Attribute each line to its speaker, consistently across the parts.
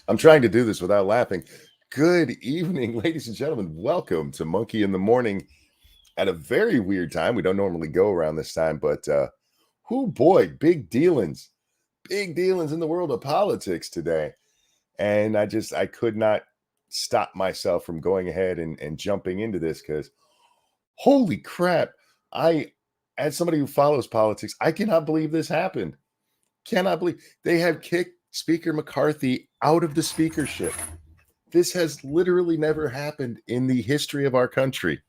Speaker 1: I'm trying to do this without laughing. Good evening, ladies and gentlemen. Welcome to Monkey in the Morning at a very weird time. We don't normally go around this time, but boy, big dealings in the world of politics today. And I could not stop myself from going ahead and jumping into this because holy crap. I, as somebody who follows politics, I cannot believe this happened. Cannot believe they have kicked Speaker McCarthy out of the speakership. This has literally never happened in the history of our country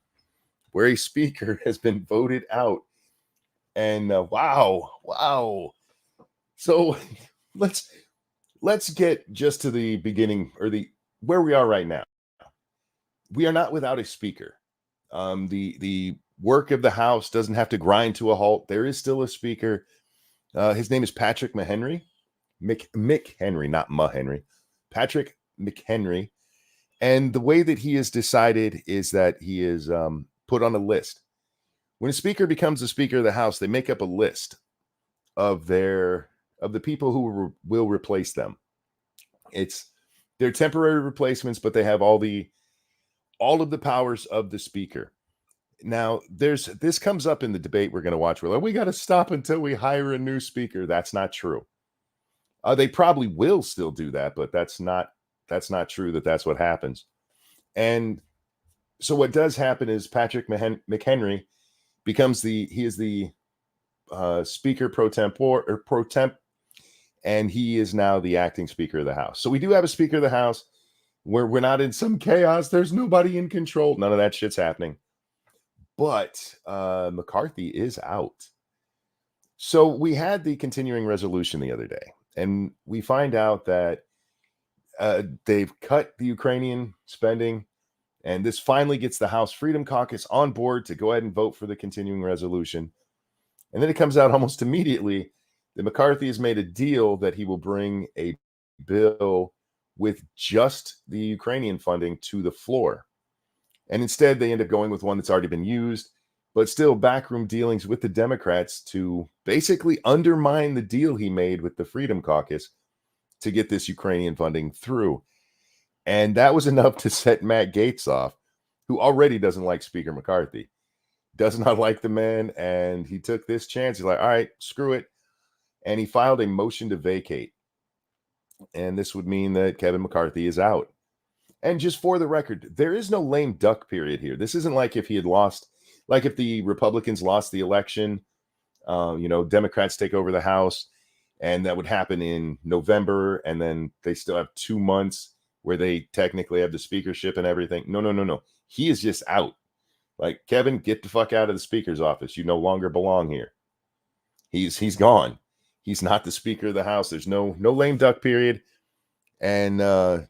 Speaker 1: where a speaker has been voted out. And wow. So let's get just to the beginning or the where we are right now. We are not without a speaker. The work of the House doesn't have to grind to a halt. There is still a speaker. His name is Patrick McHenry. McHenry, not Henry. Patrick McHenry. And the way that he has decided is that he is put on a list. When a speaker becomes the Speaker of the House, they make up a list of the people who will replace them. They're temporary replacements, but they have all of the powers of the Speaker. Now, this comes up in the debate we're going to watch. We're like, we got to stop until we hire a new speaker. That's not true. They probably will still do that, but that's not true. That's what happens. And so what does happen is Patrick McHenry becomes the Speaker pro temp, and he is now the acting Speaker of the House. So we do have a Speaker of the House where we're not in some chaos. There's nobody in control. None of that shit's happening. But McCarthy is out. So we had the continuing resolution the other day, and we find out that they've cut the Ukrainian spending, and this finally gets the House Freedom Caucus on board to go ahead and vote for the continuing resolution. And then it comes out almost immediately that McCarthy has made a deal that he will bring a bill with just the Ukrainian funding to the floor. And instead, they end up going with one that's already been used, but still backroom dealings with the Democrats to basically undermine the deal he made with the Freedom Caucus to get this Ukrainian funding through. And that was enough to set Matt Gaetz off, who already doesn't like Speaker McCarthy, does not like the man. And he took this chance. He's like, all right, screw it. And he filed a motion to vacate. And this would mean that Kevin McCarthy is out. And just for the record, there is no lame duck period here. This isn't like if he had lost, like if the Republicans lost the election, Democrats take over the House, and that would happen in November, and then they still have 2 months where they technically have the speakership and everything. No. He is just out. Like, Kevin, get the fuck out of the Speaker's office. You no longer belong here. He's gone. He's not the Speaker of the House. There's no lame duck period. And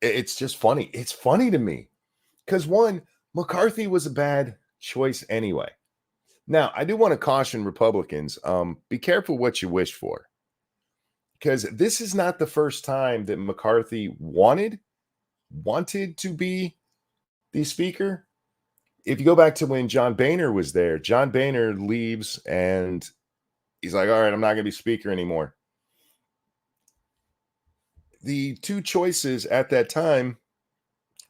Speaker 1: it's just funny. It's funny to me because, one, McCarthy was a bad choice anyway. Now, I do want to caution Republicans, be careful what you wish for, because this is not the first time that McCarthy wanted to be the Speaker. If you go back to when John Boehner was there, John Boehner leaves and he's like, all right, I'm not going to be Speaker anymore. The two choices at that time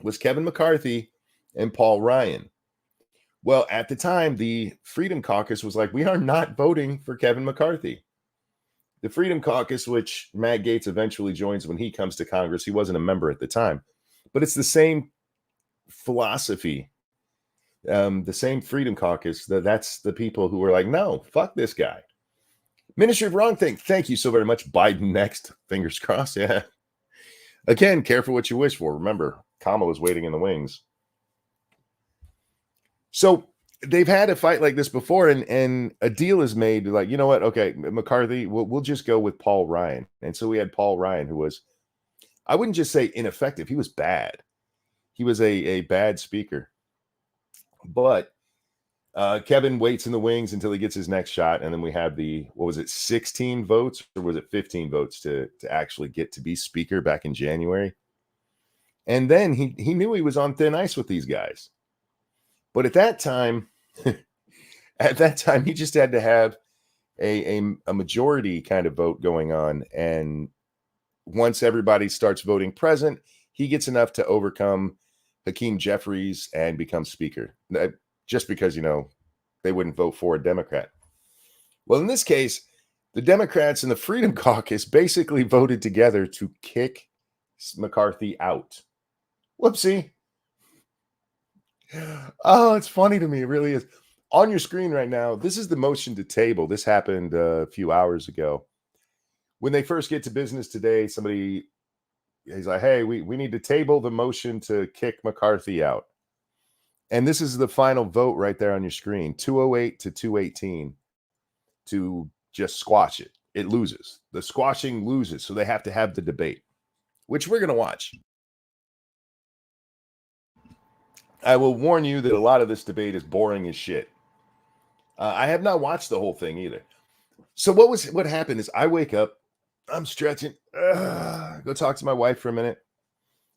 Speaker 1: was Kevin McCarthy and Paul Ryan. Well, at the time, the Freedom Caucus was like, we are not voting for Kevin McCarthy. The Freedom Caucus, which Matt Gaetz eventually joins when he comes to Congress, he wasn't a member at the time, but it's the same philosophy, the same Freedom Caucus. That's the people who were like, no, fuck this guy. Ministry of Wrong Thing. Thank you so very much. Biden next. Fingers crossed. Yeah. Again, careful what you wish for. Remember, Kamala's waiting in the wings. So they've had a fight like this before, and a deal is made. Like, you know what? Okay, McCarthy, we'll just go with Paul Ryan. And so we had Paul Ryan, who was, I wouldn't just say ineffective. He was bad. He was a bad speaker. But Kevin waits in the wings until he gets his next shot. And then we have 16 votes, or was it 15 votes to actually get to be Speaker back in January? And then he knew he was on thin ice with these guys. But at that time, he just had to have a majority kind of vote going on. And once everybody starts voting present, he gets enough to overcome Hakeem Jeffries and become speaker, just because, they wouldn't vote for a Democrat. Well, in this case, the Democrats and the Freedom Caucus basically voted together to kick McCarthy out. Whoopsie. Oh, it's funny to me. It really is. On your screen right now, this is the motion to table. This happened a few hours ago. When they first get to business today, he's like, hey, we need to table the motion to kick McCarthy out. And this is the final vote right there on your screen, 208 to 218 to just squash it. It loses. The squashing loses. So they have to have the debate, which we're going to watch. I will warn you that a lot of this debate is boring as shit. I have not watched the whole thing either. So what happened is I wake up, I'm stretching, go talk to my wife for a minute,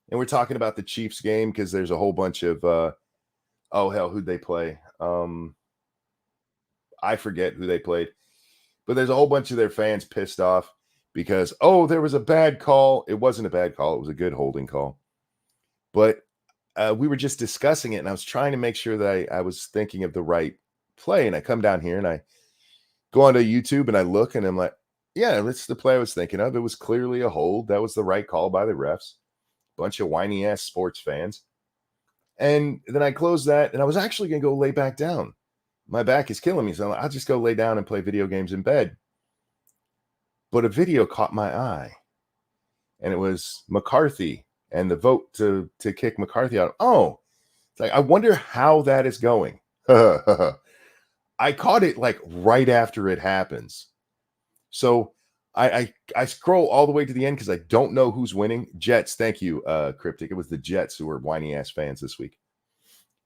Speaker 1: and we're talking about the Chiefs game because there's a whole bunch of who'd they play? I forget who they played, but there's a whole bunch of their fans pissed off because there was a bad call. It wasn't a bad call; it was a good holding call, but we were just discussing it, and I was trying to make sure that I was thinking of the right play. And I come down here and I go onto YouTube and I look and I'm like, yeah, that's the play I was thinking of. It was clearly a hold. That was the right call by the refs. Bunch of whiny ass sports fans. And then I closed that and I was actually going to go lay back down. My back is killing me. So I'll just go lay down and play video games in bed. But a video caught my eye. And it was McCarthy and the vote to kick McCarthy out. Oh, it's like, I wonder how that is going. I caught it like right after it happens. So I scroll all the way to the end because I don't know who's winning. Jets, thank you, Cryptic. It was the Jets who were whiny ass fans this week.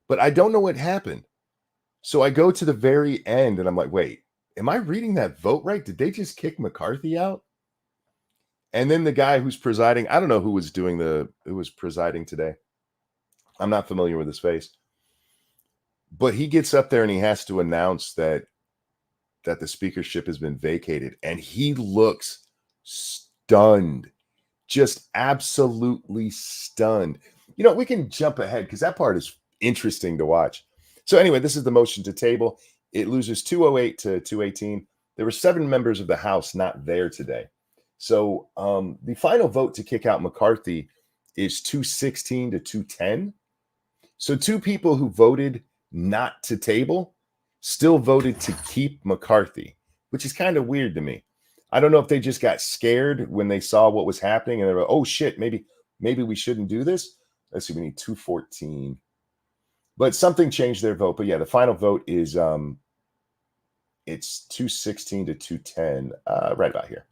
Speaker 1: But I don't know what happened. So I go to the very end and I'm like, wait, am I reading that vote right? Did they just kick McCarthy out? And then the guy who's presiding, I don't know who was presiding today. I'm not familiar with his face. But he gets up there and he has to announce that the speakership has been vacated. And he looks stunned, just absolutely stunned. We can jump ahead because that part is interesting to watch. So anyway, this is the motion to table. It loses 208 to 218. There were 7 members of the House not there today. So the final vote to kick out McCarthy is 216 to 210. So 2 people who voted not to table still voted to keep McCarthy, which is kind of weird to me. I don't know if they just got scared when they saw what was happening and they were, oh shit, maybe we shouldn't do this. Let's see, we need 214. But something changed their vote. But yeah, the final vote is it's 216 to 210, right about here.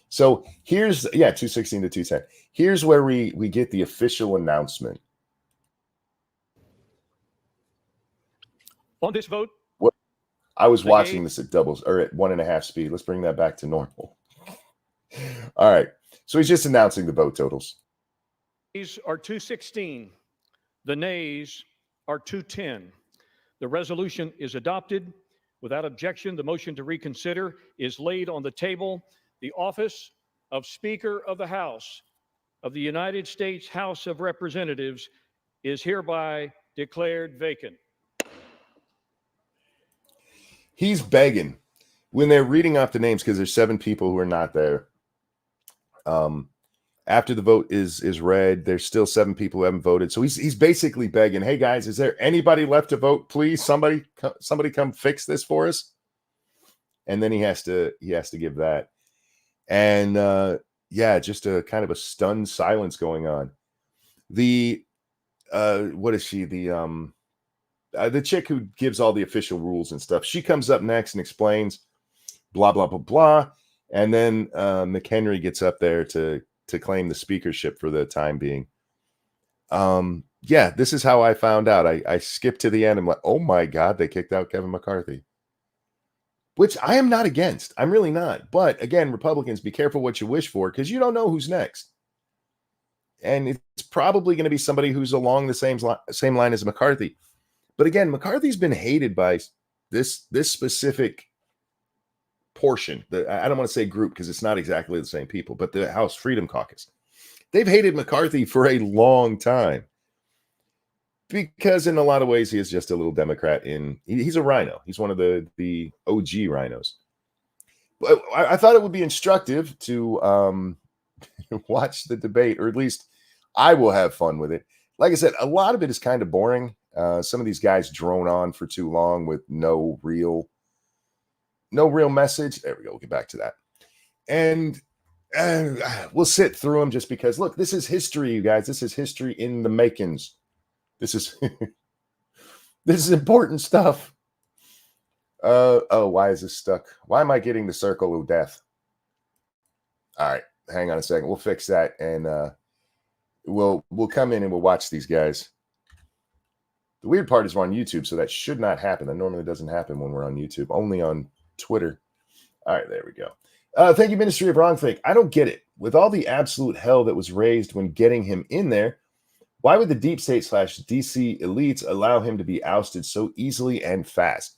Speaker 1: So here's 216 to 210. Here's where we get the official announcement.
Speaker 2: On this vote,
Speaker 1: I was watching this at doubles or at 1.5 speed. Let's bring that back to normal. All right. So he's just announcing the vote totals.
Speaker 2: These are 216. The nays are 210. The resolution is adopted. Without objection, the motion to reconsider is laid on the table. The office of Speaker of the House of the United States House of Representatives is hereby declared vacant.
Speaker 1: He's begging when they're reading off the names because there's 7 people who are not there. After the vote is read, there's still 7 people who haven't voted. So he's basically begging, hey guys, is there anybody left to vote? Please, somebody come fix this for us. And then he has to give that. And just a kind of a stunned silence going on. The what is she? The chick who gives all the official rules and stuff. She comes up next and explains blah, blah, blah, blah. And then McHenry gets up there to claim the speakership for the time being. This is how I found out. I skipped to the end. I'm like, oh my God, they kicked out Kevin McCarthy. Which I am not against. I'm really not. But again, Republicans, be careful what you wish for because you don't know who's next. And it's probably going to be somebody who's along the same line as McCarthy. But again, McCarthy's been hated by this specific portion, I don't want to say group because it's not exactly the same people, but the House Freedom Caucus, they've hated McCarthy for a long time because in a lot of ways he is just a little Democrat. He's a rhino. He's one of the OG rhinos. But I thought it would be instructive to watch the debate, or at least I will have fun with it. Like I said, a lot of it is kind of boring. Some of these guys drone on for too long with no real message. There we go. We'll get back to that. And we'll sit through them just because, look, this is history, you guys. This is history in the makings. This is this is important stuff. Oh, why is this stuck? Why am I getting the circle of death? All right, hang on a second. We'll fix that, and we'll come in and we'll watch these guys. The weird part is we're on YouTube, so that should not happen. That normally doesn't happen when we're on YouTube, only on Twitter. All right, there we go. Thank you, Ministry of Wrongthink. I don't get it. With all the absolute hell that was raised when getting him in there, why would the deep state / DC elites allow him to be ousted so easily and fast?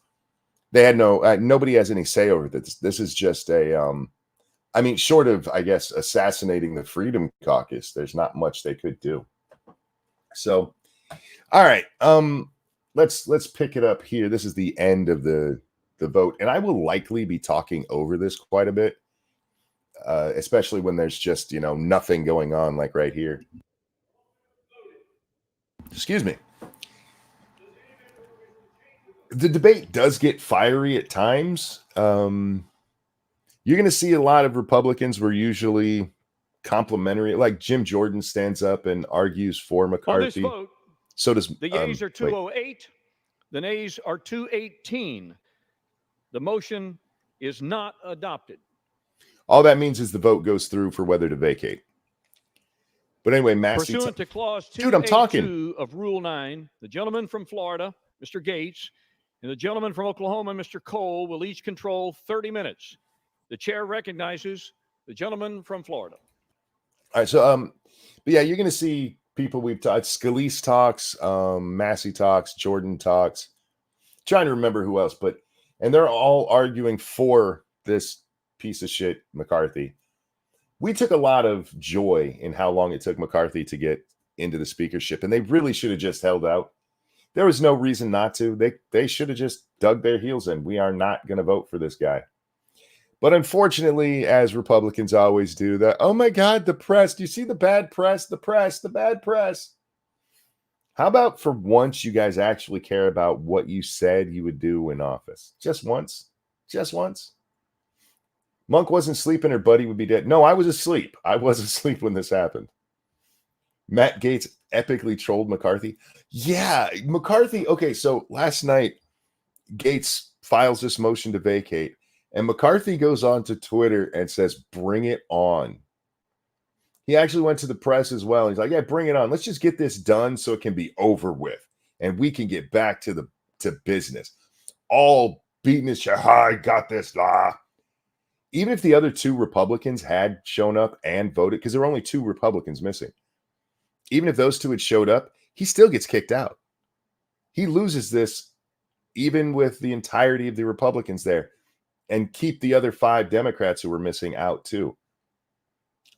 Speaker 1: They had nobody has any say over this. This is just short of, I guess, assassinating the Freedom Caucus, there's not much they could do. So, all right, let's pick it up here. This is the end of the vote, and I will likely be talking over this quite a bit, especially when there's just nothing going on, like right here. Excuse me. The debate does get fiery at times. You're going to see a lot of Republicans were usually complimentary. Like Jim Jordan stands up and argues for McCarthy.
Speaker 2: On this vote,
Speaker 1: so does
Speaker 2: the yeas are 208. The nays are 218. The motion is not adopted.
Speaker 1: All that means is the vote goes through for whether to vacate. But anyway, Massey,
Speaker 2: pursuant to clause 2 of Rule 9, the gentleman from Florida, Mr. Gaetz, and the gentleman from Oklahoma, Mr. Cole, will each control 30 minutes. The chair recognizes the gentleman from Florida.
Speaker 1: All right, so but yeah, you're going to see people we've talked. Scalise talks, Massey talks, Jordan talks. Trying to remember who else, and they're all arguing for this piece of shit McCarthy. We took a lot of joy in how long it took McCarthy to get into the speakership, and they really should have just held out. There was no reason not to. They should have just dug their heels in. We are not going to vote for this guy. But unfortunately, as Republicans always do, oh my God, the press. Do you see the bad press? The bad press. How about for once you guys actually care about what you said you would do in office? Just once. Just once. Monk wasn't sleeping, her buddy would be dead. No, I was asleep. I was asleep when this happened. Matt Gaetz epically trolled McCarthy. Yeah, McCarthy. Okay, so last night, Gaetz files this motion to vacate, and McCarthy goes on to Twitter and says, "Bring it on." He actually went to the press as well. He's like, "Yeah, bring it on. Let's just get this done so it can be over with, and we can get back to business." All beating his chest. I got this. Even if the other two Republicans had shown up and voted, because there were only two Republicans missing, even if those two had showed up, he still gets kicked out. He loses this even with the entirety of the Republicans there, and keep the other 5 Democrats who were missing out too.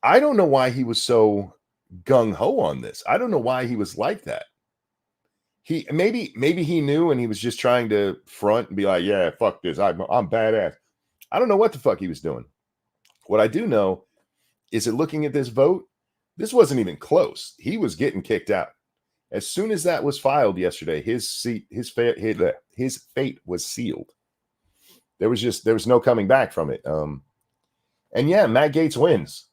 Speaker 1: I don't know why he was so gung-ho on this. I don't know why he was like that. Maybe he knew and he was just trying to front and be like, yeah, fuck this. I'm badass. I don't know what the fuck he was doing. What I do know is that looking at this vote, this wasn't even close. He was getting kicked out. As soon as that was filed yesterday, his fate was sealed. There was no coming back from it. And yeah, Matt Gaetz wins.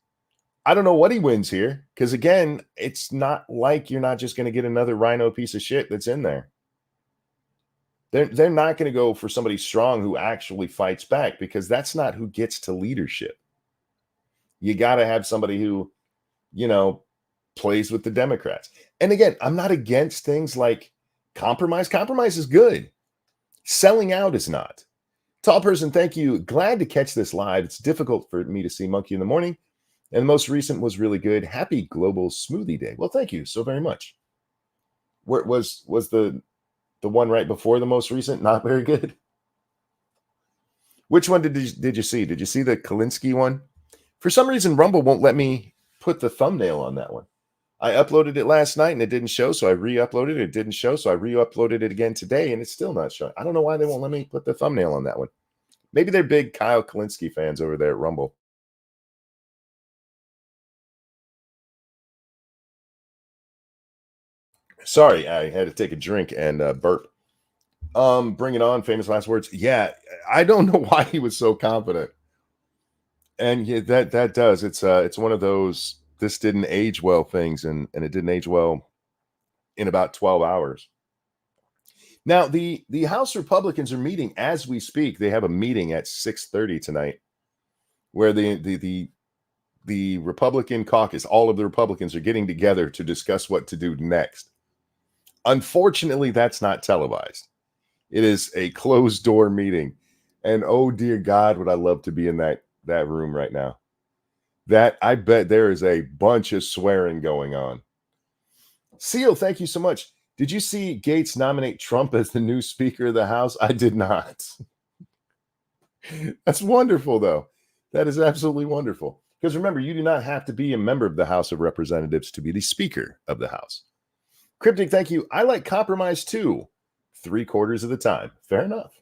Speaker 1: I don't know what he wins here, because again, it's not like you're not just going to get another rhino piece of shit that's in there. They're not going to go for somebody strong who actually fights back, because that's not who gets to leadership. You got to have somebody who, plays with the Democrats. And again, I'm not against things like compromise. Compromise is good. Selling out is not. Tall person, thank you. Glad to catch this live. It's difficult for me to see Monkey in the morning. And the most recent was really good. Happy Global Smoothie Day. Well, thank you so very much. Where was the one right before the most recent not very good? Which one did you see? Did you see the Kalinsky one? For some reason, Rumble won't let me put the thumbnail on that one. I uploaded it last night and it didn't show, so I re-uploaded it. It didn't show, so I re-uploaded it again today, and it's still not showing. I don't know why they won't let me put the thumbnail on that one. Maybe they're big Kyle Kalinsky fans over there at Rumble. Sorry, I had to take a drink and burp. Bring it on. Famous last words. Yeah, I don't know why he was so confident. And yeah, that does. It's one of those this didn't age well things, and it didn't age well in about 12 hours. Now, the House Republicans are meeting as we speak. They have a meeting at 6:30 tonight, where the Republican caucus, all of the Republicans, are getting together to discuss what to do next. Unfortunately, that's not televised. It is a closed door meeting, and oh dear God, would I love to be in that room right now. That I bet there is a bunch of swearing going on. Seal, thank you so much. Did you see Gaetz nominate Trump as the new Speaker of the House? I did not. That's wonderful, though. That is absolutely wonderful. Because remember, you do not have to be a member of the House of Representatives to be the Speaker of the House. Cryptic, thank you. I like compromise too. 3/4 of the time. Fair enough.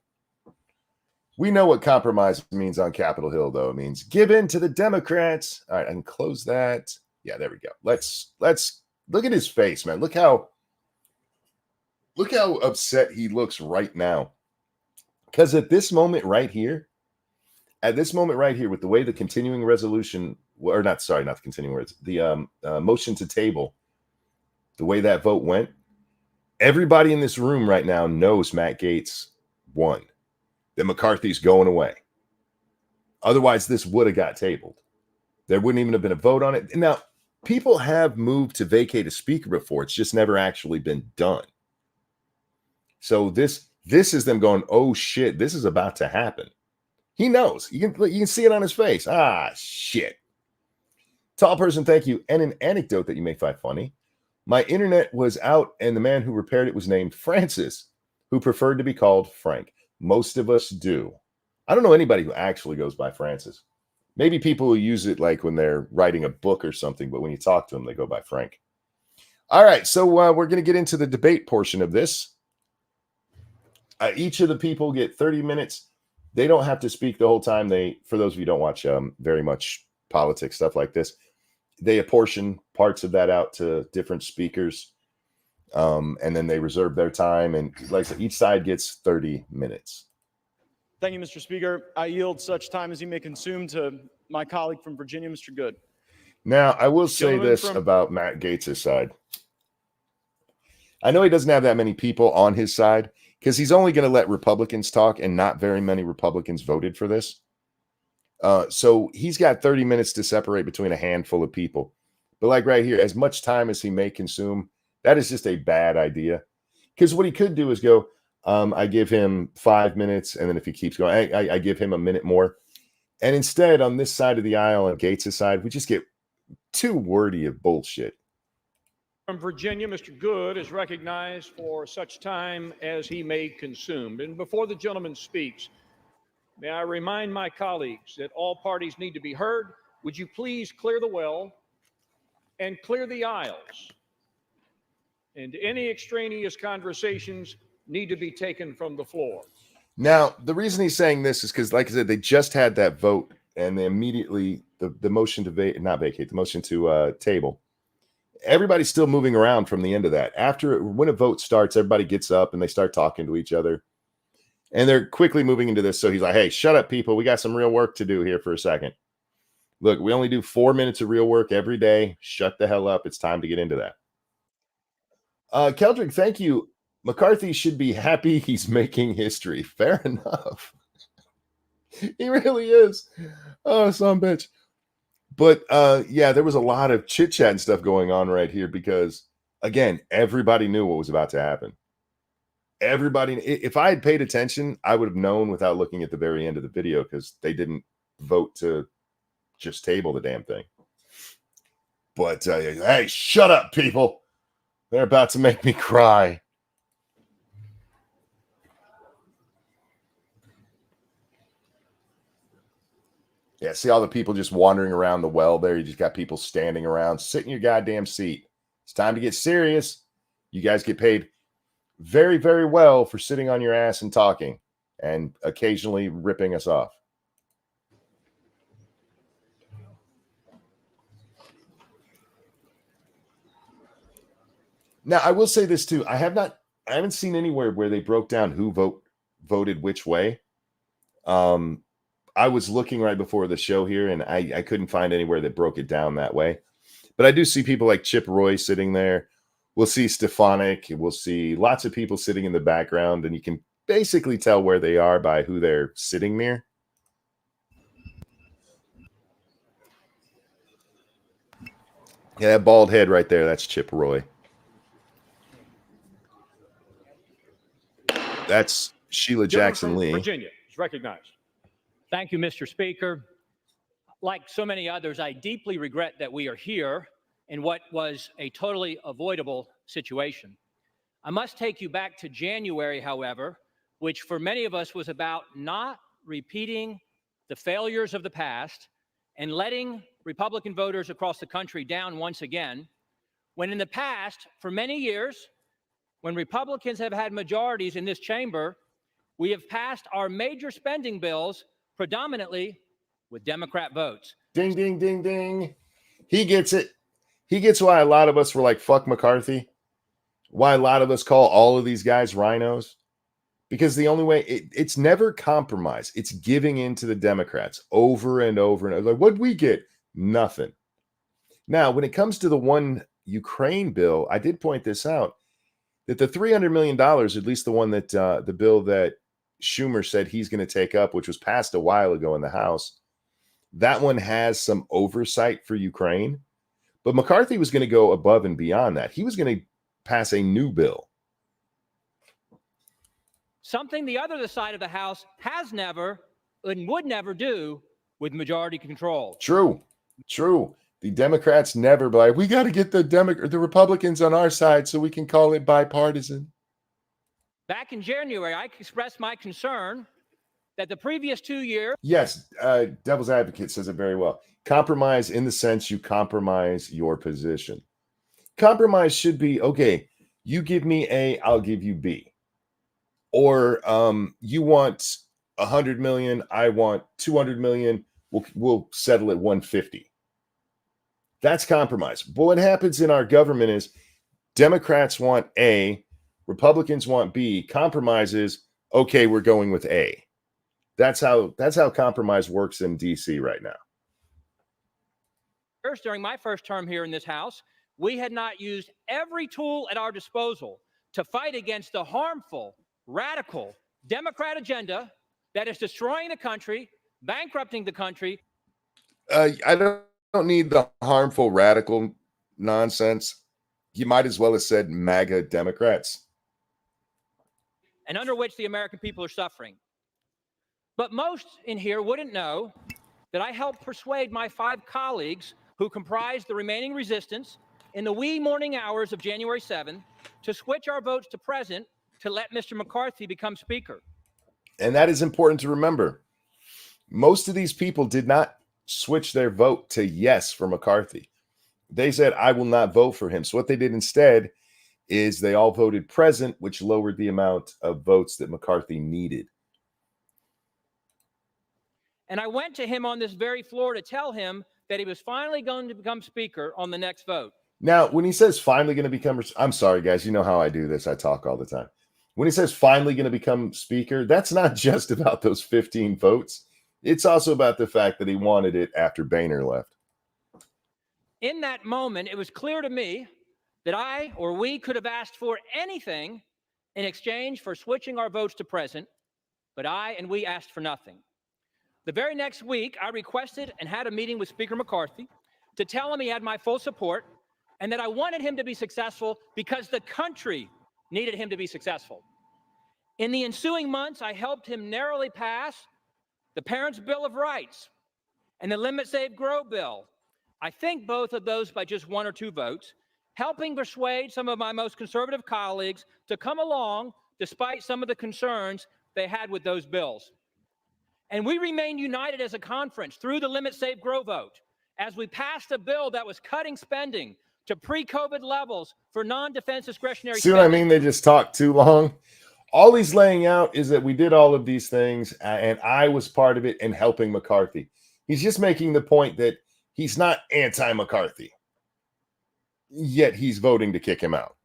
Speaker 1: We know what compromise means on Capitol Hill, though. It means give in to the Democrats. All right, I can close that. Yeah, there we go. Let's look at his face, man. Look how upset he looks right now. Because at this moment right here, with the way the continuing resolution, or not the continuing words, the motion to table, the way that vote went, everybody in this room right now knows Matt Gaetz won, that McCarthy's going away. Otherwise, this would have got tabled. There wouldn't even have been a vote on it. Now, people have moved to vacate a speaker before. It's just never actually been done. So this is them going, oh shit, this is about to happen. He knows. You can see it on his face. Ah, shit. Tall person, thank you. And an anecdote that you may find funny. My internet was out, and the man who repaired it was named Francis, who preferred to be called Frank. Most of us do. I don't know anybody who actually goes by Francis. Maybe people who use it like when they're writing a book or something, but when you talk to them, they go by Frank. All right, so we're going to get into the debate portion of this. Each of the people get 30 minutes. They don't have to speak the whole time. For those of you who don't watch very much politics, stuff like this, they apportion parts of that out to different speakers, and then they reserve their time. And like I said, each side gets 30 minutes.
Speaker 3: Thank you, Mr. Speaker. I yield such time as you may consume to my colleague from Virginia, Mr. Good.
Speaker 1: Now, I will say this about Matt Gaetz' side. I know he doesn't have that many people on his side because he's only going to let Republicans talk, and not very many Republicans voted for this. So he's got 30 minutes to separate between a handful of people. But like right here, as much time as he may consume, that is just a bad idea. Because what he could do is go, I give him 5 minutes, and then if he keeps going, I give him a minute more. And instead, on this side of the aisle, on Gaetz' side, we just get too wordy of bullshit.
Speaker 2: From Virginia, Mr. Good is recognized for such time as he may consume. And before the gentleman speaks, may I remind my colleagues that all parties need to be heard. Would you please clear the well and clear the aisles? And any extraneous conversations need to be taken from the floor.
Speaker 1: Now, the reason he's saying this is because, like I said, they just had that vote, and they immediately, the motion to the motion to table. Everybody's still moving around from the end of that. When a vote starts, everybody gets up and they start talking to each other. And they're quickly moving into this. So he's like, hey, shut up, people. We got some real work to do here for a second. Look, we only do 4 minutes of real work every day. Shut the hell up. It's time to get into that. Keldrick, thank you. McCarthy should be happy he's making history. Fair enough. He really is. Oh, son of a bitch. But yeah, there was a lot of chit-chat and stuff going on right here because, again, everybody knew what was about to happen. Everybody, if I had paid attention, I would have known without looking at the very end of the video because they didn't vote to just table the damn thing. But hey, shut up, people. They're about to make me cry. Yeah, see all the people just wandering around the well there. You just got people standing around. Sit in your goddamn seat. It's time to get serious. You guys get paid very, very well for sitting on your ass and talking and occasionally ripping us off. Now, I will say this too. I haven't seen anywhere where they broke down who voted which way. I was looking right before the show here, and I couldn't find anywhere that broke it down that way. But I do see people like Chip Roy sitting there. We'll see Stefanik. We'll see lots of people sitting in the background, and you can basically tell where they are by who they're sitting near. Yeah, that bald head right there, that's Chip Roy. That's Sheila Jackson Lee.
Speaker 2: Virginia is recognized.
Speaker 4: Thank you, Mr. Speaker. Like so many others, I deeply regret that we are here in what was a totally avoidable situation. I must take you back to January, however, which for many of us was about not repeating the failures of the past and letting Republican voters across the country down once again, when in the past, for many years, when Republicans have had majorities in this chamber, we have passed our major spending bills predominantly with Democrat votes.
Speaker 1: Ding, ding, ding, ding. He gets it. He gets why a lot of us were like, fuck McCarthy. Why a lot of us call all of these guys rhinos. Because the only way, it's never compromise. It's giving in to the Democrats over and over and over. Like, what'd we get? Nothing. Now, when it comes to the one Ukraine bill, I did point this out, that the $300 million, at least the one that the bill that Schumer said he's going to take up, which was passed a while ago in the House, that one has some oversight for Ukraine. But McCarthy was going to go above and beyond that. He was going to pass a new bill.
Speaker 4: Something the other side of the House has never and would never do with majority control.
Speaker 1: True. The Democrats never be like, we got to get the Republicans on our side so we can call it bipartisan.
Speaker 4: Back in January, I expressed my concern that the previous 2 years.
Speaker 1: Yes, Devil's Advocate says it very well. Compromise in the sense you compromise your position. Compromise should be, okay, you give me A, I'll give you B. Or you want 100 million, I want 200 million, we'll settle at 150. That's compromise. But what happens in our government is Democrats want A, Republicans want B. Compromise is, okay, we're going with A. That's how compromise works in DC right now.
Speaker 4: During my first term here in this House, we had not used every tool at our disposal to fight against the harmful, radical Democrat agenda that is destroying the country, bankrupting the country.
Speaker 1: I don't need the harmful, radical nonsense. You might as well have said MAGA Democrats.
Speaker 4: And under which the American people are suffering. But most in here wouldn't know that I helped persuade my 5 colleagues who comprised the remaining resistance in the wee morning hours of January 7 to switch our votes to present to let Mr. McCarthy become Speaker. And
Speaker 1: that is important to remember. Most of these people did not switch their vote to yes for McCarthy. They said, I will not vote for him. So what they did instead is they all voted present, which lowered the amount of votes that McCarthy needed.
Speaker 4: And I went to him on this very floor to tell him that he was finally going to become Speaker on the next vote.
Speaker 1: Now, when he says finally going to become, I'm sorry, guys, you know how I do this. I talk all the time. When he says finally going to become Speaker, that's not just about those 15 votes. It's also about the fact that he wanted it after Boehner left.
Speaker 4: In that moment, it was clear to me that I or we could have asked for anything in exchange for switching our votes to present, but I and we asked for nothing. The very next week, I requested and had a meeting with Speaker McCarthy to tell him he had my full support and that I wanted him to be successful because the country needed him to be successful. In the ensuing months, I helped him narrowly pass the Parents' Bill of Rights and the Limit Save Grow bill. I think both of those by just 1 or 2 votes, helping persuade some of my most conservative colleagues to come along despite some of the concerns they had with those bills. And we remain united as a conference through the Limit, Save, Grow vote as we passed a bill that was cutting spending to pre-COVID levels for non-defense discretionary
Speaker 1: See
Speaker 4: spending.
Speaker 1: what I mean? They just talk too long. All he's laying out is that we did all of these things, and I was part of it in helping McCarthy. He's just making the point that he's not anti-McCarthy, yet he's voting to kick him out.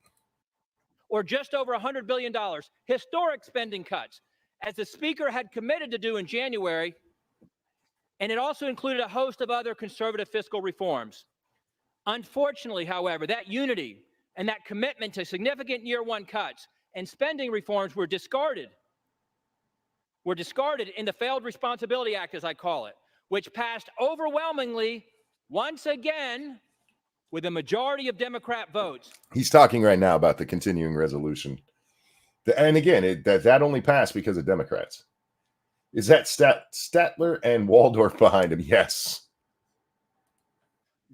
Speaker 4: Or just over $100 billion, historic spending cuts, as the Speaker had committed to do in January, and it also included a host of other conservative fiscal reforms. Unfortunately, however, that unity and that commitment to significant year one cuts and spending reforms were discarded. Were discarded in the Failed Responsibility Act, as I call it, which passed overwhelmingly, once again, with a majority of Democrat votes.
Speaker 1: He's talking right now about the continuing resolution. And again, that only passed because of Democrats. Is that Statler and Waldorf behind him? Yes.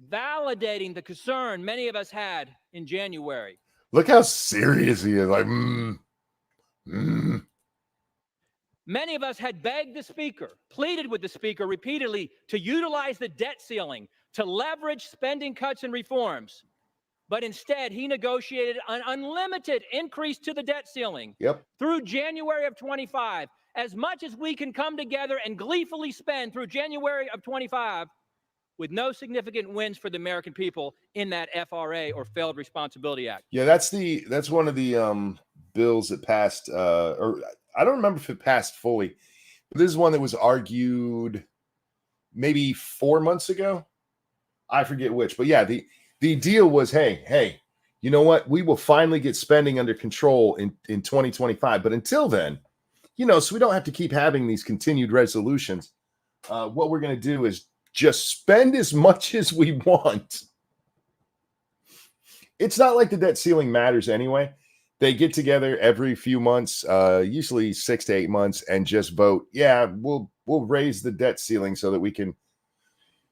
Speaker 4: Validating the concern many of us had in January.
Speaker 1: Look how serious he is. Like,
Speaker 4: Many of us had begged the Speaker, pleaded with the Speaker repeatedly to utilize the debt ceiling to leverage spending cuts and reforms. But instead, he negotiated an unlimited increase to the debt ceiling through January of 25. As much as we can come together and gleefully spend through January of 25 with no significant wins for the American people in that FRA or Failed Responsibility Act.
Speaker 1: Yeah, that's one of the bills that passed, or I don't remember if it passed fully, but this is one that was argued maybe 4 months ago. I forget which, but yeah, the deal was, hey, you know what? We will finally get spending under control in 2025. But until then, so we don't have to keep having these continued resolutions. What we're going to do is just spend as much as we want. It's not like the debt ceiling matters anyway. They get together every few months, usually 6 to 8 months, and just vote, yeah, we'll raise the debt ceiling so that we can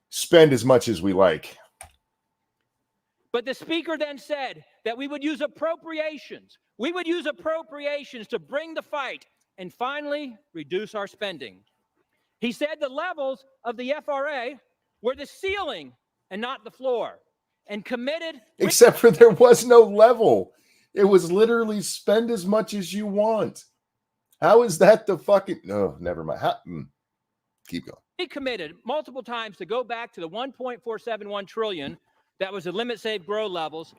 Speaker 1: spend as much as we like.
Speaker 4: But the Speaker then said that we would use appropriations. We would use appropriations to bring the fight and finally reduce our spending. He said the levels of the FRA were the ceiling and not the floor, and committed.
Speaker 1: Except for there was no level. It was literally spend as much as you want. How is that the fucking... No, never mind. Keep going.
Speaker 4: He committed multiple times to go back to the $1.471 trillion that was the Limit, Save, Grow levels,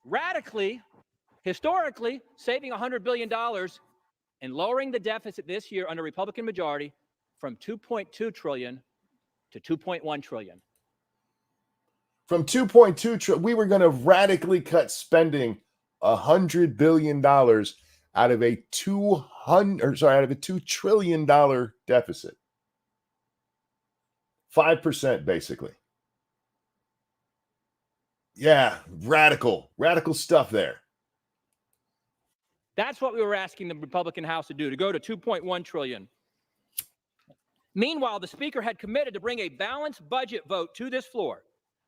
Speaker 4: radically, historically, saving $100 billion and lowering the deficit this year under Republican majority from $2.2 trillion to $2.1 trillion.
Speaker 1: From 2.2 trillion, we were going to radically cut spending $100 billion out of a $2 trillion deficit. 5%, basically. Yeah, radical stuff there.
Speaker 4: That's what we were asking the Republican House to do, to go to $2.1 trillion. Meanwhile, the Speaker had committed to bring a balanced budget vote to this floor,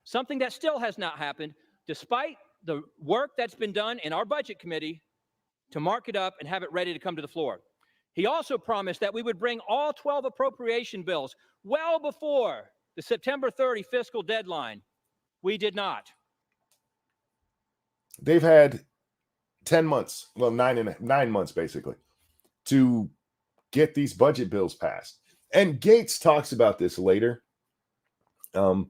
Speaker 4: something that still has not happened, despite the work that's been done in our budget committee to mark it up and have it ready to come to the floor. He also promised that we would bring all 12 appropriation bills well before the September 30 fiscal deadline. We did not.
Speaker 1: They've had 10 months, well, 9 months basically, to get these budget bills passed. And Gaetz talks about this later. But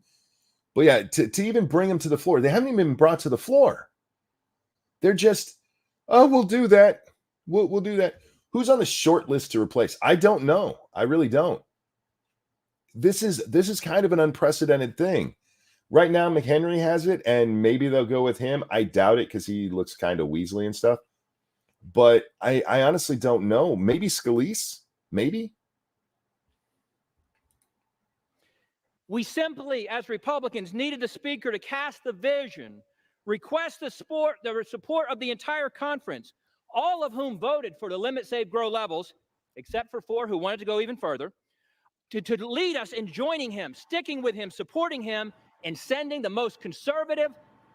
Speaker 1: yeah, to even bring them to the floor, they haven't even been brought to the floor. They're just, oh, we'll do that. We'll do that. Who's on the short list to replace? I don't know. I really don't. This is kind of an unprecedented thing. Right now, McHenry has it, and maybe they'll go with him. I doubt it because he looks kind of weaselly and stuff. But I honestly don't know. Maybe Scalise? Maybe?
Speaker 4: We simply, as Republicans, needed the Speaker to cast the vision, request the support of the entire conference, all of whom voted for the Limit, Save, Grow levels, except for 4 who wanted to go even further, to lead us in joining him, sticking with him, supporting him, and sending the most conservative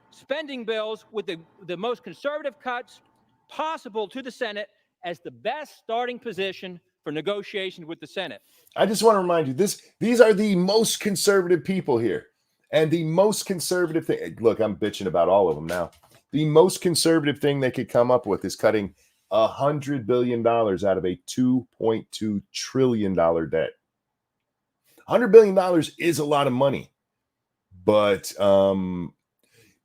Speaker 4: spending bills with the most conservative cuts possible to the Senate as the best starting position for negotiations with the Senate.
Speaker 1: I just want to remind you, these are the most conservative people here. And the most conservative thing, look, I'm bitching about all of them now. The most conservative thing they could come up with is cutting $100 billion out of a $2.2 trillion debt. $100 billion is a lot of money. But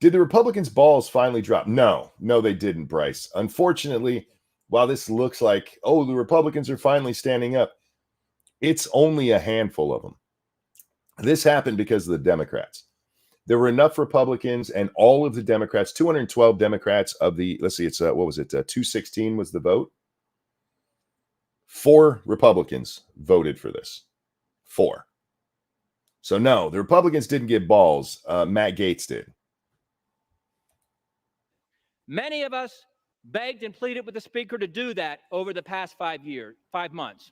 Speaker 1: did the Republicans' balls finally drop? No, they didn't, Bryce. Unfortunately, while this looks like, oh, the Republicans are finally standing up, it's only a handful of them. This happened because of the Democrats. There were enough Republicans and all of the Democrats, 212 Democrats of the, let's see, it's, 216 was the vote. 4 Republicans voted for this. 4. So no, the Republicans didn't get balls. Matt Gaetz did.
Speaker 4: Many of us begged and pleaded with the Speaker to do that over the past 5 months.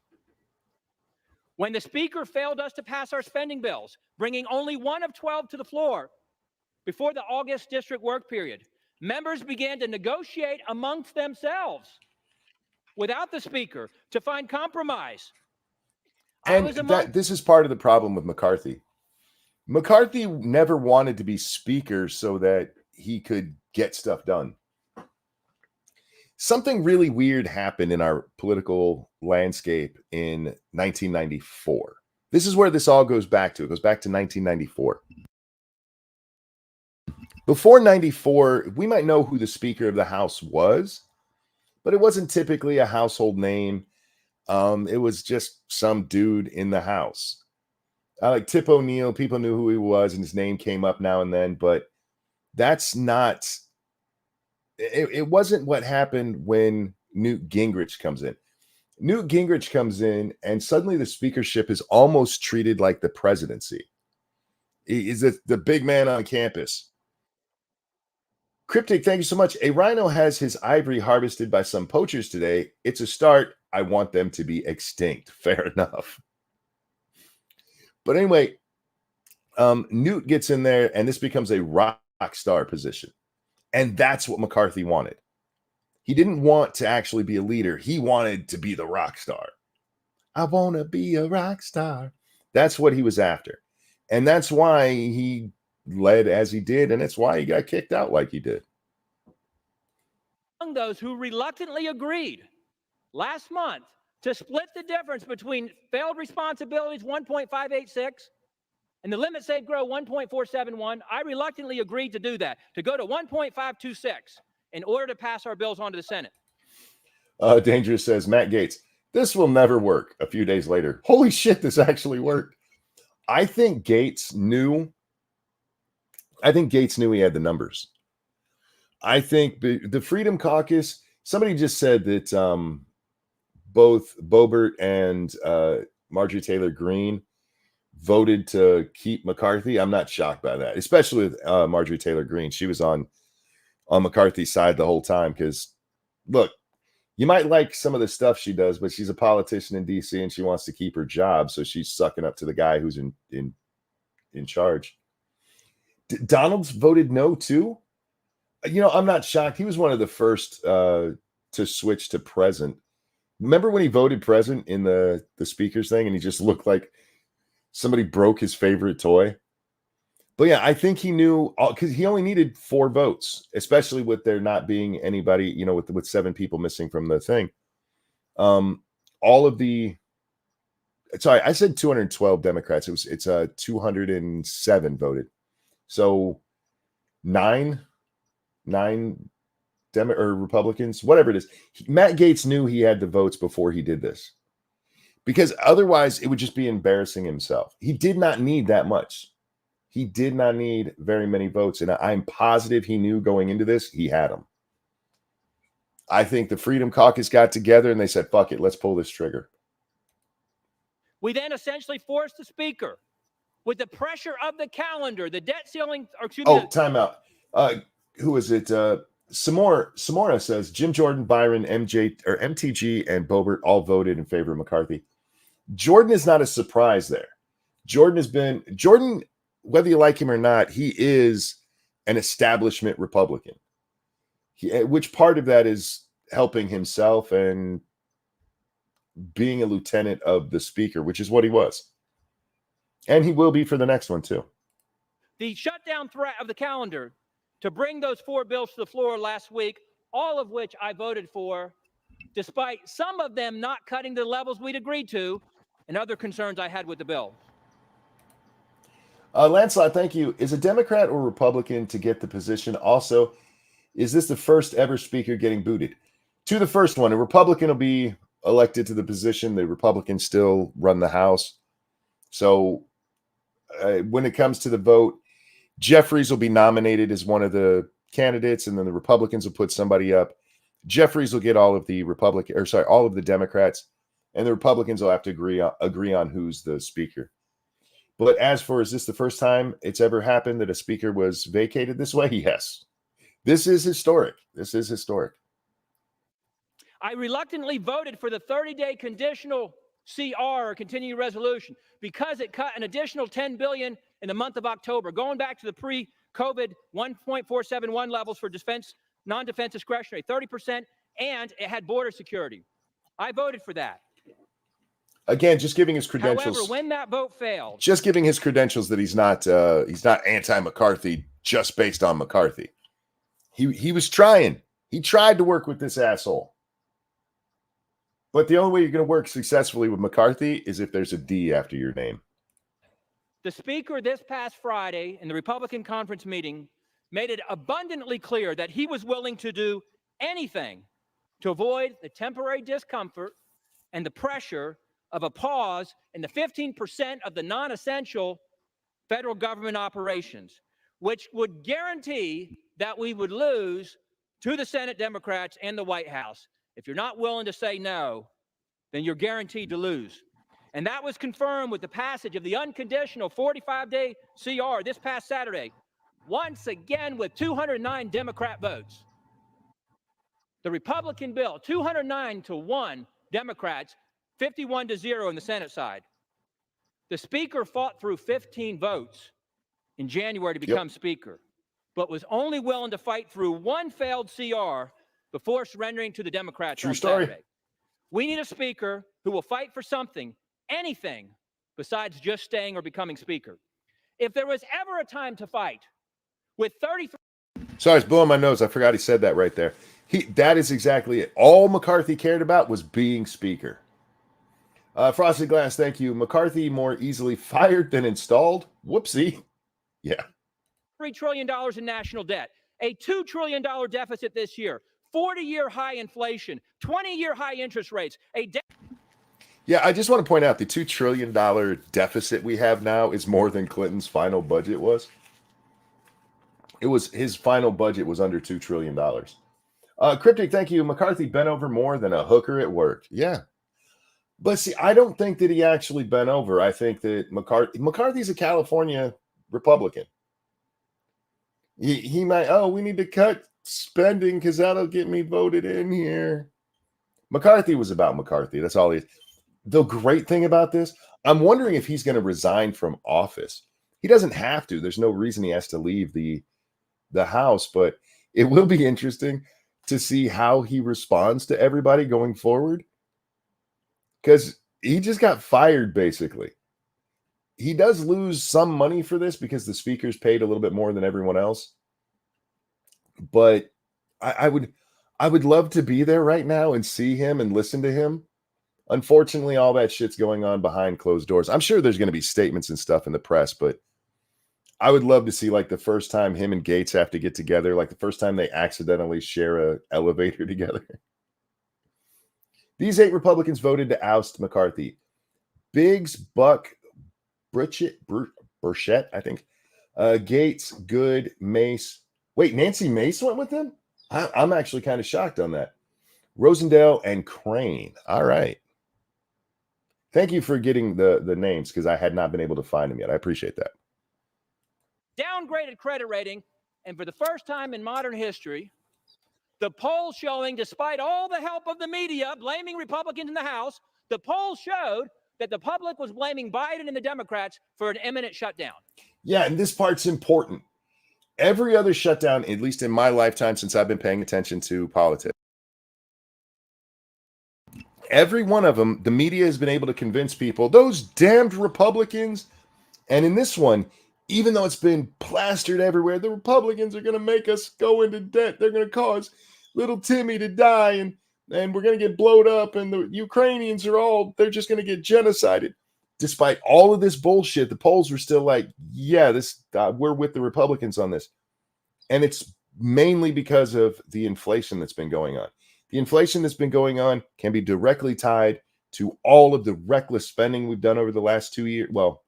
Speaker 4: When the Speaker failed us to pass our spending bills, bringing only one of 12 to the floor before the August district work period, members began to negotiate amongst themselves without the Speaker to find compromise.
Speaker 1: And this is part of the problem with McCarthy. McCarthy never wanted to be Speaker so that he could get stuff done. Something really weird happened in our political landscape in 1994. This is where this all goes back to. It goes back to 1994. Before 94, we might know who the Speaker of the House was, but it wasn't typically a household name. It was just some dude in the House. Like Tip O'Neill, people knew who he was, and his name came up now and then, but that's not... It wasn't what happened when Newt Gingrich comes in. Newt Gingrich comes in, and suddenly the speakership is almost treated like the presidency. He's the big man on campus. Cryptic, thank you so much. A rhino has his ivory harvested by some poachers today. It's a start. I want them to be extinct. Fair enough. But anyway, Newt gets in there, and this becomes a rock star position. And that's what McCarthy wanted. He didn't want to actually be a leader. He wanted to be the rock star. I want to be a rock star. That's what he was after. And that's why he led as he did. And that's why he got kicked out like he did.
Speaker 4: Among those who reluctantly agreed last month to split the difference between failed responsibilities 1.586 and the limit safe grow 1.471, I reluctantly agreed to do that, to go to 1.526 in order to pass our bills on to the Senate.
Speaker 1: Dangerous says, Matt Gaetz, this will never work. A few days later, holy shit, this actually worked. I think Gaetz knew he had the numbers. I think the Freedom Caucus, somebody just said that both Boebert and Marjorie Taylor Greene voted to keep McCarthy. I'm not shocked by that, especially with Marjorie Taylor Greene. She was on McCarthy's side the whole time because, look, you might like some of the stuff she does, but she's a politician in D.C. and she wants to keep her job, so she's sucking up to the guy who's in charge. Donald's voted no too. I'm not shocked. He was one of the first to switch to present. Remember when he voted present in the speaker's thing, and he just looked like somebody broke his favorite toy? But yeah, I think he knew, because he only needed 4 votes, especially with there not being anybody, with 7 people missing from the thing. Sorry, I said 212 Democrats. It's 207 voted. So 9 Republicans, whatever it is. Matt Gaetz knew he had the votes before he did this, because otherwise it would just be embarrassing himself. He did not need that much. He did not need very many votes. And I'm positive he knew going into this, he had them. I think the Freedom Caucus got together and they said, fuck it, let's pull this trigger.
Speaker 4: We then essentially forced the Speaker, with the pressure of the calendar, the debt ceiling.
Speaker 1: Time out. Who is it? Samora says Jim Jordan, Byron, MTG, and Boebert all voted in favor of McCarthy. Jordan is not a surprise there. Jordan, whether you like him or not, he is an establishment Republican. Which part of that is helping himself and being a lieutenant of the speaker, which is what he was. And he will be for the next one, too.
Speaker 4: The shutdown threat of the calendar to bring those 4 bills to the floor last week, all of which I voted for, despite some of them not cutting to the levels we'd agreed to, and other concerns I had with the bill.
Speaker 1: Lancelot, thank you. Is a Democrat or Republican to get the position? Also, is this the first ever speaker getting booted? To the first one, a Republican will be elected to the position. The Republicans still run the House. So when it comes to the vote, Jeffries will be nominated as one of the candidates, and then the Republicans will put somebody up. Jeffries will get all of the all of the Democrats, and the Republicans will have to agree on who's the speaker. But as for, is this the first time it's ever happened that a speaker was vacated this way? Yes. This is historic. This is historic.
Speaker 4: I reluctantly voted for the 30-day conditional CR, or continuing resolution, because it cut an additional $10 billion in the month of October, going back to the pre-COVID 1.471 levels for defense, non-defense discretionary, 30%, and it had border security. I voted for that.
Speaker 1: Again, just giving his credentials.
Speaker 4: However, when that vote failed,
Speaker 1: just giving his credentials that he's not anti-McCarthy just based on McCarthy. He was trying. He tried to work with this asshole. But the only way you're going to work successfully with McCarthy is if there's a D after your name.
Speaker 4: The speaker this past Friday in the Republican conference meeting made it abundantly clear that he was willing to do anything to avoid the temporary discomfort and the pressure of a pause in the 15% of the non-essential federal government operations, which would guarantee that we would lose to the Senate Democrats and the White House. If you're not willing to say no, then you're guaranteed to lose. And that was confirmed with the passage of the unconditional 45-day CR this past Saturday, once again with 209 Democrat votes. The Republican bill, 209-1 Democrats, 51-0 in the Senate side. The speaker fought through 15 votes in January to become speaker, but was only willing to fight through one failed CR before surrendering to the Democrats on Saturday. We need a speaker who will fight for something, anything, besides just staying or becoming speaker. If there was ever a time to fight with 33...
Speaker 1: Sorry, it's blowing my nose. I forgot he said that right there. That is exactly it. All McCarthy cared about was being speaker. Frosted Glass, thank you. McCarthy more easily fired than installed? Whoopsie. Yeah.
Speaker 4: $3 trillion in national debt, a $2 trillion deficit this year, 40-year high inflation, 20-year high interest rates.
Speaker 1: Yeah, I just want to point out the $2 trillion deficit we have now is more than Clinton's final budget was. His final budget was under $2 trillion. Cryptic, thank you. McCarthy bent over more than a hooker at work. Yeah. But see, I don't think that he actually bent over. I think that McCarthy's a California Republican. He might, we need to cut spending because that'll get me voted in here. McCarthy was about McCarthy. That's all he is. The great thing about this, I'm wondering if he's going to resign from office. He doesn't have to. There's no reason he has to leave the House, but it will be interesting to see how he responds to everybody going forward. Because he just got fired, basically. He does lose some money for this because the speaker's paid a little bit more than everyone else. But I would love to be there right now and see him and listen to him. Unfortunately, all that shit's going on behind closed doors. I'm sure there's going to be statements and stuff in the press, but I would love to see like the first time him and Gaetz have to get together, like the first time they accidentally share an elevator together. These 8 Republicans voted to oust McCarthy. Biggs, Buck, Burchett, I think. Gaetz, Good, Mace. Wait, Nancy Mace went with them? I'm actually kind of shocked on that. Rosendale and Crane. All right. Thank you for getting the names because I had not been able to find them yet. I appreciate that.
Speaker 4: Downgraded credit rating, and for the first time in modern history, the polls showing, despite all the help of the media blaming Republicans in the House, the polls showed that the public was blaming Biden and the Democrats for an imminent shutdown.
Speaker 1: Yeah, and this part's important. Every other shutdown, at least in my lifetime since I've been paying attention to politics, every one of them, the media has been able to convince people, those damned Republicans. And in this one, even though it's been plastered everywhere, the Republicans are going to make us go into debt. They're going to cause little Timmy to die, and we're going to get blowed up, and the Ukrainians they're just going to get genocided. Despite all of this bullshit, the polls were still like, yeah, we're with the Republicans on this. And it's mainly because of the inflation that's been going on. The inflation that's been going on can be directly tied to all of the reckless spending we've done over the last 2 years. Well,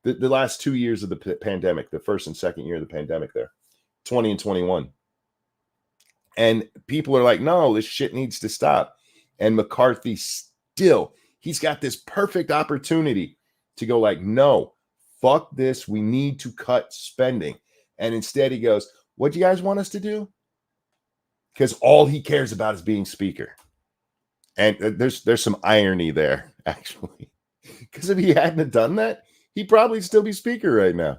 Speaker 1: the last 2 years of the pandemic, the first and second year of the pandemic there, 20 and 21. And people are like, no, this shit needs to stop. And McCarthy he's got this perfect opportunity to go like, no, fuck this. We need to cut spending. And instead he goes, what do you guys want us to do? Because all he cares about is being speaker. And there's some irony there, actually. Because if he hadn't done that, he'd probably still be speaker right now.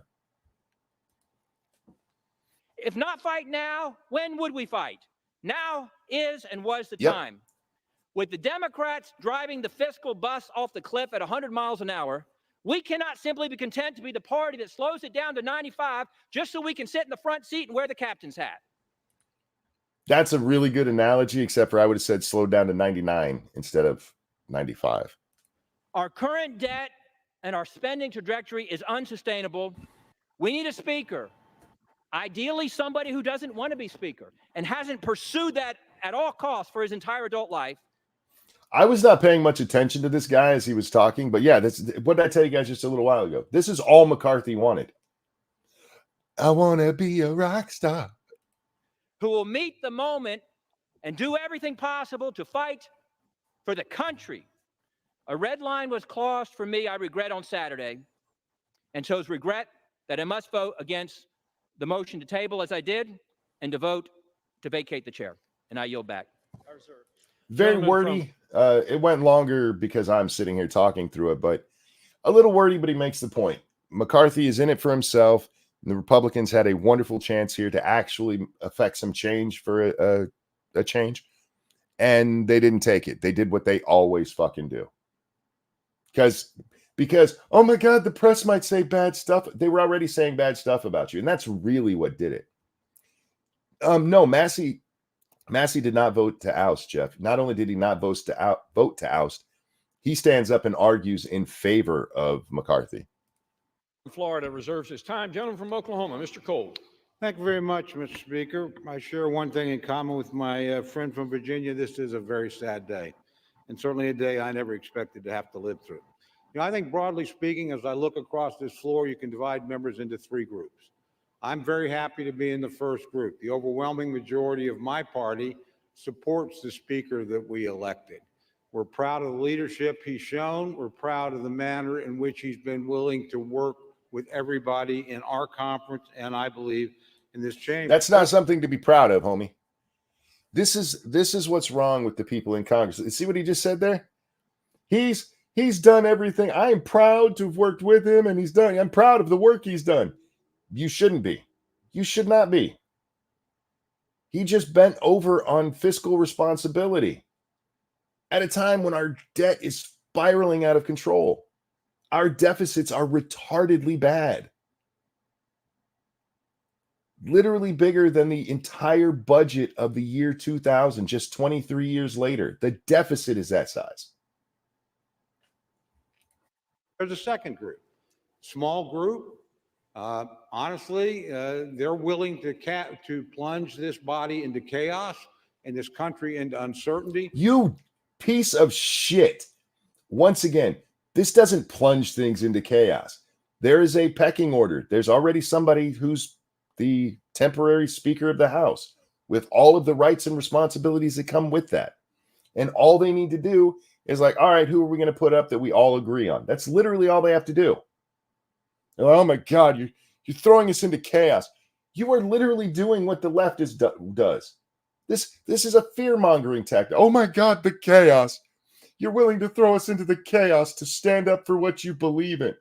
Speaker 4: If not fight now, when would we fight? Now is and was the
Speaker 1: Yep.
Speaker 4: time. With the Democrats driving the fiscal bus off the cliff at 100 miles an hour, we cannot simply be content to be the party that slows it down to 95 just so we can sit in the front seat and wear the captain's hat.
Speaker 1: That's a really good analogy, except for I would have said slow down to 99 instead of 95.
Speaker 4: Our current debt and our spending trajectory is unsustainable. We need a speaker, ideally somebody who doesn't want to be speaker and hasn't pursued that at all costs for his entire adult life.
Speaker 1: I was not paying much attention to this guy as he was talking, but yeah, what did I tell you guys just a little while ago? This is all McCarthy wanted. I want to be a rock star.
Speaker 4: Who will meet the moment and do everything possible to fight for the country. A red line was crossed for me, I regret, on Saturday, and chose regret that I must vote against the motion to table as I did and to vote to vacate the chair. And I yield back.
Speaker 1: Very
Speaker 2: Gentleman
Speaker 1: wordy. It went longer because I'm sitting here talking through it, but a little wordy, but he makes the point. McCarthy is in it for himself. And the Republicans had a wonderful chance here to actually affect some change for a change. And they didn't take it. They did what they always fucking do. Because, oh my God, the press might say bad stuff. They were already saying bad stuff about you. And that's really what did it. No, Massey did not vote to oust, Jeff. Not only did he not vote to oust, he stands up and argues in favor of McCarthy.
Speaker 2: Florida reserves his time. Gentleman from Oklahoma, Mr. Cole.
Speaker 5: Thank you very much, Mr. Speaker. I share one thing in common with my friend from Virginia. This is a very sad day, and certainly a day I never expected to have to live through. I think broadly speaking, as I look across this floor, you can divide members into three groups. I'm very happy to be in the first group. The overwhelming majority of my party supports the speaker that we elected. We're proud of the leadership he's shown. We're proud of the manner in which he's been willing to work with everybody in our conference, and I believe in this chamber.
Speaker 1: That's not something to be proud of, homie. This is what's wrong with the people in Congress. See what he just said there? He's done everything. I am proud to have worked with him, and I'm proud of the work he's done. You shouldn't be. You should not be. He just bent over on fiscal responsibility at a time when our debt is spiraling out of control. Our deficits are retardedly bad. Literally bigger than the entire budget of the year 2000, just 23 years later. The deficit is that size.
Speaker 5: There's a second group, small group. Honestly, they're willing to plunge this body into chaos and this country into uncertainty.
Speaker 1: You piece of shit. Once again, this doesn't plunge things into chaos. There is a pecking order. There's already somebody who's the temporary Speaker of the House with all of the rights and responsibilities that come with that. And all they need to do is like, all right, who are we going to put up that we all agree on? That's literally all they have to do. They're like, oh my God, you're throwing us into chaos. You are literally doing what the left does. This is a fear-mongering tactic. Oh my God, the chaos. You're willing to throw us into the chaos to stand up for what you believe in.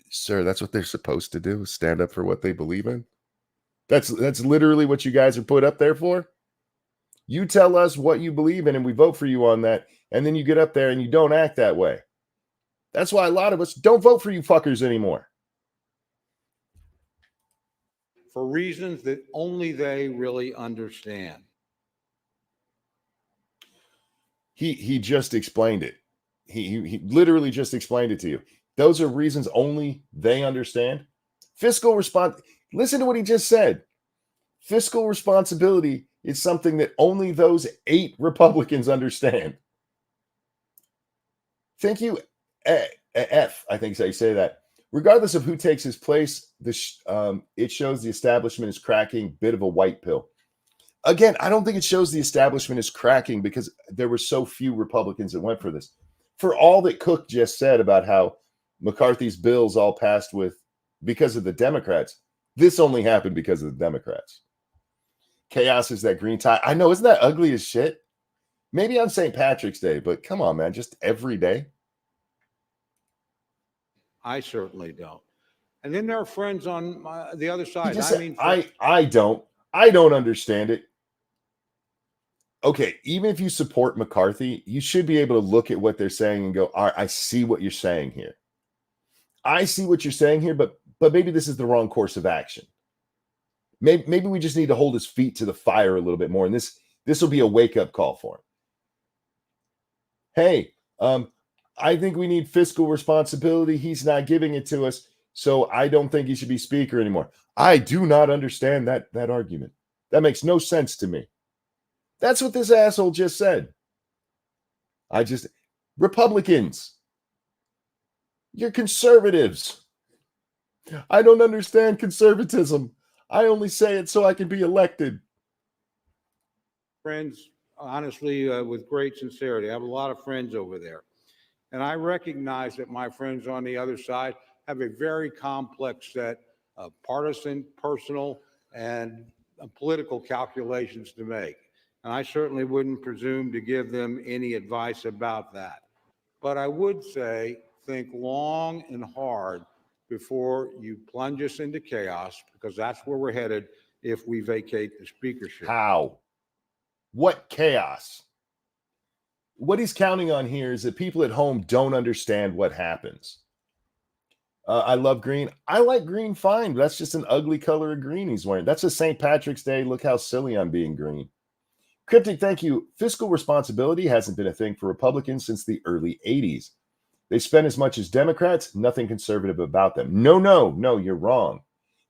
Speaker 1: Sir, that's what they're supposed to do, stand up for what they believe in. That's literally what you guys are put up there for. You tell us what you believe in and we vote for you on that. And then you get up there and you don't act that way. That's why a lot of us don't vote for you fuckers anymore.
Speaker 5: For reasons that only they really understand.
Speaker 1: He just explained it. He literally just explained it to you. Those are reasons only they understand. Fiscal response. Listen to what he just said. Fiscal responsibility is something that only those 8 Republicans understand. Thank you, F. I think I say that. Regardless of who takes his place, it shows the establishment is cracking. Bit of a white pill. Again, I don't think it shows the establishment is cracking because there were so few Republicans that went for this. For all that Cook just said about how McCarthy's bills all passed because of the Democrats, this only happened because of the Democrats. Chaos is that green tie. I know, isn't that ugly as shit? Maybe on St. Patrick's Day, but come on, man, just every day.
Speaker 5: I certainly don't. And then there are friends on the other side.
Speaker 1: I don't understand it. Okay, even if you support McCarthy, you should be able to look at what they're saying and go, all right, I see what you're saying here. I see what you're saying here, but maybe this is the wrong course of action. Maybe we just need to hold his feet to the fire a little bit more, and this will be a wake-up call for him. Hey, I think we need fiscal responsibility. He's not giving it to us, so I don't think he should be speaker anymore. I do not understand that argument. That makes no sense to me. That's what this asshole just said. Republicans, you're conservatives. I don't understand conservatism. I only say it so I can be elected.
Speaker 5: Friends, honestly, with great sincerity, I have a lot of friends over there. And I recognize that my friends on the other side have a very complex set of partisan, personal, and political calculations to make. And I certainly wouldn't presume to give them any advice about that. But I would say, think long and hard before you plunge us into chaos, because that's where we're headed if we vacate the speakership.
Speaker 1: How? What chaos? What he's counting on here is that people at home don't understand what happens. I love green. I like green fine, but that's just an ugly color of green he's wearing. That's a St. Patrick's Day. Look how silly I'm being green. Cryptic, thank you. Fiscal responsibility hasn't been a thing for Republicans since the early 80s. They spend as much as Democrats, nothing conservative about them. No, you're wrong.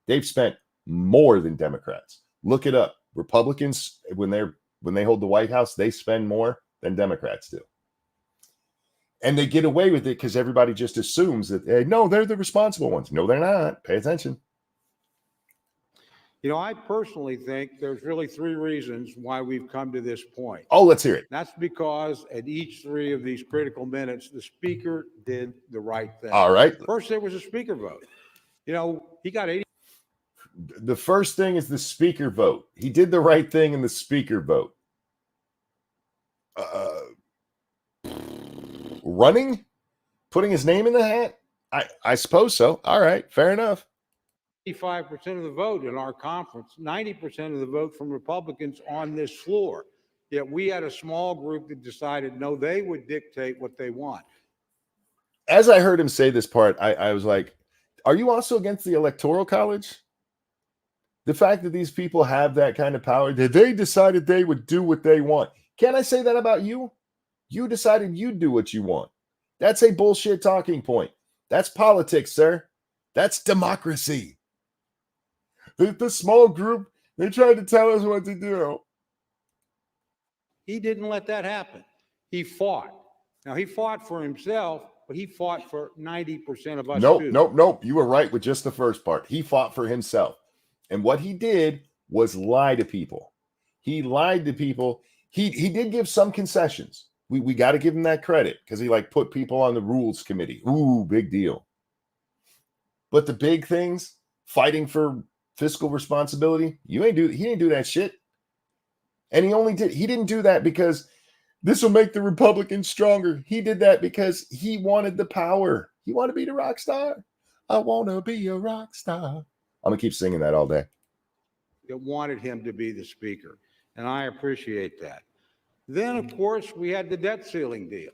Speaker 1: They've spent more than Democrats. Look it up. Republicans, when they hold the White House, they spend more than Democrats do. And they get away with it because everybody just assumes that, no, they're the responsible ones. No, they're not. Pay attention.
Speaker 5: You know, I personally think there's really 3 reasons why we've come to this point.
Speaker 1: Oh, let's hear it.
Speaker 5: That's because at each 3 of these critical minutes, the speaker did the right thing.
Speaker 1: All right.
Speaker 5: First, there was a speaker vote. You know, he got 80.
Speaker 1: The first thing is the speaker vote. He did the right thing in the speaker vote. Running? Putting his name in the hat? I suppose so. All right. Fair enough.
Speaker 5: 85% of the vote in our conference, 90% of the vote from Republicans on this floor. Yet we had a small group that decided, no, they would dictate what they want.
Speaker 1: As I heard him say this part, I was like, are you also against the Electoral College? The fact that these people have that kind of power, that they decided they would do what they want. Can I say that about you? You decided you'd do what you want. That's a bullshit talking point. That's politics, sir. That's democracy. The small group, they tried to tell us what to do.
Speaker 5: He didn't let that happen. He fought. Now, he fought for himself, but he fought for 90% of us.
Speaker 1: Nope. You were right with just the first part. He fought for himself. And what he did was lie to people. He lied to people. He did give some concessions. We got to give him that credit because he put people on the rules committee. Ooh, big deal. But the big things, fighting for fiscal responsibility, he didn't do that shit. And he didn't do that because this will make the Republicans stronger. He did that because he wanted the power. He wanted to be the rock star. I want to be a rock star. I'm going to keep singing that all day.
Speaker 5: That wanted him to be the speaker. and I appreciate that. Then, of course, we had the debt ceiling deal.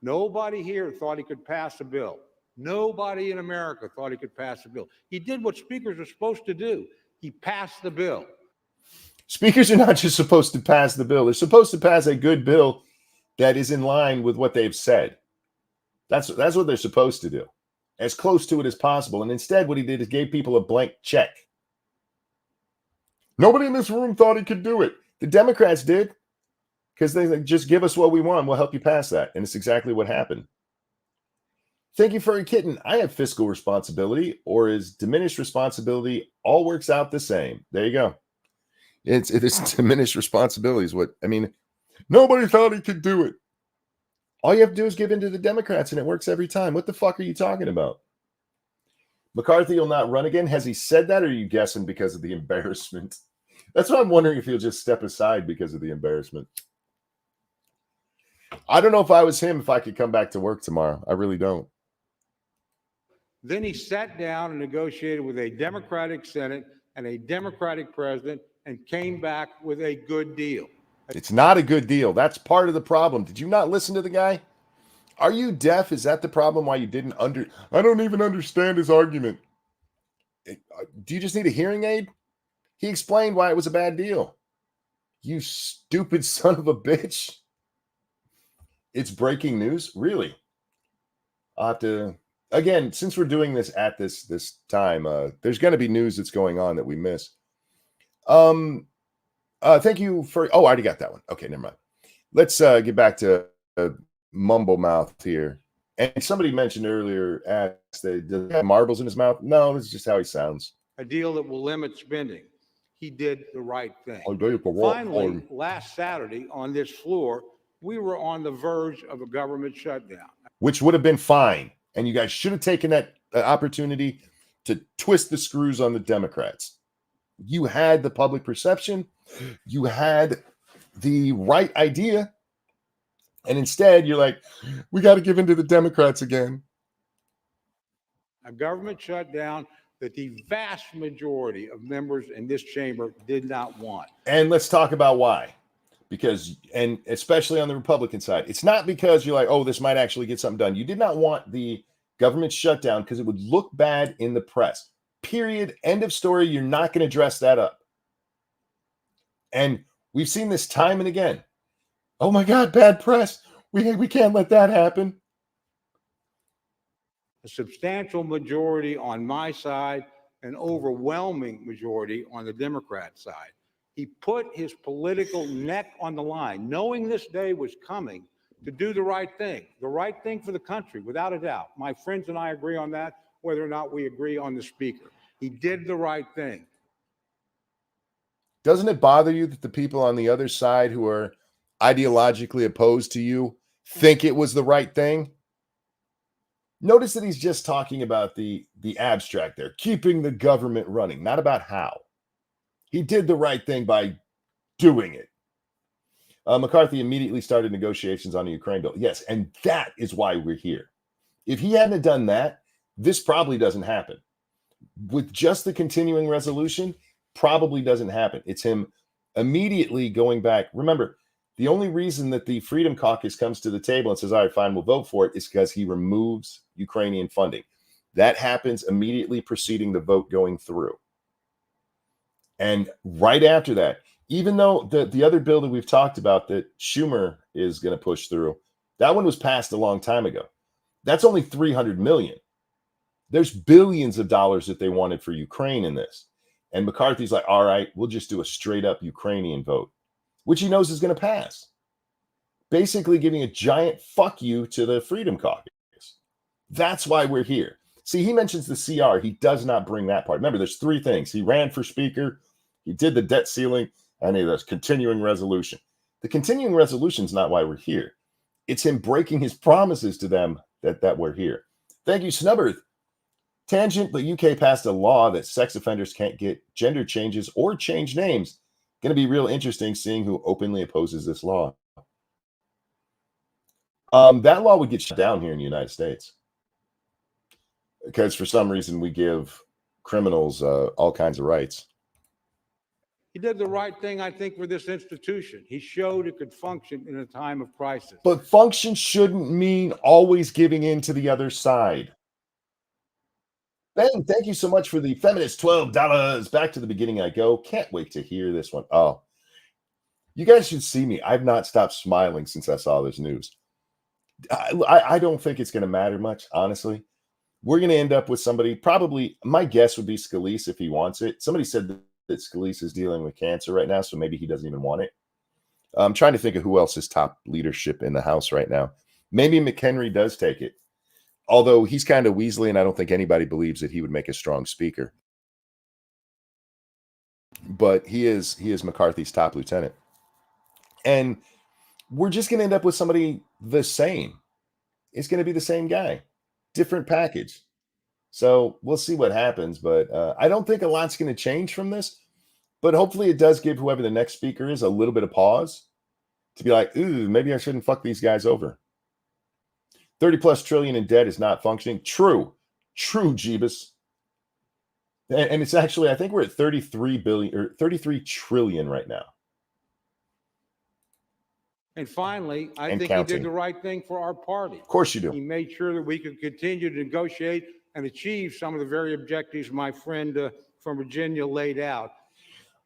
Speaker 5: Nobody here thought he could pass a bill. Nobody in America thought he could pass a bill. He did what speakers are supposed to do. He passed the bill.
Speaker 1: Speakers are not just supposed to pass the bill. They're supposed to pass a good bill that is in line with what they've said. That's what they're supposed to do, as close to it as possible. And instead, what he did is gave people a blank check. Nobody in this room thought he could do it. The Democrats did, because they just give us what we want. We'll help you pass that. And it's exactly what happened. Thank you, Furry Kitten. I have fiscal responsibility, or is diminished responsibility, all works out the same. There you go. It is diminished responsibility is what, I mean, nobody thought he could do it. All you have to do is give in to the Democrats, and it works every time. What the fuck are you talking about? McCarthy will not run again. Has he said that, or are you guessing because of the embarrassment? That's what I'm wondering, if he'll just step aside because of the embarrassment. I don't know if I was him, if I could come back to work tomorrow. I really don't.
Speaker 5: Then he sat down and negotiated with a Democratic Senate and a Democratic president and came back with a good deal.
Speaker 1: It's not a good deal. That's part of the problem. Did you not listen to the guy? Are you deaf? Is that the problem? Why you didn't I don't even understand his argument. Do you just need a hearing aid? He explained why it was a bad deal. You stupid son of a bitch. It's breaking news? Really? I'll have to, again, since we're doing this at this time, there's going to be news that's going on that we miss. Thank you for, I already got that one. Okay, never mind. Let's get back to Mumble Mouth here. And somebody mentioned earlier, asked, does he have marbles in his mouth? No, this is just how he sounds.
Speaker 5: A deal that will limit spending. He did the right thing.
Speaker 1: Finally,
Speaker 5: Finally, last Saturday on this floor, we were on the verge of a government shutdown.
Speaker 1: Which would have been fine. And you guys should have taken that opportunity to twist the screws on the Democrats. You had the public perception. You had the right idea. And instead, you're like, we got to give in to the Democrats again.
Speaker 5: A government shutdown that the vast majority of members in this chamber did not want.
Speaker 1: And let's talk about why. Because, and especially on the Republican side, it's not because you're like, oh, this might actually get something done. You did not want the government shutdown because it would look bad in the press. Period. End of story. You're not going to dress that up. And we've seen this time and again. Oh my God, bad press. We can't let that happen.
Speaker 5: A substantial majority on my side, an overwhelming majority on the Democrat side. He put his political neck on the line, knowing this day was coming, to do the right thing for the country, without a doubt. My friends and I agree on that, whether or not we agree on the speaker. He did the right thing.
Speaker 1: Doesn't it bother you that the people on the other side who are ideologically opposed to you think it was the right thing? Notice that he's just talking about the abstract there, keeping the government running, not about how. He did the right thing by doing it. McCarthy immediately started negotiations on the Ukraine bill. Yes, and that is why we're here. If he hadn't done that, this probably doesn't happen. With just the continuing resolution, probably doesn't happen. It's him immediately going back. Remember, the only reason that the Freedom Caucus comes to the table and says, all right, fine, we'll vote for it, is because he removes Ukrainian funding. That happens immediately preceding the vote going through. And right after that, even though the other bill that we've talked about that Schumer is going to push through, that one was passed a long time ago. That's only $300 million. There's billions of dollars that they wanted for Ukraine in this. And McCarthy's like, all right, we'll just do a straight up Ukrainian vote, which he knows is going to pass. Basically giving a giant fuck you to the Freedom Caucus. That's why we're here. See, he mentions the CR. He does not bring that part. Remember, there's three things. He ran for speaker, he did the debt ceiling, and he does continuing resolution. The continuing resolution is not why we're here. It's him breaking his promises to them that we're here. Thank you, Snubberth. Tangent, the UK passed a law that sex offenders can't get gender changes or change names. Going to be real interesting seeing who openly opposes this law. That law would get shut down here in the United States because for some reason we give criminals all kinds of rights.
Speaker 5: He did the right thing, I think, for this institution. He showed it could function in a time of crisis.
Speaker 1: But function shouldn't mean always giving in to the other side. Ben, thank you so much for the feminist $12. Back to the beginning I go. Can't wait to hear this one. Oh, you guys should see me. I've not stopped smiling since I saw this news. I don't think it's going to matter much, honestly. We're going to end up with somebody, probably, my guess would be Scalise if he wants it. Somebody said that Scalise is dealing with cancer right now, so maybe he doesn't even want it. I'm trying to think of who else is top leadership in the House right now. Maybe McHenry does take it, although he's kind of Weasley, and I don't think anybody believes that he would make a strong speaker. But he is McCarthy's top lieutenant. And we're just going to end up with somebody the same. It's going to be the same guy, different package. So we'll see what happens. But I don't think a lot's going to change from this. But hopefully it does give whoever the next speaker is a little bit of pause to be like, ooh, maybe I shouldn't fuck these guys over. 30+ trillion in debt is not functioning. True, Jeebus. And it's actually, I think we're at 33 billion or 33 trillion right now.
Speaker 5: And finally, I think
Speaker 1: counting.
Speaker 5: he did the right thing for our party.
Speaker 1: Of course you do.
Speaker 5: He made sure that we could continue to negotiate and achieve some of the very objectives my friend from Virginia laid out.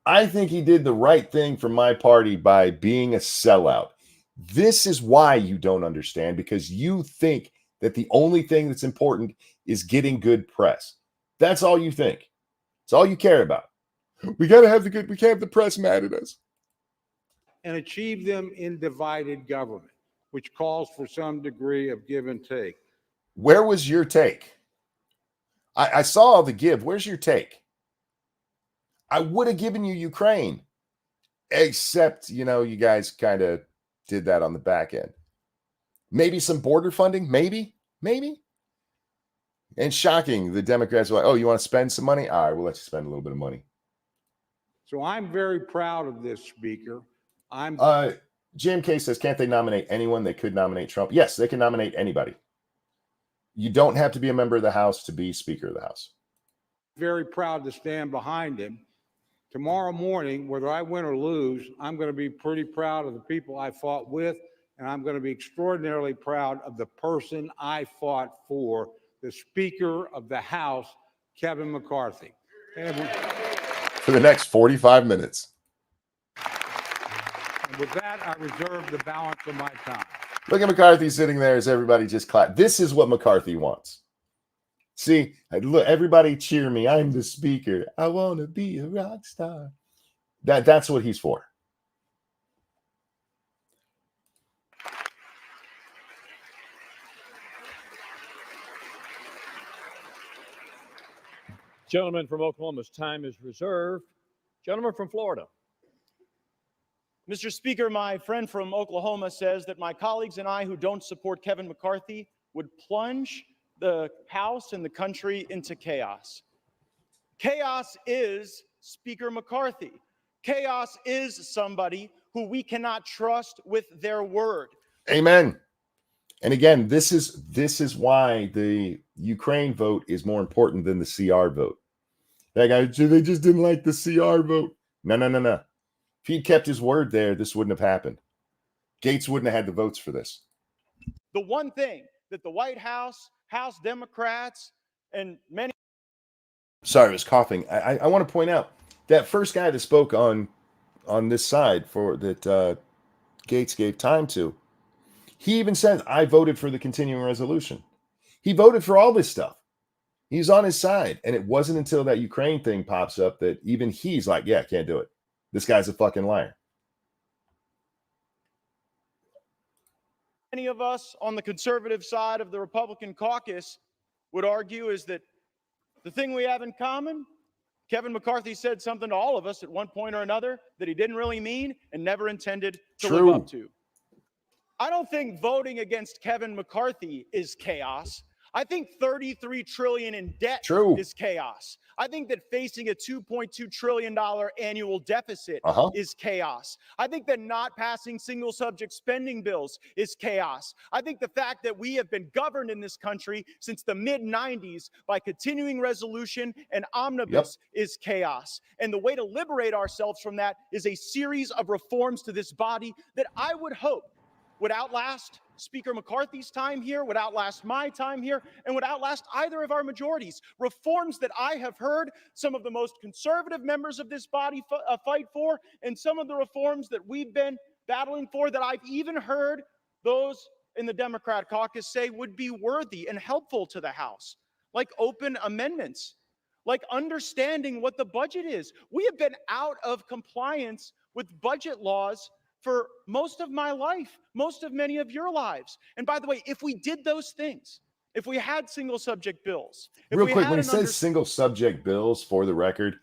Speaker 1: I think he did the right thing for my party by being a sellout. This is why you don't understand, because you think that the only thing that's important is getting good press. That's all you think. It's all you care about. We can't have the press mad at us.
Speaker 5: And achieve them in divided government, which calls for some degree of give and take.
Speaker 1: Where was your take? I saw the give. Where's your take? I would have given you Ukraine, except, you guys kind of did that on the back end. Maybe some border funding, maybe. And shocking, the Democrats were like, oh, you want to spend some money? All right, we'll let you spend a little bit of money.
Speaker 5: So I'm very proud of this, Speaker.
Speaker 1: JMK says, can't they nominate anyone? They could nominate Trump. Yes, they can nominate anybody. You don't have to be a member of the House to be Speaker of the House.
Speaker 5: Very proud to stand behind him. Tomorrow morning, whether I win or lose, I'm going to be pretty proud of the people I fought with, and I'm going to be extraordinarily proud of the person I fought for, the Speaker of the House, Kevin McCarthy.
Speaker 1: For the next 45 minutes.
Speaker 5: And with that, I reserve the balance of my time.
Speaker 1: Look at McCarthy sitting there as everybody just clapped. This is what McCarthy wants. See, look, everybody cheer me. I'm the speaker. I want to be a rock star. That's what he's for.
Speaker 2: Gentleman from Oklahoma's time is reserved. Gentleman from Florida.
Speaker 3: Mr. Speaker, my friend from Oklahoma says that my colleagues and I who don't support Kevin McCarthy would plunge the House and the country into chaos. Chaos is Speaker McCarthy. Chaos is somebody who we cannot trust with their word.
Speaker 1: Amen. And again, this is why the Ukraine vote is more important than the CR vote. That guy, they just didn't like the CR vote. No. If he'd kept his word there, this wouldn't have happened. Gaetz wouldn't have had the votes for this.
Speaker 3: The one thing that the White House, House Democrats, and many...
Speaker 1: Sorry, I was coughing. I want to point out that first guy that spoke on this side for that Gaetz gave time to, he even said, I voted for the continuing resolution. He voted for all this stuff. He's on his side. And it wasn't until that Ukraine thing pops up that even he's like, yeah, can't do it. This guy's a fucking liar.
Speaker 3: Many of us on the conservative side of the Republican caucus would argue is that the thing we have in common, Kevin McCarthy said something to all of us at one point or another that he didn't really mean and never intended to live up to. I don't think voting against Kevin McCarthy is chaos. I think 33 trillion in debt
Speaker 1: True.
Speaker 3: is chaos. I think that facing a $2.2 trillion annual deficit is chaos. I think that not passing single subject spending bills is chaos. I think the fact that we have been governed in this country since the mid-90s by continuing resolution and omnibus is chaos. And the way to liberate ourselves from that is a series of reforms to this body that I would hope would outlast Speaker McCarthy's time here, would outlast my time here, and would outlast either of our majorities. Reforms that I have heard some of the most conservative members of this body fight for, and some of the reforms that we've been battling for that I've even heard those in the Democrat caucus say would be worthy and helpful to the House, like open amendments, like understanding what the budget is. We have been out of compliance with budget laws for most of my life, most of many of your lives. And by the way, if we did those things, if we had single subject bills,
Speaker 1: real quick, when he says single subject bills, for the record,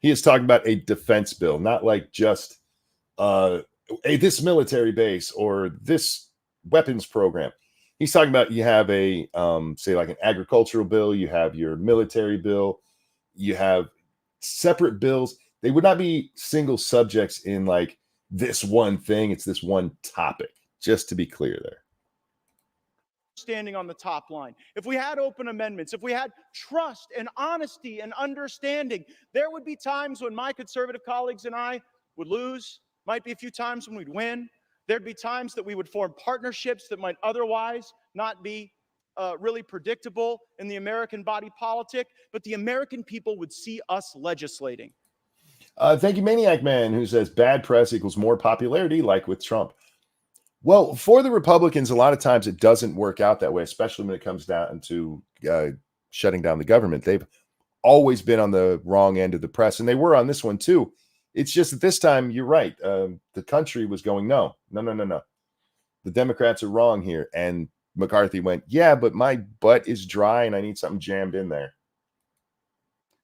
Speaker 1: he is talking about a defense bill, not like just this military base or this weapons program. He's talking about you have a say like an agricultural bill, you have your military bill, you have separate bills. They would not be single subjects in like this one thing. It's this one topic, just to be clear there.
Speaker 3: Standing on the top line. If we had open amendments, if we had trust and honesty and understanding, there would be times when my conservative colleagues and I would lose, might be a few times when we'd win. There'd be times that we would form partnerships that might otherwise not be really predictable in the American body politic, but the American people would see us legislating.
Speaker 1: Thank you, Maniac Man, who says bad press equals more popularity, like with Trump. Well, for the Republicans, a lot of times it doesn't work out that way, especially when it comes down to shutting down the government. They've always been on the wrong end of the press, and they were on this one too. It's just that this time, you're right. The country was going, no. The Democrats are wrong here. And McCarthy went, yeah, but my butt is dry and I need something jammed in there.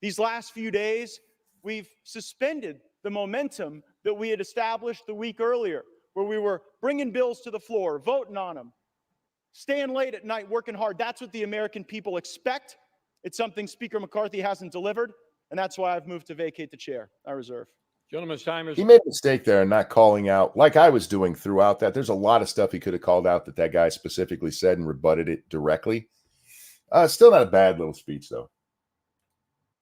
Speaker 3: These last few days, we've suspended the momentum that we had established the week earlier, where we were bringing bills to the floor, voting on them, staying late at night, working hard. That's what the American people expect. It's something Speaker McCarthy hasn't delivered, and that's why I've moved to vacate the chair. I reserve.
Speaker 2: Gentleman's time is...
Speaker 1: He made a mistake there in not calling out, like I was doing throughout that. There's a lot of stuff he could have called out that guy specifically said and rebutted it directly. Still not a bad little speech, though.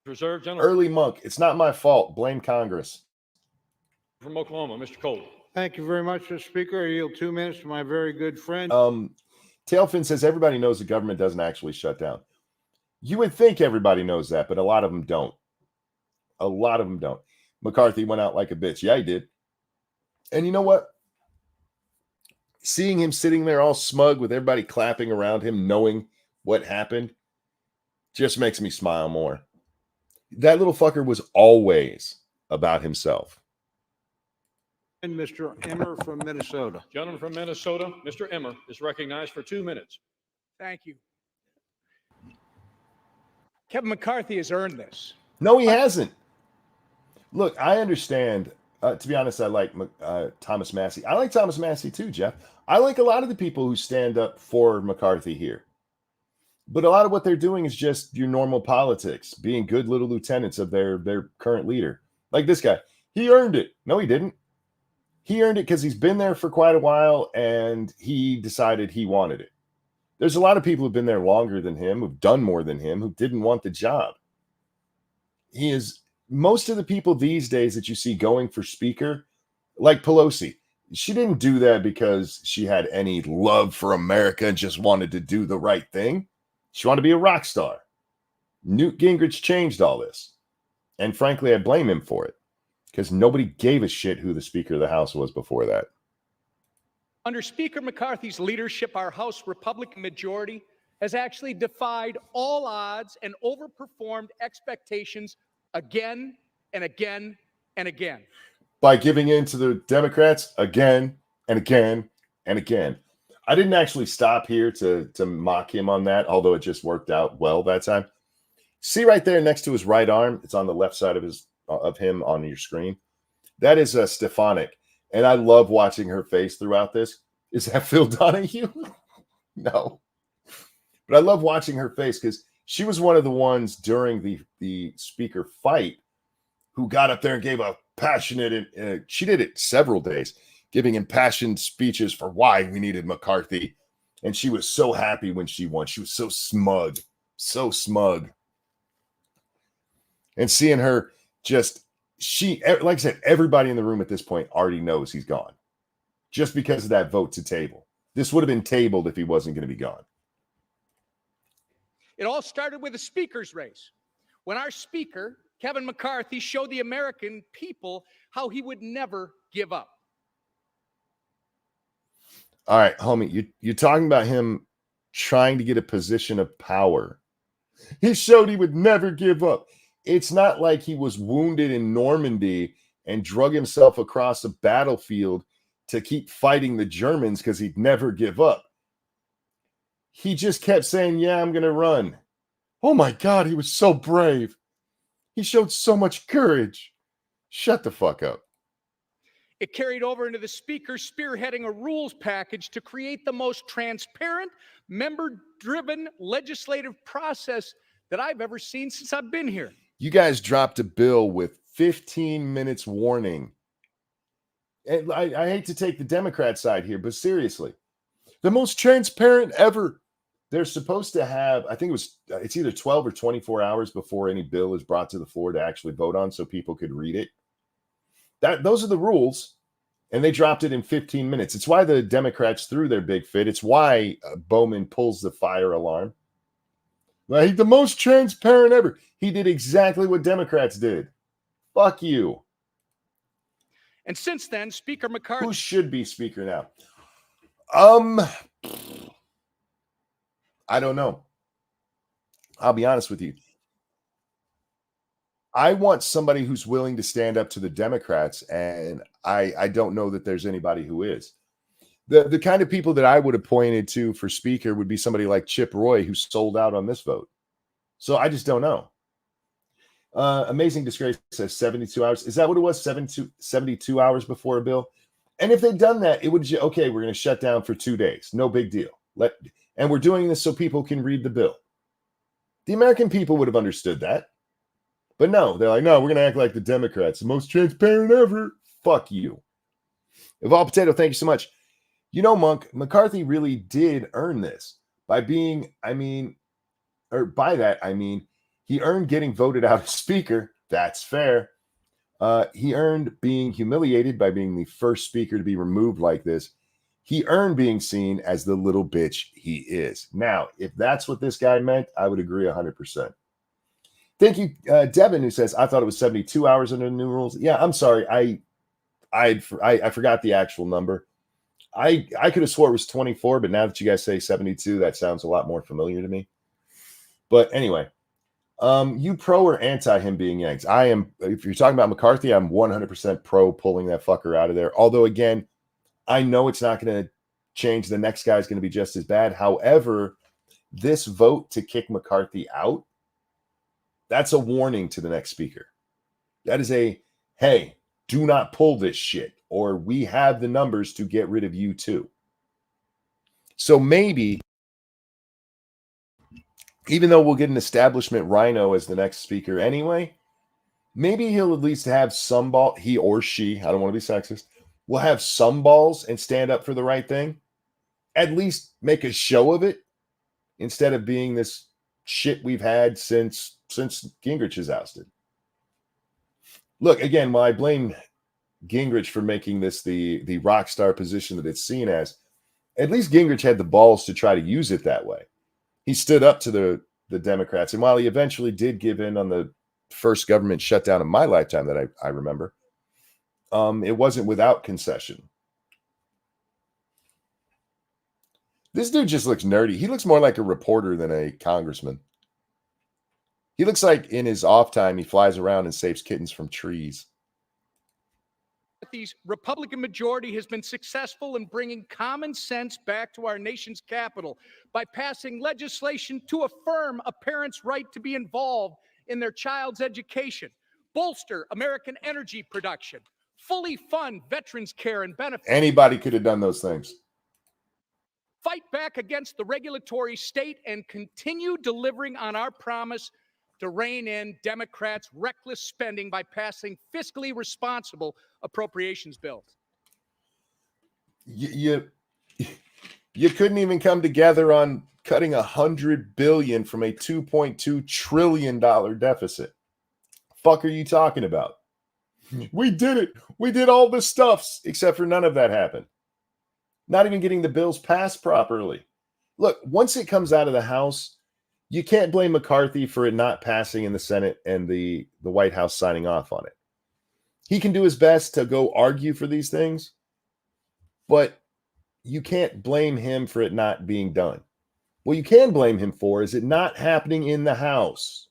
Speaker 2: Reserve, gentlemen.
Speaker 1: Early Monk. It's not my fault. Blame Congress.
Speaker 2: From Oklahoma, Mr. Cole.
Speaker 5: Thank you very much, Mr. Speaker. I yield 2 minutes to my very good friend.
Speaker 1: Tailfin says everybody knows the government doesn't actually shut down. You would think everybody knows that, but a lot of them don't. A lot of them don't. McCarthy went out like a bitch. Yeah, he did. And you know what? Seeing him sitting there all smug with everybody clapping around him, knowing what happened, just makes me smile more. That little fucker was always about himself.
Speaker 5: And Mr. Emmer from Minnesota.
Speaker 2: Gentleman from Minnesota, Mr. Emmer, is recognized for 2 minutes.
Speaker 6: Thank you. Kevin McCarthy has earned this.
Speaker 1: No, he hasn't. Look, I understand. To be honest, I like Thomas Massie. I like Thomas Massie too, Jeff. I like a lot of the people who stand up for McCarthy here. But a lot of what they're doing is just your normal politics, being good little lieutenants of their current leader. Like this guy. He earned it. No, he didn't. He earned it because he's been there for quite a while and he decided he wanted it. There's a lot of people who've been there longer than him, who've done more than him, who didn't want the job. Most of the people these days that you see going for speaker, like Pelosi, she didn't do that because she had any love for America and just wanted to do the right thing. She wanted to be a rock star. Newt Gingrich changed all this. And frankly, I blame him for it because nobody gave a shit who the Speaker of the House was before that.
Speaker 6: Under Speaker McCarthy's leadership, our House Republican majority has actually defied all odds and overperformed expectations again and again and again.
Speaker 1: By giving in to the Democrats again and again and again. I didn't actually stop here to mock him on that, although it just worked out well that time. See right there next to his right arm, it's on the left side of him on your screen. That is Stefanik. And I love watching her face throughout this. Is that Phil Donahue? No. But I love watching her face because she was one of the ones during the speaker fight who got up there and gave a passionate, and she did it several days, giving impassioned speeches for why we needed McCarthy. And she was so happy when she won. She was so smug, so smug. And seeing her just, like I said, everybody in the room at this point already knows he's gone just because of that vote to table. This would have been tabled if he wasn't going to be gone.
Speaker 6: It all started with a speaker's race. When our speaker, Kevin McCarthy, showed the American people how he would never give up.
Speaker 1: All right, homie, you're talking about him trying to get a position of power. He showed he would never give up. It's not like he was wounded in Normandy and drug himself across a battlefield to keep fighting the Germans because he'd never give up. He just kept saying, yeah, I'm going to run. Oh my God, he was so brave. He showed so much courage. Shut the fuck up.
Speaker 6: It carried over into the speaker spearheading a rules package to create the most transparent, member-driven legislative process that I've ever seen since I've been here.
Speaker 1: You guys dropped a bill with 15 minutes warning. And I hate to take the Democrat side here, but seriously, the most transparent ever. They're supposed to have, I think it's either 12 or 24 hours before any bill is brought to the floor to actually vote on so people could read it. Those are the rules, and they dropped it in 15 minutes. It's why the Democrats threw their big fit. It's why Bowman pulls the fire alarm. Like, the most transparent ever. He did exactly what Democrats did. Fuck you.
Speaker 6: And since then, Speaker McCarthy...
Speaker 1: Who should be speaker now? I don't know. I'll be honest with you. I want somebody who's willing to stand up to the Democrats, and I don't know that there's anybody who is. The kind of people that I would have pointed to for speaker would be somebody like Chip Roy, who sold out on this vote. So I just don't know. Amazing Disgrace says 72 hours. Is that what it was? 72 hours before a bill? And if they'd done that, it would be, okay, we're going to shut down for 2 days. No big deal. And we're doing this so people can read the bill. The American people would have understood that. But no, they're like, no, we're going to act like the Democrats. The most transparent ever. Fuck you. Evolve Potato, thank you so much. You know, Monk, McCarthy really did earn this by being, by that, he earned getting voted out as speaker. That's fair. He earned being humiliated by being the first speaker to be removed like this. He earned being seen as the little bitch he is. Now, if that's what this guy meant, I would agree 100%. Thank you, Devin, who says, I thought it was 72 hours under the new rules. Yeah, I'm sorry. I forgot the actual number. I could have swore it was 24, but now that you guys say 72, that sounds a lot more familiar to me. But anyway, you pro or anti him being yanked? I am. If you're talking about McCarthy, I'm 100% pro pulling that fucker out of there. Although, again, I know it's not going to change. The next guy is going to be just as bad. However, this vote to kick McCarthy out, that's a warning to the next speaker. That is a, hey, do not pull this shit, or we have the numbers to get rid of you too. So maybe, even though we'll get an establishment rhino as the next speaker anyway, maybe he'll at least have some ball. He or she, I don't want to be sexist, will have some balls and stand up for the right thing. At least make a show of it instead of being this shit we've had since Gingrich is ousted. Look, again, while I blame Gingrich for making this the rock star position that it's seen as, at least Gingrich had the balls to try to use it that way. He stood up to the Democrats. And while he eventually did give in on the first government shutdown in my lifetime that I remember, it wasn't without concession. This dude just looks nerdy. He looks more like a reporter than a congressman. He looks like in his off time, he flies around and saves kittens from trees.
Speaker 6: The Republican majority has been successful in bringing common sense back to our nation's capital by passing legislation to affirm a parent's right to be involved in their child's education, bolster American energy production, fully fund veterans care and benefits.
Speaker 1: Anybody could have done those things.
Speaker 6: fight back against the regulatory state, and continue delivering on our promise to rein in Democrats' reckless spending by passing fiscally responsible appropriations bills.
Speaker 1: You couldn't even come together on cutting $100 billion from a $2.2 trillion deficit. Fuck are you talking about? We did it. We did all the stuffs, except for none of that happened. Not even getting the bills passed properly. Look, once it comes out of the House, you can't blame McCarthy for it not passing in the Senate and the White House signing off on it. He can do his best to go argue for these things, but you can't blame him for it not being done. What you can blame him for is it not happening in the House.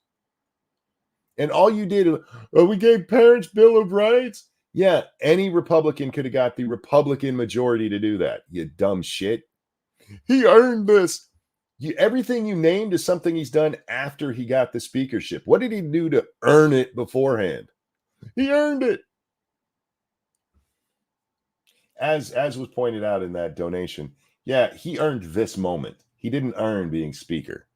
Speaker 1: And all you did, we gave parents Bill of Rights. Yeah, any Republican could have got the Republican majority to do that, you dumb shit. He earned this. Everything you named is something he's done after he got the speakership. What did he do to earn it beforehand? He earned it. As was pointed out in that donation, yeah, he earned this moment. He didn't earn being speaker.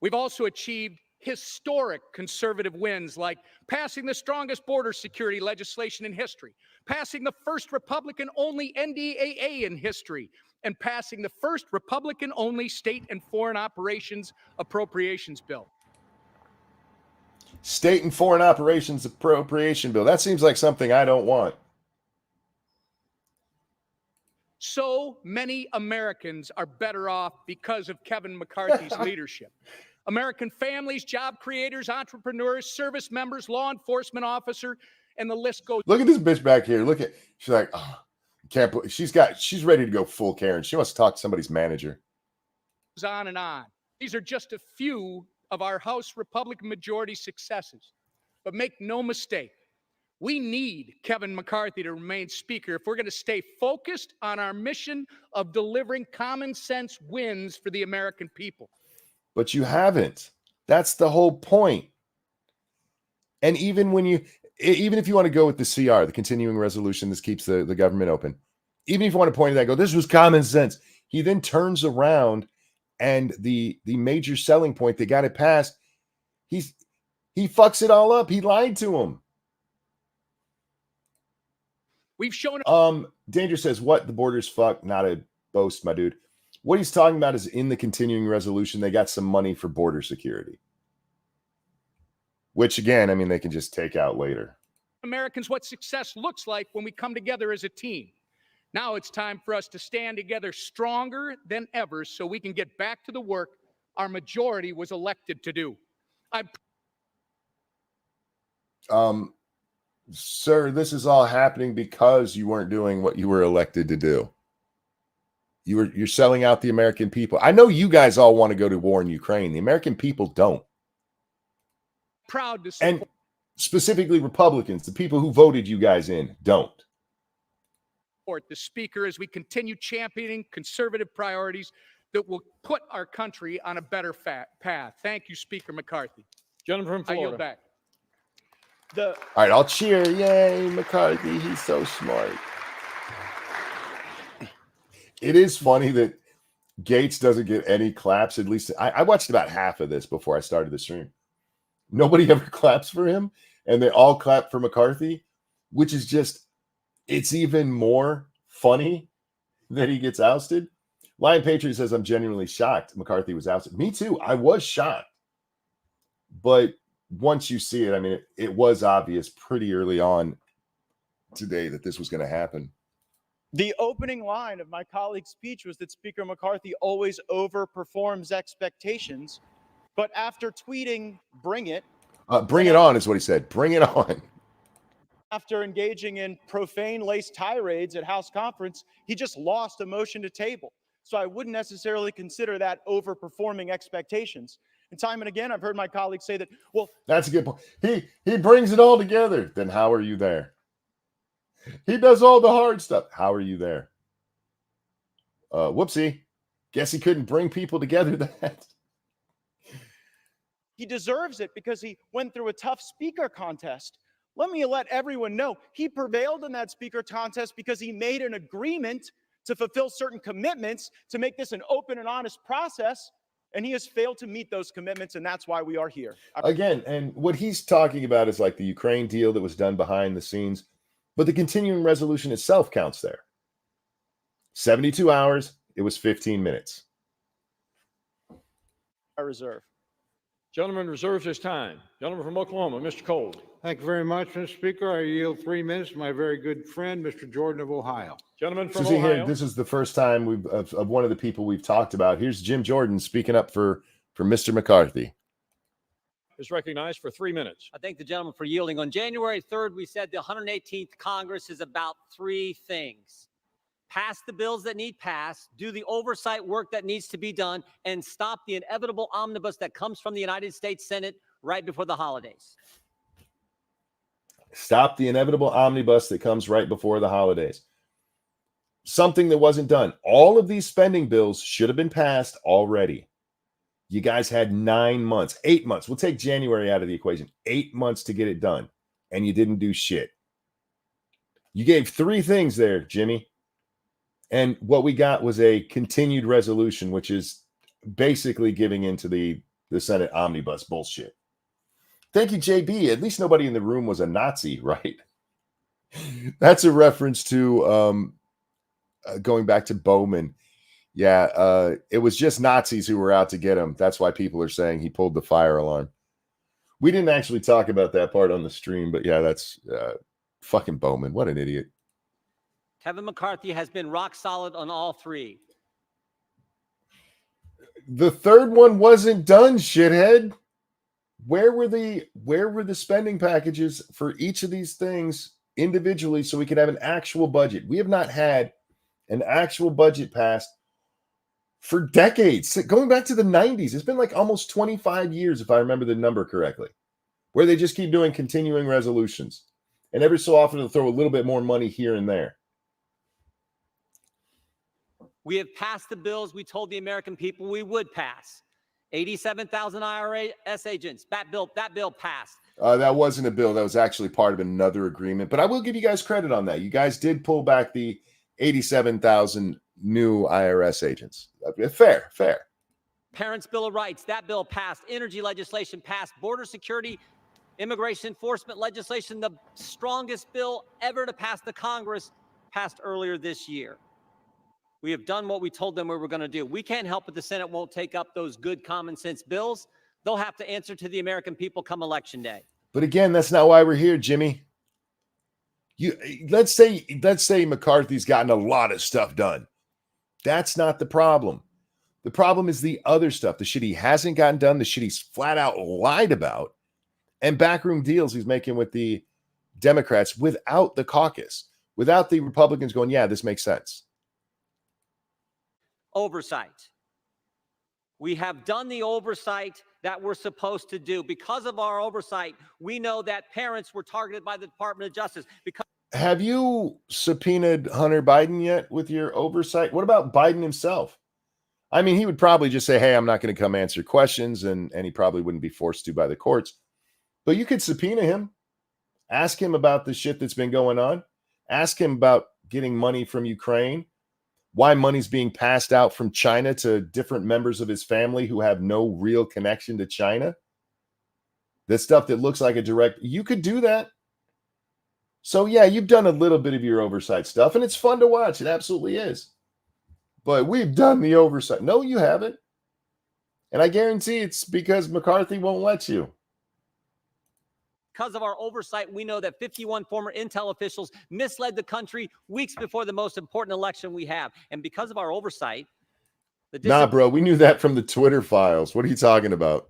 Speaker 6: We've also achieved historic conservative wins, like passing the strongest border security legislation in history, passing the first Republican-only NDAA in history, and passing the first Republican-only state and foreign operations appropriations bill.
Speaker 1: State and foreign operations appropriation bill. That seems like something I don't want.
Speaker 6: So many Americans are better off because of Kevin McCarthy's leadership. American families, job creators, entrepreneurs, service members, law enforcement officer, and the list goes.
Speaker 1: Look at this bitch back here. Look at, she's like, oh, can't believe she's ready to go full Karen. She wants to talk to somebody's manager.
Speaker 6: On and on. These are just a few of our House Republican majority successes. But make no mistake, we need Kevin McCarthy to remain Speaker if we're going to stay focused on our mission of delivering common sense wins for the American people.
Speaker 1: But you haven't. That's the whole point. And even if you want to go with the CR, the continuing resolution, this keeps the government open. Even if you want to point to that, go, this was common sense. He then turns around and the major selling point, they got it passed. He fucks it all up. He lied to him.
Speaker 6: We've shown.
Speaker 1: Danger says, what? The border's fucked. Not a boast, my dude. What he's talking about is in the continuing resolution, they got some money for border security. Which, again, I mean, they can just take out later.
Speaker 6: Americans what success looks like when we come together as a team. Now it's time for us to stand together stronger than ever so we can get back to the work our majority was elected to do.
Speaker 1: Sir, this is all happening because you weren't doing what you were elected to do. You're selling out the American people. I know you guys all want to go to war in Ukraine. The American people don't.
Speaker 6: Proud to support.
Speaker 1: And specifically Republicans, the people who voted you guys in, don't.
Speaker 6: The Speaker as we continue championing conservative priorities that will put our country on a better path. Thank you, Speaker McCarthy.
Speaker 2: Gentleman from
Speaker 6: I
Speaker 2: Florida.
Speaker 6: yield back.
Speaker 1: All right, I'll cheer. Yay, McCarthy. He's so smart. It is funny that Gaetz doesn't get any claps. At least I watched about half of this before I started the stream. Nobody ever claps for him, and they all clap for McCarthy, which is just, it's even more funny that he gets ousted. Lion Patriot says, I'm genuinely shocked McCarthy was ousted. Me too. I was shocked. But once you see it, I mean, it was obvious pretty early on today that this was going to happen.
Speaker 3: The opening line of my colleague's speech was that Speaker McCarthy always overperforms expectations. But after tweeting, bring it.
Speaker 1: Bring it on is what he said. Bring it on.
Speaker 3: After engaging in profane-laced tirades at House conference, he just lost a motion to table. So I wouldn't necessarily consider that overperforming expectations. And time and again, I've heard my colleagues say that, well,
Speaker 1: that's a good point. He brings it all together. Then how are you there? He does all the hard stuff. How are you there? Whoopsie. Guess he couldn't bring people together that.
Speaker 3: He deserves it because he went through a tough speaker contest. Let me let everyone know he prevailed in that speaker contest because he made an agreement to fulfill certain commitments, to make this an open and honest process. And he has failed to meet those commitments, and that's why we are here.
Speaker 1: Again, and what he's talking about is like the Ukraine deal that was done behind the scenes, but the continuing resolution itself counts there. 72 hours, it was 15 minutes.
Speaker 3: I reserve.
Speaker 2: Gentleman reserves his time. Gentleman from Oklahoma, Mr. Cole.
Speaker 5: Thank you very much, Mr. Speaker. I yield 3 minutes to my very good friend, Mr. Jordan of Ohio.
Speaker 2: Gentleman from
Speaker 1: So see
Speaker 2: Ohio.
Speaker 1: here, this is the first time we've of one of the people we've talked about. Here's Jim Jordan speaking up for Mr. McCarthy.
Speaker 2: Is recognized for 3 minutes.
Speaker 7: I thank the gentleman for yielding. On January 3rd, we said the 118th Congress is about 3 things. Pass the bills that need passed, do the oversight work that needs to be done, and stop the inevitable omnibus that comes from the United States Senate right before the holidays.
Speaker 1: Stop the inevitable omnibus that comes right before the holidays. Something that wasn't done. All of these spending bills should have been passed already. You guys had 9 months, 8 months. We'll take January out of the equation. 8 months to get it done, and you didn't do shit. You gave 3 things there, Jimmy. And what we got was a continued resolution, which is basically giving into the Senate omnibus bullshit. Thank you, JB. At least nobody in the room was a Nazi, right? That's a reference to going back to Bowman. Yeah, it was just Nazis who were out to get him. That's why people are saying he pulled the fire alarm. We didn't actually talk about that part on the stream, but yeah, that's fucking Bowman. What an idiot.
Speaker 7: Kevin McCarthy has been rock solid on all 3.
Speaker 1: The third one wasn't done, shithead. Where were the spending packages for each of these things individually so we could have an actual budget? We have not had an actual budget passed for decades, going back to the 90s. It's been like almost 25 years, if I remember the number correctly, where they just keep doing continuing resolutions. And every so often they'll throw a little bit more money here and there.
Speaker 7: We have passed the bills we told the American people we would pass. 87,000 IRS agents. That bill passed.
Speaker 1: That wasn't a bill. That was actually part of another agreement. But I will give you guys credit on that. You guys did pull back the 87,000 new IRS agents. Fair.
Speaker 7: Parents' Bill of Rights. That bill passed. Energy legislation passed. Border security, immigration enforcement legislation, the strongest bill ever to pass the Congress, passed earlier this year. We have done what we told them we were going to do. We can't help it the Senate won't take up those good common sense bills. They'll have to answer to the American people come election day.
Speaker 1: But again, that's not why we're here, Jimmy. Let's say McCarthy's gotten a lot of stuff done. That's not the problem. The problem is the other stuff, the shit he hasn't gotten done, the shit he's flat out lied about, and backroom deals he's making with the Democrats without the caucus, without the Republicans going, yeah, this makes sense.
Speaker 7: Oversight. We have done the oversight that we're supposed to do. Because of our oversight, we know that parents were targeted by the Department of Justice.
Speaker 1: Have you subpoenaed Hunter Biden yet with your oversight? What about Biden himself? I mean, he would probably just say, hey, I'm not going to come answer questions, and he probably wouldn't be forced to by the courts. But you could subpoena him, ask him about the shit that's been going on, ask him about getting money from Ukraine, why money's being passed out from China to different members of his family who have no real connection to China. The stuff that looks like a direct, you could do that. So yeah, you've done a little bit of your oversight stuff, and it's fun to watch. It absolutely is. But we've done the oversight. No, you haven't. And I guarantee it's because McCarthy won't let you.
Speaker 7: Because of our oversight, we know that 51 former intel officials misled the country weeks before the most important election we have. And because of our oversight,
Speaker 1: Nah, bro, we knew that from the Twitter files. What are you talking about?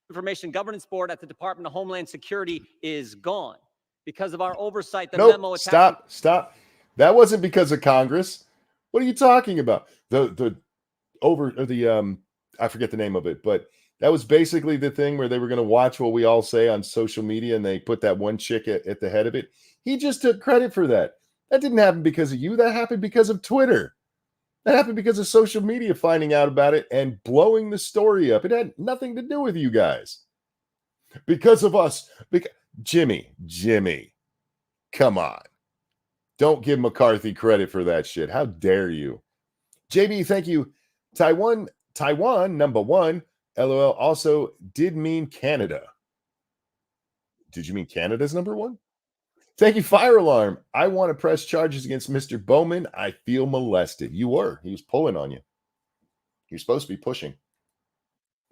Speaker 7: Information Governance Board at the Department of Homeland Security is gone. Because of our oversight, the
Speaker 1: Nope,
Speaker 7: memo
Speaker 1: stop. That wasn't because of Congress. What are you talking about? I forget the name of it, but that was basically the thing where they were going to watch what we all say on social media, and they put that one chick at the head of it. He just took credit for that. That didn't happen because of you. That happened because of Twitter. That happened because of social media finding out about it and blowing the story up. It had nothing to do with you guys. Because of us. Jimmy, come on. Don't give McCarthy credit for that shit. How dare you? JB, thank you. Taiwan, number one. LOL also did mean Canada. Did you mean Canada's number one? Thank you, Fire Alarm. I want to press charges against Mr. Bowman. I feel molested. You were. He was pulling on you. You're supposed to be pushing.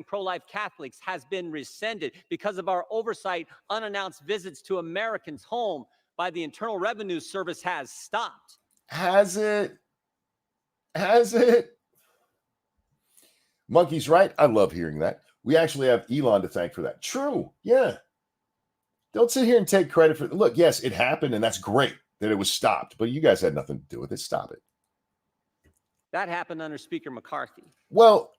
Speaker 7: Pro-life Catholics has been rescinded because of our oversight. Unannounced visits to Americans' home by the Internal Revenue Service has stopped.
Speaker 1: Has it? Has it? Monkey's right. I love hearing that. We actually have Elon to thank for that. True. Yeah. Don't sit here and take credit for it. Look, yes, it happened, and that's great that it was stopped, but you guys had nothing to do with it. Stop it.
Speaker 7: That happened under Speaker McCarthy.
Speaker 1: Well,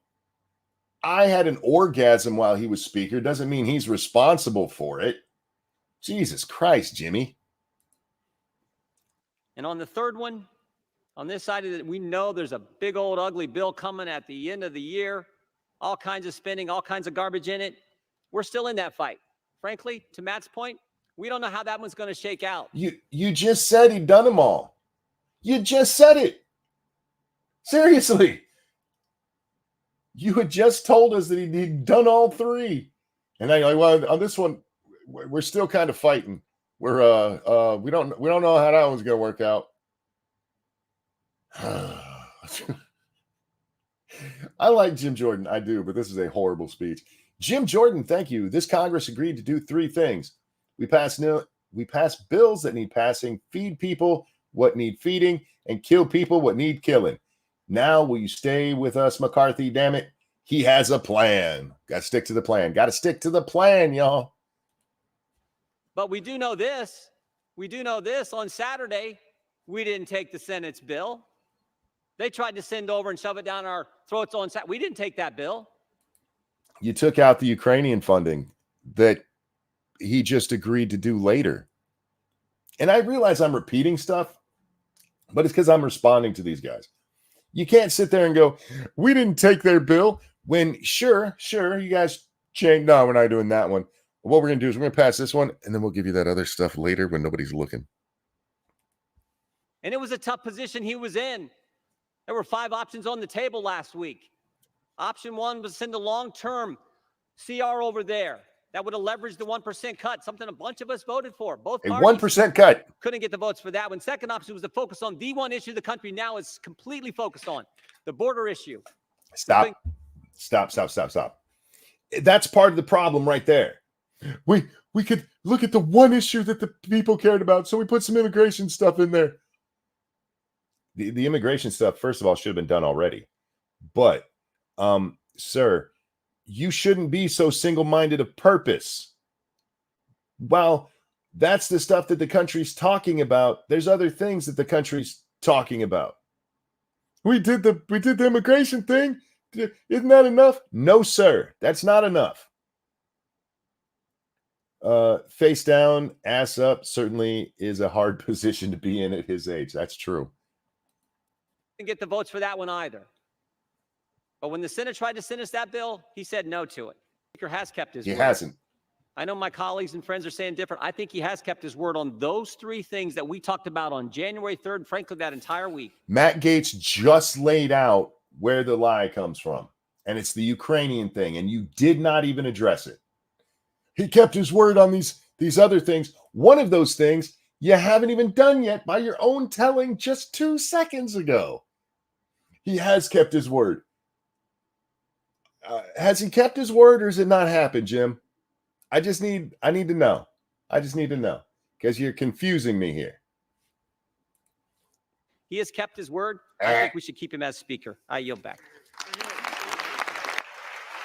Speaker 1: I had an orgasm while he was speaker. Doesn't mean he's responsible for it. Jesus Christ, Jimmy.
Speaker 7: And on the third one, on this side of it, we know there's a big old ugly bill coming at the end of the year. All kinds of spending, all kinds of garbage in it. We're still in that fight. Frankly, to Matt's point, we don't know how that one's going to shake out.
Speaker 1: You just said he'd done them all. You just said it. Seriously. You had just told us that he'd done all three. And well, on this one, we're still kind of fighting. We don't know how that one's going to work out. I like Jim Jordan. I do, but this is a horrible speech. Jim Jordan, thank you. This Congress agreed to do three things. We passed bills that need passing, feed people what need feeding, and kill people what need killing. Now, will you stay with us, McCarthy? Damn it. He has a plan. Got to stick to the plan. Got to stick to the plan, y'all.
Speaker 7: But we do know this. We do know this. On Saturday, we didn't take the Senate's bill. They tried to send over and shove it down our throats on Saturday. We didn't take that bill.
Speaker 1: You took out the Ukrainian funding that he just agreed to do later. And I realize I'm repeating stuff, but it's because I'm responding to these guys. You can't sit there and go, we didn't take their bill, when sure, you guys changed. No, we're not doing that one. What we're going to do is we're going to pass this one, and then we'll give you that other stuff later when nobody's looking.
Speaker 7: And it was a tough position he was in. There were 5 options on the table last week. Option 1 was send a long-term CR over there. That would have leveraged the 1% cut, something a bunch of us voted for. Both parties
Speaker 1: 1% cut.
Speaker 7: Couldn't get the votes for that one. Second option was to focus on the one issue the country now is completely focused on, the border issue.
Speaker 1: Stop. That's part of the problem right there. We could look at the one issue that the people cared about, so we put some immigration stuff in there. The immigration stuff, first of all, should have been done already. But, sir, you shouldn't be so single-minded of purpose. Well, that's the stuff that the country's talking about. There's other things that the country's talking about. We did the immigration thing. Isn't that enough? No, sir. That's not enough. Face down, ass up certainly is a hard position to be in at his age. That's true.
Speaker 7: Didn't get the votes for that one either. But when the Senate tried to send us that bill, he said no to it. The Speaker has kept his word.
Speaker 1: He hasn't.
Speaker 7: I know my colleagues and friends are saying different. I think he has kept his word on those 3 things that we talked about on January 3rd, frankly, that entire week.
Speaker 1: Matt Gaetz just laid out where the lie comes from, and it's the Ukrainian thing, and you did not even address it. He kept his word on these other things. One of those things you haven't even done yet by your own telling just 2 seconds ago. He has kept his word. Has he kept his word, or has it not happened, Jim? I need to know. I just need to know, because you're confusing me here.
Speaker 7: He has kept his word. I think we should keep him as Speaker. I yield back.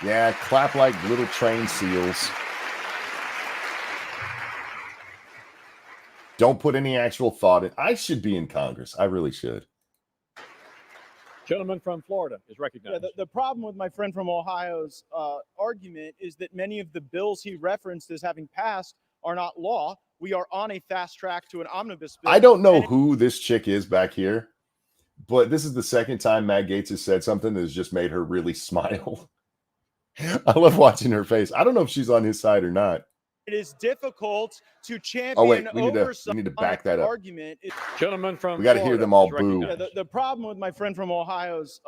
Speaker 1: Yeah, clap like little trained seals. Don't put any actual thought in. I should be in Congress. I really should.
Speaker 2: Gentleman from Florida is recognized.
Speaker 3: Yeah, the problem with my friend from Ohio's argument is that many of the bills he referenced as having passed are not law. We are on a fast track to an omnibus bill.
Speaker 1: I don't know who this chick is back here, but this is the second time Matt Gaetz has said something that has just made her really smile. I love watching her face. I don't know if she's on his side or not.
Speaker 3: It is difficult to champion
Speaker 1: Oh wait, we
Speaker 3: oversight
Speaker 1: need to
Speaker 3: on
Speaker 1: back
Speaker 3: an
Speaker 1: that up.
Speaker 3: argument.
Speaker 2: Gentleman from
Speaker 1: We got to hear
Speaker 2: Florida
Speaker 1: them all
Speaker 2: is
Speaker 1: boo.
Speaker 2: recognized.
Speaker 3: The problem with my friend from Ohio's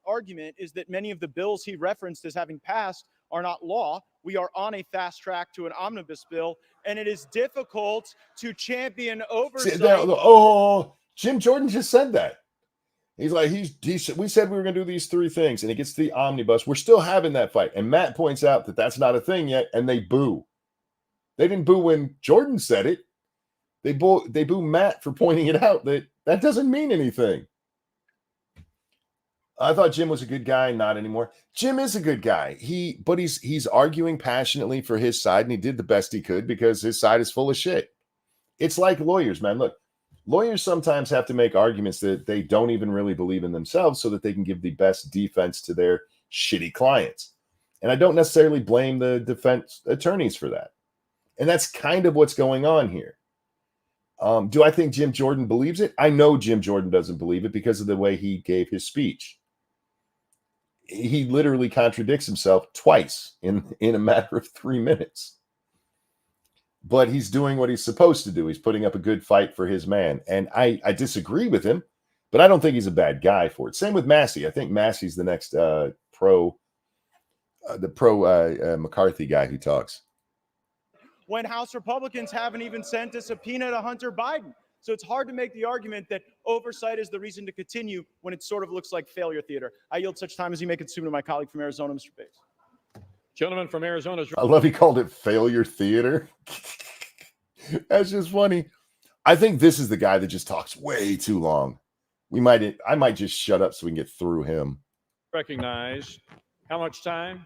Speaker 3: argument is that many of the bills he referenced as having passed are not law. We are on a fast track to an omnibus bill, and it is difficult to champion oversight.
Speaker 1: Jim Jordan just said that. He's like, we said we were going to do these three things, and he gets to the omnibus. We're still having that fight. And Matt points out that that's not a thing yet, and they boo. They didn't boo when Jordan said it. They boo Matt for pointing it out that doesn't mean anything. I thought Jim was a good guy. Not anymore. Jim is a good guy. But he's arguing passionately for his side, and he did the best he could because his side is full of shit. It's like lawyers, man. Look, lawyers sometimes have to make arguments that they don't even really believe in themselves so that they can give the best defense to their shitty clients. And I don't necessarily blame the defense attorneys for that. And that's kind of what's going on here. Do I think Jim Jordan believes it? I know Jim Jordan doesn't believe it because of the way he gave his speech. He literally contradicts himself twice in a matter of 3 minutes. But he's doing what he's supposed to do. He's putting up a good fight for his man. And I disagree with him, but I don't think he's a bad guy for it. Same with Massey. I think Massey's the next pro McCarthy guy who talks.
Speaker 3: When House Republicans haven't even sent a subpoena to Hunter Biden. So it's hard to make the argument that oversight is the reason to continue when it sort of looks like failure theater. I yield such time as you may consume to my colleague from Arizona, Mr. Bates.
Speaker 2: Gentleman from Arizona.
Speaker 1: I love he called it failure theater. That's just funny. I think this is the guy that just talks way too long. I might just shut up so we can get through him.
Speaker 2: Recognize how much time?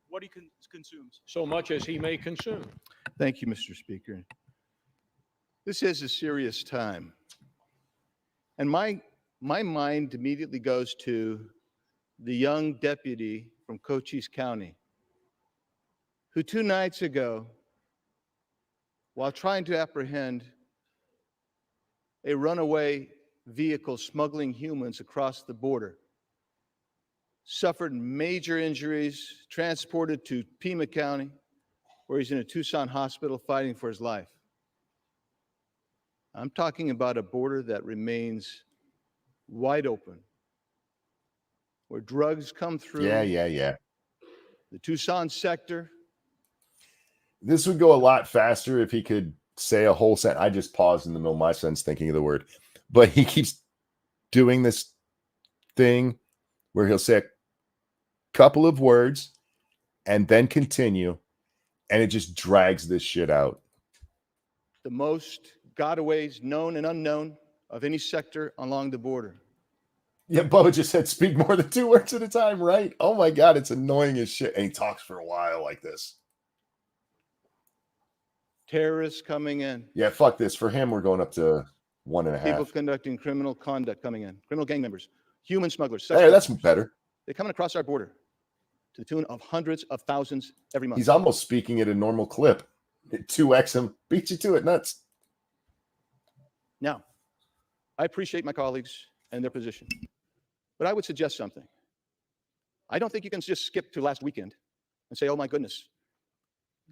Speaker 3: What he consumes.
Speaker 2: So much as he may consume.
Speaker 8: Thank you, Mr. Speaker. This is a serious time. And my mind immediately goes to the young deputy from Cochise County who 2 nights ago, while trying to apprehend a runaway vehicle smuggling humans across the border, suffered major injuries, transported to Pima County, where he's in a Tucson hospital fighting for his life. I'm talking about a border that remains wide open, where drugs come through.
Speaker 1: Yeah.
Speaker 8: The Tucson sector.
Speaker 1: This would go a lot faster if he could say a whole sentence. I just paused in the middle of my sentence thinking of the word. But he keeps doing this thing where he'll say a couple of words and then continue, and it just drags this shit out.
Speaker 8: The most gotaways known and unknown of any sector along the border.
Speaker 1: Yeah, Bubba just said speak more than 2 words at a time, right? Oh my God, it's annoying as shit. And he talks for a while like this.
Speaker 8: Terrorists coming in.
Speaker 1: Yeah, fuck this. For him, we're going up to 1.5.
Speaker 8: People conducting criminal conduct coming in. Criminal gang members. Human smugglers.
Speaker 1: Hey, that's better.
Speaker 8: They're coming across our border to the tune of hundreds of thousands every month.
Speaker 1: He's almost speaking at a normal clip. 2x him. Beat you to it. Nuts.
Speaker 8: Now, I appreciate my colleagues and their position, but I would suggest something. I don't think you can just skip to last weekend and say, oh my goodness,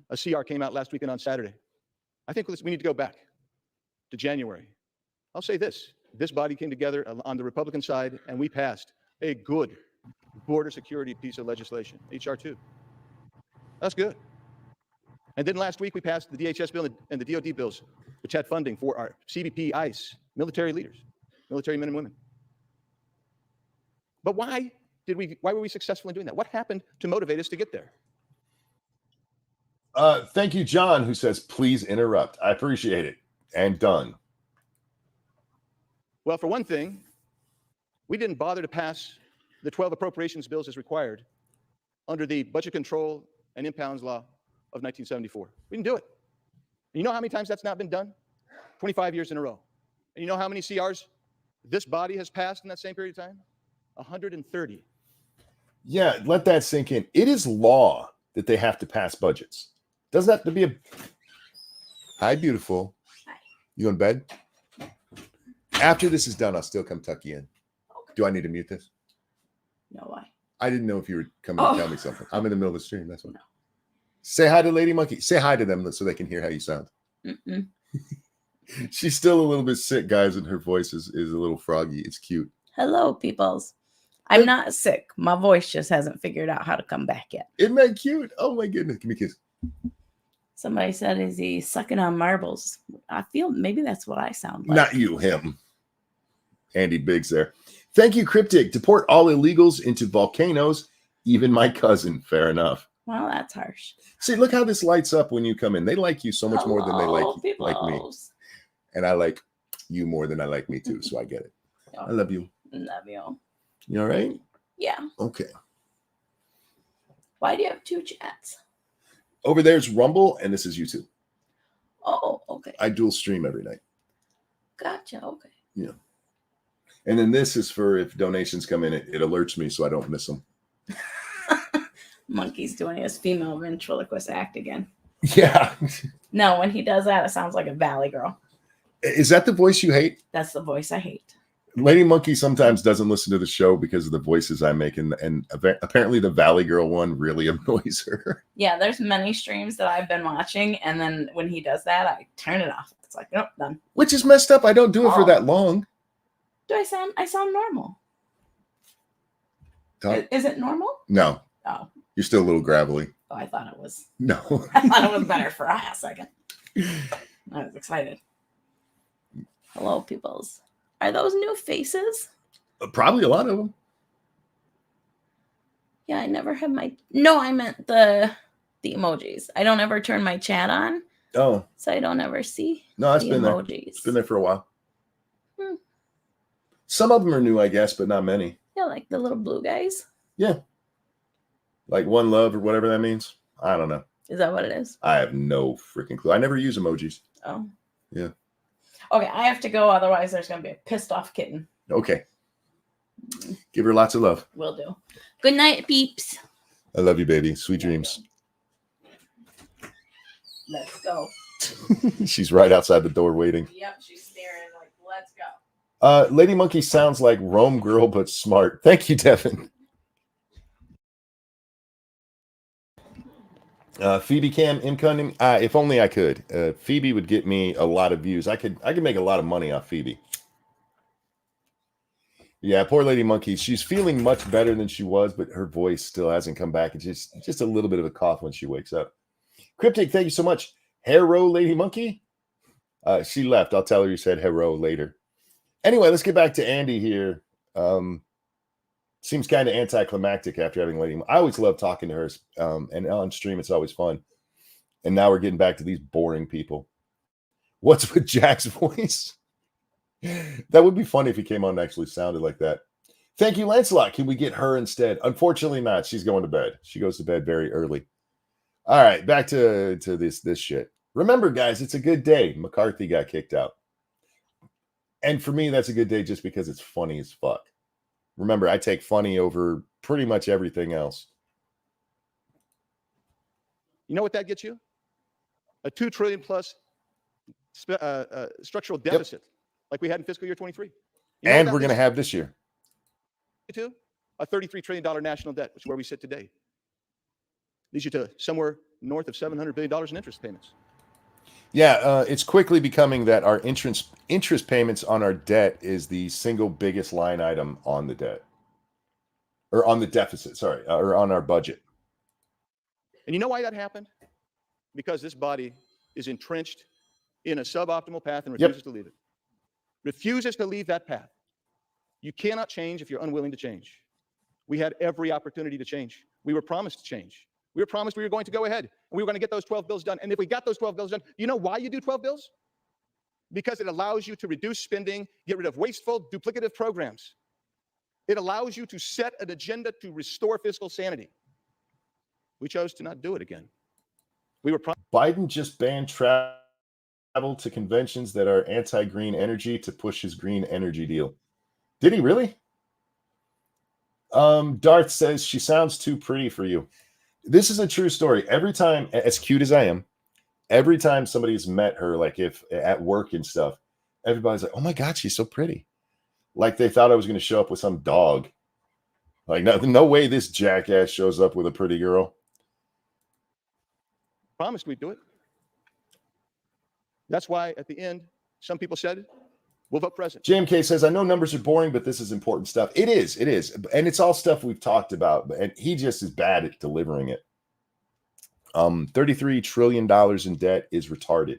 Speaker 8: a CR came out last weekend on Saturday. I think we need to go back to January. I'll say this body came together on the Republican side and we passed a good border security piece of legislation, H.R. 2. That's good. And then last week we passed the DHS bill and the DOD bills, which had funding for our CBP, ICE, military leaders, military men and women. But why were we successful in doing that? What happened to motivate us to get there?
Speaker 1: Thank you, John, who says, please interrupt. I appreciate it. And done.
Speaker 8: Well, for one thing, we didn't bother to pass the 12 appropriations bills as required under the Budget Control and Impounds Law of 1974. We didn't do it. And you know how many times that's not been done? 25 years in a row. And you know how many CRs this body has passed in that same period of time? 130.
Speaker 1: Yeah, let that sink in. It is law that they have to pass budgets. Doesn't have to be a... Hi, beautiful.
Speaker 9: Hi.
Speaker 1: You in bed? After this is done, I'll still come tuck you in.
Speaker 9: Okay.
Speaker 1: Do I need to mute this?
Speaker 9: No, why?
Speaker 1: I didn't know if you were coming to tell me something. I'm in the middle of the stream. That's why.
Speaker 9: No.
Speaker 1: Say hi to Lady Monkey. Say hi to them so they can hear how you sound.
Speaker 9: Mm-mm.
Speaker 1: She's still a little bit sick, guys, and her voice is a little froggy. It's cute.
Speaker 9: Hello, peoples. I'm not sick. My voice just hasn't figured out how to come back yet.
Speaker 1: Isn't that cute? Oh my goodness. Give me a kiss.
Speaker 9: Somebody said, is he sucking on marbles? I feel maybe that's what I sound like.
Speaker 1: Not you, him. Andy Biggs there. Thank you, Cryptic. Deport all illegals into volcanoes, even my cousin. Fair enough.
Speaker 9: Well, that's harsh.
Speaker 1: See, look how this lights up when you come in. They like you so much more than they like me.
Speaker 9: peoples.
Speaker 1: And I like you more than I like me too, so I get it.
Speaker 9: Oh,
Speaker 1: I love you.
Speaker 9: love you.
Speaker 1: You all right?
Speaker 9: Yeah.
Speaker 1: Okay.
Speaker 9: Why do you have two chats?
Speaker 1: Over there's Rumble, and this is YouTube.
Speaker 9: Oh, okay.
Speaker 1: I dual stream every night.
Speaker 9: Gotcha. Okay.
Speaker 1: Yeah. And then this is for if donations come in, it alerts me so I don't miss them.
Speaker 9: Monkey's doing his female ventriloquist act again.
Speaker 1: Yeah.
Speaker 9: No, when he does that, it sounds like a valley girl.
Speaker 1: Is that the voice you hate?
Speaker 9: That's the voice I hate.
Speaker 1: Lady Monkey sometimes doesn't listen to the show because of the voices I make, and apparently the Valley Girl one really annoys her.
Speaker 9: Yeah, there's many streams that I've been watching, and then when he does that, I turn it off. It's like, nope, done.
Speaker 1: Which is messed up. I don't do it for that long.
Speaker 9: Do I sound normal? Is it normal?
Speaker 1: No.
Speaker 9: Oh.
Speaker 1: You're still a little gravelly.
Speaker 9: Oh, I thought it was.
Speaker 1: No.
Speaker 9: I thought it was better for a hot second. I was excited. Hello, peoples. Are those new faces?
Speaker 1: Probably a lot of them.
Speaker 9: Yeah, I never have my. No, I meant the emojis. I don't ever turn my chat on.
Speaker 1: Oh.
Speaker 9: So I don't ever see.
Speaker 1: No, it's been
Speaker 9: emojis.
Speaker 1: there. It's been there for a while.
Speaker 9: Hmm.
Speaker 1: Some of them are new, I guess, but not many.
Speaker 9: Yeah, like the little blue guys.
Speaker 1: Yeah. Like one love or whatever that means. I don't know.
Speaker 9: Is that what it is?
Speaker 1: I have no freaking clue. I never use emojis.
Speaker 9: Oh.
Speaker 1: Yeah.
Speaker 9: Okay, I have to go. Otherwise, there's going to be a pissed off kitten.
Speaker 1: Okay. Give her lots of love.
Speaker 9: Will do. Good night, peeps.
Speaker 1: I love you, baby. Sweet dreams.
Speaker 9: Let's go.
Speaker 1: She's right outside the door waiting.
Speaker 9: Yep, she's staring like, let's go.
Speaker 1: Lady Monkey sounds like Rome girl, but smart. Thank you, Devin. Phoebe Cam incoming. If only I could. Phoebe would get me a lot of views. I could make a lot of money off Phoebe. Yeah, poor Lady Monkey. She's feeling much better than she was, but her voice still hasn't come back. It's just a little bit of a cough when she wakes up. Cryptic, thank you so much. Hero Lady Monkey. She left. I'll tell her you said hero later. Anyway, let's get back to Andy here. Seems kind of anticlimactic after having Lady. I always love talking to her, and on stream it's always fun. And now we're getting back to these boring people. What's with Jack's voice? That would be funny if he came on and actually sounded like that. Thank you, Lancelot. Can we get her instead? Unfortunately not. She's going to bed. She goes to bed very early. All right, back to this shit. Remember, guys, it's a good day. McCarthy got kicked out. And for me, that's a good day just because it's funny as fuck. Remember, I take funny over pretty much everything else.
Speaker 8: You know what that gets you? A $2 trillion plus structural deficit, like we had in fiscal year 23.
Speaker 1: And we're going to have this year.
Speaker 8: A $33 trillion national debt, which is where we sit today. Leads you to somewhere north of $700 billion in interest payments.
Speaker 1: Yeah, it's quickly becoming that our interest payments on our debt is the single biggest line item on the debt. Or on the deficit, sorry, or on our budget.
Speaker 8: And you know why that happened? Because this body is entrenched in a suboptimal path and refuses to leave it. Refuses to leave that path. You cannot change if you're unwilling to change. We had every opportunity to change. We were promised to change. We were promised we were going to go ahead and we were going to get those 12 bills done. And if we got those 12 bills done, you know why you do 12 bills? Because it allows you to reduce spending, get rid of wasteful, duplicative programs. It allows you to set an agenda to restore fiscal sanity. We chose to not do it again. We were
Speaker 1: Biden just banned travel to conventions that are anti-green energy to push his green energy deal. Did he really? Darth says she sounds too pretty for you. This is a true story. Every time, as cute as I am, every time somebody's met her, like if at work and stuff, everybody's like, oh my God, she's so pretty. Like they thought I was going to show up with some dog. Like no way this jackass shows up with a pretty girl.
Speaker 8: promised we'd do it. That's why at the end, some people said, we'll vote present.
Speaker 1: JMK says, I know numbers are boring, but this is important stuff. It is. And it's all stuff we've talked about, and he just is bad at delivering it. $33 trillion in debt is retarded.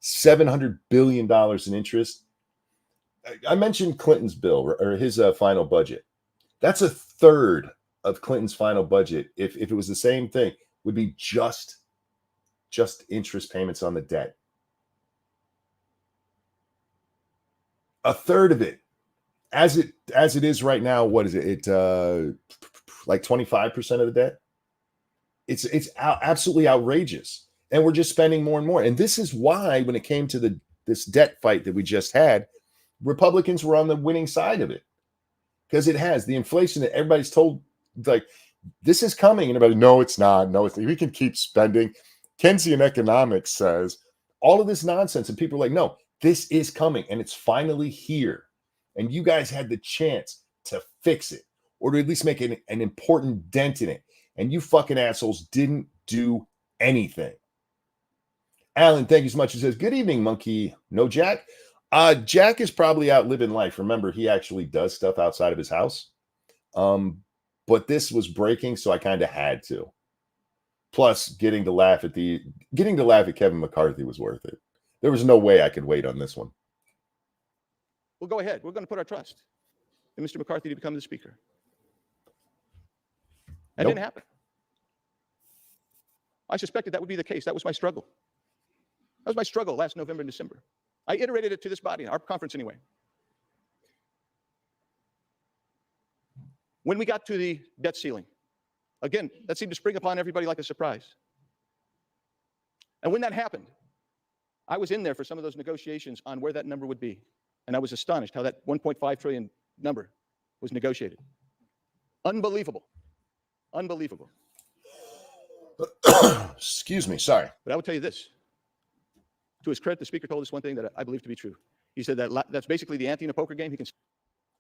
Speaker 1: $700 billion in interest. I mentioned Clinton's bill or his final budget. That's a third of Clinton's final budget. If it was the same thing, would be just interest payments on the debt. A third of it, as it is right now. What is it? Like 25% of the debt. It's absolutely outrageous, and we're just spending more and more. And this is why, when it came to this debt fight that we just had, Republicans were on the winning side of it, because it has the inflation that everybody's told, like, this is coming, and everybody, no, it's not. No, it's, we can keep spending. Keynesian economics says all of this nonsense, and people are like, no, this is coming, and it's finally here. And you guys had the chance to fix it, or to at least make an important dent in it. And you fucking assholes didn't do anything. Alan, thank you so much. He says, good evening, monkey. No, Jack. Jack is probably out living life. Remember, he actually does stuff outside of his house. But this was breaking, so I kind of had to. Plus, getting to laugh at Kevin McCarthy was worth it. There was no way I could wait on this one.
Speaker 8: Well, go ahead. We're going to put our trust in Mr. McCarthy to become the speaker. That didn't happen. I suspected that would be the case. That was my struggle. That was my struggle last November and December. I iterated it to this body, our conference anyway. When we got to the debt ceiling, again, that seemed to spring upon everybody like a surprise. And when that happened, I was in there for some of those negotiations on where that number would be. And I was astonished how that 1.5 trillion number was negotiated. Unbelievable. Unbelievable.
Speaker 1: Excuse me, sorry.
Speaker 8: But I will tell you this. To his credit, the speaker told us one thing that I believe to be true. He said that that's basically the ante in a poker game. He can.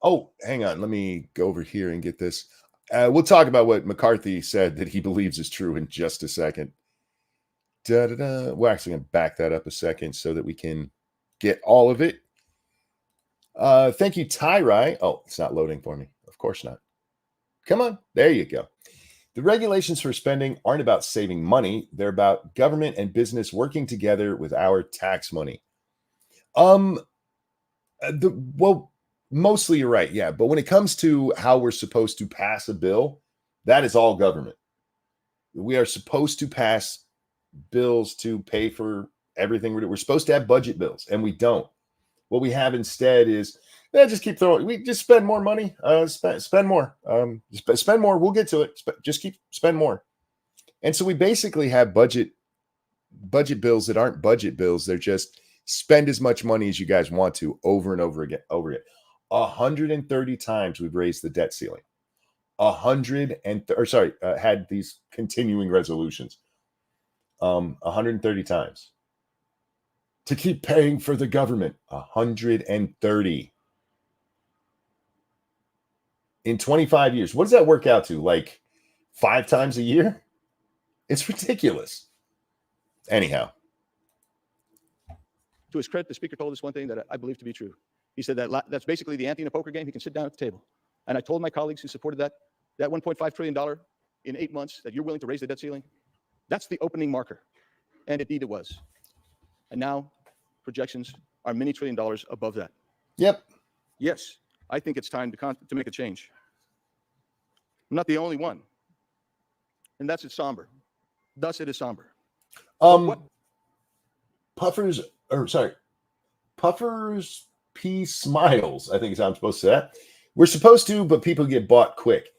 Speaker 1: Oh, hang on. Let me go over here and get this. We'll talk about what McCarthy said that he believes is true in just a second. We're actually going to back that up a second so that we can get all of it. Thank you, Tyrai. Oh, it's not loading for me. Of course not. Come on. There you go. The regulations for spending aren't about saving money. They're about government and business working together with our tax money. Well, mostly you're right. Yeah. But when it comes to how we're supposed to pass a bill, that is all government. We are supposed to pass bills to pay for everything. We're supposed to have budget bills, and we don't. What we have instead is, just keep throwing. We just spend more money. Spend more. Spend more. We'll get to it. Just keep spend more. And so we basically have budget bills that aren't budget bills. They're just spend as much money as you guys want to over and over again. 130 times we've raised the debt ceiling. Had these continuing resolutions. 130 times to keep paying for the government. 130 in 25 years. What does that work out to? Like 5 times a year? It's ridiculous. Anyhow.
Speaker 8: To his credit, the speaker told us one thing that I believe to be true. He said that that's basically the ante in a poker game. He can sit down at the table. And I told my colleagues who supported that $1.5 trillion in 8 months that you're willing to raise the debt ceiling. That's the opening marker. And indeed it was. And now projections are many $1 trillion above that.
Speaker 1: Yep.
Speaker 8: Yes, I think it's time to make a change. I'm not the only one. And that's it somber. Thus it is somber.
Speaker 1: Puffers P Smiles, I think is how I'm supposed to say that. We're supposed to, but people get bought quick.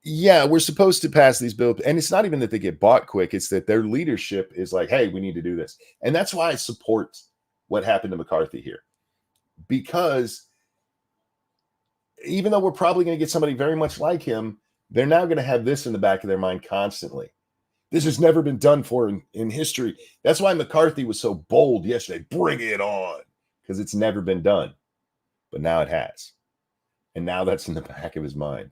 Speaker 1: Yeah, we're supposed to pass these bills. And it's not even that they get bought quick. It's that their leadership is like, hey, we need to do this. And that's why I support what happened to McCarthy here. Because even though we're probably going to get somebody very much like him, they're now going to have this in the back of their mind constantly. This has never been done for in history. That's why McCarthy was so bold yesterday. Bring it on. Because it's never been done. But now it has. And now that's in the back of his mind.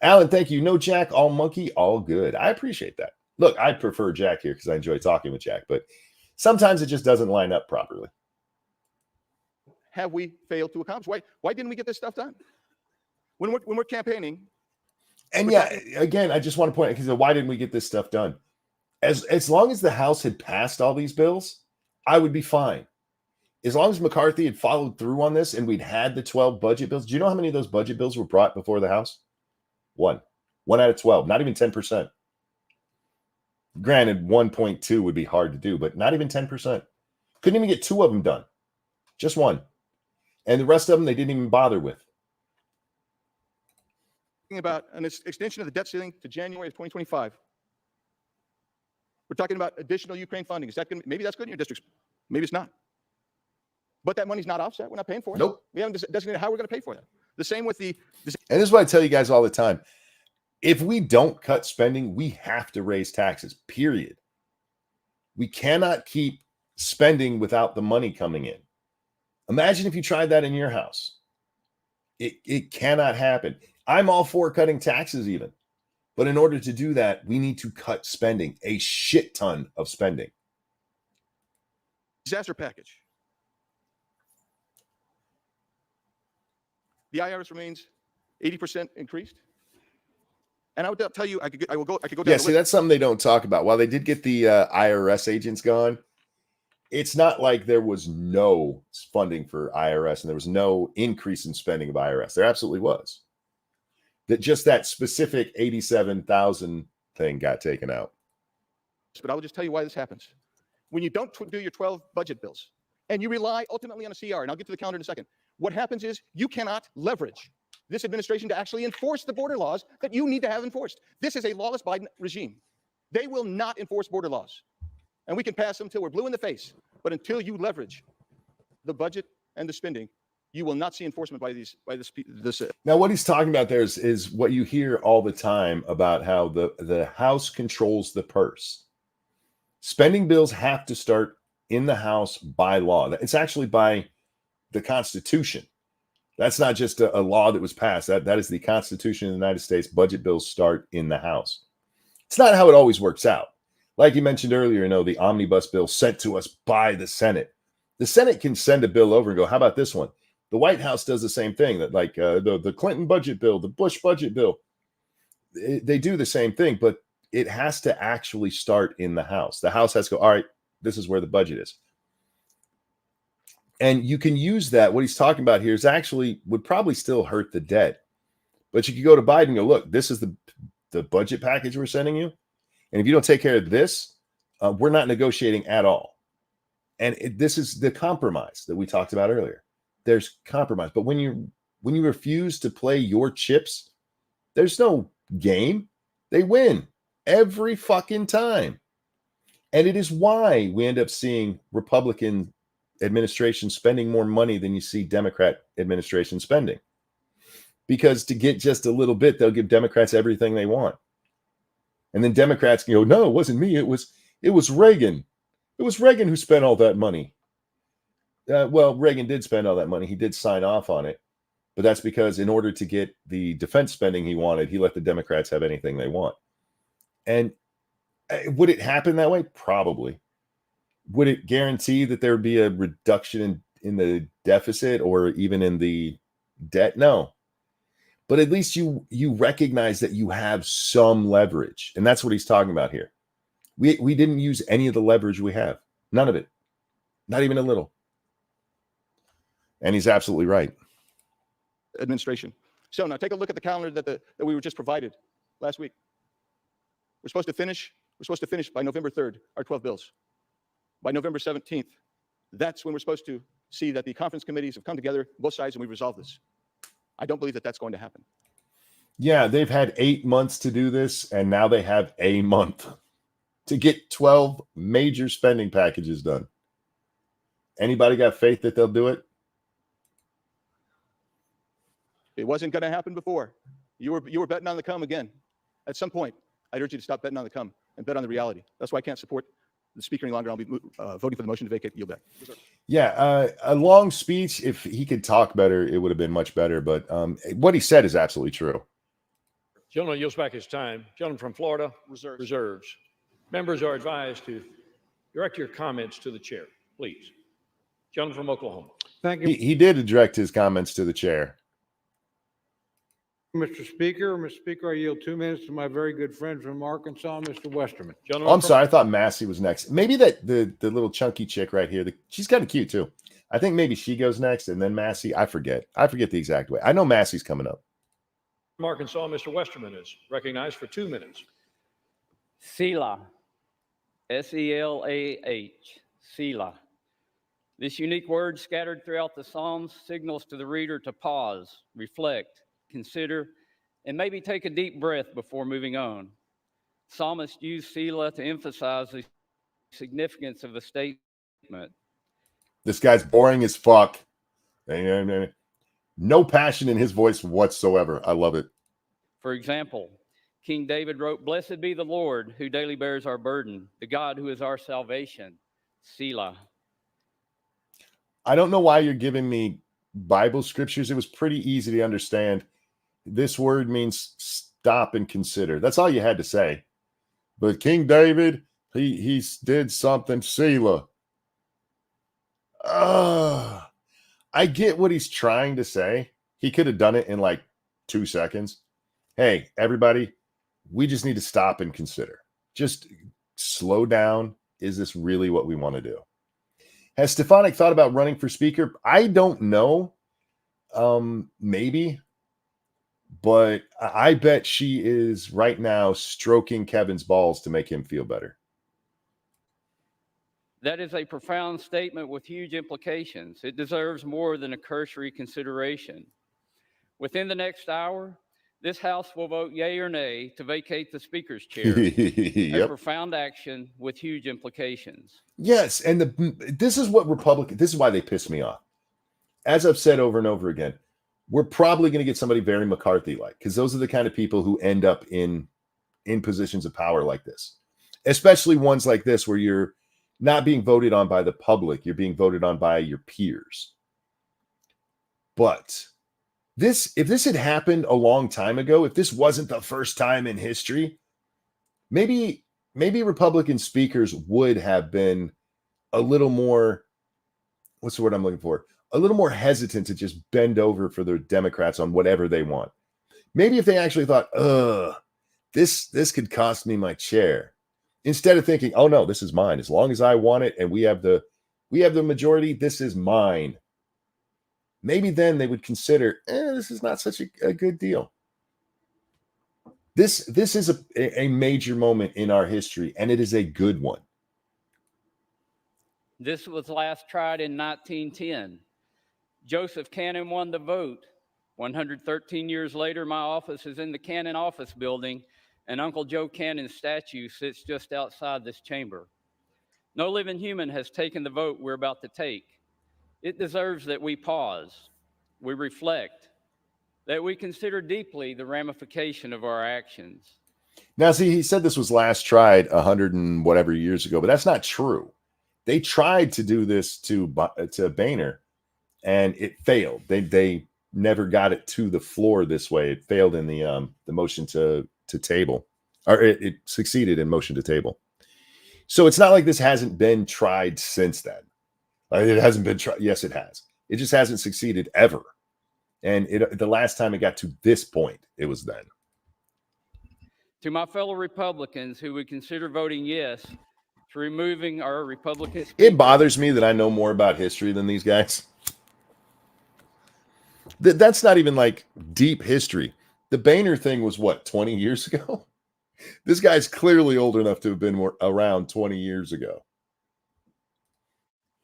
Speaker 1: Alan, thank you. No Jack, all monkey, all good. I appreciate that. Look, I prefer Jack here because I enjoy talking with Jack, but sometimes it just doesn't line up properly.
Speaker 8: Have we failed to accomplish? Why didn't we get this stuff done? When we're campaigning.
Speaker 1: And again, I just want to point out, because why didn't we get this stuff done? As long as the House had passed all these bills, I would be fine. As long as McCarthy had followed through on this and we'd had the 12 budget bills. Do you know how many of those budget bills were brought before the House? One out of 12, not even 10%. Granted, 1.2 would be hard to do, but not even 10%. Couldn't even get 2 of them done. Just one. And the rest of them, they didn't even bother with.
Speaker 8: About an extension of the debt ceiling to January of 2025. We're talking about additional Ukraine funding. Is that maybe that's good in your districts? Maybe it's not. But that money's not offset. We're not paying for it.
Speaker 1: Nope.
Speaker 8: We haven't designated how we're going to pay for that. The same with the.
Speaker 1: And this is what I tell you guys all the time. If we don't cut spending, we have to raise taxes, period. We cannot keep spending without the money coming in. Imagine if you tried that in your house. It cannot happen. I'm all for cutting taxes even. But in order to do that, we need to cut spending, a shit ton of spending.
Speaker 8: Disaster package. The IRS remains 80% increased. And I would tell you, I could go down
Speaker 1: Yeah,
Speaker 8: the
Speaker 1: see,
Speaker 8: list.
Speaker 1: that's something they don't talk about. While they did get the IRS agents gone, it's not like there was no funding for IRS and there was no increase in spending of IRS. There absolutely was. That specific 87,000 thing got taken out.
Speaker 8: But I will just tell you why this happens. When you don't do your 12 budget bills and you rely ultimately on a CR, and I'll get to the calendar in a second, what happens is you cannot leverage this administration to actually enforce the border laws that you need to have enforced. This is a lawless Biden regime. They will not enforce border laws. And we can pass them until we're blue in the face. But until you leverage the budget and the spending, you will not see enforcement by this.
Speaker 1: Now, what he's talking about there is what you hear all the time about how the House controls the purse. Spending bills have to start in the House by law. It's actually by the Constitution. That's not just a law that was passed. That is the Constitution of the United States. Budget bills start in the House. It's not how it always works out. Like you mentioned earlier, the omnibus bill sent to us by the Senate. The Senate can send a bill over and go, how about this one? The White House does the same thing, that like the Clinton budget bill, the Bush budget bill. They do the same thing, but it has to actually start in the House. The House has to go, all right, this is where the budget is. And you can use that. What he's talking about here is actually would probably still hurt the debt. But you could go to Biden and go, look, this is the budget package we're sending you. And if you don't take care of this, we're not negotiating at all. And this is the compromise that we talked about earlier. There's compromise. But when you refuse to play your chips, there's no game. They win every fucking time. And it is why we end up seeing Republican administration spending more money than you see Democrat administration spending. Because to get just a little bit, they'll give Democrats everything they want. And then Democrats can go, no, it wasn't me. It was Reagan. It was Reagan who spent all that money. Well, Reagan did spend all that money. He did sign off on it. But that's because in order to get the defense spending he wanted, he let the Democrats have anything they want. And would it happen that way? Probably. Would it guarantee that there would be a reduction in the deficit or even in the debt? No. But at least you recognize that you have some leverage. And that's what he's talking about here. We didn't use any of the leverage we have. None of it. Not even a little. And he's absolutely right.
Speaker 8: Administration. So now take a look at the calendar that we were just provided last week. We're supposed to finish by November 3rd, our 12 bills. By November 17th, that's when we're supposed to see that the conference committees have come together, both sides, and we've resolved this. I don't believe that that's going to happen.
Speaker 1: Yeah, they've had 8 months to do this, and now they have a month to get 12 major spending packages done. Anybody got faith that they'll do it?
Speaker 8: It wasn't going to happen before. You were betting on the come again. At some point, I'd urge you to stop betting on the come and bet on the reality. That's why I can't support the speaker any longer. I'll be voting for the motion to vacate. Yield back.
Speaker 1: Yeah, a long speech, if he could talk better, it would have been much better. But what he said is absolutely true.
Speaker 2: Gentleman yields back his time. Gentleman from Florida reserves. Members are advised to direct your comments to the chair, please. Gentleman from Oklahoma.
Speaker 5: Thank you,
Speaker 1: He did direct his comments to the chair.
Speaker 5: Mr. Speaker. Mr. Speaker, I yield 2 minutes to my very good friend from Arkansas, Mr. Westerman.
Speaker 2: Gentleman
Speaker 1: Oh, I'm
Speaker 2: from-
Speaker 1: sorry. I thought Massey was next. Maybe that the little chunky chick right here. She's kind of cute too. I think maybe she goes next and then Massey. I forget the exact way. I know Massey's coming up.
Speaker 2: From Arkansas, Mr. Westerman is recognized for 2 minutes.
Speaker 10: Selah, S-E-L-A-H, Selah. This unique word scattered throughout the Psalms signals to the reader to pause, reflect, consider, and maybe take a deep breath before moving on. Psalmists use Selah to emphasize the significance of a statement.
Speaker 1: This guy's boring as fuck. No passion in his voice whatsoever. I love it.
Speaker 10: For example, King David wrote, "Blessed be the Lord who daily bears our burden, the God who is our salvation." Selah.
Speaker 1: I don't know why you're giving me Bible scriptures. It was pretty easy to understand. This word means stop and consider. That's all you had to say. But King David, he did something. Selah. I get what he's trying to say. He could have done it in like 2 seconds. Hey, everybody, we just need to stop and consider. Just slow down. Is this really what we want to do? Has Stefanik thought about running for speaker? I don't know. Maybe. But I bet she is right now stroking Kevin's balls to make him feel better.
Speaker 10: That is a profound statement with huge implications. It deserves more than a cursory consideration. Within the next hour, this House will vote yea or nay to vacate the Speaker's chair. A profound action with huge implications.
Speaker 1: Yes, and this is why they piss me off. As I've said over and over again, we're probably going to get somebody very McCarthy-like, because those are the kind of people who end up in positions of power like this, especially ones like this where you're not being voted on by the public, you're being voted on by your peers. But if this had happened a long time ago, if this wasn't the first time in history, maybe Republican speakers would have been a little more, what's the word I'm looking for? A little more hesitant to just bend over for the Democrats on whatever they want. Maybe if they actually thought, this could cost me my chair, instead of thinking, oh no, this is mine. As long as I want it and we have the majority, this is mine. Maybe then they would consider, this is not such a good deal. This is a major moment in our history, and it is a good one.
Speaker 10: This was last tried in 1910. Joseph Cannon won the vote. 113 years later, my office is in the Cannon office building, and Uncle Joe Cannon's statue sits just outside this chamber. No living human has taken the vote we're about to take. It deserves that we pause, we reflect, that we consider deeply the ramification of our actions.
Speaker 1: Now, see, he said this was last tried 100 and whatever years ago, but that's not true. They tried to do this to Boehner, and it failed. They never got it to the floor this way. It failed in the motion to table, or it succeeded in motion to table. So it's not like this hasn't been tried since then. It hasn't been tried. Yes, it has. It just hasn't succeeded ever. And the last time it got to this point, it was then.
Speaker 10: To my fellow Republicans who would consider voting yes to removing our Republican speaker,
Speaker 1: It bothers me that I know more about history than these guys. That's not even like deep history. The Boehner thing was what, 20 years ago? This guy's clearly old enough to have been around 20 years ago.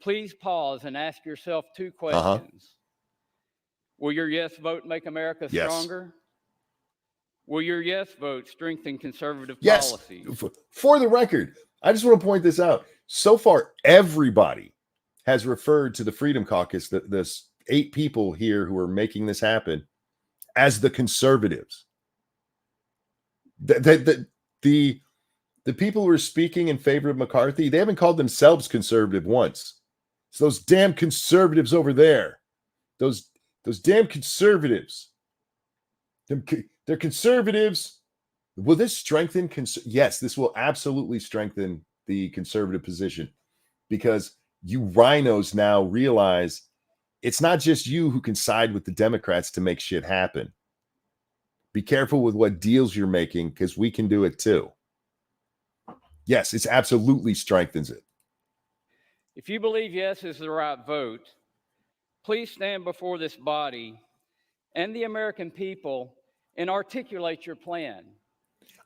Speaker 10: please pause and ask yourself two questions. Will your yes vote make America stronger? Will your yes vote strengthen conservative policy?
Speaker 1: For the record, I just want to point this out. So far, everybody has referred to the Freedom Caucus, this 8 people here who are making this happen, as the conservatives. The people who are speaking in favor of McCarthy, they haven't called themselves conservative once. It's those damn conservatives over there. Those damn conservatives. They're conservatives Will this strengthen? Yes, this will absolutely strengthen the conservative position, because you rhinos now realize it's not just you who can side with the Democrats to make shit happen. Be careful with what deals you're making, because we can do it too. Yes, it absolutely strengthens it.
Speaker 10: If you believe yes is the right vote, please stand before this body and the American people and articulate your plan.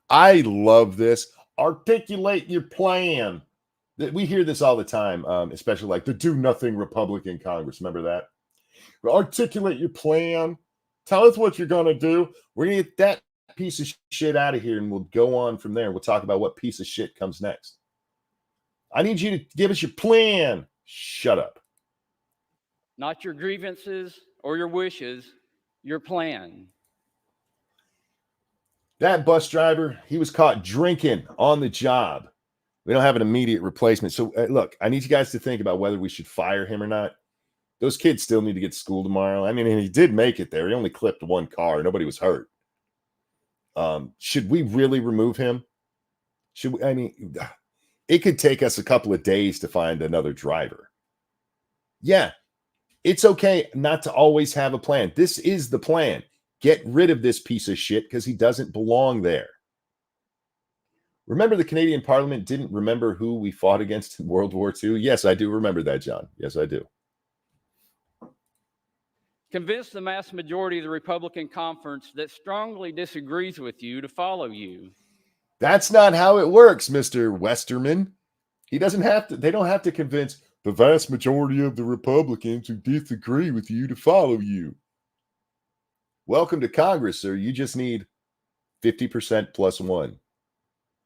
Speaker 1: I love this. Articulate your plan. We hear this all the time, especially like the do nothing Republican Congress. Remember that? Articulate your plan. Tell us what you're going to do. We're going to get that piece of shit out of here, and we'll go on from there. We'll talk about what piece of shit comes next. I need you to give us your plan. Shut up.
Speaker 10: Not your grievances or your wishes, your plan.
Speaker 1: That bus driver, he was caught drinking on the job. We don't have an immediate replacement. So, look, I need you guys to think about whether we should fire him or not. Those kids still need to get to school tomorrow. I mean, he did make it there. He only clipped one car. Nobody was hurt. Should we really remove him? Should we? I mean, it could take us a couple of days to find another driver. Yeah, it's okay not to always have a plan. This is the plan. Get rid of this piece of shit because he doesn't belong there. Remember the Canadian Parliament didn't remember who we fought against in World War II? Yes, I do remember that, John. Yes, I do.
Speaker 10: Convince the mass majority of the Republican conference that strongly disagrees with you to follow you.
Speaker 1: That's not how it works, Mr. Westerman. He doesn't have to. They don't have to convince the vast majority of the Republicans who disagree with you to follow you. Welcome to Congress, sir. You just need 50% plus one.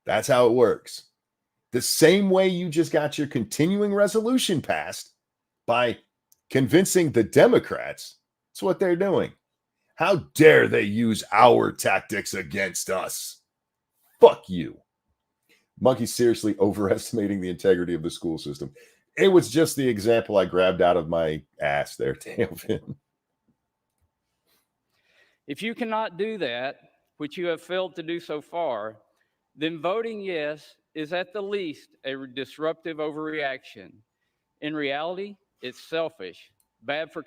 Speaker 1: That's how it works. The same way you just got your continuing resolution passed by convincing the Democrats. That's what they're doing. How dare they use our tactics against us? Fuck you. Monkey's seriously overestimating the integrity of the school system. It was just the example I grabbed out of my ass there, Tailvin.
Speaker 10: If you cannot do that, which you have failed to do so far, then voting yes is at the least a disruptive overreaction. In reality, it's selfish, bad for...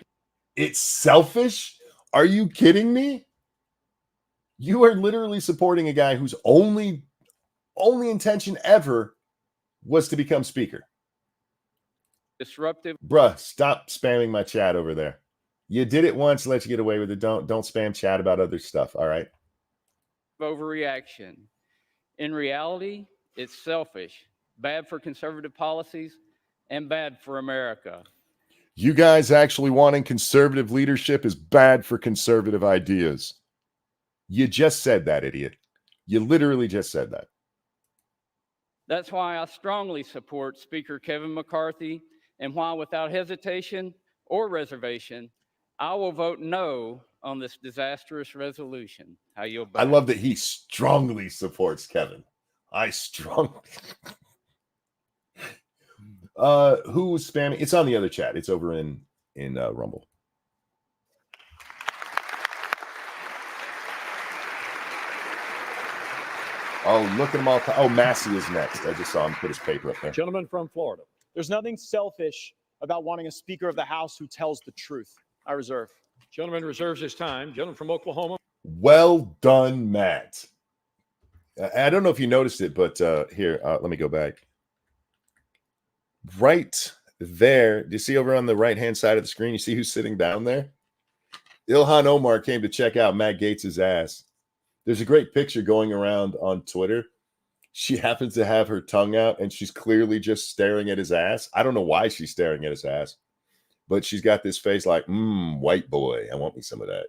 Speaker 1: It's selfish? Are you kidding me? You are literally supporting a guy whose only intention ever was to become speaker.
Speaker 10: Disruptive.
Speaker 1: Bruh, stop spamming my chat over there. You did it once, let you get away with it. Don't spam chat about other stuff, all right?
Speaker 10: Overreaction. In reality, it's selfish, bad for conservative policies, and bad for America.
Speaker 1: You guys actually wanting conservative leadership is bad for conservative ideas. You just said that, idiot. You literally just said that.
Speaker 10: That's why I strongly support Speaker Kevin McCarthy, and why without hesitation or reservation, I will vote no on this disastrous resolution. I yield back.
Speaker 1: I love that he strongly supports Kevin. I strongly... Who's spamming? It's on the other chat. It's over in Rumble. Oh, look at them all. Oh, Massey is next. I just saw him put his paper up there.
Speaker 2: Gentleman from Florida.
Speaker 3: There's nothing selfish about wanting a Speaker of the House who tells the truth. I reserve.
Speaker 2: Gentleman reserves his time. Gentleman from Oklahoma.
Speaker 1: Well done, Matt. I don't know if you noticed it, but here, let me go back. Right there. Do you see over on the right-hand side of the screen? You see who's sitting down there? Ilhan Omar came to check out Matt Gaetz' ass. There's a great picture going around on Twitter. She happens to have her tongue out, and she's clearly just staring at his ass. I don't know why she's staring at his ass, but she's got this face like, white boy. I want me some of that.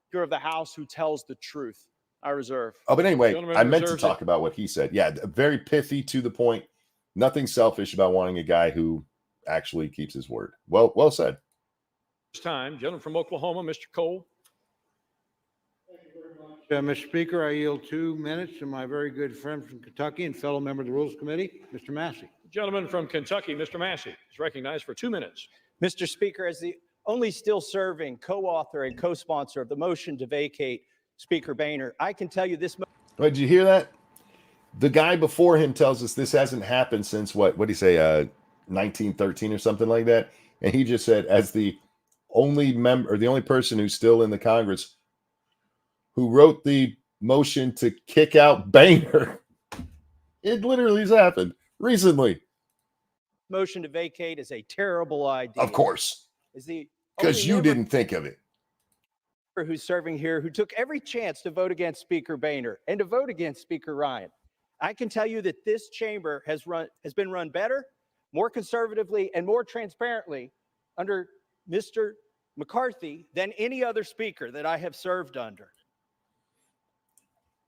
Speaker 3: Speaker of the House who tells the truth. I reserve.
Speaker 1: Oh, but anyway,
Speaker 2: Gentleman
Speaker 1: I meant to
Speaker 2: reserves
Speaker 1: talk
Speaker 2: it.
Speaker 1: about what he said. Yeah, very pithy, to the point. Nothing selfish about wanting a guy who actually keeps his word. Well said.
Speaker 2: His time. Gentleman from Oklahoma, Mr. Cole.
Speaker 5: Mr. Speaker, I yield 2 minutes to my very good friend from Kentucky and fellow member of the Rules Committee, Mr. Massey.
Speaker 2: Gentleman from Kentucky, Mr. Massey, is recognized for 2 minutes.
Speaker 3: Mr. Speaker, as the only still serving co-author and co-sponsor of the motion to vacate Speaker Boehner. I can tell you this.
Speaker 1: Oh, did you hear that? The guy before him tells us this hasn't happened since what did he say, 1913 or something like that? And he just said, as the only member or the only person who's still in the Congress who wrote the motion to kick out Boehner. It literally has happened recently.
Speaker 3: Motion to vacate is a terrible idea.
Speaker 1: Of course.
Speaker 3: Is the
Speaker 1: Because
Speaker 3: only
Speaker 1: you
Speaker 3: member
Speaker 1: didn't think of it.
Speaker 3: who's serving here who took every chance to vote against Speaker Boehner and to vote against Speaker Ryan. I can tell you that this chamber has been run better, more conservatively, and more transparently under Mr. McCarthy than any other speaker that I have served under.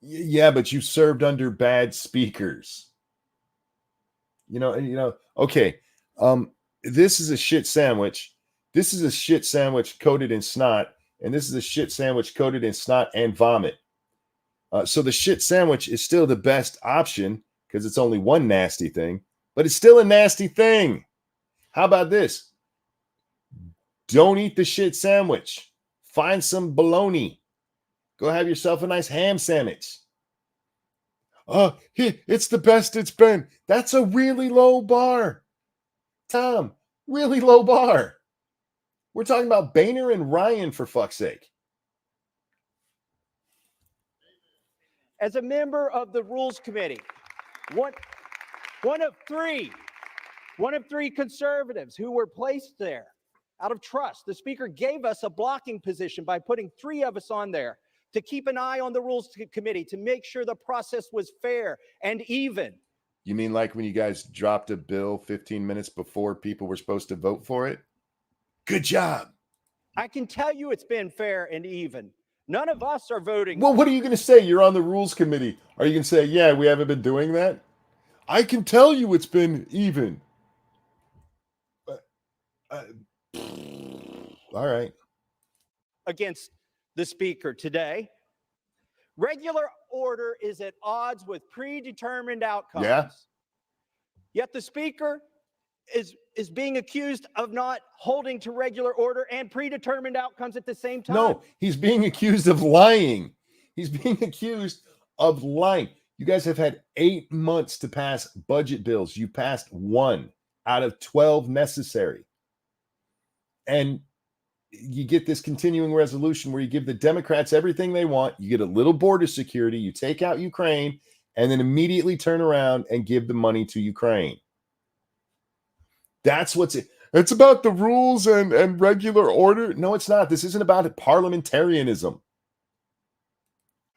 Speaker 1: Yeah, but you served under bad speakers. Okay. This is a shit sandwich. This is a shit sandwich coated in snot, and this is a shit sandwich coated in snot and vomit. So the shit sandwich is still the best option because it's only one nasty thing, but it's still a nasty thing. How about this? Don't eat the shit sandwich. Find some bologna. Go have yourself a nice ham sandwich. It's the best it's been. That's a really low bar. Tom, really low bar. We're talking about Boehner and Ryan, for fuck's sake.
Speaker 3: As a member of the Rules Committee, one of three conservatives who were placed there out of trust. The Speaker gave us a blocking position by putting three of us on there to keep an eye on the Rules Committee, to make sure the process was fair and even.
Speaker 1: You mean like when you guys dropped a bill 15 minutes before people were supposed to vote for it? Good job.
Speaker 3: I can tell you it's been fair and even. None of us are voting.
Speaker 1: Well, what are you going to say? You're on the Rules Committee. Are you going to say, yeah, we haven't been doing that? I can tell you it's been even. All right.
Speaker 3: Against the Speaker today. Regular order is at odds with predetermined outcomes.
Speaker 1: Yeah.
Speaker 3: Yet the Speaker is being accused of not holding to regular order and predetermined outcomes at the same time.
Speaker 1: No, he's being accused of lying. He's being accused of lying. You guys have had 8 months to pass budget bills. You passed 1 out of 12 necessary. And you get this continuing resolution where you give the Democrats everything they want. You get a little border security. You take out Ukraine and then immediately turn around and give the money to Ukraine. That's it's about the rules and regular order. No, it's not. This isn't about parliamentarianism.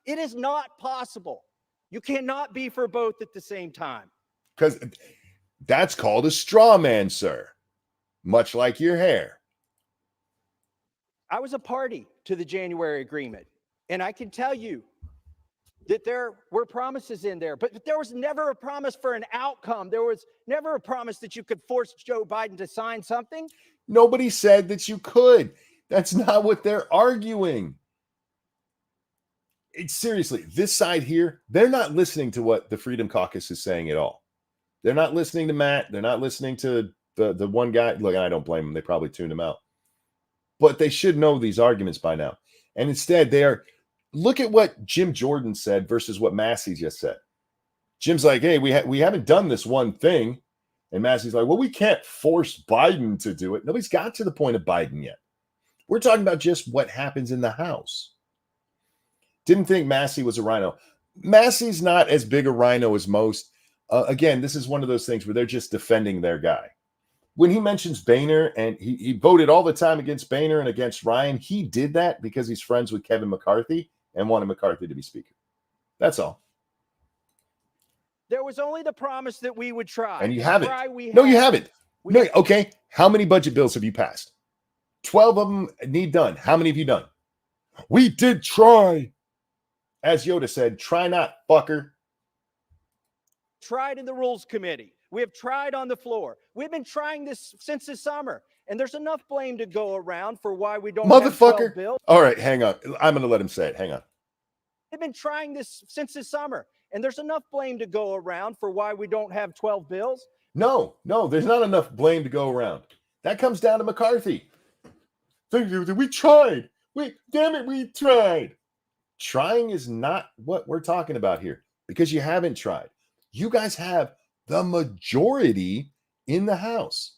Speaker 3: It is not possible. You cannot be for both at the same time.
Speaker 1: Because that's called a straw man, sir. Much like your hair.
Speaker 3: I was a party to the January agreement, and I can tell you that there were promises in there, but there was never a promise for an outcome. There was never a promise that you could force Joe Biden to sign something.
Speaker 1: Nobody said that you could. That's not what they're arguing. Seriously, this side here, they're not listening to what the Freedom Caucus is saying at all. They're not listening to Matt. They're not listening to the one guy. Look, I don't blame them. They probably tuned him out. But they should know these arguments by now. And instead, look at what Jim Jordan said versus what Massey just said. Jim's like, hey, we haven't done this one thing. And Massey's like, well, we can't force Biden to do it. Nobody's got to the point of Biden yet. We're talking about just what happens in the House. Didn't think Massey was a rhino. Massey's not as big a rhino as most. Again, this is one of those things where they're just defending their guy. When he mentions Boehner, and he voted all the time against Boehner and against Ryan, he did that because he's friends with Kevin McCarthy and wanted McCarthy to be Speaker. That's all.
Speaker 3: There was only the promise that we would try.
Speaker 1: And you haven't.
Speaker 3: No,
Speaker 1: you haven't. No, okay. How many budget bills have you passed? 12 of them need done. How many have you done? We did try. As Yoda said, try not, fucker.
Speaker 3: Tried in the Rules Committee. We have tried on the floor. We've been trying this since the summer. And there's enough blame to go around for why we don't have 12 bills.
Speaker 1: All right, hang on. I'm going to let him say it. Hang on.
Speaker 3: We've been trying this since the summer. And there's enough blame to go around for why we don't have 12 bills.
Speaker 1: No, there's not enough blame to go around. That comes down to McCarthy. We tried. We tried. Trying is not what we're talking about here because you haven't tried. You guys have the majority in the House.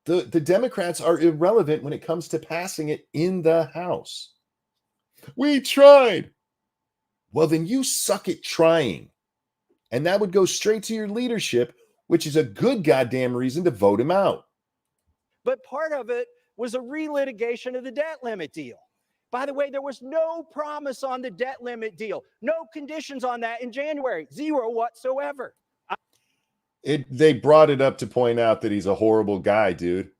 Speaker 1: The Democrats are irrelevant when it comes to passing it in the House. We tried. Well, then you suck at trying. And that would go straight to your leadership, which is a good goddamn reason to vote him out.
Speaker 11: But part of it was a relitigation of the debt limit deal. By the way, there was no promise on the debt limit deal, no conditions on that in January, zero whatsoever.
Speaker 1: They brought it up to point out that he's a horrible guy, dude.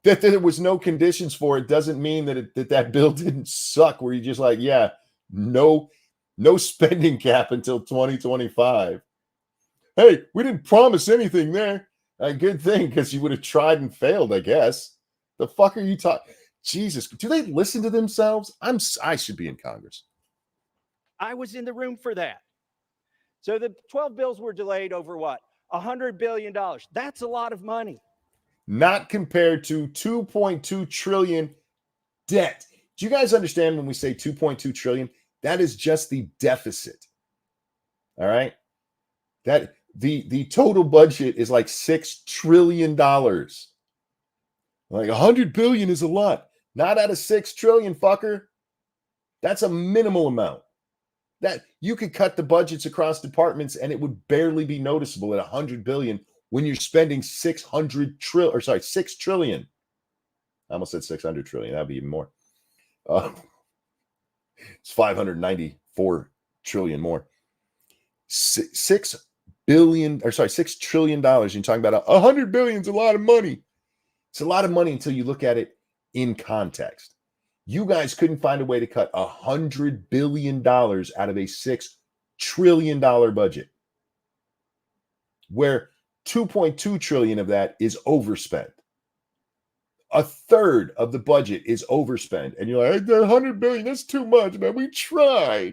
Speaker 1: That there was no conditions for it doesn't mean that that bill didn't suck. Where you just like, yeah, no spending cap until 2025. Hey, we didn't promise anything there. A good thing, because you would have tried and failed, I guess. The fuck are you talking? Jesus, do they listen to themselves? I should be in Congress.
Speaker 11: I was in the room for that. So the 12 bills were delayed over what? $100 billion. That's a lot of money.
Speaker 1: Not compared to 2.2 trillion debt. Do you guys understand when we say 2.2 trillion? That is just the deficit. All right? That the total budget is like $6 trillion. Like 100 billion is a lot. Not out of 6 trillion, fucker. That's a minimal amount. That you could cut the budgets across departments and it would barely be noticeable at 100 billion when you're spending 6 trillion. I almost said 600 trillion. That'd be even more. It's 594 trillion more. $6 trillion. You're talking about 100 billion is a lot of money. It's a lot of money until you look at it in context. You guys couldn't find a way to cut $100 billion out of a $6 trillion budget, where 2.2 trillion of that is overspent. A third of the budget is overspent. And you're like, 100 billion, that's too much, man. We tried.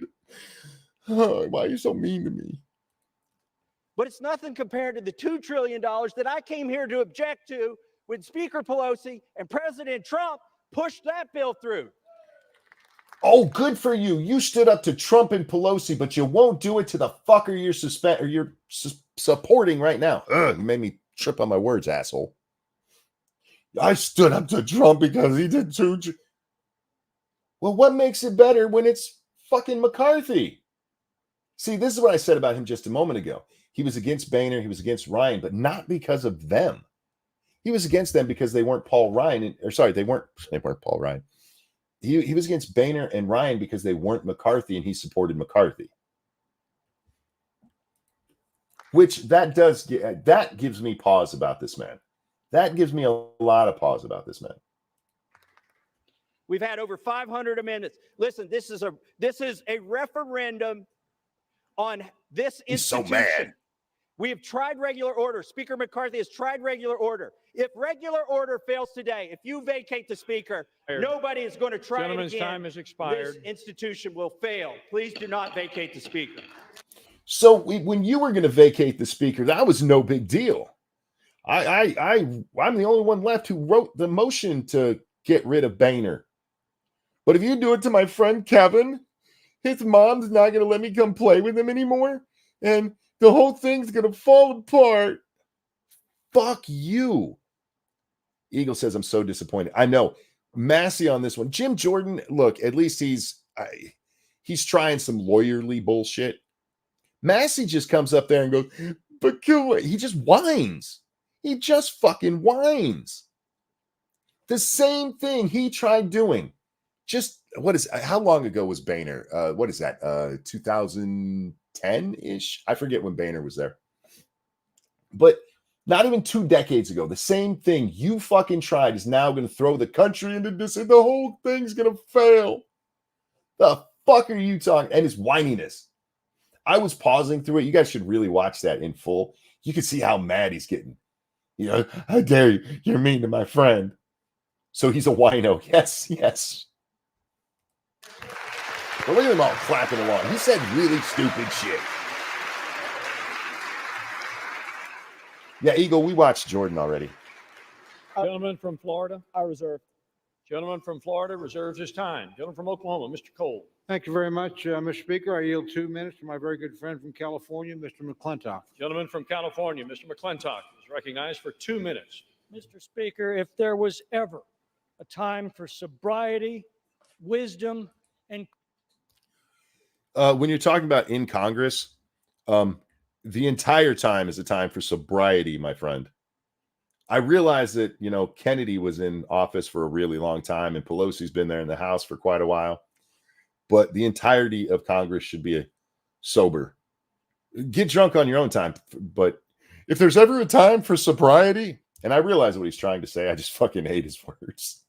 Speaker 1: Oh, why are you so mean to me?
Speaker 11: But it's nothing compared to the $2 trillion that I came here to object to when Speaker Pelosi and President Trump pushed that bill through.
Speaker 1: Oh, good for you. You stood up to Trump and Pelosi, but you won't do it to the fucker you're supporting right now. Ugh, you made me trip on my words, asshole. I stood up to Trump because he did too. Well, what makes it better when it's fucking McCarthy? See, this is what I said about him just a moment ago. He was against Boehner, he was against Ryan, but not because of them. He was against them because they weren't Paul Ryan. They weren't Paul Ryan. He was against Boehner and Ryan because they weren't McCarthy, and he supported McCarthy. Which that gives me pause about this man. That gives me a lot of pause about this man.
Speaker 11: We've had over 500 amendments. Listen, this is a referendum on this institution.
Speaker 1: He's so mad.
Speaker 11: We have tried regular order. Speaker McCarthy has tried regular order. If regular order fails today, if you vacate the speaker, nobody is going to try it again.
Speaker 2: Gentleman's time has expired.
Speaker 11: This institution will fail. Please do not vacate the speaker.
Speaker 1: So when you were going to vacate the speaker, that was no big deal. I'm the only one left who wrote the motion to get rid of Boehner. But if you do it to my friend Kevin, his mom's not going to let me come play with him anymore. And the whole thing's going to fall apart. Fuck you. Eagle says, I'm so disappointed. I know. Massey on this one. Jim Jordan, look, at least he's trying some lawyerly bullshit. Massey just comes up there and goes, but he just whines. He just fucking whines. The same thing he tried doing. Just, how long ago was Boehner? What is that? 2010-ish? I forget when Boehner was there. But not even 2 decades ago, the same thing you fucking tried is now going to throw the country into this, and the whole thing's going to fail. The fuck are you talking? And his whininess. I was pausing through it. You guys should really watch that in full. You can see how mad he's getting. You know, how dare you? You're mean to my friend. So he's a wino. Yes, yes. But look at them all clapping along. He said really stupid shit. Yeah, Eagle, we watched Jordan already.
Speaker 2: Gentleman from Florida.
Speaker 11: I reserve.
Speaker 2: Gentleman from Florida reserves his time. Gentleman from Oklahoma, Mr. Cole.
Speaker 5: Thank you very much, Mr. Speaker. I yield 2 minutes to my very good friend from California, Mr. McClintock.
Speaker 2: Gentleman from California, Mr. McClintock, is recognized for 2 minutes.
Speaker 12: Mr. Speaker, if there was ever a time for sobriety, wisdom, and
Speaker 1: when you're talking about in Congress, the entire time is a time for sobriety, my friend. I realize that, Kennedy was in office for a really long time and Pelosi's been there in the House for quite a while, but the entirety of Congress should be sober. Get drunk on your own time, but if there's ever a time for sobriety, and I realize what he's trying to say, I just fucking hate his words.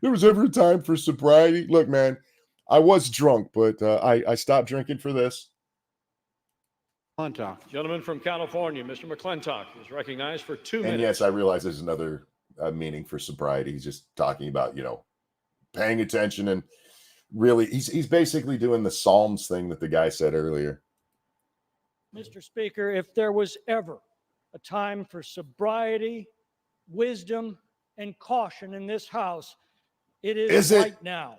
Speaker 1: There was ever a time for sobriety. Look, man, I was drunk, but I stopped drinking for this.
Speaker 5: McClintock.
Speaker 2: Gentleman from California, Mr. McClintock, is recognized for 2 minutes.
Speaker 1: And yes, I realize there's another meaning for sobriety. He's just talking about, paying attention, and really, he's basically doing the Psalms thing that the guy said earlier.
Speaker 12: Mr. Speaker, if there was ever a time for sobriety, wisdom, and caution in this House, it is right now.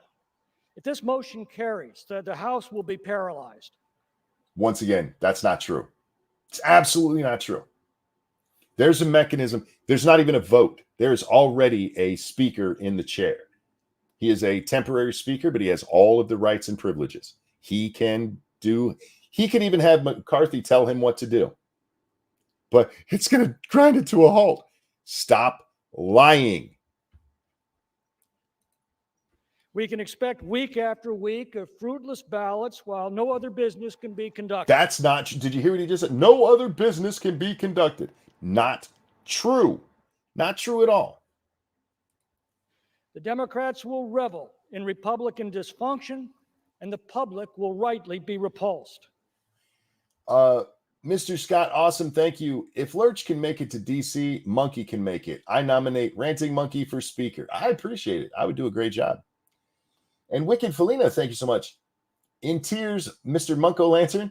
Speaker 12: If this motion carries, the House will be paralyzed.
Speaker 1: Once again, that's not true. It's absolutely not true. There's a mechanism. There's not even a vote. There is already a speaker in the chair. He is a temporary speaker, but he has all of the rights and privileges. He can even have McCarthy tell him what to do. But it's going to grind it to a halt. Stop lying.
Speaker 12: We can expect week after week of fruitless ballots while no other business can be conducted.
Speaker 1: That's not true. Did you hear what he just said? No other business can be conducted. Not true. Not true at all.
Speaker 12: The Democrats will revel in Republican dysfunction, and the public will rightly be repulsed.
Speaker 1: Mr. Scott, awesome. Thank you. If Lurch can make it to DC, Monkey can make it. I nominate Ranting Monkey for Speaker. I appreciate it. I would do a great job. And Wicked Felina, thank you so much. In tears, Mr. Munko Lantern,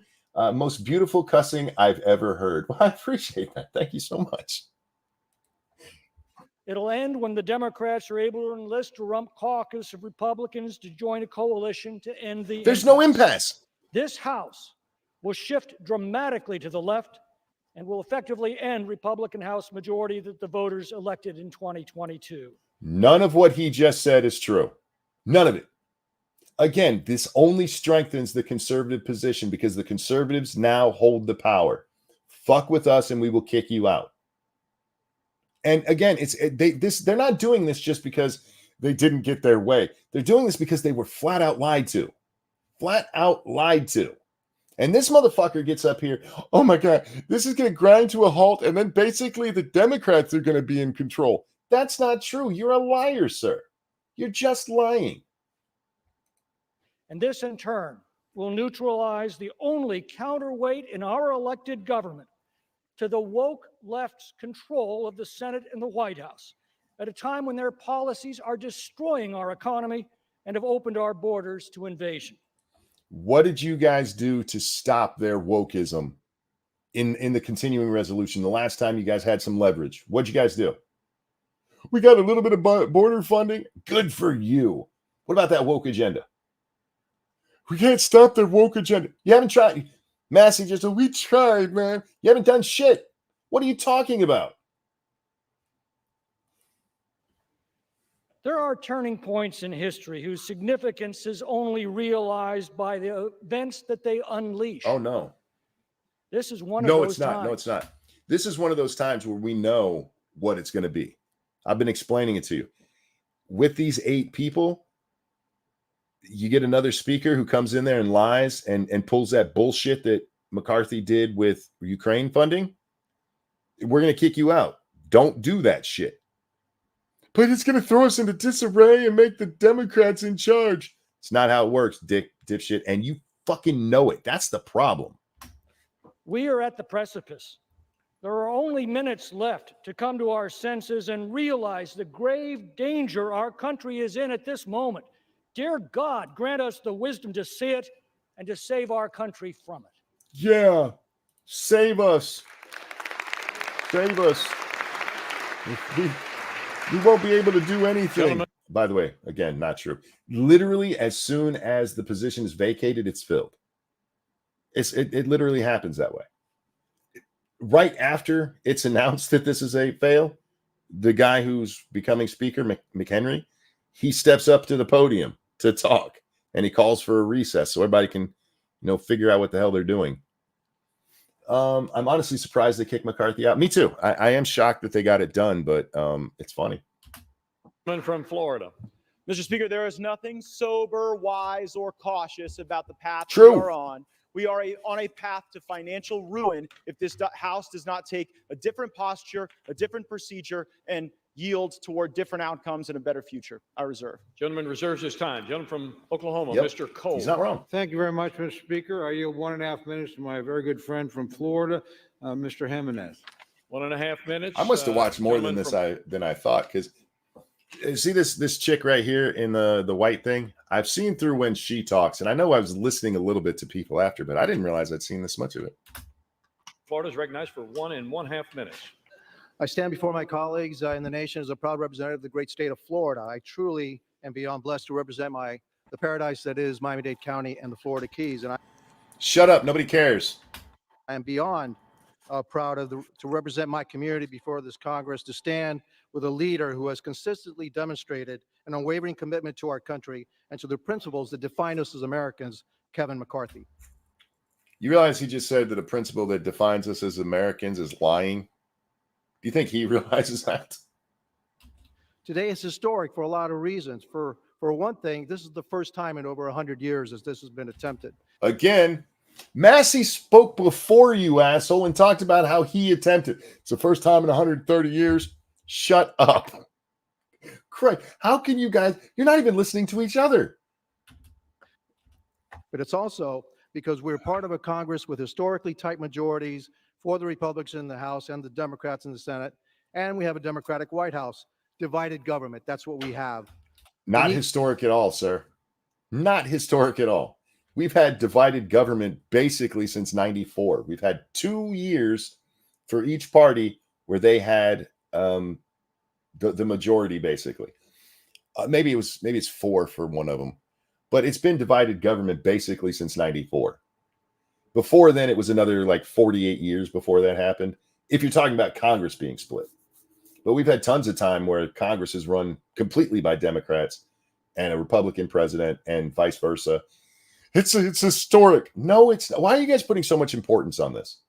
Speaker 1: most beautiful cussing I've ever heard. Well, I appreciate that. Thank you so much.
Speaker 12: It'll end when the Democrats are able to enlist a rump caucus of Republicans to join a coalition to end the
Speaker 1: There's no impasse.
Speaker 12: This House will shift dramatically to the left and will effectively end Republican House majority that the voters elected in 2022.
Speaker 1: None of what he just said is true. None of it. Again, this only strengthens the conservative position because the conservatives now hold the power. Fuck with us and we will kick you out. And again, they're not doing this just because they didn't get their way. They're doing this because they were flat out lied to. Flat out lied to. And this motherfucker gets up here, oh my God, this is going to grind to a halt, and then basically the Democrats are going to be in control. That's not true. You're a liar, sir. You're just lying.
Speaker 12: And this, in turn, will neutralize the only counterweight in our elected government to the woke left's control of the Senate and the White House at a time when their policies are destroying our economy and have opened our borders to invasion.
Speaker 1: What did you guys do to stop their wokeism in the continuing resolution the last time you guys had some leverage? What'd you guys do? We got a little bit of border funding. Good for you. What about that woke agenda? We can't stop their woke agenda. You haven't tried. Massey just said, we tried, man. You haven't done shit. What are you talking about?
Speaker 12: There are turning points in history whose significance is only realized by the events that they unleash.
Speaker 1: Oh, no.
Speaker 12: This is one of those
Speaker 1: it's not.
Speaker 12: times.
Speaker 1: No, it's not. This is one of those times where we know what it's going to be. I've been explaining it to you. With these 8 people, you get another speaker who comes in there and lies and pulls that bullshit that McCarthy did with Ukraine funding. We're going to kick you out. Don't do that shit. But it's going to throw us into disarray and make the Democrats in charge. It's not how it works, dipshit. And you fucking know it. That's the problem.
Speaker 12: We are at the precipice. There are only minutes left to come to our senses and realize the grave danger our country is in at this moment. Dear God, grant us the wisdom to see it and to save our country from it.
Speaker 1: Yeah. Save us. Save us. We won't be able to do anything. By the way, again, not true. Literally, as soon as the position is vacated, it's filled. It literally happens that way. Right after it's announced that this is a fail, the guy who's becoming speaker, McHenry, he steps up to the podium to talk, and he calls for a recess so everybody can, figure out what the hell they're doing. I'm honestly surprised they kicked McCarthy out. Me too. I am shocked that they got it done, but it's funny.
Speaker 2: From Florida.
Speaker 3: Mr. Speaker, there is nothing sober, wise, or cautious about the path
Speaker 1: True.
Speaker 3: we are on. We are on a path to financial ruin if this House does not take a different posture, a different procedure, and yield toward different outcomes and a better future. I reserve.
Speaker 2: Gentleman reserves his time. Gentleman from Oklahoma,
Speaker 1: Yep.
Speaker 2: Mr. Cole.
Speaker 1: He's not wrong.
Speaker 5: Thank you very much, Mr. Speaker. I yield 1.5 minutes to my very good friend from Florida, Mr. Jimenez.
Speaker 2: 1.5 minutes.
Speaker 1: I must have watched more than this than I thought, because see this chick right here in the white thing? I've seen through when she talks, and I know I was listening a little bit to people after, but I didn't realize I'd seen this much of it.
Speaker 2: Florida is recognized for 1.5 minutes.
Speaker 13: I stand before my colleagues in the nation as a proud representative of the great state of Florida. I truly am beyond blessed to represent the paradise that is Miami-Dade County and the Florida Keys. And
Speaker 1: Shut up. Nobody cares.
Speaker 13: I am beyond proud to represent my community before this Congress, to stand with a leader who has consistently demonstrated an unwavering commitment to our country and to the principles that define us as Americans, Kevin McCarthy.
Speaker 1: You realize he just said that a principle that defines us as Americans is lying? Do you think he realizes that?
Speaker 13: Today is historic for a lot of reasons. For one thing, this is the first time in over 100 years that this has been attempted.
Speaker 1: Again, Massey spoke before you, asshole, and talked about how he attempted. It's the first time in 130 years. Shut up. Craig, how can you guys? You're not even listening to each other.
Speaker 13: But it's also because we're part of a Congress with historically tight majorities for the Republicans in the House and the Democrats in the Senate. And we have a Democratic White House. Divided government. That's what we have.
Speaker 1: Not historic at all, sir. Not historic at all. We've had divided government basically since 94. We've had 2 years for each party where they had the majority, basically. Maybe it's 4 for one of them. But it's been divided government basically since 94. Before then, it was another like 48 years before that happened, if you're talking about Congress being split. But we've had tons of time where Congress is run completely by Democrats and a Republican president and vice versa. It's historic. No, it's not. Why are you guys putting so much importance on this?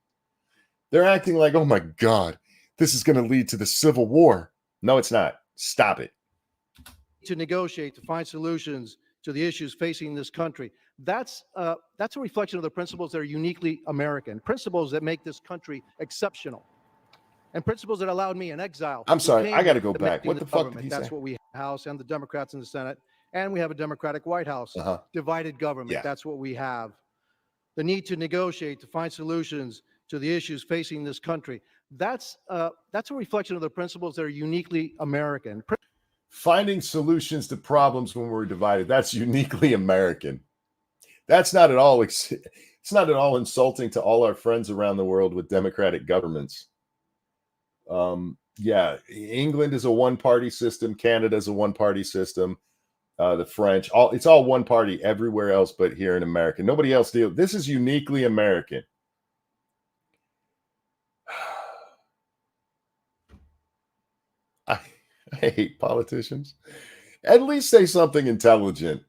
Speaker 1: They're acting like, oh my God, this is going to lead to the Civil War. No, it's not. Stop it.
Speaker 13: To negotiate, to find solutions to the issues facing this country. That's a reflection of the principles that are uniquely American, principles that make this country exceptional, and principles that allowed me in exile.
Speaker 1: I'm sorry, I got to go back. What the fuck did he say?
Speaker 13: That's what we have, House and the Democrats in the Senate, and we have a Democratic White House. Divided government.
Speaker 1: Yeah.
Speaker 13: That's what we have. The need to negotiate, to find solutions to the issues facing this country. That's a reflection of the principles that are uniquely American.
Speaker 1: Finding solutions to problems when we're divided. That's uniquely American. That's not at all. It's not at all insulting to all our friends around the world with democratic governments. Yeah, England is a one-party system. Canada is a one-party system. The French, it's all one party everywhere else, but here in America, nobody else deals. This is uniquely American. I hate politicians. At least say something intelligent.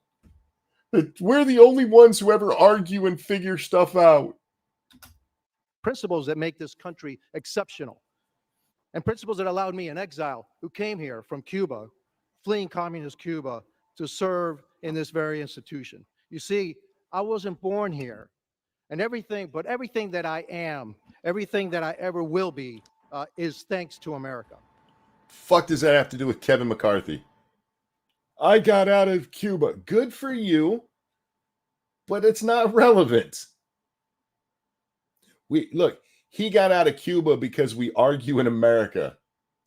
Speaker 1: We're the only ones who ever argue and figure stuff out.
Speaker 13: Principles that make this country exceptional, and principles that allowed me in exile, who came here from Cuba, fleeing communist Cuba, to serve in this very institution. You see, I wasn't born here, and everything that I am, everything that I ever will be, is thanks to America.
Speaker 1: Fuck does that have to do with Kevin McCarthy? I got out of Cuba. Good for you, but it's not relevant. Look, he got out of Cuba because we argue in America.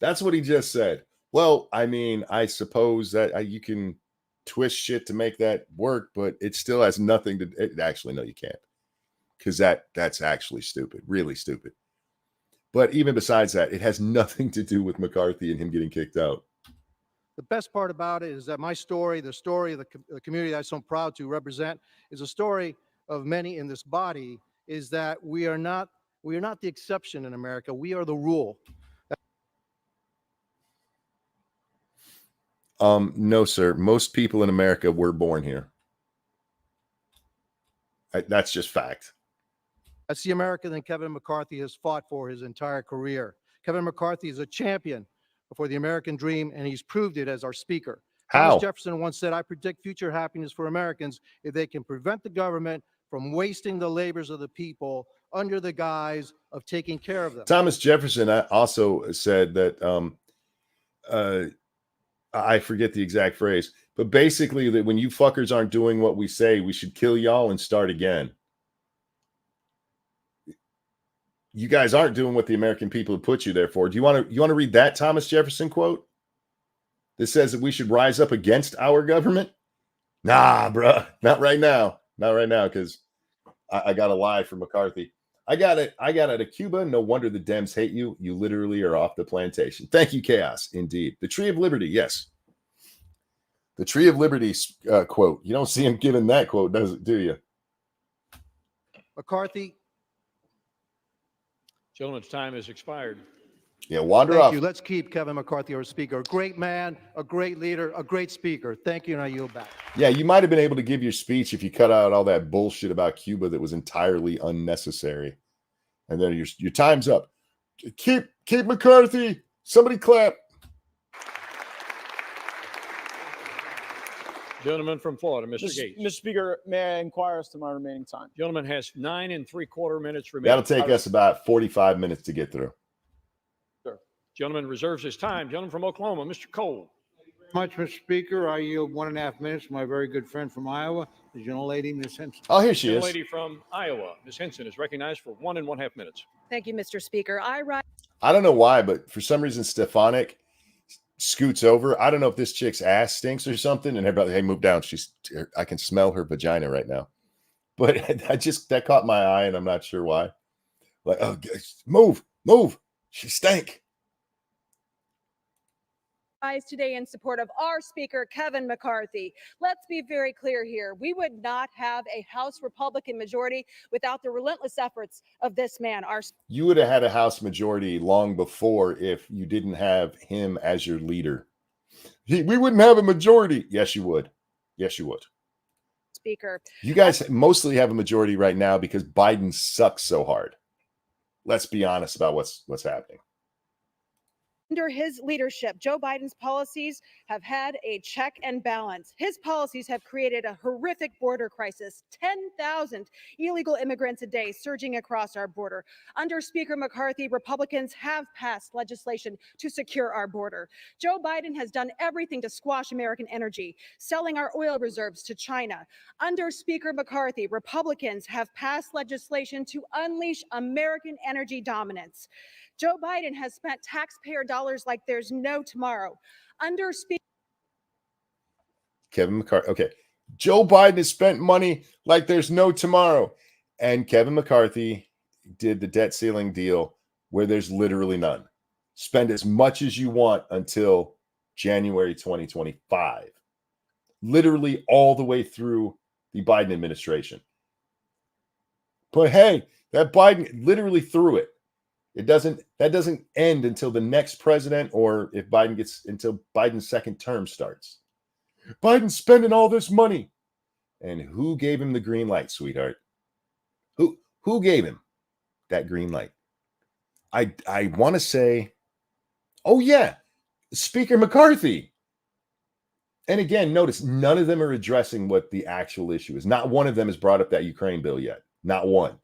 Speaker 1: That's what he just said. Well, I mean, I suppose that you can twist shit to make that work, but it still has nothing to. Actually, no, you can't, because that's actually stupid, really stupid. But even besides that, it has nothing to do with McCarthy and him getting kicked out.
Speaker 13: The best part about it is that my story, the story of the community that I'm so proud to represent, is a story of many in this body, is that we are not the exception in America. We are the rule.
Speaker 1: No, sir. Most people in America were born here. That's just fact.
Speaker 13: That's the America that Kevin McCarthy has fought for his entire career. Kevin McCarthy is a champion for the American dream, and he's proved it as our speaker.
Speaker 1: How?
Speaker 13: Thomas Jefferson once said, "I predict future happiness for Americans if they can prevent the government from wasting the labors of the people under the guise of taking care of them."
Speaker 1: Thomas Jefferson also said that, I forget the exact phrase, but basically that when you fuckers aren't doing what we say, we should kill y'all and start again. You guys aren't doing what the American people have put you there for. Do you want to read that Thomas Jefferson quote that says that we should rise up against our government? Nah, bruh, not right now. Not right now, because I got a lie from McCarthy. I got it out of Cuba. No wonder the Dems hate you. You literally are off the plantation. Thank you, Chaos. Indeed. The Tree of Liberty. Yes. The Tree of Liberty quote. You don't see him giving that quote, do you?
Speaker 13: McCarthy.
Speaker 2: Gentleman's time has expired.
Speaker 1: Yeah, wander
Speaker 13: Thank
Speaker 1: off.
Speaker 13: you. Let's keep Kevin McCarthy our speaker. A great man, a great leader, a great speaker. Thank you, and I yield back.
Speaker 1: Yeah, you might have been able to give your speech if you cut out all that bullshit about Cuba that was entirely unnecessary. And then your time's up. Keep McCarthy. Somebody clap.
Speaker 2: Gentleman from Florida, Mr. Gaetz.
Speaker 3: Mr. Speaker, may I inquire as to my remaining time?
Speaker 2: Gentleman has 9 3/4 minutes remaining.
Speaker 1: That'll take us about 45 minutes to get through.
Speaker 3: Sure.
Speaker 2: Gentleman reserves his time. Gentleman from Oklahoma, Mr. Cole.
Speaker 5: Much, Mr. Speaker. I yield 1.5 minutes to my very good friend from Iowa, the gentlelady, Ms. Henson.
Speaker 1: Oh, here she is.
Speaker 2: Lady from Iowa, Ms. Henson, is recognized for 1.5 minutes.
Speaker 14: Thank you, Mr. Speaker.
Speaker 1: I don't know why, but for some reason, Stefanik scoots over. I don't know if this chick's ass stinks or something. And everybody, hey, move down. I can smell her vagina right now. But that caught my eye, and I'm not sure why. Like, oh, move. She stank.
Speaker 14: Today in support of our Speaker, Kevin McCarthy. Let's be very clear here. We would not have a House Republican majority without the relentless efforts of this man.
Speaker 1: You would have had a House majority long before if you didn't have him as your leader. We wouldn't have a majority. Yes, you would. Yes, you would.
Speaker 14: Speaker.
Speaker 1: You guys mostly have a majority right now because Biden sucks so hard. Let's be honest about what's happening.
Speaker 14: Under his leadership, Joe Biden's policies have had a check and balance. His policies have created a horrific border crisis, 10,000 illegal immigrants a day surging across our border. Under Speaker McCarthy, Republicans have passed legislation to secure our border. Joe Biden has done everything to squash American energy, selling our oil reserves to China. Under Speaker McCarthy, Republicans have passed legislation to unleash American energy dominance. Joe Biden has spent taxpayer dollars like there's no tomorrow. Under Speaker
Speaker 1: Kevin McCarthy. Okay. Joe Biden has spent money like there's no tomorrow. And Kevin McCarthy did the debt ceiling deal where there's literally none. Spend as much as you want until January 2025. Literally all the way through the Biden administration. But hey, that Biden literally threw it. That doesn't end until the next president, or if Biden until Biden's second term starts. Biden's spending all this money. And who gave him the green light, sweetheart? Who gave him that green light? I want to say, oh yeah, Speaker McCarthy. And again, notice none of them are addressing what the actual issue is. Not one of them has brought up that Ukraine bill yet. Not one.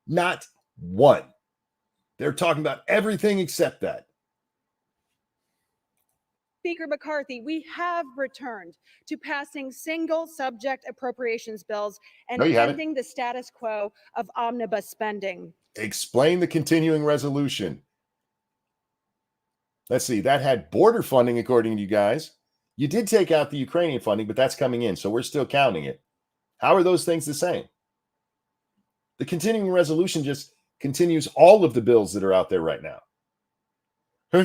Speaker 1: Not one. They're talking about everything except that.
Speaker 14: Speaker McCarthy, we have returned to passing single subject appropriations bills and ending the status quo of omnibus spending.
Speaker 1: Explain the continuing resolution. Let's see, that had border funding, according to you guys. You did take out the Ukrainian funding, but that's coming in, so we're still counting it. How are those things the same? The continuing resolution just continues all of the bills that are out there right now.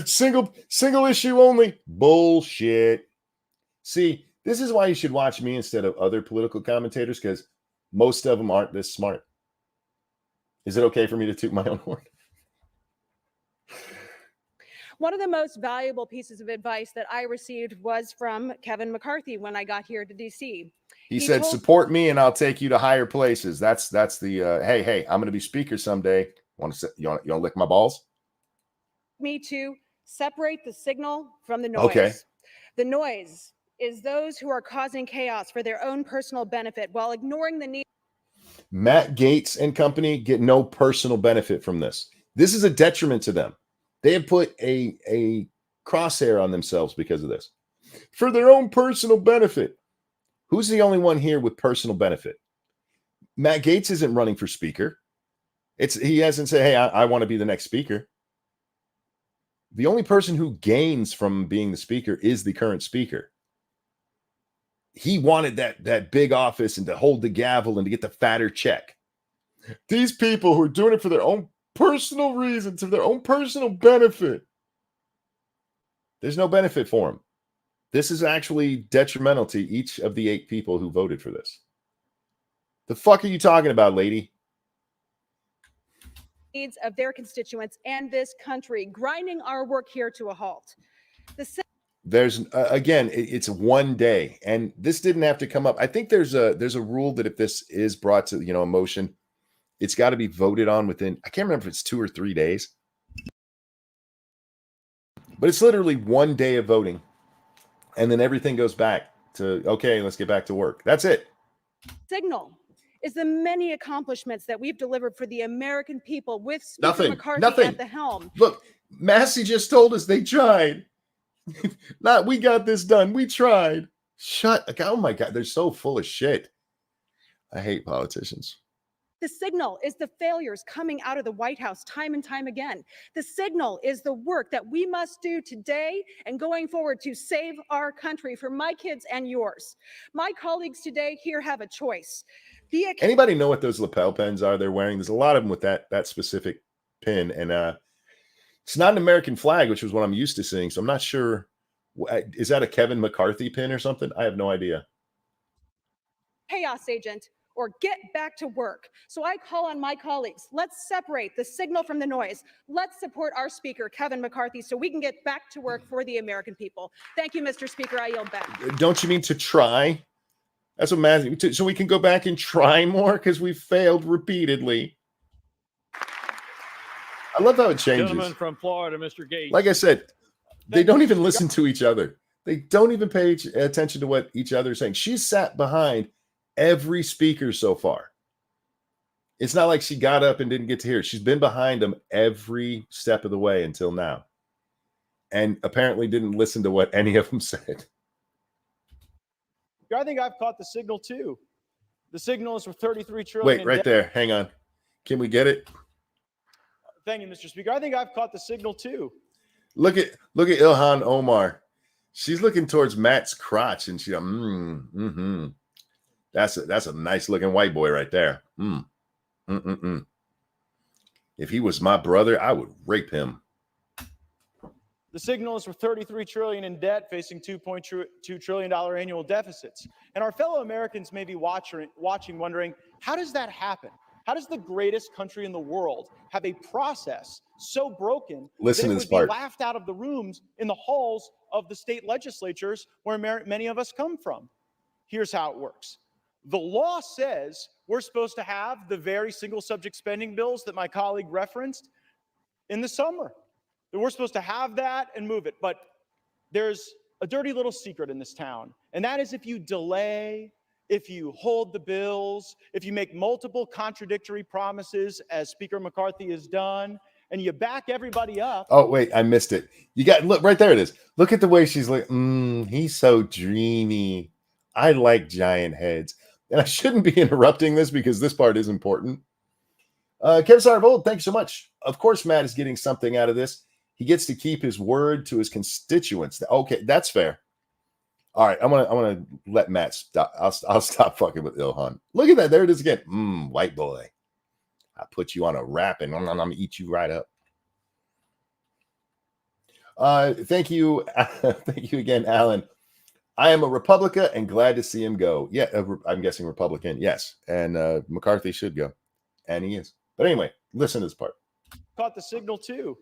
Speaker 1: Single issue only. Bullshit. See, this is why you should watch me instead of other political commentators, because most of them aren't this smart. Is it okay for me to toot my own horn?
Speaker 14: One of the most valuable pieces of advice that I received was from Kevin McCarthy when I got here to DC.
Speaker 1: He said, support me and I'll take you to higher places. That's the hey, I'm going to be speaker someday. You want to lick my balls?
Speaker 14: Me to separate the signal from the noise.
Speaker 1: Okay.
Speaker 14: The noise is those who are causing chaos for their own personal benefit while ignoring the need.
Speaker 1: Matt Gaetz and company get no personal benefit from this. This is a detriment to them. They have put a crosshair on themselves because of this. For their own personal benefit. Who's the only one here with personal benefit? Matt Gaetz isn't running for speaker. He hasn't said, hey, I want to be the next speaker. The only person who gains from being the speaker is the current speaker. He wanted that big office and to hold the gavel and to get the fatter check. These people who are doing it for their own personal reasons, for their own personal benefit, there's no benefit for them. This is actually detrimental to each of the 8 people who voted for this. The fuck are you talking about, lady?
Speaker 14: Needs of their constituents and this country, grinding our work here to a halt.
Speaker 1: There's again, it's one day, and this didn't have to come up. I think there's a rule that if this is brought to a motion, it's got to be voted on within, I can't remember if it's 2 or 3 days, but it's literally one day of voting, and then everything goes back to okay, let's get back to work. That's it.
Speaker 14: Signal is the many accomplishments that we've delivered for the American people with Speaker McCarthy at the helm.
Speaker 1: Look, Massey just told us they tried. Not we got this done. We tried. Oh my God, they're so full of shit. I hate politicians.
Speaker 14: The signal is the failures coming out of the White House time and time again. The signal is the work that we must do today and going forward to save our country for my kids and yours. My colleagues today here have a choice.
Speaker 1: Anybody know what those lapel pins are they're wearing? There's a lot of them with that specific pin, and it's not an American flag, which is what I'm used to seeing. So I'm not sure. Is that a Kevin McCarthy pin or something? I have no idea.
Speaker 14: Chaos agent, or get back to work. So I call on my colleagues. Let's separate the signal from the noise. Let's support our speaker, Kevin McCarthy, so we can get back to work for the American people. Thank you, Mr. Speaker. I yield back.
Speaker 1: Don't you mean to try? That's what Matthew, so we can go back and try more because we failed repeatedly. I love how it changes.
Speaker 2: Gentleman from Florida, Mr. Gaetz.
Speaker 1: Like I said, they don't even listen to each other. They don't even pay attention to what each other is saying. She's sat behind every speaker so far. It's not like she got up and didn't get to hear it. She's been behind them every step of the way until now. And apparently didn't listen to what any of them said.
Speaker 3: I think I've caught the signal too. The signal is for 33 trillion.
Speaker 1: Wait, right there. Hang on. Can we get it?
Speaker 3: Thank you, Mr. Speaker. I think I've caught the signal too.
Speaker 1: Look at Ilhan Omar. She's looking towards Matt's crotch, and she's That's a nice looking white boy right there. If he was my brother, I would rape him.
Speaker 3: The signal is for 33 trillion in debt, facing $2.2 trillion annual deficits. And our fellow Americans may be watching, wondering, how does that happen? How does the greatest country in the world have a process so broken
Speaker 1: Listen
Speaker 3: that
Speaker 1: to
Speaker 3: it
Speaker 1: this
Speaker 3: would
Speaker 1: part.
Speaker 3: be laughed out of the rooms in the halls of the state legislatures where many of us come from? Here's how it works. The law says we're supposed to have the very single subject spending bills that my colleague referenced in the summer. That we're supposed to have that and move it. But there's a dirty little secret in this town, and that is if you delay, if you hold the bills, if you make multiple contradictory promises, as Speaker McCarthy has done, and you back everybody up.
Speaker 1: Oh, wait, I missed it. You got, look, right there it is. Look at the way she's like, he's so dreamy. I like giant heads. And I shouldn't be interrupting this because this part is important. Kevin Sarvold, thank you so much. Of course, Matt is getting something out of this. He gets to keep his word to his constituents. Okay, that's fair. All right, I'm gonna let Matt stop. I'll stop fucking with Ilhan. Look at that. There it is again. White boy. I put you on a wrap and I'm gonna eat you right up. Thank you. Thank you again, Alan. I am a Republican and glad to see him go. Yeah, I'm guessing Republican. Yes. And McCarthy should go. And he is. But anyway, listen to this part.
Speaker 3: Caught the signal too.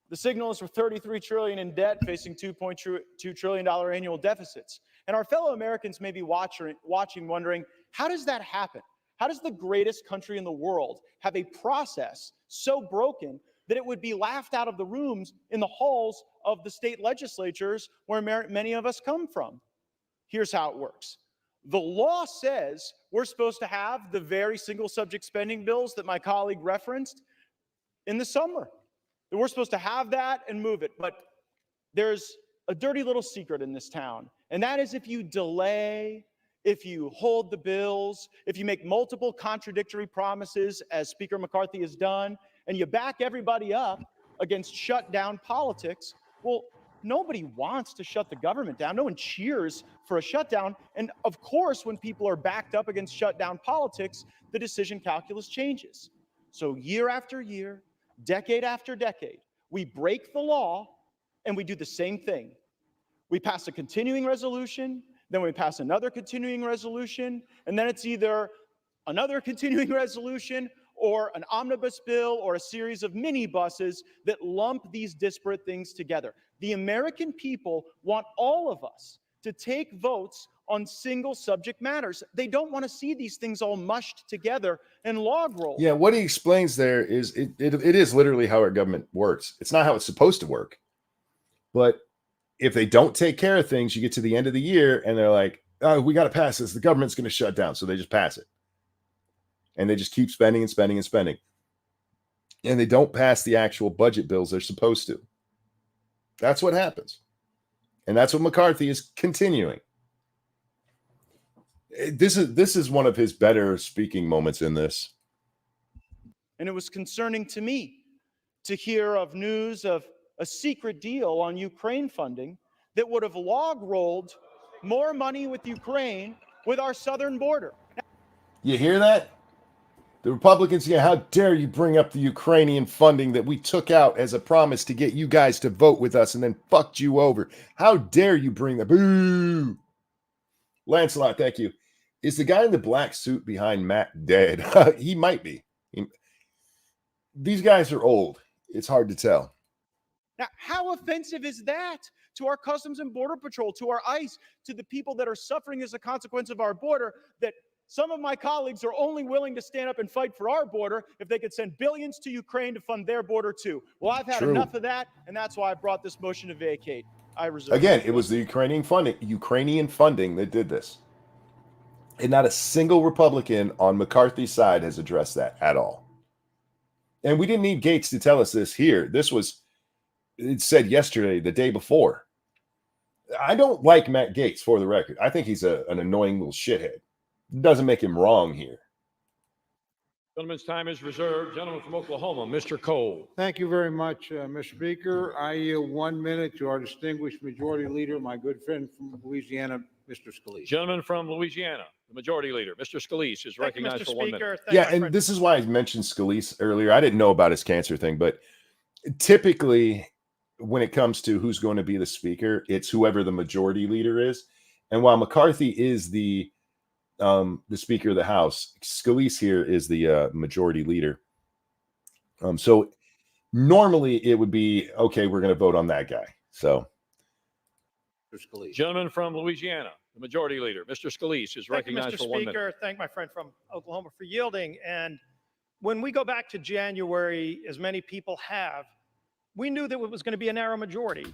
Speaker 3: The signal is for $33 trillion in debt, facing $2.2 trillion annual deficits. And our fellow Americans may be watching, wondering, how does that happen? How does the greatest country in the world have a process so broken that it would be laughed out of the rooms in the halls of the state legislatures where many of us come from? Here's how it works. The law says we're supposed to have the very single subject spending bills that my colleague referenced in the summer. That we're supposed to have that and move it. But there's a dirty little secret in this town, and that is if you delay, if you hold the bills, if you make multiple contradictory promises, as Speaker McCarthy has done, and you back everybody up against shutdown politics, well, nobody wants to shut the government down. No one cheers for a shutdown. And of course, when people are backed up against shutdown politics, the decision calculus changes. So year after year, decade after decade, we break the law and we do the same thing. We pass a continuing resolution, then we pass another continuing resolution, and then it's either another continuing resolution or an omnibus bill or a series of mini buses that lump these disparate things together. The American people want all of us to take votes on single subject matters. They don't want to see these things all mushed together and log roll.
Speaker 1: Yeah, what he explains there is it is literally how our government works. It's not how it's supposed to work. But if they don't take care of things, you get to the end of the year and they're like, oh, we got to pass this. The government's going to shut down. So they just pass it. And they just keep spending and spending and spending. And they don't pass the actual budget bills they're supposed to. That's what happens. And that's what McCarthy is continuing. This is one of his better speaking moments in this.
Speaker 3: And it was concerning to me to hear of news of a secret deal on Ukraine funding that would have log rolled more money with Ukraine with our southern border.
Speaker 1: You hear that? The Republicans, yeah, how dare you bring up the Ukrainian funding that we took out as a promise to get you guys to vote with us and then fucked you over. How dare you bring that? Boo! Lancelot, thank you. Is the guy in the black suit behind Matt dead? He might be. These guys are old. It's hard to tell.
Speaker 3: Now, how offensive is that to our Customs and Border Patrol, to our ICE, to the people that are suffering as a consequence of our border, that some of my colleagues are only willing to stand up and fight for our border if they could send billions to Ukraine to fund their border too? Well, I've had enough of that, and that's why I brought this motion to vacate. I reserve.
Speaker 1: Again, it was the Ukrainian funding that did this. And not a single Republican on McCarthy's side has addressed that at all. And we didn't need Gaetz to tell us this here. It said yesterday, the day before. I don't like Matt Gaetz, for the record. I think he's an annoying little shithead. Doesn't make him wrong here.
Speaker 2: Gentleman's time is reserved. Gentleman from Oklahoma, Mr. Cole.
Speaker 5: Thank you very much, Mr. Speaker. I yield 1 minute to our distinguished majority leader, my good friend from Louisiana, Mr. Scalise.
Speaker 2: Gentleman from Louisiana, the majority leader, Mr. Scalise, is recognized for 1 minute.
Speaker 1: Yeah, and this is why I mentioned Scalise earlier. I didn't know about his cancer thing, but typically when it comes to who's going to be the speaker, it's whoever the majority leader is. And while McCarthy is the Speaker of the House, Scalise here is the majority leader. So normally it would be, okay, we're going to vote on that guy. So,
Speaker 2: gentleman from Louisiana, the majority leader, Mr. Scalise, is recognized for 1 minute.
Speaker 12: Mr. Speaker, thank my friend from Oklahoma for yielding. And when we go back to January, as many people have, we knew that it was going to be a narrow majority.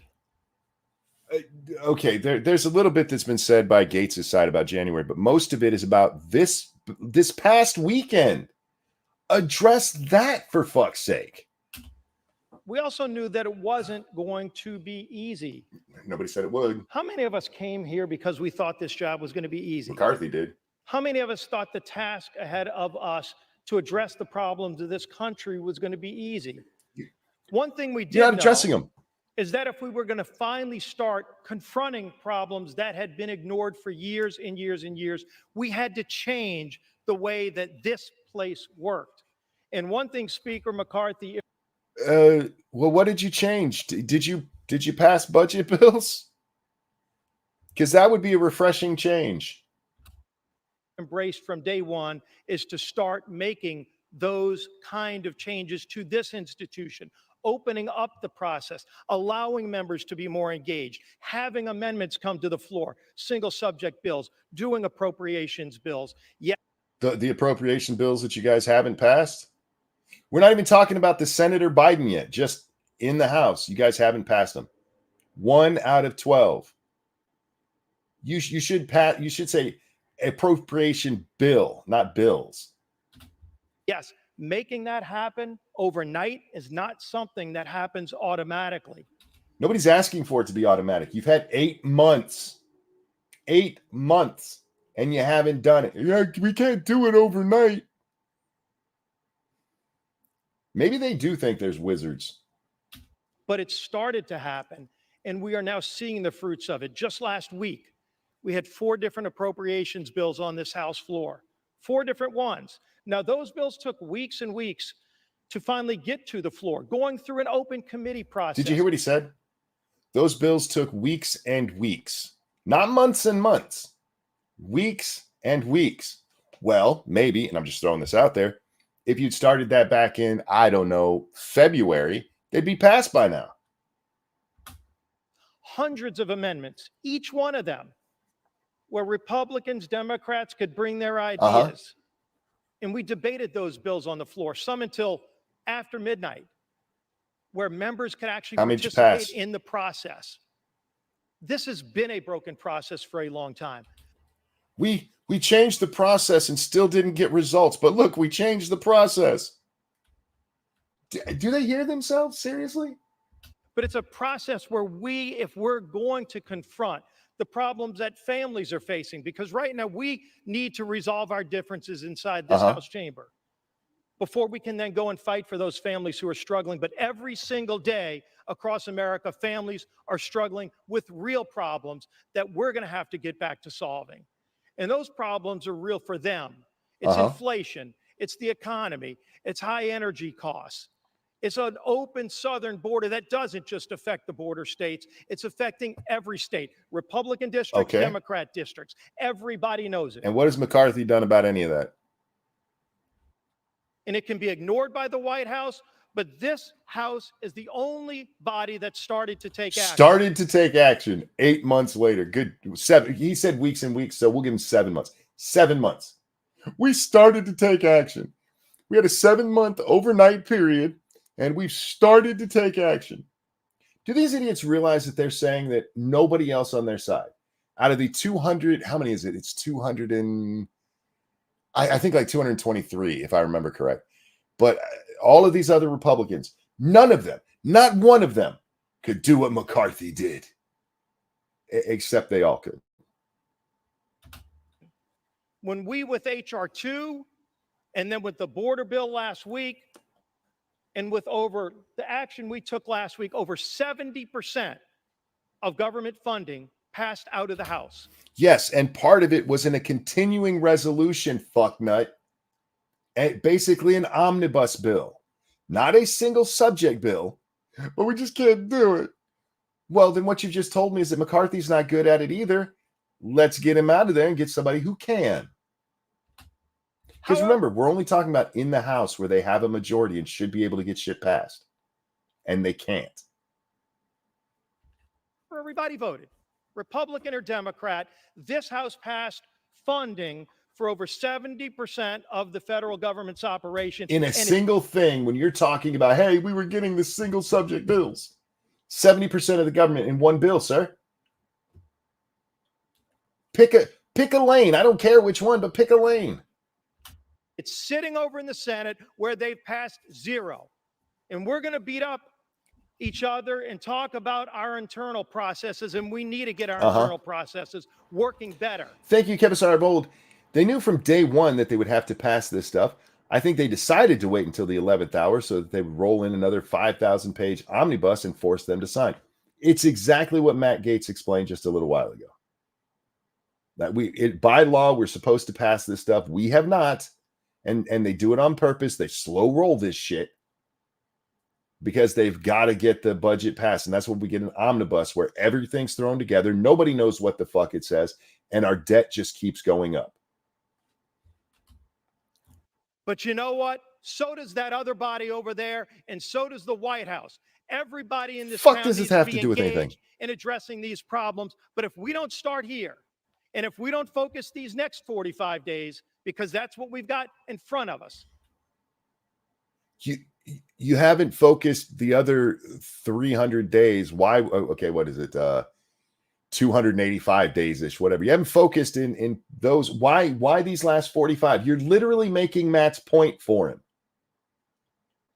Speaker 1: Okay, there's a little bit that's been said by Gaetz' side about January, but most of it is about this past weekend. Address that, for fuck's sake.
Speaker 12: We also knew that it wasn't going to be easy.
Speaker 1: Nobody said it would.
Speaker 12: How many of us came here because we thought this job was going to be easy?
Speaker 1: McCarthy did.
Speaker 12: How many of us thought the task ahead of us to address the problems of this country was going to be easy? One thing we did
Speaker 1: You're not addressing them.
Speaker 12: Is that if we were going to finally start confronting problems that had been ignored for years and years and years, we had to change the way that this place worked. And one thing, Speaker McCarthy.
Speaker 1: Well, what did you change? Did you pass budget bills? Because that would be a refreshing change.
Speaker 12: Embraced from day one is to start making those kind of changes to this institution, opening up the process, allowing members to be more engaged, having amendments come to the floor, single subject bills, doing appropriations bills. Yeah.
Speaker 1: The appropriation bills that you guys haven't passed? We're not even talking about the Senator Biden yet, just in the House. You guys haven't passed them. 1 out of 12. You should pass. You should say appropriation bill, not bills.
Speaker 12: Yes, making that happen overnight is not something that happens automatically.
Speaker 1: Nobody's asking for it to be automatic. You've had 8 months. 8 months. And you haven't done it. Yeah, we can't do it overnight. Maybe they do think there's wizards.
Speaker 12: But it started to happen, and we are now seeing the fruits of it. Just last week, we had 4 different appropriations bills on this House floor. 4 different ones. Now, those bills took weeks and weeks to finally get to the floor, going through an open committee process.
Speaker 1: Did you hear what he said? Those bills took weeks and weeks, not months and months. Weeks and weeks. Well, maybe, and I'm just throwing this out there, if you'd started that back in, I don't know, February, they'd be passed by now.
Speaker 12: Hundreds of amendments, each one of them, where Republicans, Democrats could bring their ideas. And we debated those bills on the floor, some until after midnight, where members could actually participate in the process. This has been a broken process for a long time.
Speaker 1: We changed the process and still didn't get results. But look, we changed the process. Do they hear themselves? Seriously?
Speaker 12: But it's a process where if we're going to confront the problems that families are facing, because right now we need to resolve our differences inside this House chamber before we can then go and fight for those families who are struggling. But every single day across America, families are struggling with real problems that we're going to have to get back to solving. And those problems are real for them. It's inflation. It's the economy. It's high energy costs. It's an open southern border that doesn't just affect the border states. It's affecting every state, Republican districts, Democrat districts. Everybody knows it.
Speaker 1: And what has McCarthy done about any of that?
Speaker 12: And it can be ignored by the White House, but this House is the only body that started to take action.
Speaker 1: Started to take action 8 months later. Good. 7. He said weeks and weeks, so we'll give him 7 months. 7 months. We started to take action. We had a 7-month overnight period, and we've started to take action. Do these idiots realize that they're saying that nobody else on their side, out of the 200, how many is it? It's 200 and, I think like 223, if I remember correct. But all of these other Republicans, none of them, not one of them, could do what McCarthy did, except they all could.
Speaker 12: When we, with H.R. 2, and then with the border bill last week, and with over the action we took last week, over 70% of government funding passed out of the House.
Speaker 1: Yes, and part of it was in a continuing resolution, fucknut. Basically an omnibus bill, not a single subject bill, but we just can't do it. Well, then what you just told me is that McCarthy's not good at it either. Let's get him out of there and get somebody who can. Because remember, we're only talking about in the House where they have a majority and should be able to get shit passed. And they can't.
Speaker 12: Everybody voted, Republican or Democrat. This House passed funding for over 70% of the federal government's operation.
Speaker 1: In a single thing, when you're talking about, hey, we were getting the single subject bills. 70% of the government in one bill, sir. Pick a lane. I don't care which one, but pick a lane.
Speaker 12: It's sitting over in the Senate where they've passed 0. And we're going to beat up each other and talk about our internal processes, and we need to get our internal processes working better.
Speaker 1: Thank you, Kevin Sarbold. They knew from day one that they would have to pass this stuff. I think they decided to wait until the 11th hour so that they would roll in another 5,000-page omnibus and force them to sign. It's exactly what Matt Gaetz explained just a little while ago. That by law, we're supposed to pass this stuff. We have not. And they do it on purpose. They slow roll this shit. because they've got to get the budget passed. And that's when we get an omnibus where everything's thrown together. Nobody knows what the fuck it says. And our debt just keeps going up.
Speaker 11: But you know what? So does that other body over there, and so does the White House. Everybody in this
Speaker 1: Fuck
Speaker 11: town
Speaker 1: does
Speaker 11: needs
Speaker 1: this have
Speaker 11: to
Speaker 1: to
Speaker 11: be
Speaker 1: do with anything?
Speaker 11: engaged in addressing these problems. But if we don't start here, and if we don't focus these next 45 days, because that's what we've got in front of us.
Speaker 1: You haven't focused the other 300 days. Why? Okay, what is it? 285 days-ish, whatever. You haven't focused in those. Why these last 45? You're literally making Matt's point for him.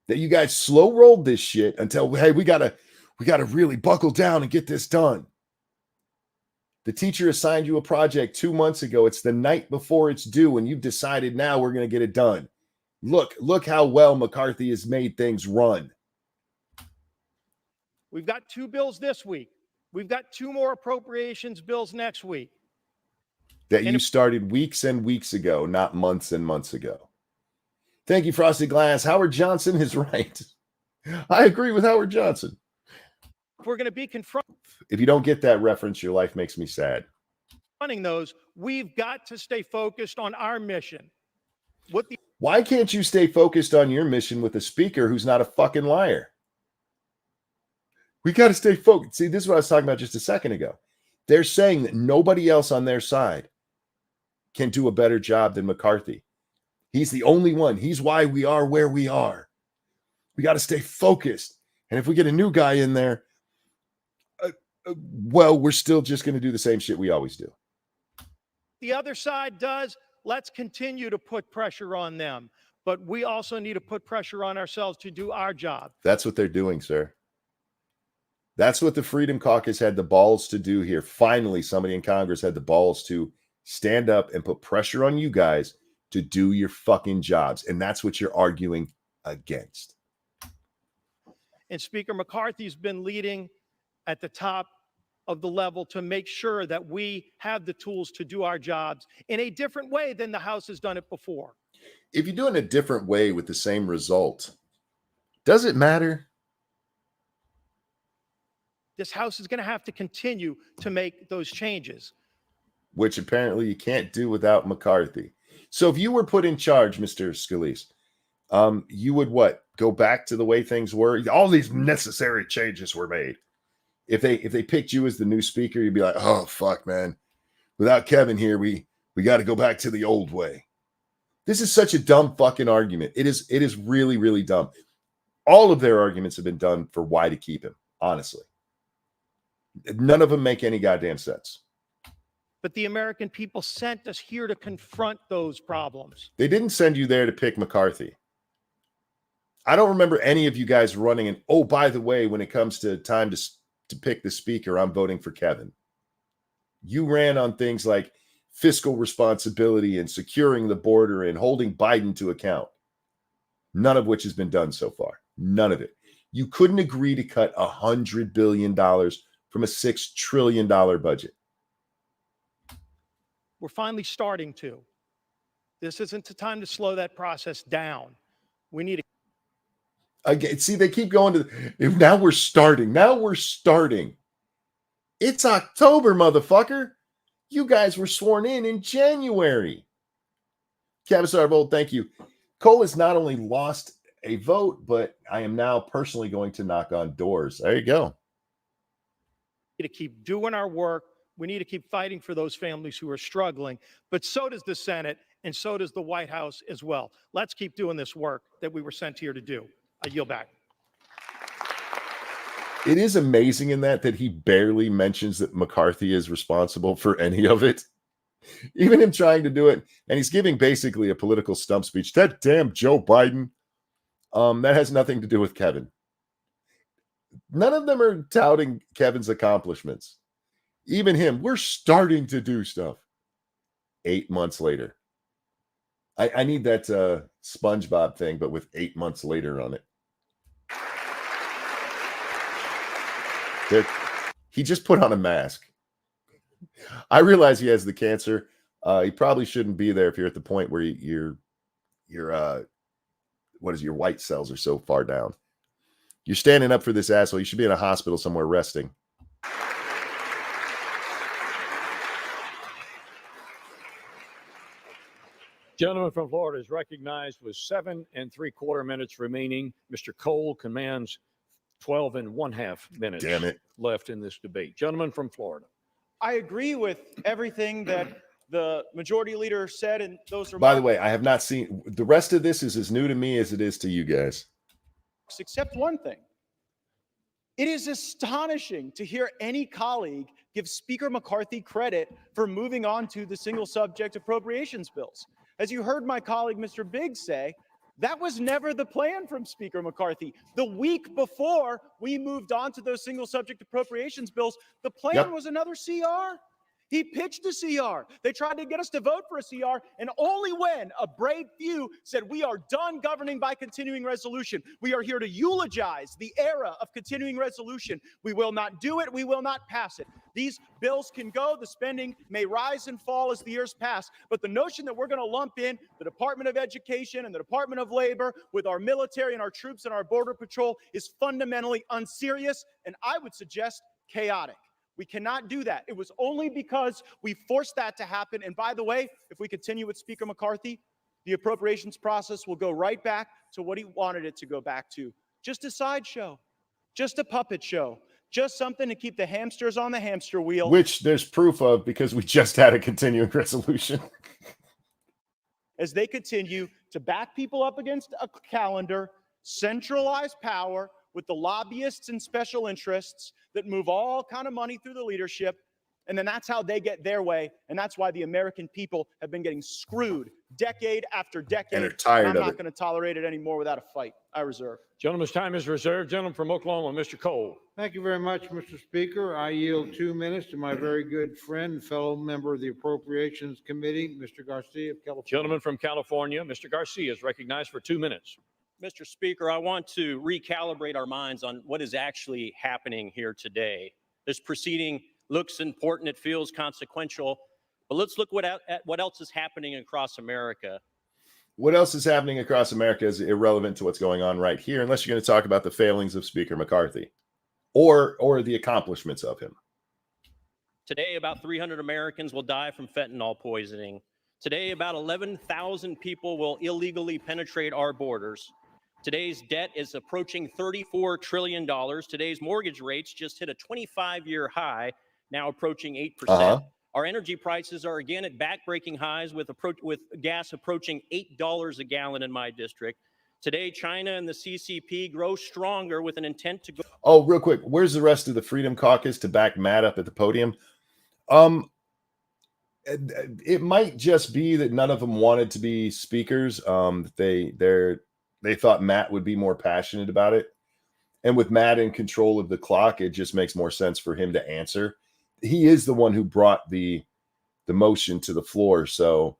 Speaker 1: That you guys slow rolled this shit until, hey, we gotta really buckle down and get this done. The teacher assigned you a project 2 months ago. It's the night before it's due, and you've decided now we're going to get it done. Look how well McCarthy has made things run.
Speaker 11: We've got 2 bills this week. We've got 2 more appropriations bills next week.
Speaker 1: That you started weeks and weeks ago, not months and months ago. Thank you, Frosted Glass. Howard Johnson is right. I agree with Howard Johnson.
Speaker 11: If we're going to be confronting
Speaker 1: If you don't get that reference, your life makes me sad.
Speaker 11: those, we've got to stay focused on our mission.
Speaker 1: Why can't you stay focused on your mission with a speaker who's not a fucking liar? We got to stay focused. See, this is what I was talking about just a second ago. They're saying that nobody else on their side can do a better job than McCarthy. He's the only one. He's why we are where we are. We got to stay focused. And if we get a new guy in there, well, we're still just going to do the same shit we always do.
Speaker 11: The other side does. Let's continue to put pressure on them. But we also need to put pressure on ourselves to do our job.
Speaker 1: That's what they're doing, sir. That's what the Freedom Caucus had the balls to do here. Finally, somebody in Congress had the balls to stand up and put pressure on you guys to do your fucking jobs. And that's what you're arguing against.
Speaker 11: And Speaker McCarthy's been leading at the top of the level to make sure that we have the tools to do our jobs in a different way than the House has done it before.
Speaker 1: If you do it in a different way with the same result, does it matter?
Speaker 11: This House is going to have to continue to make those changes.
Speaker 1: Which apparently you can't do without McCarthy. So if you were put in charge, Mr. Scalise, you would what? Go back to the way things were? All these necessary changes were made. If they picked you as the new speaker, you'd be like, oh, fuck, man. Without Kevin here, we got to go back to the old way. This is such a dumb fucking argument. It is really, really dumb. All of their arguments have been done for why to keep him, honestly. None of them make any goddamn sense.
Speaker 11: But the American people sent us here to confront those problems.
Speaker 1: They didn't send you there to pick McCarthy. I don't remember any of you guys running and, oh, by the way, when it comes to time to pick the speaker, I'm voting for Kevin. You ran on things like fiscal responsibility and securing the border and holding Biden to account. None of which has been done so far. None of it. You couldn't agree to cut $100 billion from a $6 trillion budget.
Speaker 11: We're finally starting to. This isn't the time to slow that process down. We need to.
Speaker 1: Again, see, they keep going to now we're starting. Now we're starting. It's October, motherfucker. You guys were sworn in January. Cavasar Bold, thank you. Cole has not only lost a vote, but I am now personally going to knock on doors. There you go.
Speaker 11: To keep doing our work. We need to keep fighting for those families who are struggling. But so does the Senate, and so does the White House as well. Let's keep doing this work that we were sent here to do. I yield back.
Speaker 1: It is amazing in that he barely mentions that McCarthy is responsible for any of it. Even him trying to do it, and he's giving basically a political stump speech. That damn Joe Biden. That has nothing to do with Kevin. None of them are touting Kevin's accomplishments. Even him, we're starting to do stuff. 8 months later. I need that SpongeBob thing, but with 8 months later on it. He just put on a mask. I realize he has the cancer. He probably shouldn't be there if you're at the point where your white cells are so far down. You're standing up for this asshole. You should be in a hospital somewhere resting.
Speaker 2: Gentleman from Florida is recognized with 7 3/4 minutes remaining. Mr. Cole commands 12 1/2 minutes
Speaker 1: Damn it.
Speaker 2: left in this debate. Gentleman from Florida.
Speaker 3: I agree with everything that the majority leader said in those remarks.
Speaker 1: By the way, I have not seen the rest of this is as new to me as it is to you guys.
Speaker 3: Except one thing. It is astonishing to hear any colleague give Speaker McCarthy credit for moving on to the single subject appropriations bills. As you heard my colleague, Mr. Biggs, say, that was never the plan from Speaker McCarthy. The week before we moved on to those single subject appropriations bills, the plan was another CR. He pitched a CR. They tried to get us to vote for a CR, and only when a brave few said, we are done governing by continuing resolution. We are here to eulogize the era of continuing resolution. We will not do it. We will not pass it. These bills can go. The spending may rise and fall as the years pass. But the notion that we're going to lump in the Department of Education and the Department of Labor with our military and our troops and our Border Patrol is fundamentally unserious, and I would suggest chaotic. We cannot do that. It was only because we forced that to happen. And by the way, if we continue with Speaker McCarthy, the appropriations process will go right back to what he wanted it to go back to. Just a sideshow, just a puppet show, just something to keep the hamsters on the hamster wheel.
Speaker 1: Which there's proof of because we just had a continuing resolution.
Speaker 3: As they continue to back people up against a calendar, centralize power with the lobbyists and special interests that move all kind of money through the leadership. And then that's how they get their way. And that's why the American people have been getting screwed decade after decade.
Speaker 1: And are tired
Speaker 3: I'm
Speaker 1: of
Speaker 3: not
Speaker 1: it.
Speaker 3: going to tolerate it anymore without a fight. I reserve.
Speaker 2: Gentleman's time is reserved. Gentleman from Oklahoma, Mr. Cole.
Speaker 5: Thank you very much, Mr. Speaker. I yield 2 minutes to my very good friend, fellow member of the Appropriations Committee, Mr. Garcia of California.
Speaker 2: Gentleman from California, Mr. Garcia is recognized for 2 minutes.
Speaker 15: Mr. Speaker, I want to recalibrate our minds on what is actually happening here today. This proceeding looks important, it feels consequential, but let's look at what else is happening across America.
Speaker 1: What else is happening across America is irrelevant to what's going on right here, unless you're going to talk about the failings of Speaker McCarthy or the accomplishments of him.
Speaker 15: Today, about 300 Americans will die from fentanyl poisoning. Today, about 11,000 people will illegally penetrate our borders. Today's debt is approaching $34 trillion. Today's mortgage rates just hit a 25-year high, now approaching 8%. Our energy prices are again at back-breaking highs with gas approaching $8 a gallon in my district. Today, China and the CCP grow stronger with an intent to go.
Speaker 1: Oh, real quick, where's the rest of the Freedom Caucus to back Matt up at the podium? It might just be that none of them wanted to be speakers. They thought Matt would be more passionate about it. And with Matt in control of the clock, it just makes more sense for him to answer. He is the one who brought the motion to the floor. So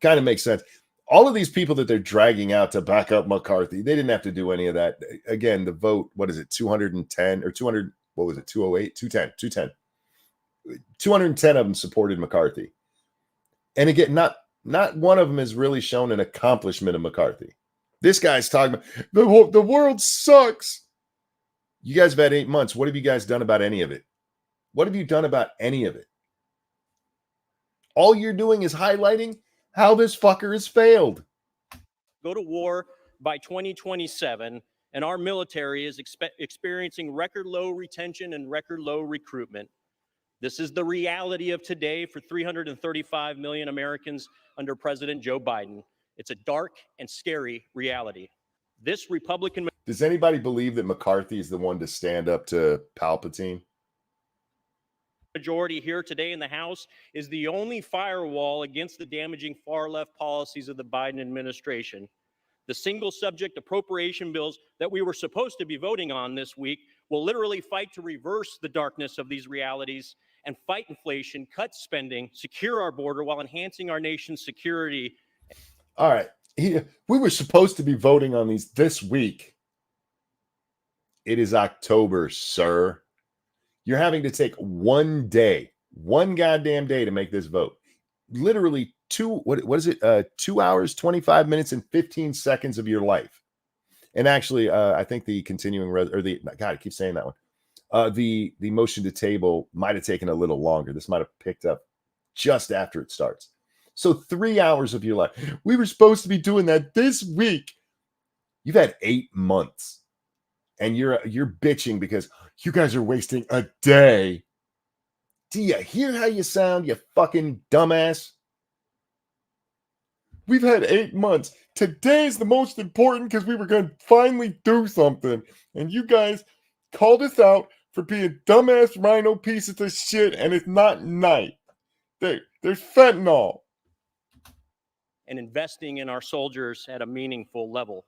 Speaker 1: kind of makes sense. All of these people that they're dragging out to back up McCarthy, they didn't have to do any of that. Again, the vote, what is it, 210 or 200, what was it, 208, 210. 210 of them supported McCarthy. And again, not one of them has really shown an accomplishment of McCarthy. This guy's talking about the world sucks. You guys have had 8 months. What have you guys done about any of it? What have you done about any of it? All you're doing is highlighting how this fucker has failed.
Speaker 15: Go to war by 2027, and our military is experiencing record low retention and record low recruitment. This is the reality of today for 335 million Americans under President Joe Biden. It's a dark and scary reality. This Republican...
Speaker 1: Does anybody believe that McCarthy is the one to stand up to Palpatine?
Speaker 15: Majority here today in the House is the only firewall against the damaging far-left policies of the Biden administration. The single subject appropriation bills that we were supposed to be voting on this week will literally fight to reverse the darkness of these realities and fight inflation, cut spending, secure our border while enhancing our nation's security.
Speaker 1: All right. We were supposed to be voting on these this week. It is October, sir. You're having to take one goddamn day to make this vote. Literally 2 hours, 25 minutes, and 15 seconds of your life. And actually, I think the continuing God, I keep saying that one. The motion to table might have taken a little longer. This might have picked up just after it starts. So 3 hours of your life. We were supposed to be doing that this week. You've had 8 months, and you're bitching because you guys are wasting a day. Do you hear how you sound, you fucking dumbass? We've had 8 months. Today's the most important because we were going to finally do something. And you guys called us out for being dumbass rhino pieces of shit, and it's not night. There's fentanyl.
Speaker 15: And investing in our soldiers at a meaningful level.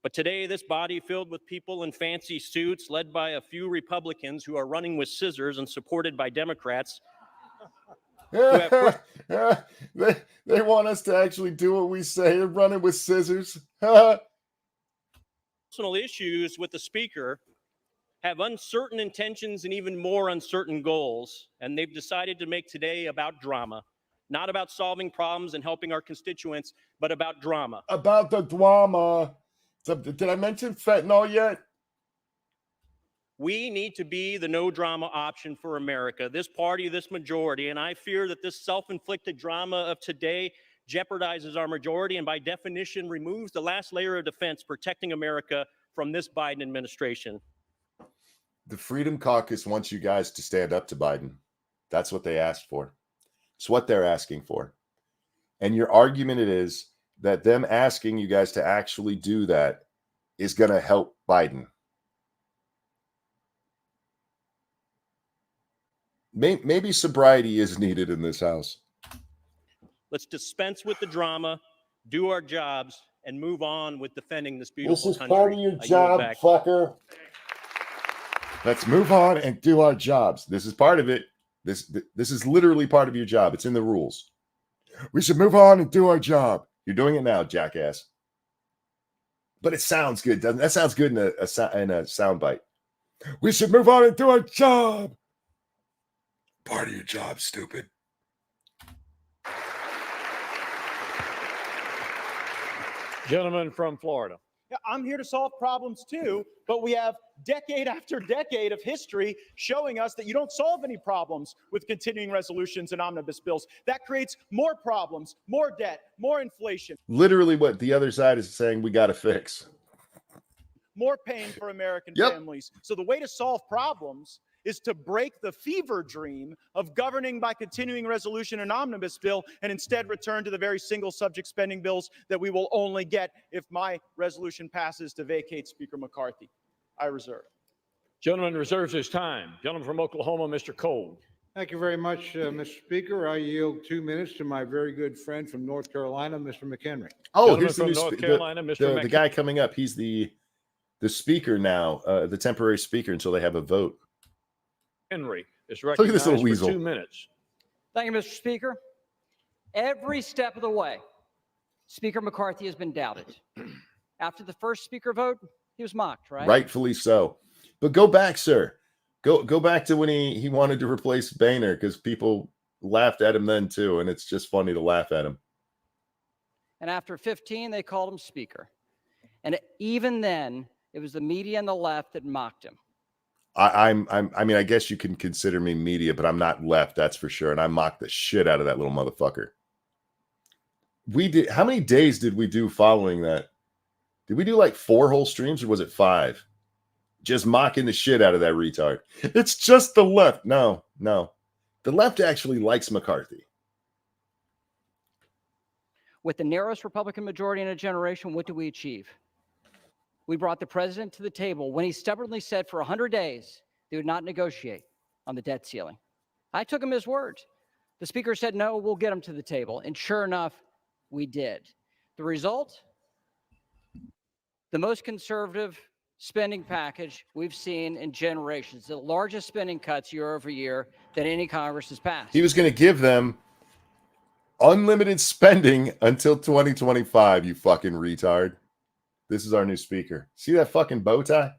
Speaker 15: But today, this body filled with people in fancy suits, led by a few Republicans who are running with scissors and supported by Democrats.
Speaker 1: They want us to actually do what we say and run it with scissors.
Speaker 15: Personal issues with the Speaker, have uncertain intentions and even more uncertain goals, and they've decided to make today about drama. Not about solving problems and helping our constituents, but about drama.
Speaker 1: About the drama. So, did I mention fentanyl yet?
Speaker 15: We need to be the no drama option for America, this party, this majority, and I fear that this self-inflicted drama of today jeopardizes our majority and by definition removes the last layer of defense protecting America from this Biden administration.
Speaker 1: The Freedom Caucus wants you guys to stand up to Biden. That's what they asked for. It's what they're asking for. And your argument is that them asking you guys to actually do that is going to help Biden. Maybe sobriety is needed in this house.
Speaker 15: Let's dispense with the drama, do our jobs, and move on with defending this beautiful country.
Speaker 1: This is part of your job, fucker. Let's move on and do our jobs. This is part of it. This is literally part of your job. It's in the rules. We should move on and do our job. You're doing it now, jackass. But it sounds good, doesn't it? That sounds good in a soundbite. We should move on and do our job. Part of your job, stupid.
Speaker 2: Gentleman from Florida.
Speaker 3: I'm here to solve problems too, but we have decade after decade of history showing us that you don't solve any problems with continuing resolutions and omnibus bills. That creates more problems, more debt, more inflation.
Speaker 1: Literally what the other side is saying we got to fix.
Speaker 3: More pain for American families. So the way to solve problems is to break the fever dream of governing by continuing resolution and omnibus bill and instead return to the very single subject spending bills that we will only get if my resolution passes to vacate Speaker McCarthy. I reserve.
Speaker 2: Gentleman reserves his time. Gentleman from Oklahoma, Mr. Cole.
Speaker 5: Thank you very much, Mr. Speaker. I yield 2 minutes to my very good friend from North Carolina, Mr. McHenry.
Speaker 1: Oh,
Speaker 2: Gentleman
Speaker 1: here's the
Speaker 2: from
Speaker 1: new
Speaker 2: North Carolina, Mr.
Speaker 1: the guy coming up. He's the speaker now, the temporary speaker until they have a vote.
Speaker 2: Henry is
Speaker 1: Look at this
Speaker 2: recognized
Speaker 1: little
Speaker 2: for
Speaker 1: weasel.
Speaker 2: 2 minutes.
Speaker 4: Thank you, Mr. Speaker. Every step of the way, Speaker McCarthy has been doubted. After the first speaker vote, he was mocked, right?
Speaker 1: Rightfully so. But go back, sir. Go back to when he wanted to replace Boehner because people laughed at him then too, and it's just funny to laugh at him.
Speaker 4: And after 15, they called him speaker. And even then, it was the media and the left that mocked him.
Speaker 1: I mean, I guess you can consider me media, but I'm not left, that's for sure. And I mocked the shit out of that little motherfucker. We did. How many days did we do following that? Did we do like 4 whole streams or was it 5? Just mocking the shit out of that retard. It's just the left. No. The left actually likes McCarthy.
Speaker 4: With the narrowest Republican majority in a generation, what did we achieve? We brought the president to the table when he stubbornly said for 100 days they would not negotiate on the debt ceiling. I took him at his word. The speaker said, no, we'll get him to the table. And sure enough, we did. The result? The most conservative spending package we've seen in generations, the largest spending cuts year over year that any Congress has passed.
Speaker 1: He was going to give them unlimited spending until 2025, you fucking retard. This is our new speaker. See that fucking bow tie?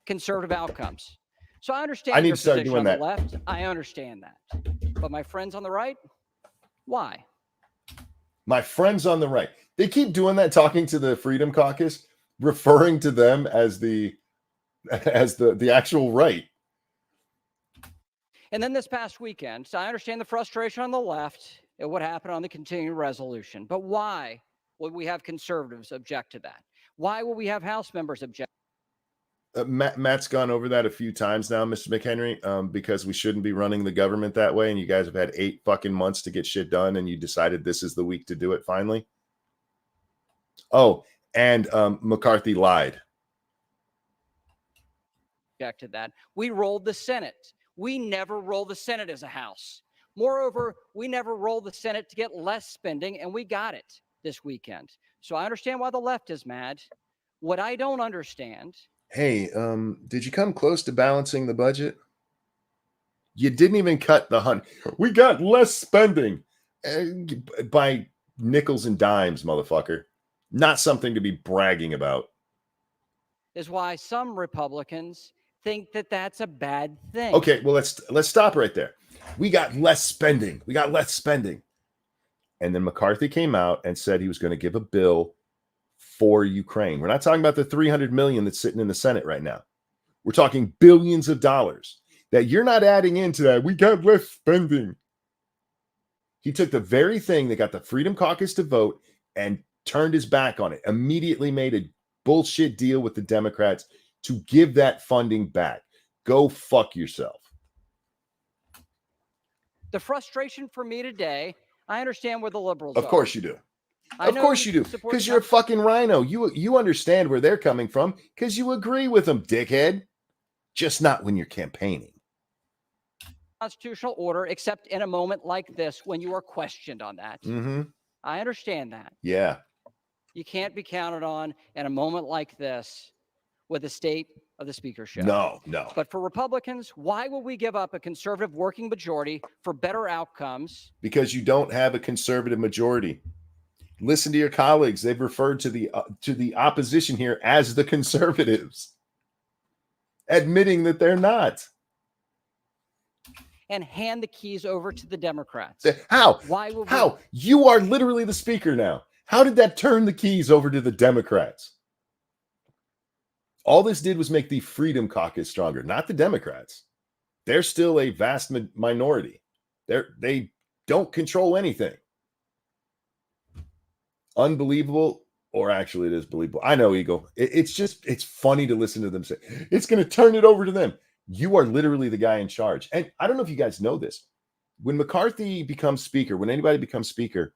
Speaker 4: Conservative outcomes. So I understand
Speaker 1: I need
Speaker 4: your
Speaker 1: to start
Speaker 4: position
Speaker 1: doing
Speaker 4: on
Speaker 1: that.
Speaker 4: the left. I understand that. But my friends on the right, why?
Speaker 1: My friends on the right. They keep doing that, talking to the Freedom Caucus, referring to them as the actual right.
Speaker 16: And then this past weekend, so I understand the frustration on the left at what happened on the continuing resolution, but why would we have conservatives object to that? Why will we have House members object?
Speaker 1: Matt's gone over that a few times now, Mr. McHenry, because we shouldn't be running the government that way. And you guys have had 8 fucking months to get shit done. And you decided this is the week to do it finally. Oh, and McCarthy lied.
Speaker 16: Object to that. We rolled the Senate. We never roll the Senate as a House. Moreover, we never roll the Senate to get less spending, and we got it this weekend. So I understand why the left is mad. What I don't understand.
Speaker 1: Hey, did you come close to balancing the budget? You didn't even cut the hunt. We got less spending by nickels and dimes, motherfucker. Not something to be bragging about.
Speaker 16: Is why some Republicans think that that's a bad thing.
Speaker 1: Okay, well, let's stop right there. We got less spending. We got less spending. And then McCarthy came out and said he was going to give a bill for Ukraine. We're not talking about the $300 million that's sitting in the Senate right now. We're talking billions of dollars that you're not adding into that. We got less spending. He took the very thing that got the Freedom Caucus to vote and turned his back on it, immediately made a bullshit deal with the Democrats to give that funding back. Go fuck yourself.
Speaker 16: The frustration for me today, I understand where the liberals are.
Speaker 1: Of course you do. Of course you do. Because you're a fucking rhino. You understand where they're coming from because you agree with them, dickhead. Just not when you're campaigning.
Speaker 16: Constitutional order, except in a moment like this when you are questioned on that.
Speaker 1: Mm-hmm.
Speaker 16: I understand that.
Speaker 1: Yeah.
Speaker 16: You can't be counted on in a moment like this with the state of the speakership.
Speaker 1: No.
Speaker 16: But for Republicans, why will we give up a conservative working majority for better outcomes?
Speaker 1: Because you don't have a conservative majority. Listen to your colleagues. They've referred to the opposition here as the conservatives, admitting that they're not.
Speaker 16: And hand the keys over to the Democrats.
Speaker 1: How?
Speaker 16: Why will
Speaker 1: How? You are literally the speaker now. How did that turn the keys over to the Democrats? All this did was make the Freedom Caucus stronger, not the Democrats. They're still a vast minority. They don't control anything. Unbelievable, or actually it is believable. I know, Eagle. It's funny to listen to them say, it's going to turn it over to them. You are literally the guy in charge. And I don't know if you guys know this. When McCarthy becomes speaker, when anybody becomes speaker,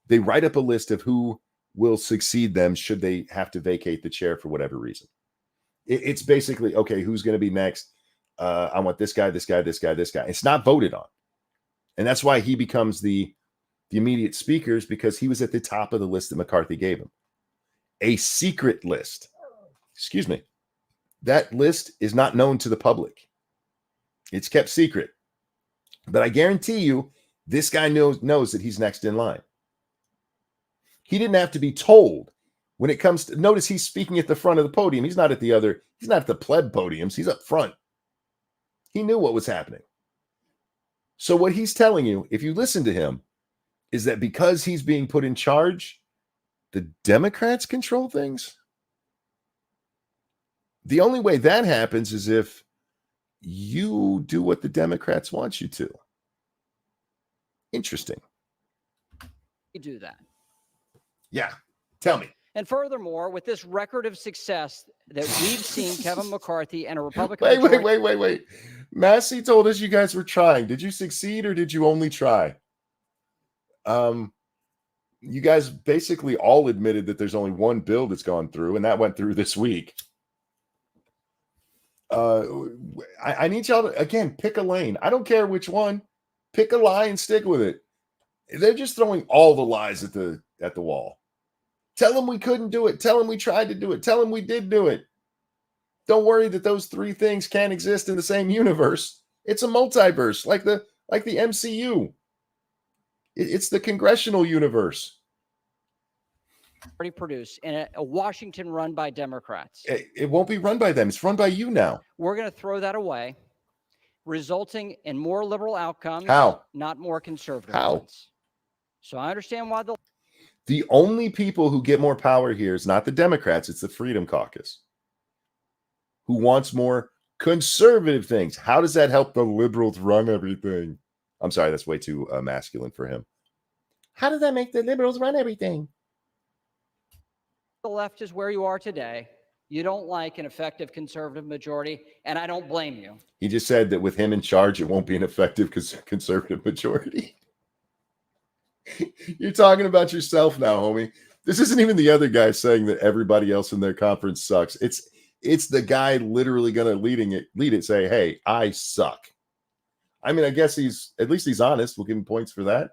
Speaker 1: they write up a list of who will succeed them should they have to vacate the chair for whatever reason. It's basically, okay, who's going to be next? I want this guy, this guy, this guy, this guy. It's not voted on. And that's why he becomes the immediate speakers, because he was at the top of the list that McCarthy gave him. A secret list. Excuse me. That list is not known to the public. It's kept secret. But I guarantee you, this guy knows that he's next in line. He didn't have to be told when it comes to, notice he's speaking at the front of the podium. He's not at he's not at the pleb podiums. He's up front. He knew what was happening. So what he's telling you, if you listen to him, is that because he's being put in charge, the Democrats control things. The only way that happens is if you do what the Democrats want you to. Interesting.
Speaker 16: You do that.
Speaker 1: Yeah. Tell me.
Speaker 16: And furthermore, with this record of success that we've seen Kevin McCarthy and a Republican.
Speaker 1: Wait. Massey told us you guys were trying. Did you succeed or did you only try? You guys basically all admitted that there's only one bill that's gone through, and that went through this week. I need y'all to, again, pick a lane. I don't care which one. Pick a lie and stick with it. They're just throwing all the lies at the wall. Tell them we couldn't do it. Tell them we tried to do it. Tell them we did do it. Don't worry that those three things can't exist in the same universe. It's a multiverse, like the MCU. It's the congressional universe.
Speaker 16: Already produced in a Washington run by Democrats.
Speaker 1: It won't be run by them. It's run by you now.
Speaker 16: We're going to throw that away, resulting in more liberal outcomes.
Speaker 1: How?
Speaker 16: Not more conservative
Speaker 1: How?
Speaker 16: ones. So I understand why
Speaker 1: The only people who get more power here is not the Democrats, it's the Freedom Caucus, who wants more conservative things. How does that help the liberals run everything? I'm sorry, that's way too masculine for him. How does that make the liberals run everything?
Speaker 16: The left is where you are today. You don't like an effective conservative majority, and I don't blame you.
Speaker 1: He just said that with him in charge, it won't be an effective conservative majority. You're talking about yourself now, homie. This isn't even the other guy saying that everybody else in their conference sucks. It's the guy literally going to lead it, say, hey, I suck. I mean, I guess at least he's honest. We'll give him points for that.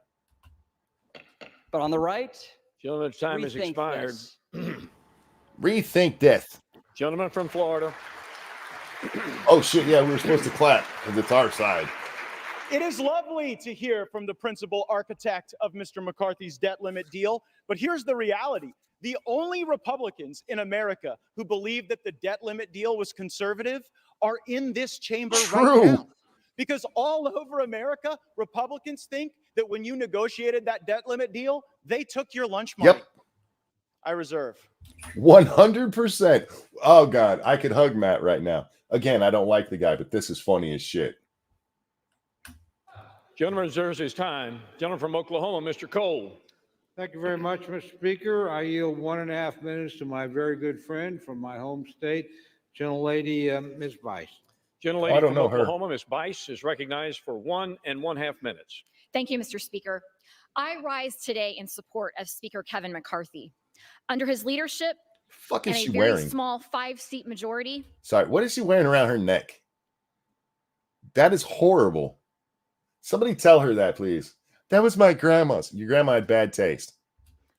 Speaker 16: But on the right,
Speaker 2: gentleman's time has expired.
Speaker 1: Rethink death.
Speaker 2: Gentleman from Florida.
Speaker 1: Oh, shit. Yeah, we were supposed to clap because it's our side.
Speaker 3: It is lovely to hear from the principal architect of Mr. McCarthy's debt limit deal, but here's the reality. The only Republicans in America who believe that the debt limit deal was conservative are in this chamber right now. Because all over America, Republicans think that when you negotiated that debt limit deal, they took your lunch money.
Speaker 1: Yep.
Speaker 3: I reserve.
Speaker 1: 100%. Oh, God. I could hug Matt right now. Again, I don't like the guy, but this is funny as shit.
Speaker 2: Gentleman reserves his time. Gentleman from Oklahoma, Mr. Cole.
Speaker 5: Thank you very much, Mr. Speaker. I yield 1.5 minutes to my very good friend from my home state, gentlelady, Ms. Bice.
Speaker 2: Gentlelady from Oklahoma, Ms. Bice, is recognized for 1.5 minutes.
Speaker 17: Thank you, Mr. Speaker. I rise today in support of Speaker Kevin McCarthy. Under his leadership
Speaker 1: and
Speaker 17: a very small 5-seat majority.
Speaker 1: Sorry, what is she wearing around her neck? That is horrible. Somebody tell her that, please. That was my grandma's. Your grandma had bad taste.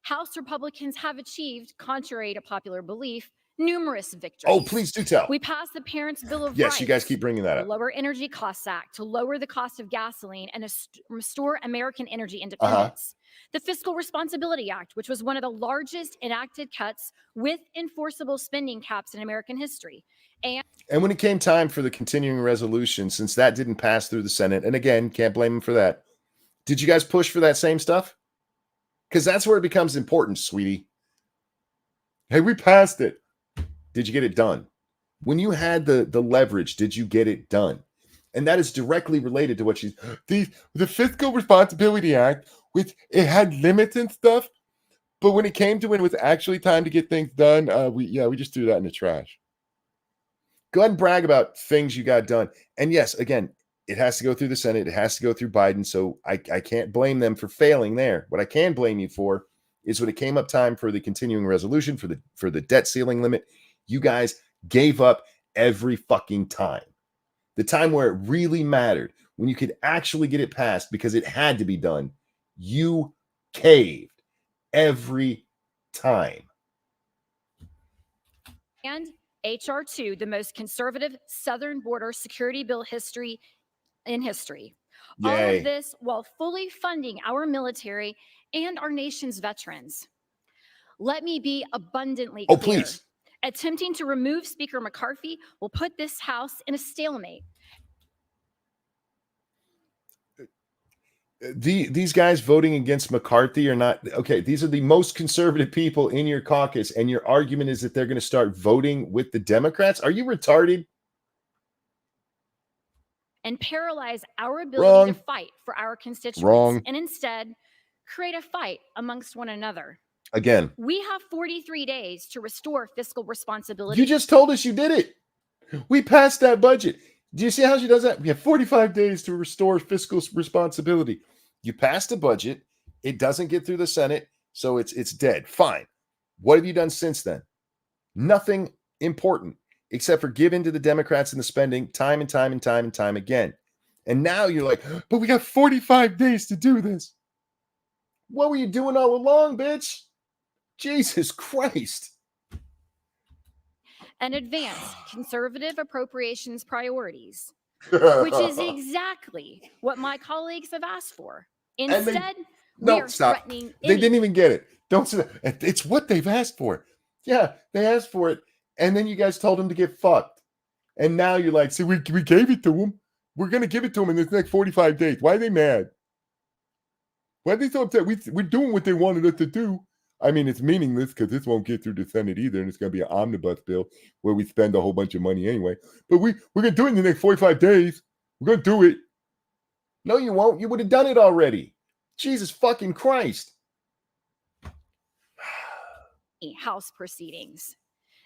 Speaker 17: House Republicans have achieved, contrary to popular belief, numerous victories.
Speaker 1: Oh, please do tell.
Speaker 17: We passed the Parents' Bill of Rights.
Speaker 1: Yes, you guys keep bringing that up.
Speaker 17: The Lower Energy Costs Act to lower the cost of gasoline and restore American energy independence. The Fiscal Responsibility Act, which was one of the largest enacted cuts with enforceable spending caps in American history.
Speaker 1: And when it came time for the continuing resolution, since that didn't pass through the Senate, and again, can't blame him for that, did you guys push for that same stuff? Because that's where it becomes important, sweetie. Hey, we passed it. Did you get it done? When you had the leverage, did you get it done? And that is directly related to what she's... The Fiscal Responsibility Act, which it had limits and stuff, but when it came to when it was actually time to get things done, we just threw that in the trash. Go ahead and brag about things you got done. And yes, again, it has to go through the Senate. It has to go through Biden. So I can't blame them for failing there. What I can blame you for is when it came up time for the continuing resolution for the debt ceiling limit, you guys gave up every fucking time. The time where it really mattered, when you could actually get it passed because it had to be done, you caved every time.
Speaker 17: And H.R. 2, the most conservative southern border security bill in history. All of this while fully funding our military and our nation's veterans. Let me be abundantly clear.
Speaker 1: Please.
Speaker 17: Attempting to remove Speaker McCarthy will put this House in a stalemate.
Speaker 1: These guys voting against McCarthy are not okay. These are the most conservative people in your caucus, and your argument is that they're going to start voting with the Democrats. Are you retarded?
Speaker 17: And paralyze our ability to fight for our constituents, and instead create a fight amongst one another.
Speaker 1: Again,
Speaker 17: we have 43 days to restore fiscal responsibility.
Speaker 1: You just told us you did it. We passed that budget. Do you see how she does that? We have 45 days to restore fiscal responsibility. You passed a budget. It doesn't get through the Senate, so it's dead. Fine. What have you done since then? Nothing important except for give in to the Democrats and the spending time and time and time and time again. And now you're like, but we got 45 days to do this. What were you doing all along, bitch? Jesus Christ.
Speaker 17: And advance conservative appropriations priorities, which is exactly what my colleagues have asked for. Instead, we are threatening.
Speaker 1: They didn't even get it. Don't say that. It's what they've asked for. Yeah, they asked for it. And then you guys told them to get fucked. And now you're like, see, we gave it to them. We're going to give it to them in the next 45 days. Why are they mad? Why are they so upset? We're doing what they wanted us to do. I mean, it's meaningless because this won't get through the Senate either, and it's going to be an omnibus bill where we spend a whole bunch of money anyway. But we're going to do it in the next 45 days. We're going to do it. No, you won't. You would have done it already. Jesus fucking Christ.
Speaker 17: House proceedings.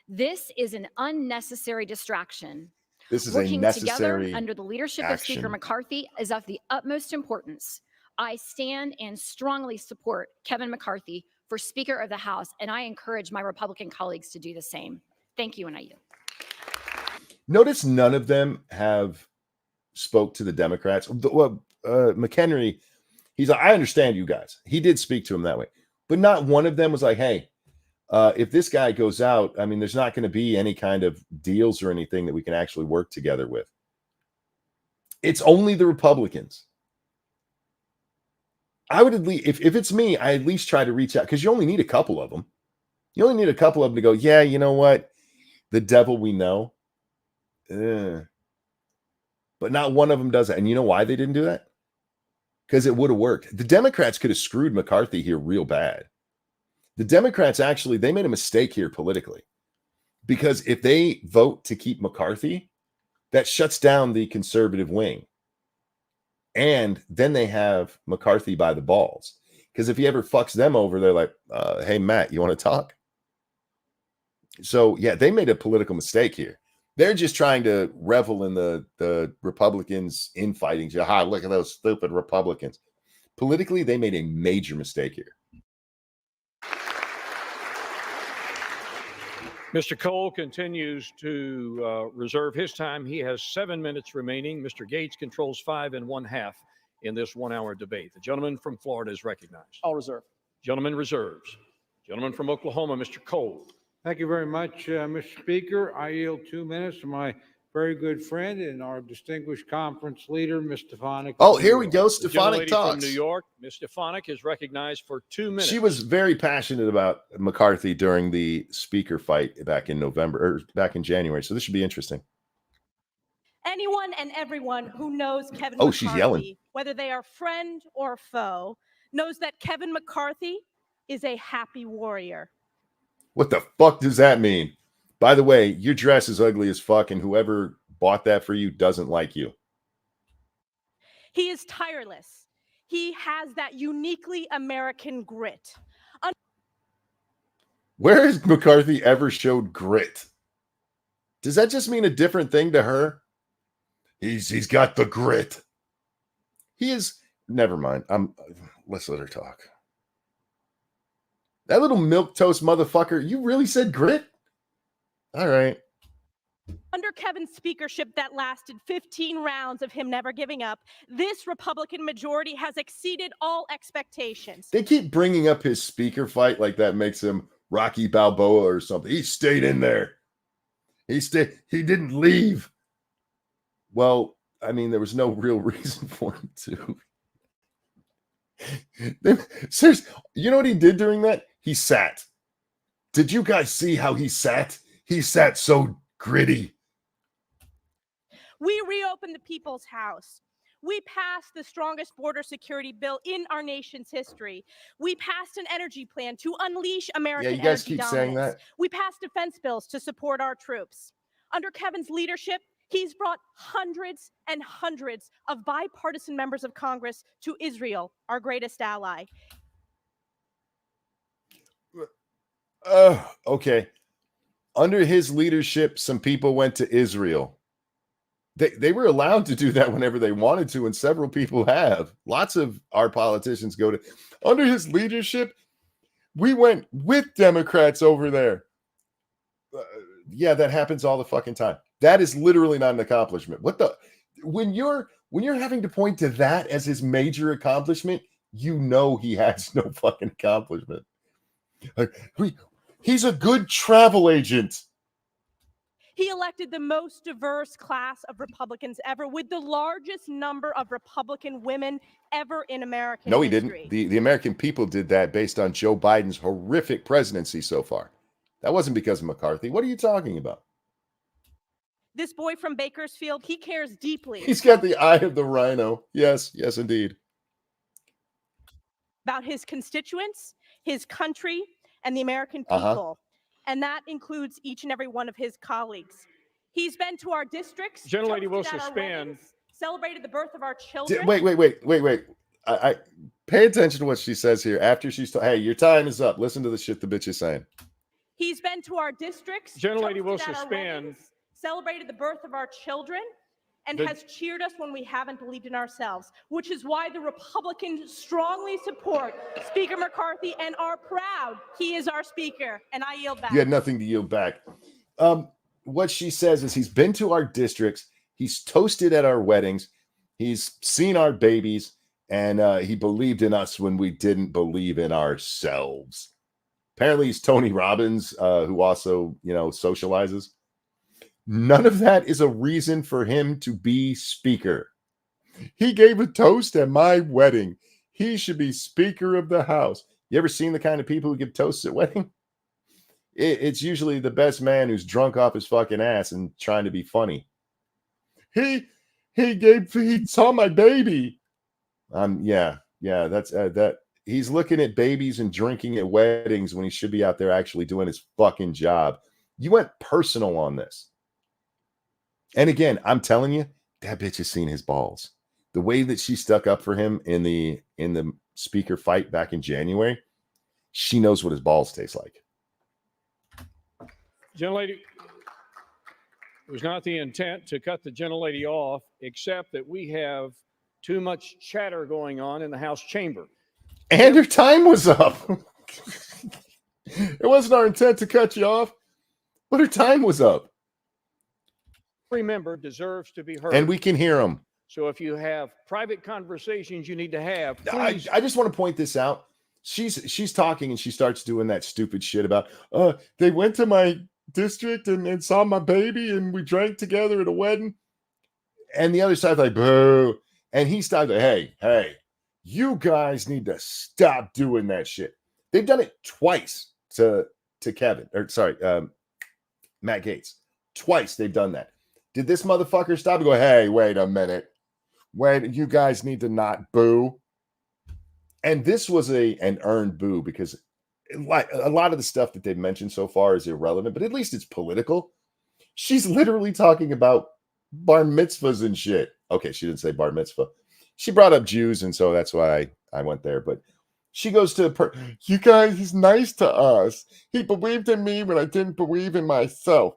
Speaker 17: This is an unnecessary distraction.
Speaker 1: This is
Speaker 17: Working
Speaker 1: a necessary
Speaker 17: together under the leadership of Speaker
Speaker 1: action.
Speaker 17: McCarthy is of the utmost importance. I stand and strongly support Kevin McCarthy for Speaker of the House, and I encourage my Republican colleagues to do the same. Thank you, and I yield.
Speaker 1: Notice none of them have spoke to the Democrats. Well, McHenry, he's like, I understand you guys. He did speak to him that way, but not one of them was like, hey, if this guy goes out, I mean, there's not going to be any kind of deals or anything that we can actually work together with. It's only the Republicans. I would at least, if it's me, I at least try to reach out because you only need a couple of them. You only need a couple of them to go, yeah, you know what? The devil we know. But not one of them does that. And you know why they didn't do that? Because it would have worked. The Democrats could have screwed McCarthy here real bad. The Democrats actually, they made a mistake here politically. Because if they vote to keep McCarthy, that shuts down the conservative wing. And then they have McCarthy by the balls. Because if he ever fucks them over, they're like, hey, Matt, you want to talk? So, yeah, they made a political mistake here. They're just trying to revel in the Republicans' infighting. Look at those stupid Republicans. Politically, they made a major mistake here.
Speaker 2: Mr. Cole continues to reserve his time. He has 7 minutes remaining. Mr. Gaetz controls 5 1/2 in this 1 hour debate. The gentleman from Florida is recognized.
Speaker 3: I'll reserve.
Speaker 2: Gentleman reserves. Gentleman from Oklahoma, Mr. Cole.
Speaker 5: Thank you very much, Mr. Speaker. I yield 2 minutes to my very good friend and our distinguished conference leader, Ms. Stefanik.
Speaker 1: Oh, here we go.
Speaker 2: The
Speaker 1: Stefanik
Speaker 2: gentlelady
Speaker 1: talks.
Speaker 2: from New York, Ms. Stefanik, is recognized for 2 minutes.
Speaker 1: She was very passionate about McCarthy during the speaker fight back in November or back in January. So this should be interesting.
Speaker 18: Anyone and everyone who knows Kevin
Speaker 1: Oh,
Speaker 18: McCarthy,
Speaker 1: she's yelling.
Speaker 18: whether they are friend or foe, knows that Kevin McCarthy is a happy warrior.
Speaker 1: What the fuck does that mean? By the way, your dress is ugly as fuck, and whoever bought that for you doesn't like you.
Speaker 18: He is tireless. He has that uniquely American grit.
Speaker 1: Where has McCarthy ever showed grit? Does that just mean a different thing to her? He's got the grit. He is. Never mind. Let's let her talk. That little milquetoast motherfucker. You really said grit? All right.
Speaker 18: Under Kevin's speakership that lasted 15 rounds of him never giving up, this Republican majority has exceeded all expectations.
Speaker 1: They keep bringing up his speaker fight like that makes him Rocky Balboa or something. He stayed in there. He didn't leave. Well, I mean, there was no real reason for him to. Seriously, you know what he did during that? He sat. Did you guys see how he sat? He sat so gritty.
Speaker 18: We reopened the People's House. We passed the strongest border security bill in our nation's history. We passed an energy plan to unleash American
Speaker 1: Yeah, you guys
Speaker 18: energy
Speaker 1: keep saying
Speaker 18: dominance.
Speaker 1: that.
Speaker 18: We passed defense bills to support our troops. Under Kevin's leadership, he's brought hundreds and hundreds of bipartisan members of Congress to Israel, our greatest ally.
Speaker 1: Okay. Under his leadership, some people went to Israel. They were allowed to do that whenever they wanted to, and several people have. Lots of our politicians go to. Under his leadership, we went with Democrats over there. Yeah, that happens all the fucking time. That is literally not an accomplishment. When you're having to point to that as his major accomplishment, you know he has no fucking accomplishment. He's a good travel agent.
Speaker 18: He elected the most diverse class of Republicans ever, with the largest number of Republican women ever in American
Speaker 1: No, he
Speaker 18: history.
Speaker 1: didn't. The American people did that based on Joe Biden's horrific presidency so far. That wasn't because of McCarthy. What are you talking about?
Speaker 18: This boy from Bakersfield, he cares deeply
Speaker 1: He's got the eye of the rhino. Yes, indeed.
Speaker 18: about his constituents, his country, and the American people. And that includes each and every one of his colleagues. He's been to our districts,
Speaker 2: Gentlelady will
Speaker 18: toasted at our
Speaker 2: suspend.
Speaker 18: weddings, celebrated the birth of our children.
Speaker 1: Wait. I pay attention to what she says here. After she's hey, your time is up. Listen to the shit the bitch is saying.
Speaker 18: He's been to our districts,
Speaker 2: Gentlelady will
Speaker 18: toasted at our
Speaker 2: suspend.
Speaker 18: weddings, celebrated the birth of our children, and has cheered us when we haven't believed in ourselves, which is why the Republicans strongly support Speaker McCarthy and are proud he is our speaker. And I yield back.
Speaker 1: You had nothing to yield back. What she says is he's been to our districts, he's toasted at our weddings, he's seen our babies, and he believed in us when we didn't believe in ourselves. Apparently he's Tony Robbins, who also, socializes. None of that is a reason for him to be speaker. He gave a toast at my wedding. He should be Speaker of the House. You ever seen the kind of people who give toasts at wedding? It's usually the best man who's drunk off his fucking ass and trying to be funny. He saw my baby. That's that. He's looking at babies and drinking at weddings when he should be out there actually doing his fucking job. You went personal on this. And again, I'm telling you, that bitch has seen his balls. The way that she stuck up for him in the speaker fight back in January, she knows what his balls taste like.
Speaker 2: Gentlelady, it was not the intent to cut the gentlelady off, except that we have too much chatter going on in the House chamber.
Speaker 1: And her time was up. It wasn't our intent to cut you off, but her time was up.
Speaker 2: Every member deserves to be heard.
Speaker 1: And we can hear them.
Speaker 2: So if you have private conversations you need to have,
Speaker 1: please. I just want to point this out. She's talking and she starts doing that stupid shit about, they went to my district and saw my baby and we drank together at a wedding. And the other side's like, boo. And he started like, hey, you guys need to stop doing that shit. They've done it twice to Matt Gaetz. Twice they've done that. Did this motherfucker stop and go, hey, wait a minute. Wait, you guys need to not boo. And this was an earned boo because like a lot of the stuff that they've mentioned so far is irrelevant, but at least it's political. She's literally talking about bar mitzvahs and shit. Okay, she didn't say bar mitzvah. She brought up Jews, and so that's why I went there. But she goes to, you guys, he's nice to us. He believed in me when I didn't believe in myself.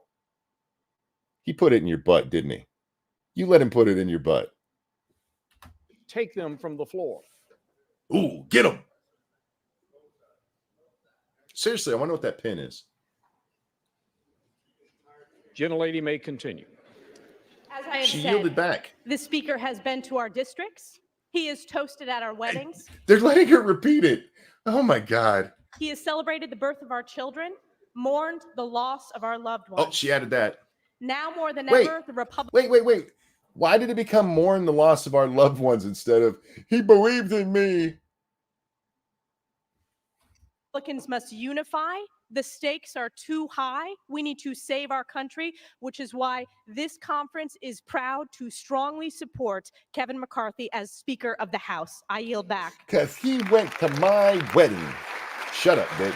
Speaker 1: He put it in your butt, didn't he? You let him put it in your butt.
Speaker 2: Take them from the floor.
Speaker 1: Ooh, get him. Seriously, I wonder what that pin is.
Speaker 2: Gentlelady may continue.
Speaker 18: As I have
Speaker 1: She
Speaker 18: said,
Speaker 1: yielded back.
Speaker 18: the speaker has been to our districts. He is toasted at our weddings.
Speaker 1: They're letting her repeat it. Oh my God.
Speaker 18: He has celebrated the birth of our children, mourned the loss of our loved ones.
Speaker 1: Oh, she added that.
Speaker 18: Now more than
Speaker 1: Wait,
Speaker 18: ever, the Republicans.
Speaker 1: Wait. Why did it become mourn the loss of our loved ones instead of he believed in me?
Speaker 18: Republicans must unify. The stakes are too high. We need to save our country, which is why this conference is proud to strongly support Kevin McCarthy as Speaker of the House. I yield back.
Speaker 1: Because he went to my wedding. Shut up, bitch.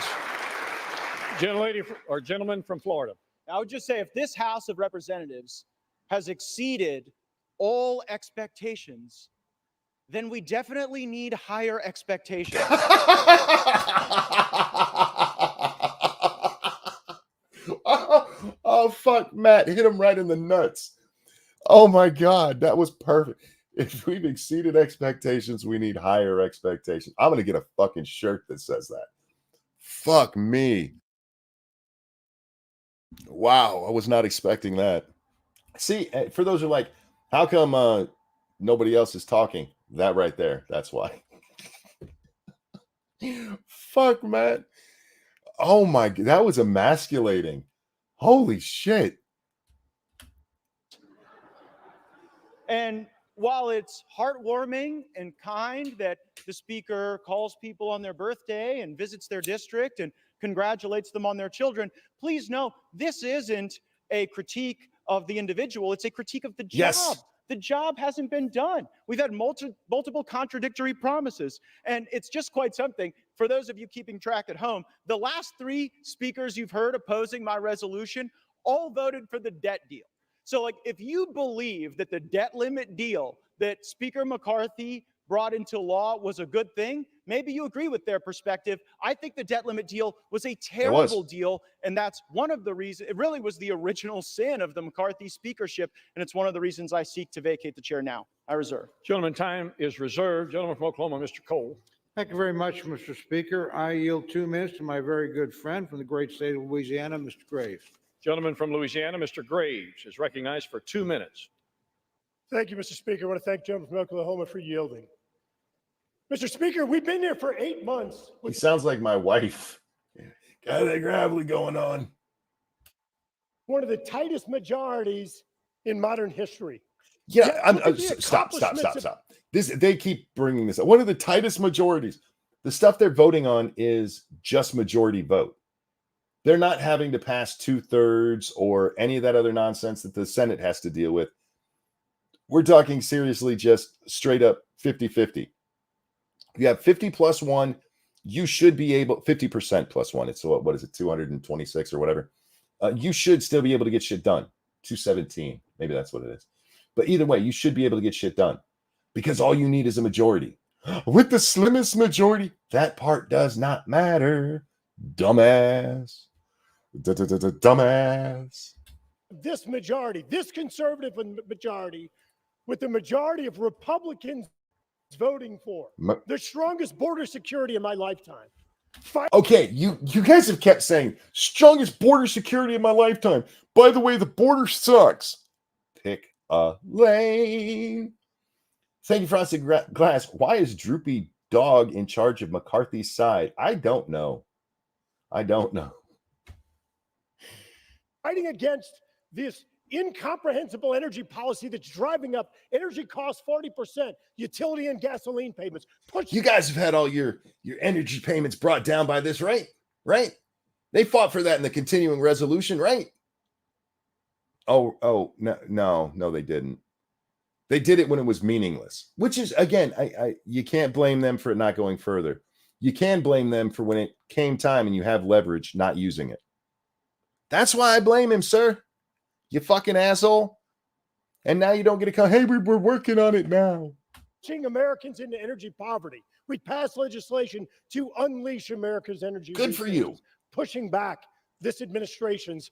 Speaker 2: Gentlelady or gentleman from Florida.
Speaker 3: I would just say if this House of Representatives has exceeded all expectations, then we definitely need higher expectations.
Speaker 1: Oh, fuck, Matt. Hit him right in the nuts. Oh, my God. That was perfect. If we've exceeded expectations, we need higher expectations. I'm going to get a fucking shirt that says that. Fuck me. Wow. I was not expecting that. See, for those who are like, how come nobody else is talking? That right there. That's why. Fuck, man. Oh, my God. That was emasculating. Holy shit.
Speaker 3: And while it's heartwarming and kind that the speaker calls people on their birthday and visits their district and congratulates them on their children, please know this isn't a critique of the individual. It's a critique of the job.
Speaker 1: Yes.
Speaker 3: The job hasn't been done. We've had multiple contradictory promises. And it's just quite something. For those of you keeping track at home, the last 3 speakers you've heard opposing my resolution all voted for the debt deal. So, like, if you believe that the debt limit deal that Speaker McCarthy brought into law was a good thing, maybe you agree with their perspective. I think the debt limit deal was a terrible deal, and that's one of the reasons. It really was the original sin of the McCarthy speakership, and it's one of the reasons I seek to vacate the chair now. I reserve.
Speaker 2: Gentleman, time is reserved. Gentleman from Oklahoma, Mr. Cole.
Speaker 5: Thank you very much, Mr. Speaker. I yield 2 minutes to my very good friend from the great state of Louisiana, Mr. Graves.
Speaker 2: Gentleman from Louisiana, Mr. Graves, is recognized for 2 minutes.
Speaker 19: Thank you, Mr. Speaker. I want to thank the gentleman from Oklahoma for yielding. Mr. Speaker, we've been here for 8 months.
Speaker 1: He sounds like my wife. Got that gravelly going on.
Speaker 19: One of the tightest majorities in modern history.
Speaker 1: Yeah,
Speaker 19: stop.
Speaker 1: They keep bringing this up. One of the tightest majorities. The stuff they're voting on is just majority vote. They're not having to pass 2/3 or any of that other nonsense that the Senate has to deal with. We're talking seriously just straight up 50-50. You have 50 plus 1. You should be able 50% plus 1. It's what is it, 226 or whatever. You should still be able to get shit done. 217. Maybe that's what it is. But either way, you should be able to get shit done because all you need is a majority. With the slimmest majority, that part does not matter. Dumbass. Dumbass.
Speaker 19: This majority, this conservative majority, with the majority of Republicans voting for the strongest border security in my lifetime.
Speaker 1: Okay, you guys have kept saying strongest border security in my lifetime. By the way, the border sucks. Pick a lane. Thank you, Frosted Glass. Why is Droopy Dog in charge of McCarthy's side? I don't know.
Speaker 19: Fighting against this incomprehensible energy policy that's driving up energy costs 40%, utility and gasoline payments.
Speaker 1: You guys have had all your energy payments brought down by this, right? Right? They fought for that in the continuing resolution, right? Oh, no, they didn't. They did it when it was meaningless, which is, again, you can't blame them for it not going further. You can blame them for when it came time and you have leverage not using it. That's why I blame him, sir. You fucking asshole. And now you don't get to come, hey, we're working on it now.
Speaker 19: Pushing Americans into energy poverty. We passed legislation to unleash America's energy.
Speaker 1: Good for you.
Speaker 19: Pushing back this administration's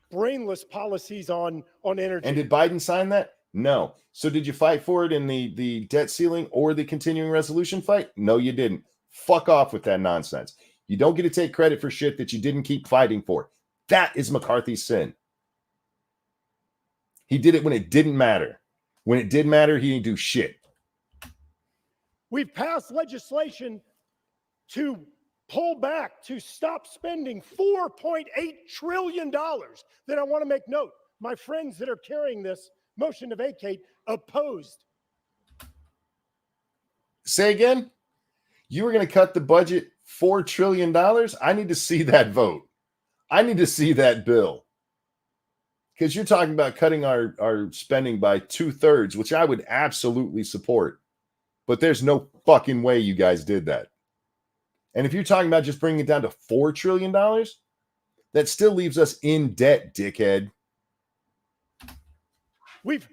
Speaker 19: brainless policies on energy.
Speaker 1: And did Biden sign that? No. So did you fight for it in the debt ceiling or the continuing resolution fight? No, you didn't. Fuck off with that nonsense. You don't get to take credit for shit that you didn't keep fighting for. That is McCarthy's sin. He did it when it didn't matter. When it did matter, he didn't do shit.
Speaker 19: We've passed legislation to pull back, to stop spending $4.8 trillion. Then I want to make note, my friends that are carrying this motion to vacate opposed.
Speaker 1: Say again? You were going to cut the budget $4 trillion? I need to see that vote. I need to see that bill. Because you're talking about cutting our spending by 2/3, which I would absolutely support. But there's no fucking way you guys did that. And if you're talking about just bringing it down to $4 trillion, that still leaves us in debt, dickhead.
Speaker 19: We've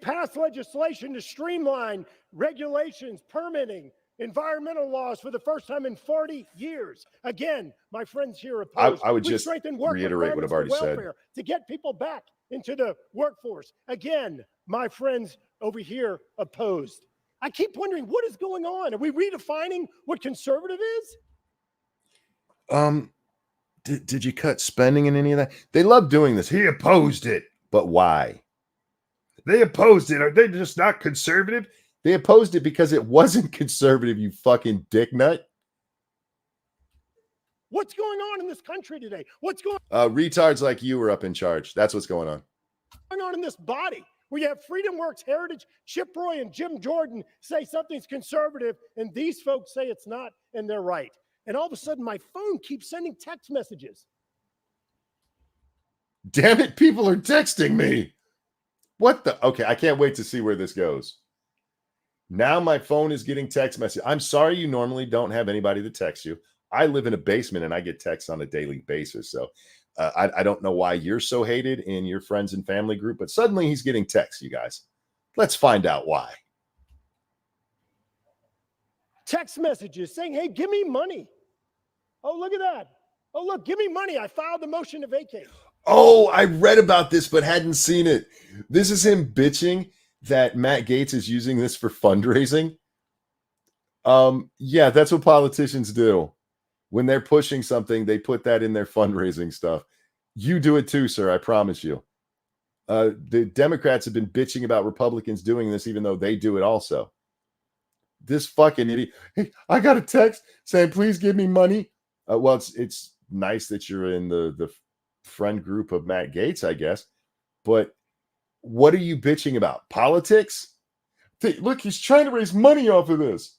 Speaker 19: passed legislation to streamline regulations, permitting, environmental laws for the first time in 40 years. Again, my friends here oppose.
Speaker 1: I would just reiterate what I've already said.
Speaker 19: To get people back into the workforce. Again, my friends over here opposed. I keep wondering, what is going on? Are we redefining what conservative is?
Speaker 1: Did you cut spending in any of that? They love doing this. He opposed it. But why? They opposed it. Are they just not conservative? They opposed it because it wasn't conservative, you fucking dick nut.
Speaker 19: What's going on in this country today? What's going
Speaker 1: retards like you were up in charge. That's what's going on.
Speaker 19: In this body? Where you have Freedom Works, Heritage, Chip Roy, and Jim Jordan say something's conservative, and these folks say it's not, and they're right. And all of a sudden, my phone keeps sending text messages.
Speaker 1: Damn it, people are texting me. What the? Okay, I can't wait to see where this goes. Now my phone is getting text message. I'm sorry you normally don't have anybody to text you. I live in a basement and I get texts on a daily basis. So I don't know why you're so hated in your friends and family group, but suddenly he's getting texts, you guys. Let's find out why.
Speaker 19: Text messages saying, hey, give me money. Oh, look at that. Oh, look, give me money. I filed the motion to vacate.
Speaker 1: Oh, I read about this, but hadn't seen it. This is him bitching that Matt Gaetz is using this for fundraising. Yeah, that's what politicians do. When they're pushing something, they put that in their fundraising stuff. You do it too, sir. I promise you. The Democrats have been bitching about Republicans doing this, even though they do it also. This fucking idiot. Hey, I got a text saying, please give me money. Well, it's nice that you're in the friend group of Matt Gaetz, I guess. But what are you bitching about? Politics? Look, he's trying to raise money off of this.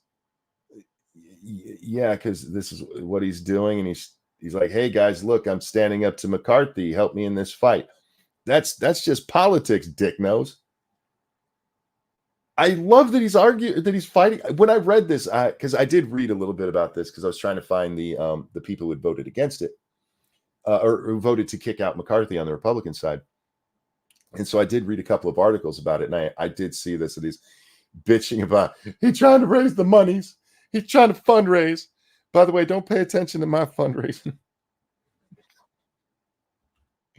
Speaker 1: Yeah, because this is what he's doing. And he's like, hey, guys, look, I'm standing up to McCarthy. Help me in this fight. That's just politics, dick nose. I love that he's arguing, that he's fighting. When I read this, because I did read a little bit about this, because I was trying to find the people who had voted against it, or who voted to kick out McCarthy on the Republican side. And so I did read a couple of articles about it, and I did see this, that he's bitching about, he's trying to raise the monies. He's trying to fundraise. By the way, don't pay attention to my fundraising.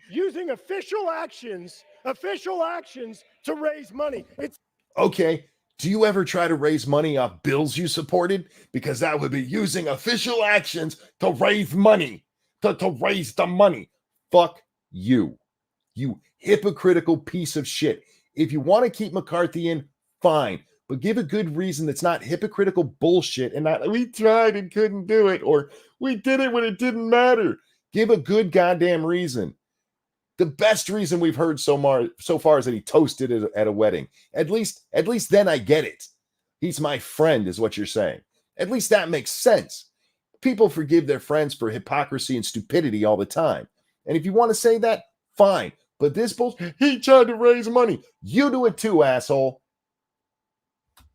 Speaker 19: Using official actions to raise money. It's
Speaker 1: okay. Do you ever try to raise money off bills you supported? Because that would be using official actions to raise money, to raise the money. Fuck you. You hypocritical piece of shit. If you want to keep McCarthy in, fine. But give a good reason that's not hypocritical bullshit and not, we tried and couldn't do it, or we did it when it didn't matter. Give a good goddamn reason. The best reason we've heard so far is that he toasted at a wedding. At least then I get it. He's my friend, is what you're saying. At least that makes sense. People forgive their friends for hypocrisy and stupidity all the time. And if you want to say that, fine. But this bullshit, he tried to raise money. You do it too, asshole.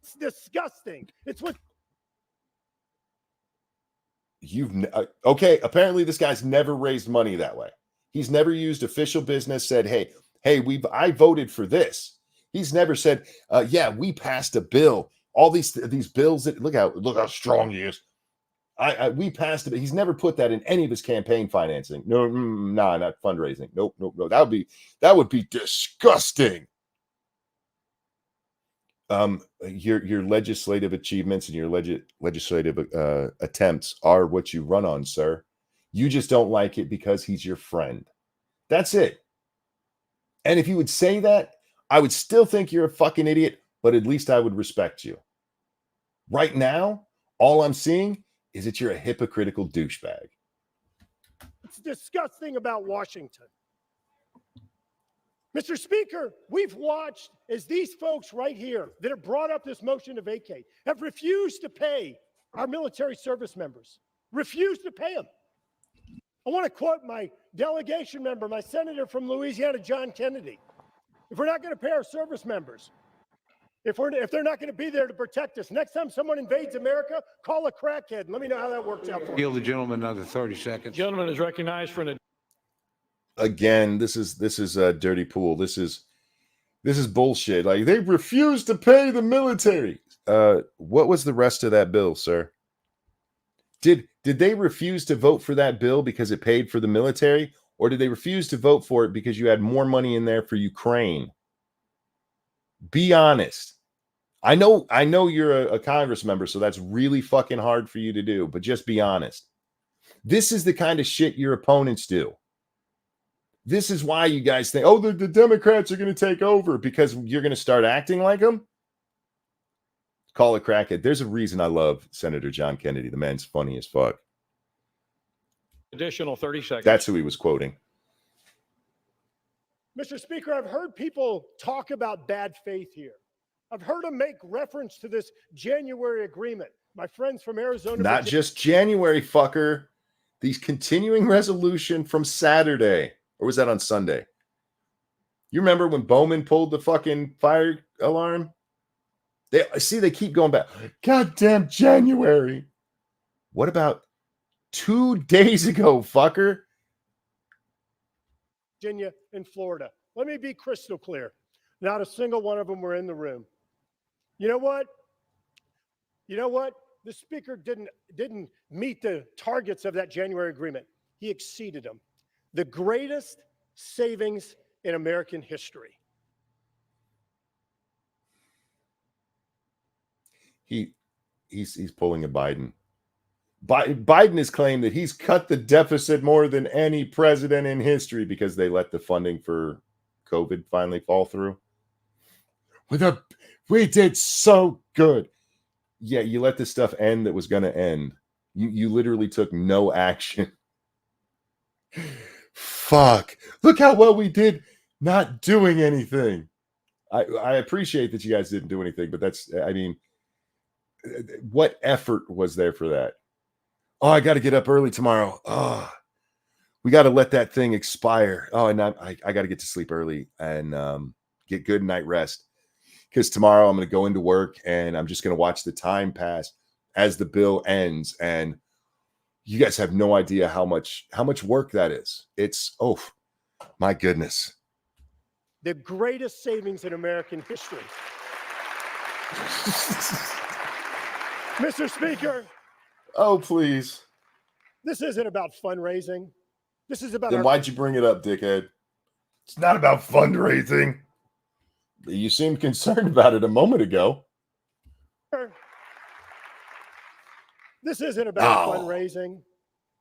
Speaker 19: It's disgusting. It's what
Speaker 1: okay. Apparently, this guy's never raised money that way. He's never used official business. Said, "Hey, I voted for this." He's never said, "Yeah, we passed a bill." All these bills that look how strong he is. We passed it. He's never put that in any of his campaign financing. No, not fundraising. Nope. That would be disgusting. Your legislative achievements and your legislative attempts are what you run on, sir. You just don't like it because he's your friend. That's it. And if you would say that, I would still think you're a fucking idiot, but at least I would respect you. Right now, all I'm seeing is that you're a hypocritical douchebag.
Speaker 19: It's disgusting about Washington. Mr. Speaker, we've watched as these folks right here that have brought up this motion to vacate have refused to pay our military service members, refused to pay them. I want to quote my delegation member, my senator from Louisiana, John Kennedy. If we're not going to pay our service members, if they're not going to be there to protect us, next time someone invades America, call a crackhead and let me know how that works out for you.
Speaker 5: Yield the gentleman another 30 seconds.
Speaker 2: Gentleman is recognized for an.
Speaker 1: Again, this is a dirty pool. This is bullshit. Like, they refuse to pay the military. What was the rest of that bill, sir? Did they refuse to vote for that bill because it paid for the military, or did they refuse to vote for it because you had more money in there for Ukraine? Be honest. I know you're a Congress member, so that's really fucking hard for you to do, but just be honest. This is the kind of shit your opponents do. This is why you guys think, oh, the Democrats are going to take over because you're going to start acting like them. Call it crackhead. There's a reason I love Senator John Kennedy. The man's funny as fuck.
Speaker 2: Additional 30 seconds.
Speaker 1: That's who he was quoting.
Speaker 19: Mr. Speaker, I've heard people talk about bad faith here. I've heard them make reference to this January agreement. My friends from Arizona.
Speaker 1: Not just January, fucker. The continuing resolution from Saturday. Or was that on Sunday? You remember when Bowman pulled the fucking fire alarm? They keep going back. Goddamn January. What about 2 days ago, fucker?
Speaker 19: Virginia and Florida. Let me be crystal clear. Not a single one of them were in the room. You know what? The speaker didn't meet the targets of that January agreement. He exceeded them. The greatest savings in American history.
Speaker 1: He's pulling a Biden. Biden has claimed that he's cut the deficit more than any president in history because they let the funding for COVID finally fall through. We did so good. Yeah, you let this stuff end that was going to end. You literally took no action. Fuck. Look how well we did not doing anything. I appreciate that you guys didn't do anything, but what effort was there for that? Oh, I got to get up early tomorrow. Oh, we got to let that thing expire. Oh, and I got to get to sleep early and get good night rest. Because tomorrow I'm going to go into work and I'm just going to watch the time pass as the bill ends. And you guys have no idea how much work that is. It's, oh, my goodness.
Speaker 19: The greatest savings in American history. Mr. Speaker.
Speaker 1: Oh, please.
Speaker 19: This isn't about fundraising. This is about.
Speaker 1: Then why'd you bring it up, dickhead? It's not about fundraising. You seemed concerned about it a moment ago.
Speaker 19: This isn't about fundraising.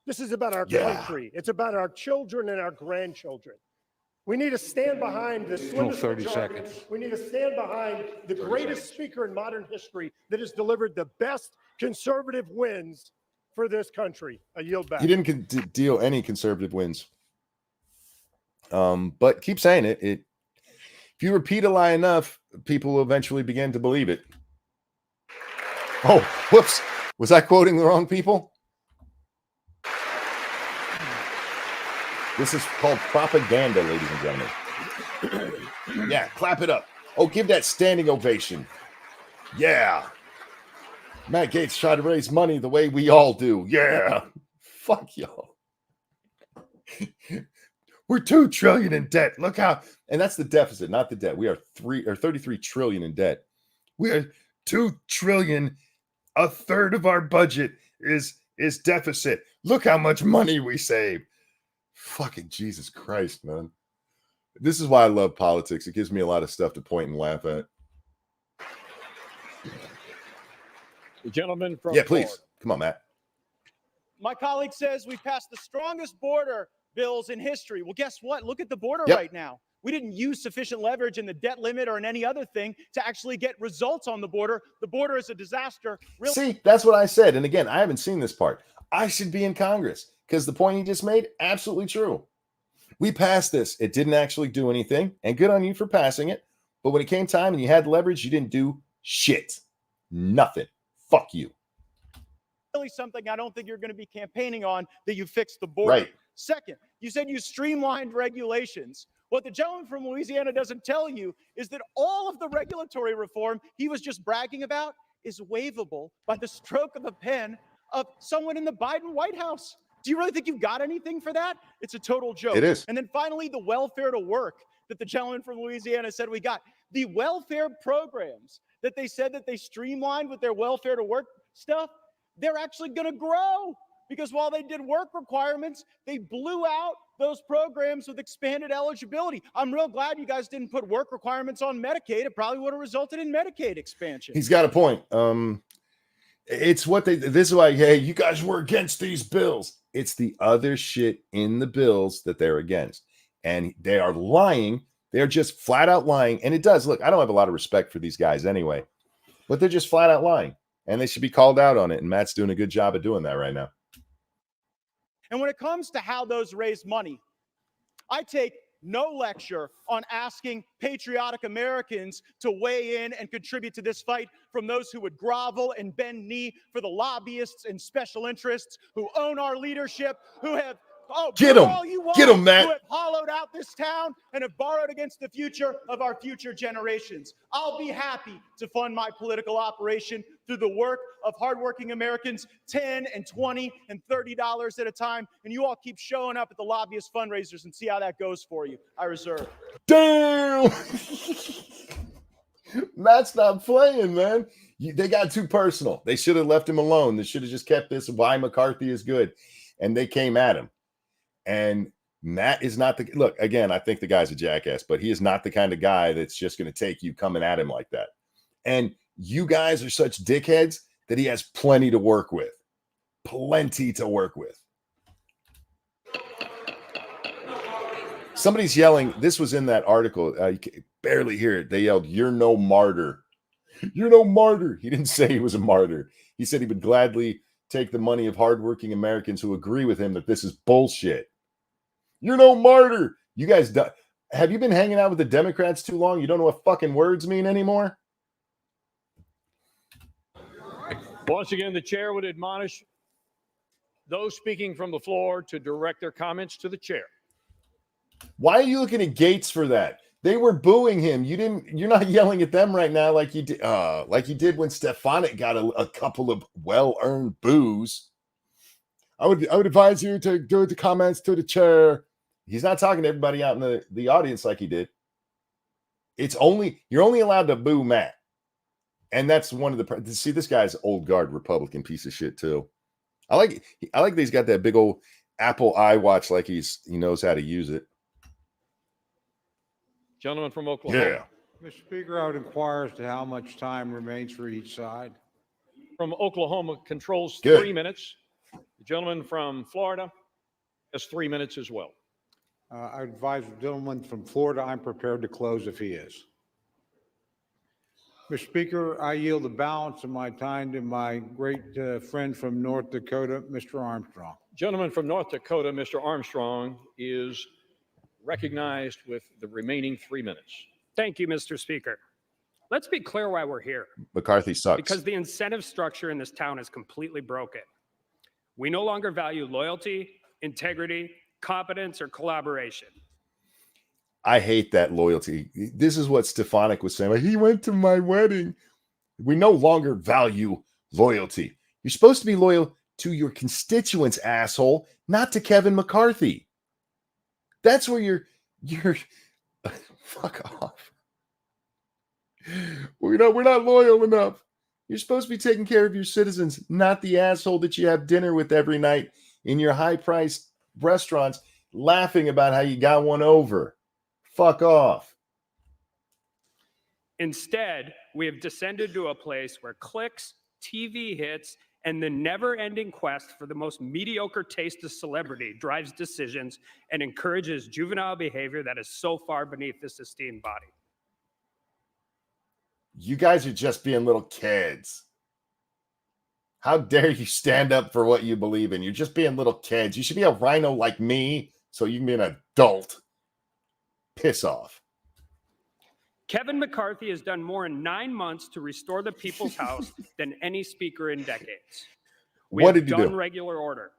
Speaker 19: This is about our country. It's about our children and our grandchildren. We need to stand behind the slimmest
Speaker 5: 30
Speaker 19: majority.
Speaker 5: seconds.
Speaker 19: We need to stand behind the greatest speaker in modern history that has delivered the best conservative wins for this country. I yield back.
Speaker 1: He didn't deal any conservative wins. But keep saying it. If you repeat a lie enough, people will eventually begin to believe it. Oh, whoops. Was I quoting the wrong people? This is called propaganda, ladies and gentlemen. Yeah, clap it up. Oh, give that standing ovation. Yeah. Matt Gaetz tried to raise money the way we all do. Yeah. Fuck y'all. We're $2 trillion in debt. Look how, and that's the deficit, not the debt. We are 33 trillion in debt. We are $2 trillion. A third of our budget is deficit. Look how much money we save. Fucking Jesus Christ, man. This is why I love politics. It gives me a lot of stuff to point and laugh at.
Speaker 2: The gentleman from
Speaker 1: Yeah, please.
Speaker 2: Florida.
Speaker 1: Come on, Matt.
Speaker 3: My colleague says we passed the strongest border bills in history. Well, guess what? Look at the border
Speaker 1: Yep.
Speaker 3: right now. We didn't use sufficient leverage in the debt limit or in any other thing to actually get results on the border. The border is a disaster.
Speaker 1: See, that's what I said. And again, I haven't seen this part. I should be in Congress because the point he just made, absolutely true. We passed this. It didn't actually do anything. And good on you for passing it. But when it came time and you had leverage, you didn't do shit. Nothing. Fuck you.
Speaker 3: Really something I don't think you're going to be campaigning on, that you fixed the border.
Speaker 1: Right.
Speaker 3: Second, you said you streamlined regulations. What the gentleman from Louisiana doesn't tell you is that all of the regulatory reform he was just bragging about is waivable by the stroke of a pen of someone in the Biden White House. Do you really think you've got anything for that? It's a total joke.
Speaker 1: It is.
Speaker 3: And then finally, the welfare to work that the gentleman from Louisiana said we got. The welfare programs that they said that they streamlined with their welfare to work stuff, they're actually going to grow, because while they did work requirements, they blew out those programs with expanded eligibility. I'm real glad you guys didn't put work requirements on Medicaid. It probably would have resulted in Medicaid expansion.
Speaker 1: He's got a point. It's what this is why, hey, you guys were against these bills. It's the other shit in the bills that they're against. And they are lying. They're just flat out lying. And it does. Look, I don't have a lot of respect for these guys anyway, but they're just flat out lying. And they should be called out on it. And Matt's doing a good job of doing that right now.
Speaker 3: And when it comes to how those raise money, I take no lecture on asking patriotic Americans to weigh in and contribute to this fight from those who would grovel and bend knee for the lobbyists and special interests who own our leadership, who have Oh,
Speaker 1: Get
Speaker 3: boo
Speaker 1: him.
Speaker 3: all you want,
Speaker 1: Get him, Matt.
Speaker 3: who have hollowed out this town and have borrowed against the future of our future generations. I'll be happy to fund my political operation through the work of hardworking Americans, $10 and $20 and $30 at a time. And you all keep showing up at the lobbyist fundraisers and see how that goes for you. I reserve.
Speaker 1: Damn. Matt's not playing, man. They got too personal. They should have left him alone. They should have just kept this why McCarthy is good. And they came at him. And Matt is not the look again. I think the guy's a jackass, but he is not the kind of guy that's just going to take you coming at him like that. And you guys are such dickheads that he has plenty to work with. Plenty to work with. Somebody's yelling. This was in that article. You can barely hear it. They yelled, "You're no martyr. You're no martyr." He didn't say he was a martyr. He said he would gladly take the money of hardworking Americans who agree with him that this is bullshit. You're no martyr. You guys, have you been hanging out with the Democrats too long? You don't know what fucking words mean anymore?
Speaker 2: Once again, the chair would admonish those speaking from the floor to direct their comments to the chair.
Speaker 1: Why are you looking at Gaetz for that? They were booing him. You're not yelling at them right now like you did when Stefanik got a couple of well-earned boos. I would advise you to do the comments to the chair. He's not talking to everybody out in the audience like he did. You're only allowed to boo Matt. And that's one of the see, this guy's old guard Republican piece of shit too. I like that he's got that big old Apple iWatch like he knows how to use it.
Speaker 2: Gentleman from Oklahoma.
Speaker 1: Yeah.
Speaker 5: Mr. Speaker, I would inquire as to how much time remains for each side.
Speaker 2: From Oklahoma controls
Speaker 1: Good.
Speaker 2: 3 minutes. The gentleman from Florida has 3 minutes as well.
Speaker 5: I advise the gentleman from Florida, I'm prepared to close if he is. Mr. Speaker, I yield the balance of my time to my great friend from North Dakota, Mr. Armstrong.
Speaker 2: Gentleman from North Dakota, Mr. Armstrong, is recognized with the remaining 3 minutes.
Speaker 20: Thank you, Mr. Speaker. Let's be clear why we're here.
Speaker 1: McCarthy sucks.
Speaker 20: Because the incentive structure in this town is completely broken. We no longer value loyalty, integrity, competence, or collaboration.
Speaker 1: I hate that loyalty. This is what Stefanik was saying. Like, he went to my wedding. We no longer value loyalty. You're supposed to be loyal to your constituents, asshole, not to Kevin McCarthy. That's where you're fuck off. We're not loyal enough. You're supposed to be taking care of your citizens, not the asshole that you have dinner with every night in your high-priced restaurants, laughing about how you got one over. Fuck off.
Speaker 20: Instead, we have descended to a place where clicks, TV hits, and the never-ending quest for the most mediocre taste of celebrity drives decisions and encourages juvenile behavior that is so far beneath this esteemed body.
Speaker 1: You guys are just being little kids. How dare you stand up for what you believe in? You're just being little kids. You should be a rhino like me so you can be an adult. Piss off.
Speaker 20: Kevin McCarthy has done more in 9 months to restore the people's house than any speaker in decades.
Speaker 1: What did you do?
Speaker 20: We've done regular order.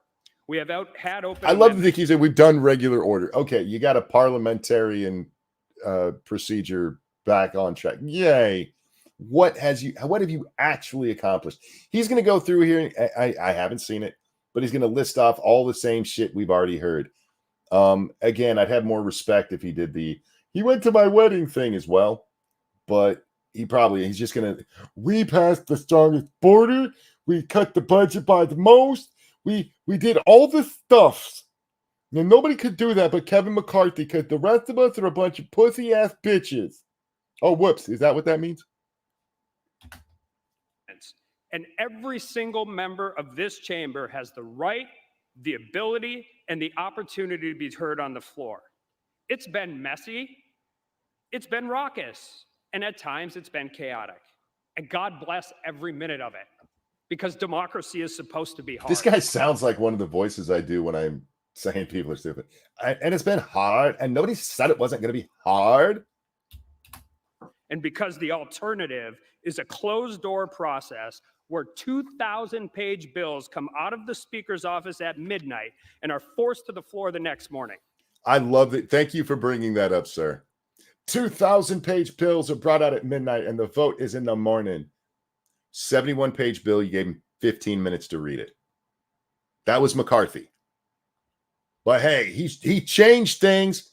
Speaker 20: We have had open.
Speaker 1: I love that he said we've done regular order. Okay, you got a parliamentarian procedure back on track. Yay. What have you actually accomplished? He's going to go through here. I haven't seen it, but he's going to list off all the same shit we've already heard. Again, I'd have more respect if he did he went to my wedding thing as well, but he's just going to, we passed the strongest border. We cut the budget by the most. We did all the stuff. Now, nobody could do that but Kevin McCarthy, because the rest of us are a bunch of pussy ass bitches. Oh, whoops. Is that what that means?
Speaker 20: And every single member of this chamber has the right, the ability, and the opportunity to be heard on the floor. It's been messy, it's been raucous, and at times it's been chaotic. And God bless every minute of it, because democracy is supposed to be hard.
Speaker 1: This guy sounds like one of the voices I do when I'm saying people are stupid. And it's been hard, and nobody said it wasn't going to be hard.
Speaker 20: And because the alternative is a closed-door process where 2,000-page bills come out of the Speaker's office at midnight and are forced to the floor the next morning.
Speaker 1: I love it. Thank you for bringing that up, sir. 2,000-page bills are brought out at midnight, and the vote is in the morning. 71-page bill, you gave him 15 minutes to read it. That was McCarthy. But hey, he changed things.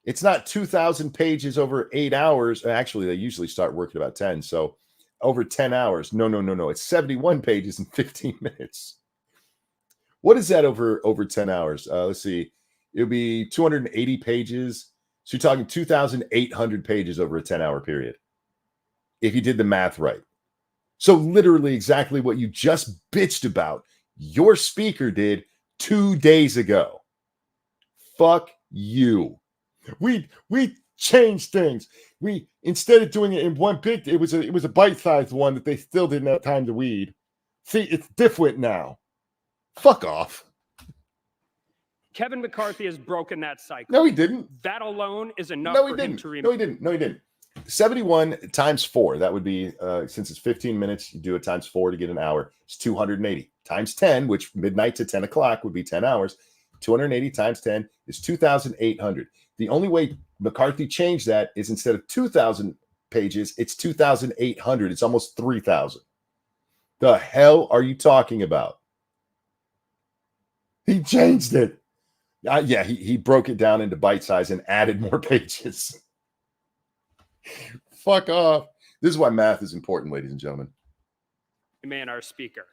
Speaker 1: It's not 2,000 pages over 8 hours. Actually, they usually start working about 10. So over 10 hours. No. It's 71 pages in 15 minutes. What is that over 10 hours? Let's see. It would be 280 pages. So you're talking 2,800 pages over a 10-hour period, if you did the math right. So literally exactly what you just bitched about, your speaker did 2 days ago. Fuck you. We changed things. We, instead of doing it in one big, it was a bite-sized one that they still didn't have time to read. See, it's different now. Fuck off.
Speaker 20: Kevin McCarthy has broken that cycle.
Speaker 1: No, he didn't.
Speaker 20: That alone is enough
Speaker 1: No, he
Speaker 20: for him
Speaker 1: didn't.
Speaker 20: to
Speaker 1: No, he didn't. No, he didn't. 71 times 4. That would be, since it's 15 minutes, you do it times 4 to get an hour. It's 280. Times 10, which midnight to 10 o'clock would be 10 hours. 280 times 10 is 2,800. The only way McCarthy changed that is instead of 2,000 pages, it's 2,800. It's almost 3,000. The hell are you talking about? He changed it. Yeah, he broke it down into bite size and added more pages. Fuck off. This is why math is important, ladies and gentlemen.
Speaker 20: Man, our speaker.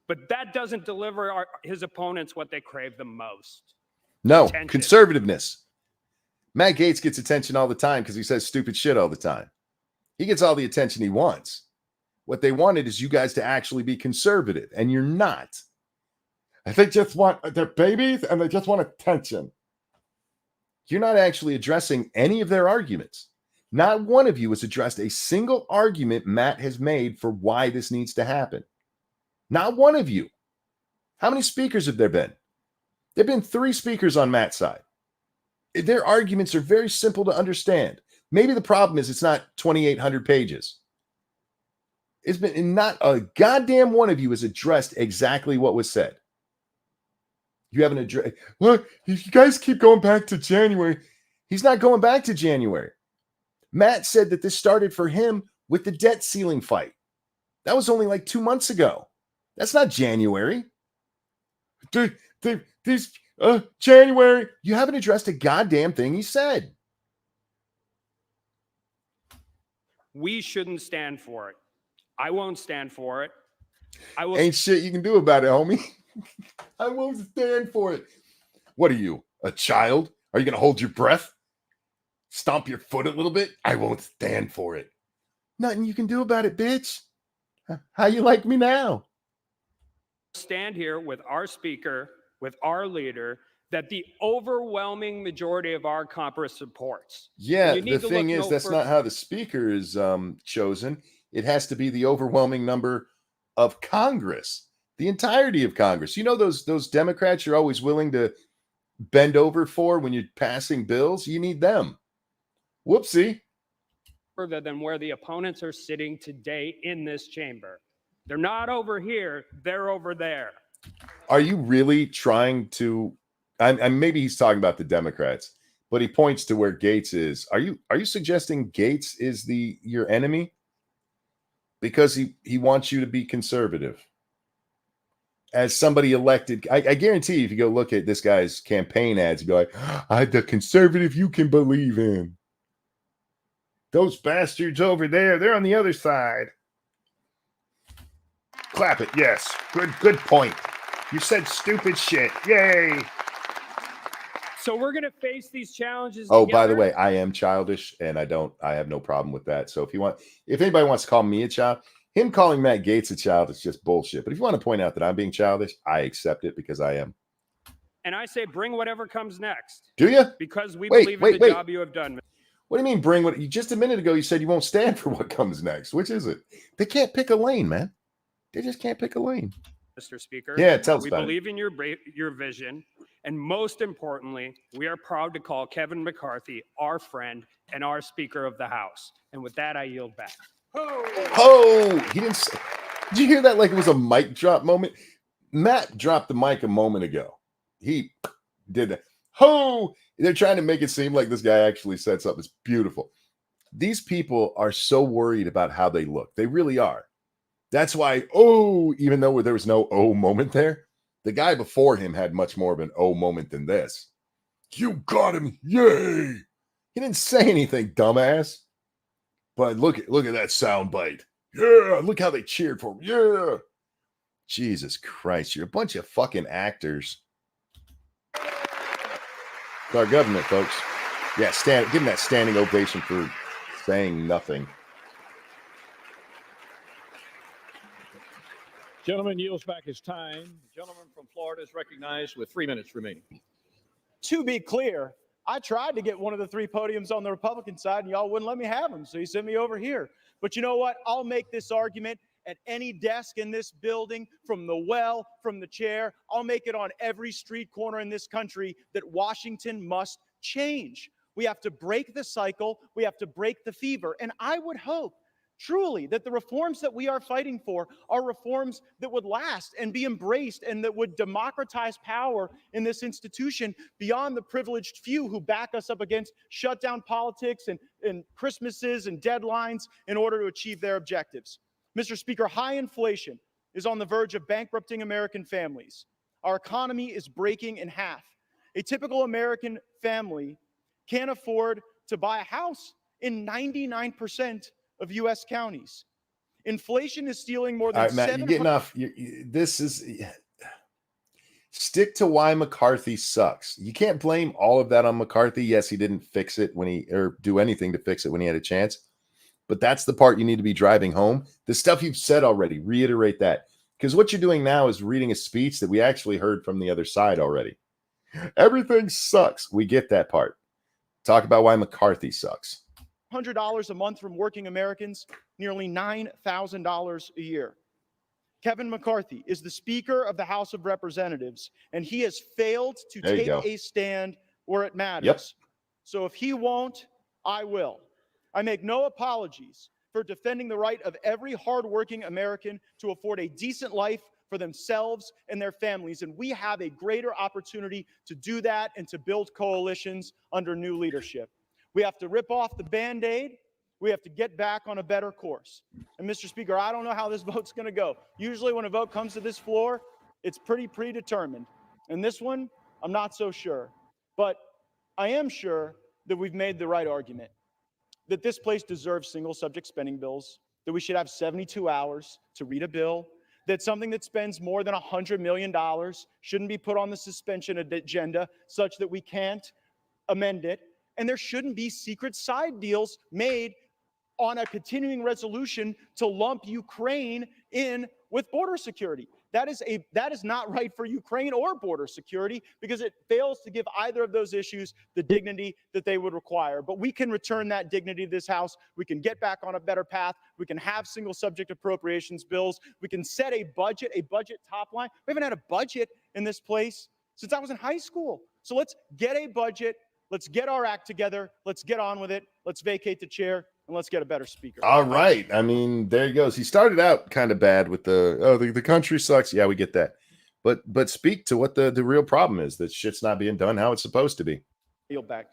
Speaker 20: But that doesn't deliver his opponents what they crave the most.
Speaker 1: No,
Speaker 20: Attention.
Speaker 1: conservativeness. Matt Gaetz gets attention all the time because he says stupid shit all the time. He gets all the attention he wants. What they wanted is you guys to actually be conservative, and you're not. They just want their babies, and they just want attention. You're not actually addressing any of their arguments. Not one of you has addressed a single argument Matt has made for why this needs to happen. Not one of you. How many speakers have there been? There have been 3 speakers on Matt's side. Their arguments are very simple to understand. Maybe the problem is it's not 2,800 pages. It's been not a goddamn one of you has addressed exactly what was said. You haven't addressed. Look, you guys keep going back to January. He's not going back to January. Matt said that this started for him with the debt ceiling fight. That was only like 2 months ago. That's not January. January. You haven't addressed a goddamn thing he said.
Speaker 20: We shouldn't stand for it. I won't stand for it. I will.
Speaker 1: Ain't shit you can do about it, homie. I won't stand for it. What are you, a child? Are you going to hold your breath? Stomp your foot a little bit? I won't stand for it. Nothing you can do about it, bitch. How you like me now?
Speaker 20: Stand here with our speaker, with our leader, that the overwhelming majority of our Congress supports.
Speaker 1: Yeah, the thing is, that's not how the speaker is chosen. It has to be the overwhelming number of Congress, the entirety of Congress. You know those Democrats you're always willing to bend over for when you're passing bills? You need them. Whoopsie.
Speaker 20: Further than where the opponents are sitting today in this chamber. They're not over here, they're over there.
Speaker 1: Are you really trying to, and maybe he's talking about the Democrats, but he points to where Gaetz is. Are you suggesting Gaetz is your enemy? Because he wants you to be conservative. As somebody elected, I guarantee you, if you go look at this guy's campaign ads, you'd be like, I'm the conservative you can believe in. Those bastards over there, they're on the other side. Clap it, yes. Good point. You said stupid shit. Yay.
Speaker 20: So we're going to face these challenges
Speaker 1: Oh,
Speaker 20: together.
Speaker 1: by the way, I am childish, and I have no problem with that. So if anybody wants to call me a child, him calling Matt Gaetz a child is just bullshit. But if you want to point out that I'm being childish, I accept it because I am.
Speaker 20: And I say bring whatever comes next.
Speaker 1: Do you?
Speaker 20: Because we believe in the job you have done.
Speaker 1: What do you mean bring what? Just a minute ago you said you won't stand for what comes next. Which is it? They can't pick a lane, man. They just can't pick a lane.
Speaker 20: Mr. Speaker.
Speaker 1: Yeah, tell us
Speaker 20: We
Speaker 1: about it.
Speaker 20: believe in your vision. And most importantly, we are proud to call Kevin McCarthy our friend and our Speaker of the House. And with that, I yield back.
Speaker 1: Oh, he didn't say, Did you hear that like it was a mic drop moment? Matt dropped the mic a moment ago. He did that. Ho! They're trying to make it seem like this guy actually said something. It's beautiful. These people are so worried about how they look. They really are. That's why, even though there was no moment there, the guy before him had much more of an moment than this. You got him. Yay. He didn't say anything, dumbass. But look at that soundbite. Yeah, look how they cheered for him. Yeah. Jesus Christ, you're a bunch of fucking actors. It's our government, folks. Yeah, give him that standing ovation for saying nothing.
Speaker 2: Gentleman yields back his time. The gentleman from Florida is recognized with 3 minutes remaining.
Speaker 3: To be clear, I tried to get one of the three podiums on the Republican side, and y'all wouldn't let me have them, so you sent me over here. But you know what? I'll make this argument at any desk in this building, from the well, from the chair. I'll make it on every street corner in this country that Washington must change. We have to break the cycle. We have to break the fever. And I would hope truly that the reforms that we are fighting for are reforms that would last and be embraced and that would democratize power in this institution beyond the privileged few who back us up against shutdown politics and Christmases and deadlines in order to achieve their objectives. Mr. Speaker, high inflation is on the verge of bankrupting American families. Our economy is breaking in half. A typical American family can't afford to buy a house in 99% of U.S. counties. Inflation is stealing more than
Speaker 1: All right, Matt, you're getting off. This is stick to why McCarthy sucks. You can't blame all of that on McCarthy. Yes, he didn't fix it or do anything to fix it when he had a chance. But that's the part you need to be driving home. The stuff you've said already, reiterate that. Because what you're doing now is reading a speech that we actually heard from the other side already. Everything sucks. We get that part. Talk about why McCarthy sucks.
Speaker 3: $100 a month from working Americans, nearly $9,000 a year. Kevin McCarthy is the Speaker of the House of Representatives, and he has failed to take a stand where it matters.
Speaker 1: Yep.
Speaker 3: So if he won't, I will. I make no apologies for defending the right of every hardworking American to afford a decent life for themselves and their families, and we have a greater opportunity to do that and to build coalitions under new leadership. We have to rip off the Band-Aid. We have to get back on a better course. And Mr. Speaker, I don't know how this vote's going to go. Usually when a vote comes to this floor, it's pretty predetermined. And this one, I'm not so sure. But I am sure that we've made the right argument, that this place deserves single subject spending bills, that we should have 72 hours to read a bill, that something that spends more than $100 million shouldn't be put on the suspension agenda such that we can't amend it. And there shouldn't be secret side deals made on a continuing resolution to lump Ukraine in with border security. That is not right for Ukraine or border security, because it fails to give either of those issues the dignity that they would require. But we can return that dignity to this House. We can get back on a better path. We can have single subject appropriations bills. We can set a budget top line. We haven't had a budget in this place since I was in high school. So let's get a budget. Let's get our act together. Let's get on with it. Let's vacate the chair, and let's get a better speaker.
Speaker 1: All right. I mean, there he goes. He started out kind of bad with the country sucks. Yeah, we get that. But speak to what the real problem is, that shit's not being done how it's supposed to be.
Speaker 3: Yield back.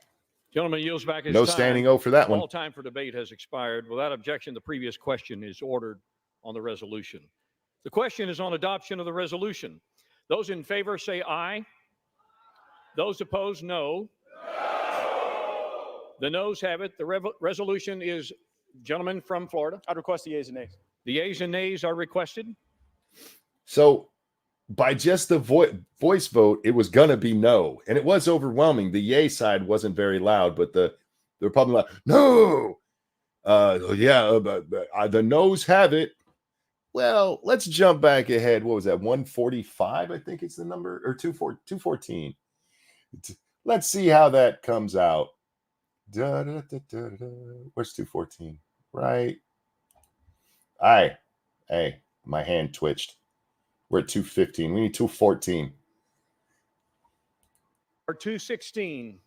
Speaker 2: Gentleman yields back his
Speaker 1: No
Speaker 2: time.
Speaker 1: standing O for that one.
Speaker 2: All time for debate has expired. Without objection, the previous question is ordered on the resolution. The question is on adoption of the resolution. Those in favor say aye. Those opposed, no. The noes have it. The resolution is, gentleman from Florida.
Speaker 3: I'd request the yeas and nays.
Speaker 2: The yeas and nays are requested.
Speaker 1: So by just the voice vote, it was going to be no. And it was overwhelming. The yay side wasn't very loud, but the Republican like, no. The noes have it. Well, let's jump back ahead. What was that? 145, I think it's the number, or 214. Let's see how that comes out. Where's 214? Right. Hey, my hand twitched. We're at 215. We need 214.
Speaker 2: Are 216.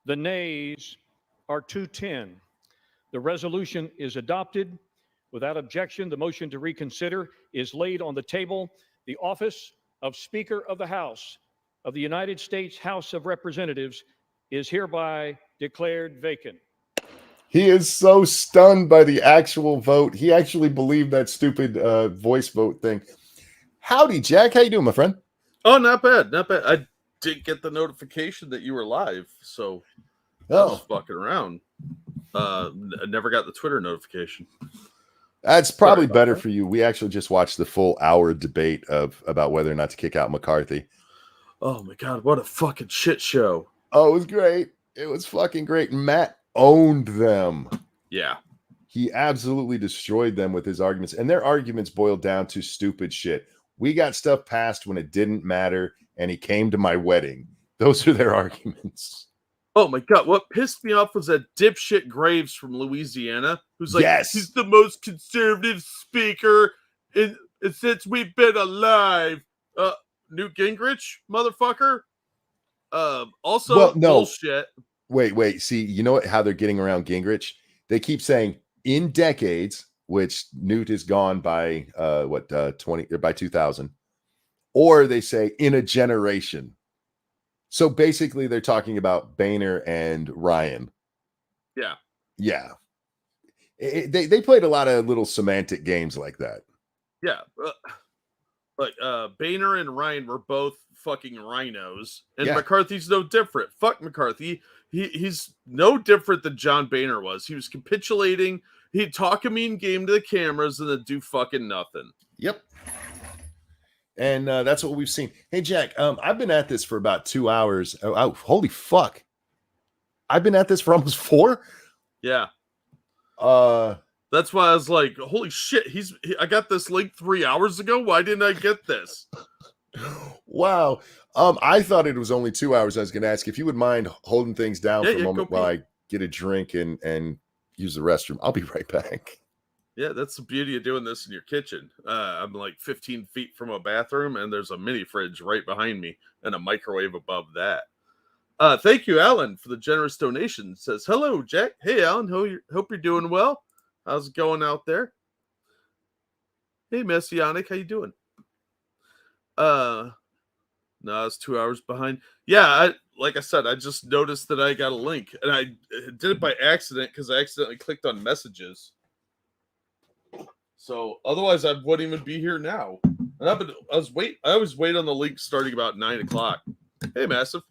Speaker 2: The nays are 210. The resolution is adopted Without objection, the motion to reconsider is laid on the table. The office of Speaker of the House of the United States House of Representatives is hereby declared vacant.
Speaker 1: He is so stunned by the actual vote. He actually believed that stupid voice vote thing. Howdy, Jack. How you doing, my friend?
Speaker 21: Oh, not bad. Not bad. I didn't get the notification that you were live, so I was fucking around. I never got the Twitter notification.
Speaker 1: That's probably better for you. We actually just watched the full hour debate about whether or not to kick out McCarthy.
Speaker 21: Oh my God, what a fucking shit show.
Speaker 1: Oh, it was great. It was fucking great. Matt owned them.
Speaker 21: Yeah.
Speaker 1: He absolutely destroyed them with his arguments. And their arguments boiled down to stupid shit. We got stuff passed when it didn't matter, and he came to my wedding. Those are their arguments.
Speaker 21: Oh my God, what pissed me off was that dipshit Graves from Louisiana, who's like,
Speaker 1: yes,
Speaker 21: he's the most conservative speaker since we've been alive. Newt Gingrich, motherfucker. Also,
Speaker 1: well, no.
Speaker 21: bullshit.
Speaker 1: Wait. See, you know how they're getting around Gingrich? They keep saying in decades, which Newt is gone by 2000, or they say in a generation. So basically, they're talking about Boehner and Ryan.
Speaker 21: Yeah.
Speaker 1: Yeah. They played a lot of little semantic games like that.
Speaker 21: Yeah. Boehner and Ryan were both fucking rhinos, and
Speaker 1: Yeah.
Speaker 21: McCarthy's no different. Fuck McCarthy. He's no different than John Boehner was. He was capitulating. He'd talk a mean game to the cameras and then do fucking nothing.
Speaker 1: Yep. And that's what we've seen. Hey, Jack, I've been at this for about 2 hours. Oh, holy fuck. I've been at this for almost 4.
Speaker 21: Yeah. That's why I was like, holy shit, I got this link 3 hours ago. Why didn't I get this?
Speaker 1: Wow. I thought it was only 2 hours. I was going to ask if you would mind holding things down for a moment while I get a drink and use the restroom. I'll be right back.
Speaker 21: Yeah, that's the beauty of doing this in your kitchen. I'm like 15 feet from a bathroom, and there's a mini fridge right behind me and a microwave above that. Thank you, Alan, for the generous donation. It says, hello, Jack. Hey, Alan. Hope you're doing well. How's it going out there? Hey, Messianic. How you doing? No, I was 2 hours behind. Yeah, like I said, I just noticed that I got a link, and I did it by accident because I accidentally clicked on messages. So otherwise, I wouldn't even be here now. And I always wait on the link starting about 9 o'clock. Hey, Massive,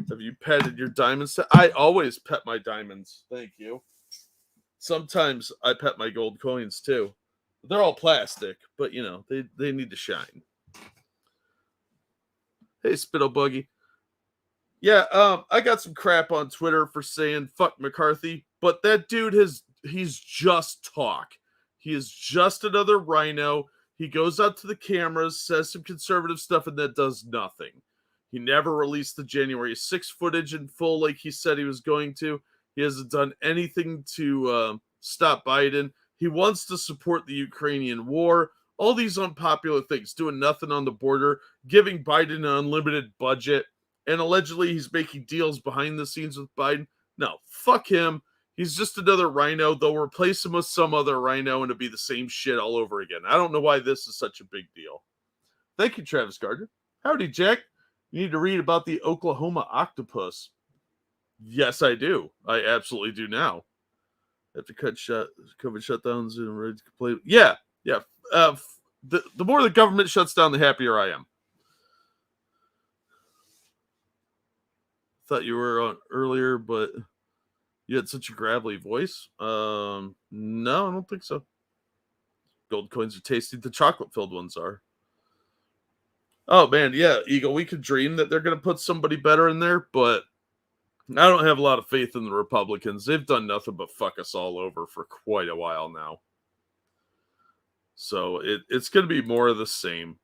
Speaker 21: have you petted your diamonds? I always pet my diamonds. Thank you. Sometimes I pet my gold coins too. They're all plastic, but you know they need to shine. Hey, Spittle Buggy. Yeah, I got some crap on Twitter for saying fuck McCarthy, but that dude he's just talk. He is just another rhino. He goes out to the cameras, says some conservative stuff, and that does nothing. He never released the January 6th footage in full like he said he was going to. He hasn't done anything to stop Biden. He wants to support the Ukrainian war. All these unpopular things, doing nothing on the border, giving Biden an unlimited budget, and allegedly he's making deals behind the scenes with Biden. No, fuck him. He's just another rhino. They'll replace him with some other rhino and it'll be the same shit all over again. I don't know why this is such a big deal. Thank you, Travis Gardner. Howdy, Jack. You need to read about the Oklahoma octopus. Yes, I do. I absolutely do now. Have to cut COVID shutdowns and ready to play. Yeah. The more the government shuts down, the happier I am. Thought you were on earlier, but you had such a gravelly voice. No, I don't think so. Gold coins are tasty. The chocolate-filled ones are. Oh, man, yeah, Eagle, we could dream that they're going to put somebody better in there, but I don't have a lot of faith in the Republicans. They've done nothing but fuck us all over for quite a while now. So it's going to be more of the same.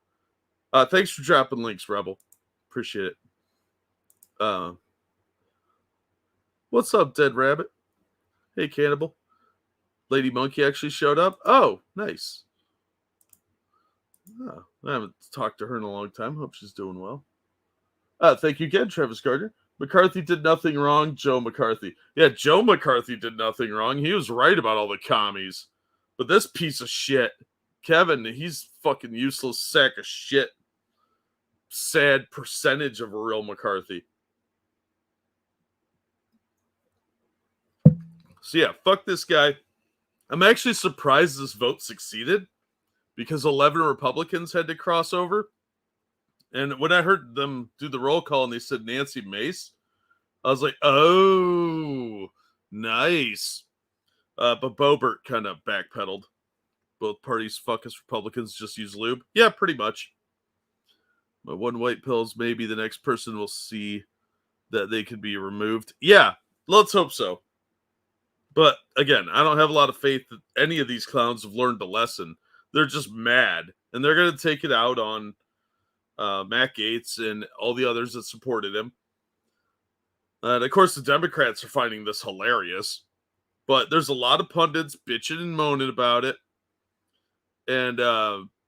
Speaker 21: Thanks for dropping links, Rebel. Appreciate it. What's up, Dead Rabbit? Hey, Cannibal. Lady Monkey actually showed up. Oh, nice. Oh, I haven't talked to her in a long time. Hope she's doing well. Thank you again, Travis Gardner. McCarthy did nothing wrong. Joe McCarthy. Yeah, Joe McCarthy did nothing wrong. He was right about all the commies. But this piece of shit, Kevin, he's fucking useless sack of shit. Sad percentage of a real McCarthy. So yeah, fuck this guy. I'm actually surprised this vote succeeded because 11 Republicans had to cross over. And when I heard them do the roll call and they said Nancy Mace, I was like, oh, nice. But Boebert kind of backpedaled. Both parties fuck us Republicans, just use lube. Yeah, pretty much. But one white pills, maybe the next person will see that they could be removed. Yeah, let's hope so. But again, I don't have a lot of faith that any of these clowns have learned the lesson. They're just mad. And they're going to take it out on Matt Gaetz and all the others that supported him. And of course, the Democrats are finding this hilarious. But there's a lot of pundits bitching and moaning about it. And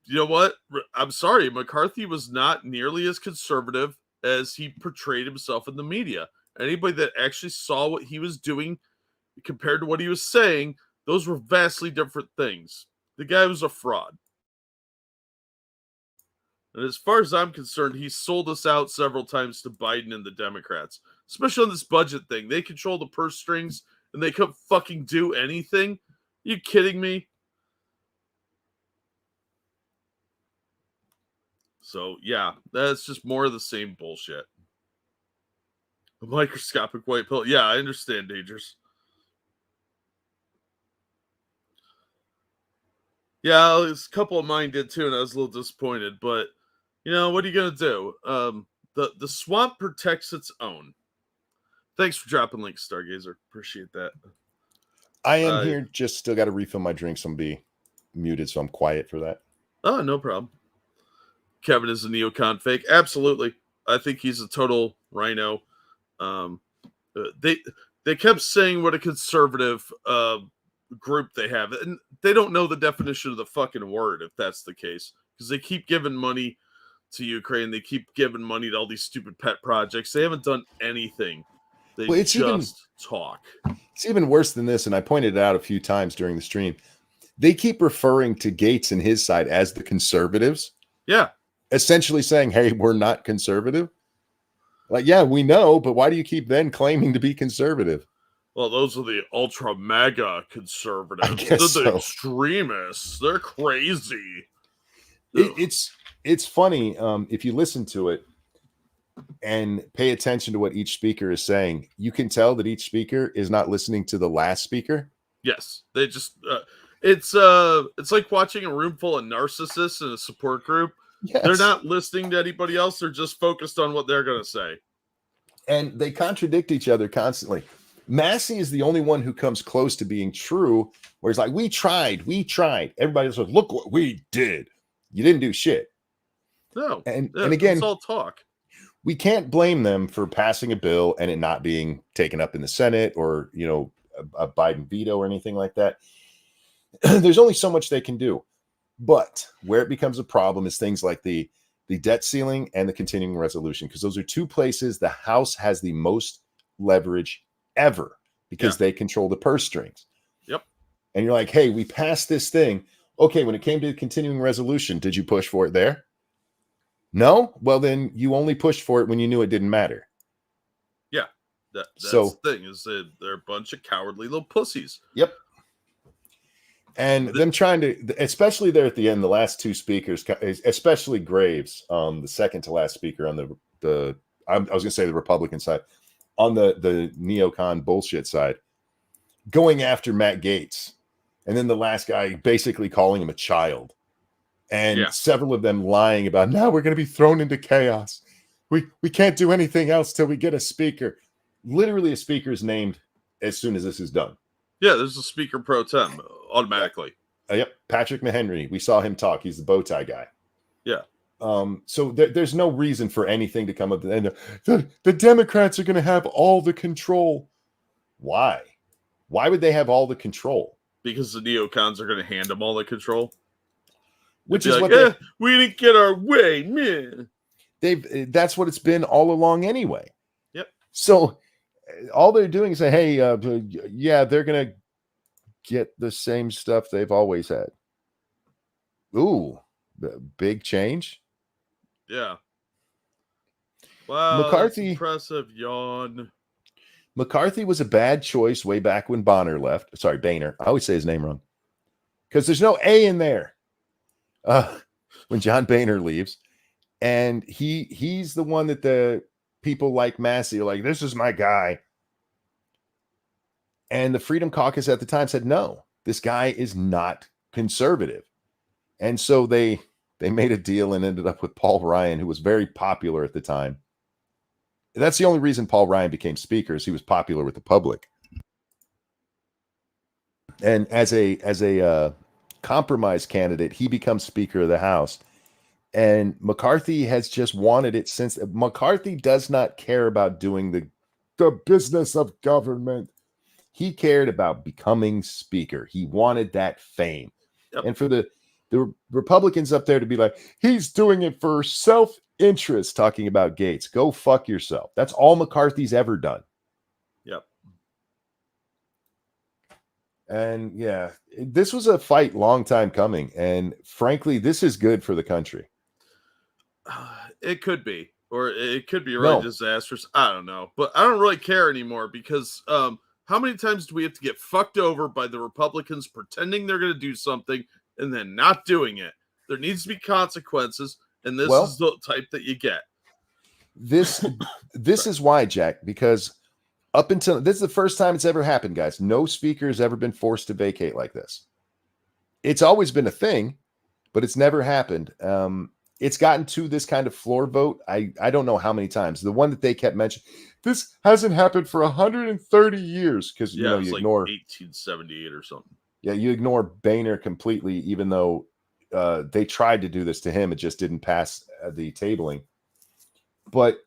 Speaker 21: you know what? I'm sorry. McCarthy was not nearly as conservative as he portrayed himself in the media. Anybody that actually saw what he was doing compared to what he was saying, those were vastly different things. The guy was a fraud. And as far as I'm concerned, he sold us out several times to Biden and the Democrats, especially on this budget thing. They control the purse strings and they couldn't fucking do anything. Are you kidding me? So, yeah, that's just more of the same bullshit. A microscopic white pill. Yeah, I understand, Dangerous. Yeah, a couple of mine did too, and I was a little disappointed. But, you know, what are you going to do? The swamp protects its own. Thanks for dropping links, Stargazer. Appreciate that.
Speaker 1: I am here, just still got to refill my drinks. I'm be muted, so I'm quiet for that.
Speaker 21: Oh, no problem. Kevin is a neocon fake. Absolutely. I think he's a total rhino. They kept saying what a conservative group they have, and they don't know the definition of the fucking word if that's the case, because they keep giving money to Ukraine. They keep giving money to all these stupid pet projects. They haven't done anything. They just talk.
Speaker 1: It's even worse than this, and I pointed it out a few times during the stream. They keep referring to Gaetz and his side as the conservatives.
Speaker 21: Yeah.
Speaker 1: Essentially saying, hey, we're not conservative. Like, yeah, we know, but why do you keep then claiming to be conservative?
Speaker 21: Well, those are the ultra mega conservatives.
Speaker 1: I guess
Speaker 21: They're the
Speaker 1: so.
Speaker 21: Extremists. They're crazy.
Speaker 1: It's funny if you listen to it and pay attention to what each speaker is saying. You can tell that each speaker is not listening to the last speaker.
Speaker 21: Yes, they just it's like watching a room full of narcissists in a support group.
Speaker 1: Yes.
Speaker 21: They're not listening to anybody else. They're just focused on what they're going to say.
Speaker 1: And they contradict each other constantly. Massey is the only one who comes close to being true, where it's like, we tried. Everybody else says, look what we did. You didn't do shit.
Speaker 21: No.
Speaker 1: And again,
Speaker 21: it's all talk.
Speaker 1: We can't blame them for passing a bill and it not being taken up in the Senate or, you know, a Biden veto or anything like that. There's only so much they can do. But where it becomes a problem is things like the debt ceiling and the continuing resolution, because those are two places the House has the most leverage ever because they control the purse strings.
Speaker 21: Yep.
Speaker 1: And you're like, hey, we passed this thing. Okay, when it came to the continuing resolution, did you push for it there? No? Well, then you only pushed for it when you knew it didn't matter.
Speaker 21: Yeah. That's the thing, is that they're a bunch of cowardly little pussies.
Speaker 1: Yep. And them trying to, especially there at the end, the last two speakers, especially Graves, the second to last speaker on I was going to say the Republican side, on the neocon bullshit side, going after Matt Gaetz. And then the last guy basically calling him a child. And several of them lying about, now we're going to be thrown into chaos. We can't do anything else till we get a speaker. Literally a speaker is named as soon as this is done.
Speaker 21: Yeah, there's a speaker pro tem automatically.
Speaker 1: Yep, Patrick Mahenry. We saw him talk. He's the bow tie guy.
Speaker 21: Yeah.
Speaker 1: So there's no reason for anything to come up. And the Democrats are going to have all the control. Why? Why would they have all the control?
Speaker 21: Because the neocons are going to hand them all the control.
Speaker 1: Which is
Speaker 21: like,
Speaker 1: what
Speaker 21: we didn't get our way, man.
Speaker 1: That's what it's been all along anyway.
Speaker 21: Yep.
Speaker 1: So all they're doing is say, hey, yeah, they're going to get the same stuff they've always had. Ooh, big change.
Speaker 21: Yeah. Wow,
Speaker 1: McCarthy.
Speaker 21: that's impressive. Yawn.
Speaker 1: McCarthy was a bad choice way back when Bonner left. Sorry, Boehner. I always say his name wrong because there's no A in there. When John Boehner leaves, and he's the one that the people like Massey are like, this is my guy. And the Freedom Caucus at the time said, no, this guy is not conservative. And so they made a deal and ended up with Paul Ryan, who was very popular at the time. That's the only reason Paul Ryan became speaker, is he was popular with the public. And as a compromise candidate, he becomes Speaker of the House. And McCarthy has just wanted it since. McCarthy does not care about doing the business of government. He cared about becoming Speaker. He wanted that fame. Yep. And for the Republicans up there to be like, he's doing it for self-interest, talking about Gaetz. Go fuck yourself. That's all McCarthy's ever done.
Speaker 21: Yep.
Speaker 1: And yeah, this was a fight long time coming. And frankly, this is good for the country.
Speaker 21: It could be, or it could be really disastrous. I don't know, but I don't really care anymore because how many times do we have to get fucked over by the Republicans pretending they're going to do something and then not doing it? There needs to be consequences, and this is the type that you get.
Speaker 1: This is why, Jack, because up until this is the first time it's ever happened, guys. No speaker has ever been forced to vacate like this. It's always been a thing, but it's never happened. It's gotten to this kind of floor vote. I don't know how many times. The one that they kept mentioning, this hasn't happened for 130 years because you ignore
Speaker 21: 1878 or something.
Speaker 1: Yeah, you ignore Boehner completely, even though they tried to do this to him. It just didn't pass the tabling. But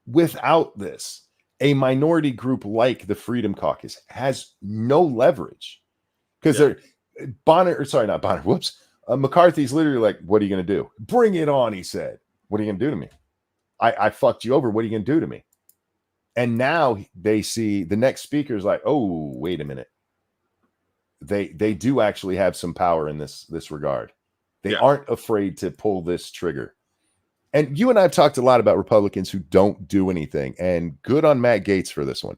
Speaker 1: without this, a minority group like the Freedom Caucus has no leverage because they're McCarthy's literally like, what are you going to do? Bring it on, he said. What are you going to do to me? I fucked you over. What are you going to do to me? And now they see the next speaker is like, oh, wait a minute. They do actually have some power in this regard. They aren't afraid to pull this trigger. And you and I have talked a lot about Republicans who don't do anything. And good on Matt Gaetz for this one.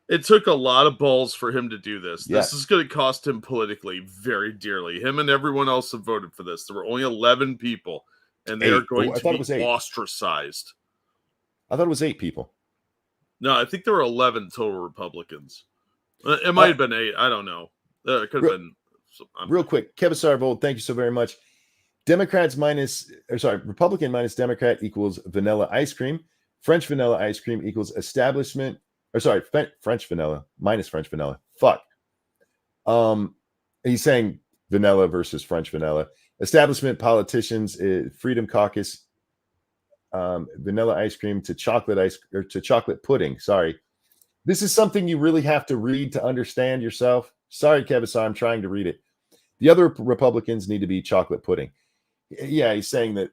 Speaker 21: It took a lot of balls for him to do this.
Speaker 1: Yes.
Speaker 21: This is going to cost him politically very dearly. Him and everyone else have voted for this. There were only 11 people, and they are going to be ostracized.
Speaker 1: I thought it was 8 people.
Speaker 21: No, I think there were 11 total Republicans. It might have been 8. I don't know. It could have been.
Speaker 1: Real quick, Kevin Sarvold, thank you so very much. Republican minus Democrat equals vanilla ice cream. French vanilla ice cream equals establishment. French vanilla minus French vanilla. Fuck. He's saying vanilla versus French vanilla. Establishment politicians, Freedom Caucus, vanilla ice cream to chocolate pudding. Sorry. This is something you really have to read to understand yourself. Sorry, Kevin, so I'm trying to read it. The other Republicans need to be chocolate pudding. Yeah, he's saying that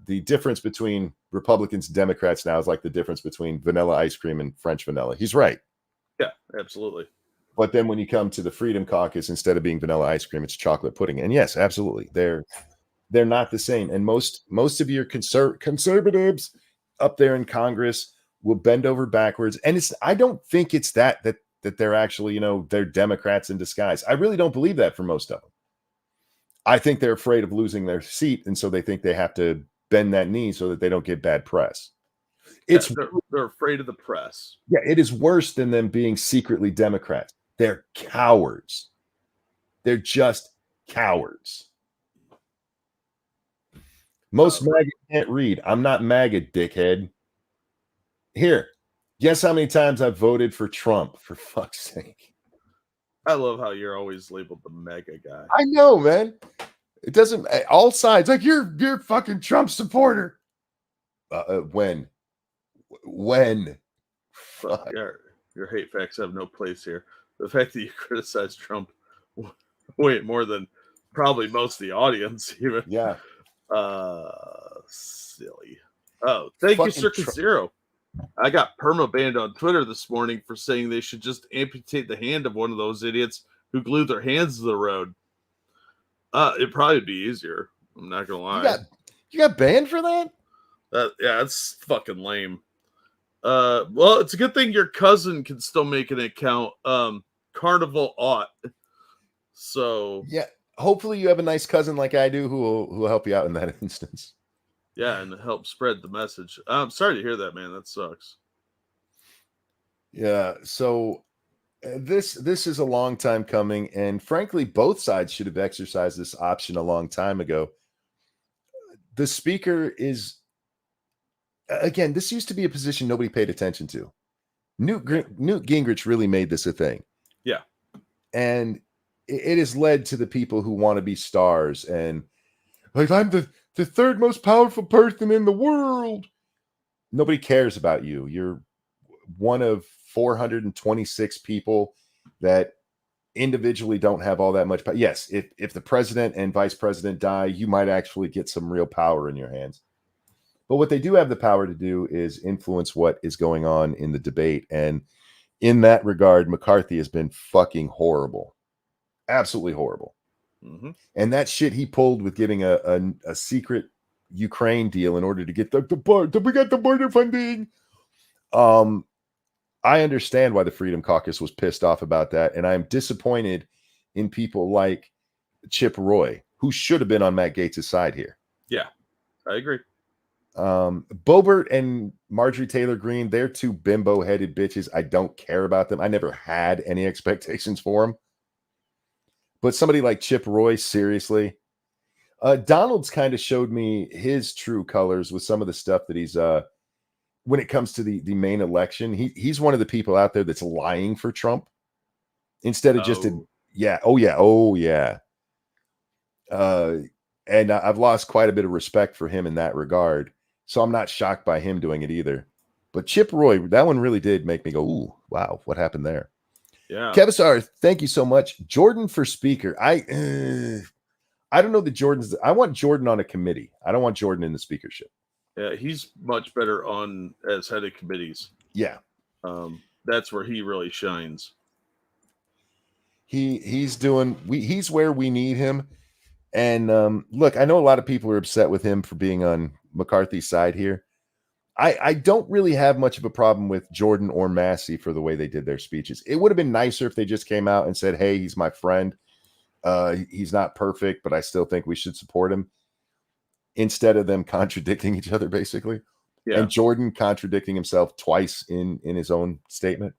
Speaker 1: the difference between Republicans and Democrats now is like the difference between vanilla ice cream and French vanilla. He's right.
Speaker 21: Yeah, absolutely.
Speaker 1: But then when you come to the Freedom Caucus, instead of being vanilla ice cream, it's chocolate pudding. And yes, absolutely. They're not the same. And most of your conservatives up there in Congress will bend over backwards. And I don't think it's that they're actually, they're Democrats in disguise. I really don't believe that for most of them. I think they're afraid of losing their seat, and so they think they have to bend that knee so that they don't get bad press.
Speaker 21: They're afraid of the press.
Speaker 1: Yeah, it is worse than them being secretly Democrats. They're cowards. They're just cowards. Most MAGA can't read. I'm not MAGA, dickhead. Here, guess how many times I've voted for Trump, for fuck's sake.
Speaker 21: I love how you're always labeled the mega guy.
Speaker 1: I know, man. It doesn't, all sides, like you're a fucking Trump supporter. When?
Speaker 21: Fuck. Your hate facts have no place here. The fact that you criticize Trump way more than probably most of the audience, even.
Speaker 1: Yeah.
Speaker 21: Silly. Oh, thank you, Circuit Zero. I got perma-banned on Twitter this morning for saying they should just amputate the hand of one of those idiots who glued their hands to the road. It'd probably be easier. I'm not gonna lie.
Speaker 1: You got banned for that?
Speaker 21: Yeah, it's fucking lame. Well, it's a good thing your cousin can still make an account. Carnival ought. So
Speaker 1: yeah, hopefully you have a nice cousin like I do who will help you out in that instance.
Speaker 21: Yeah, and help spread the message. I'm sorry to hear that, man. That sucks.
Speaker 1: Yeah, so this is a long time coming, and frankly, both sides should have exercised this option a long time ago. The speaker is, again, this used to be a position nobody paid attention to. Newt Gingrich really made this a thing.
Speaker 21: Yeah.
Speaker 1: And it has led to the people who want to be stars and like, I'm the third most powerful person in the world. Nobody cares about you. You're one of 426 people that individually don't have all that much power. Yes, if the president and vice president die, you might actually get some real power in your hands. But what they do have the power to do is influence what is going on in the debate. And in that regard, McCarthy has been fucking horrible. Absolutely horrible.
Speaker 21: Mm-hmm.
Speaker 1: And that shit he pulled with giving a secret Ukraine deal in order to get we got the border funding. I understand why the Freedom Caucus was pissed off about that. And I'm disappointed in people like Chip Roy, who should have been on Matt Gaetz' side here.
Speaker 21: Yeah, I agree.
Speaker 1: Boebert and Marjorie Taylor Greene, they're two bimbo-headed bitches. I don't care about them. I never had any expectations for them. But somebody like Chip Roy, seriously. Donald's kind of showed me his true colors with some of the stuff that he's when it comes to the main election. He's one of the people out there that's lying for Trump instead of just and I've lost quite a bit of respect for him in that regard. So I'm not shocked by him doing it either. But Chip Roy, that one really did make me go, ooh, wow, what happened there?
Speaker 21: Yeah.
Speaker 1: Kevisar, thank you so much. Jordan for speaker. I don't know that Jordan's. I want Jordan on a committee. I don't want Jordan in the speakership.
Speaker 21: Yeah, he's much better on as head of committees.
Speaker 1: Yeah.
Speaker 21: That's where he really shines.
Speaker 1: He's where we need him. And look, I know a lot of people are upset with him for being on McCarthy's side here. I don't really have much of a problem with Jordan or Massey for the way they did their speeches. It would have been nicer if they just came out and said, hey, he's my friend. He's not perfect, but I still think we should support him, instead of them contradicting each other, basically.
Speaker 21: Yeah.
Speaker 1: And Jordan contradicting himself twice in his own statement.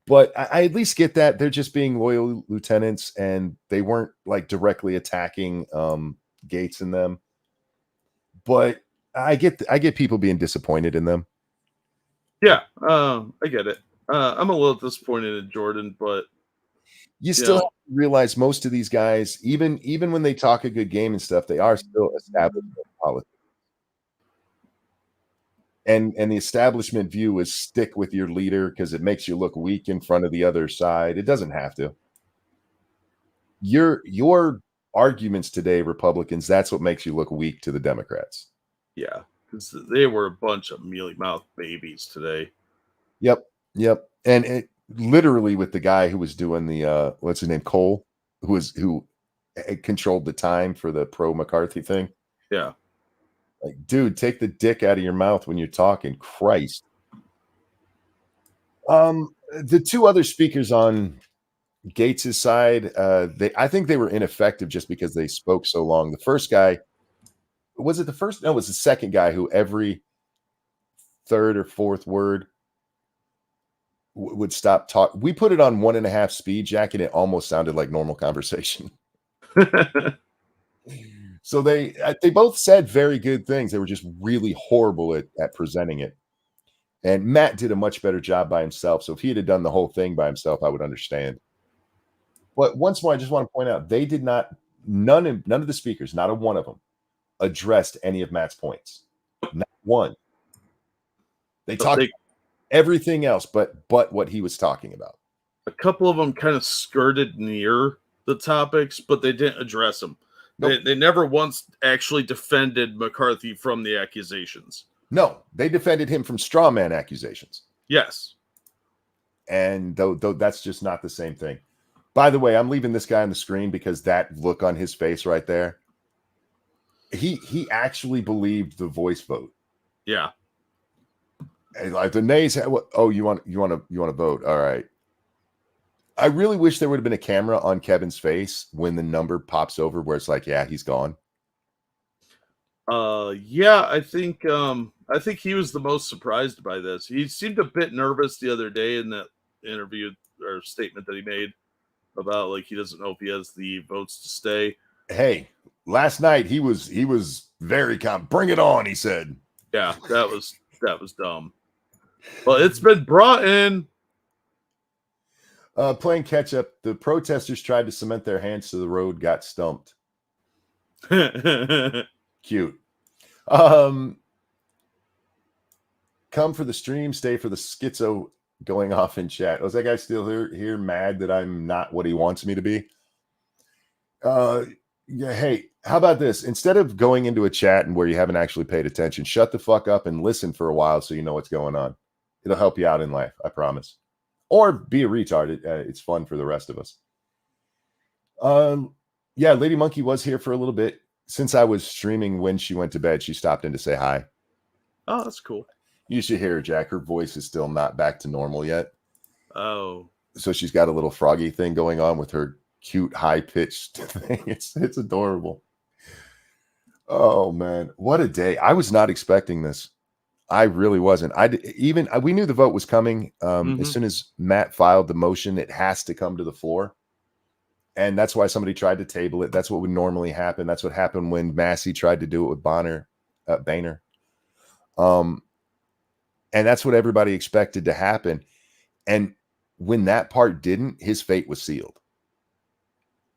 Speaker 1: But I at least get that they're just being loyal lieutenants and they weren't like directly attacking Gaetz and them. But I get people being disappointed in them.
Speaker 21: Yeah, I get it. I'm a little disappointed in Jordan, but
Speaker 1: you still have to realize most of these guys, even when they talk a good game and stuff, they are still establishment politics. And the establishment view is stick with your leader because it makes you look weak in front of the other side. It doesn't have to. Your arguments today, Republicans, that's what makes you look weak to the Democrats.
Speaker 21: Yeah, because they were a bunch of mealy-mouthed babies today.
Speaker 1: Yep. And it literally with the guy who was doing the what's his name, Cole, who controlled the time for the pro McCarthy thing.
Speaker 21: Yeah.
Speaker 1: Like, dude, take the dick out of your mouth when you're talking. Christ. The two other speakers on Gaetz' side, I think they were ineffective just because they spoke so long. The first guy, was it the first? No, it was the second guy who every third or fourth word would stop talking. We put it on 1.5 speed, Jack, and it almost sounded like normal conversation. So they both said very good things. They were just really horrible at presenting it. And Matt did a much better job by himself. So if he had done the whole thing by himself, I would understand. But once more, I just want to point out, they did not, none of the speakers, not a one of them, addressed any of Matt's points. Not one. They talked everything else but what he was talking about.
Speaker 21: A couple of them kind of skirted near the topics, but they didn't address them. Nope. They never once actually defended McCarthy from the accusations.
Speaker 1: No, they defended him from straw man accusations.
Speaker 21: Yes.
Speaker 1: And though that's just not the same thing. By the way, I'm leaving this guy on the screen because that look on his face right there. He actually believed the voice vote.
Speaker 21: Yeah.
Speaker 1: And like the nays. Oh, you want to vote? All right. I really wish there would have been a camera on Kevin's face when the number pops over, where it's like, yeah, he's gone.
Speaker 21: Yeah, I think he was the most surprised by this. He seemed a bit nervous the other day in that interview or statement that he made about like he doesn't know if he has the votes to stay.
Speaker 1: Hey, last night he was very calm. Bring it on, he said.
Speaker 21: Yeah, that was dumb. Well, it's been brought in.
Speaker 1: Playing catch up, the protesters tried to cement their hands to the road, got stumped. Cute. Come for the stream, stay for the schizo going off in chat. Was that guy still here mad that I'm not what he wants me to be? Yeah, hey, how about this? Instead of going into a chat and where you haven't actually paid attention, shut the fuck up and listen for a while so you know what's going on. It'll help you out in life, I promise. Or be a retard. It's fun for the rest of us. Yeah, Lady Monkey was here for a little bit. Since I was streaming when she went to bed, she stopped in to say hi.
Speaker 21: Oh, that's cool.
Speaker 1: You should hear her, Jack. Her voice is still not back to normal yet.
Speaker 21: Oh.
Speaker 1: So she's got a little froggy thing going on with her cute, high-pitched thing. It's adorable. Oh, man. What a day. I was not expecting this. I really wasn't. We knew the vote was coming. As soon as Matt filed the motion, it has to come to the floor. And that's why somebody tried to table it. That's what would normally happen. That's what happened when Massey tried to do it with Boehner. And that's what everybody expected to happen. And when that part didn't, his fate was sealed.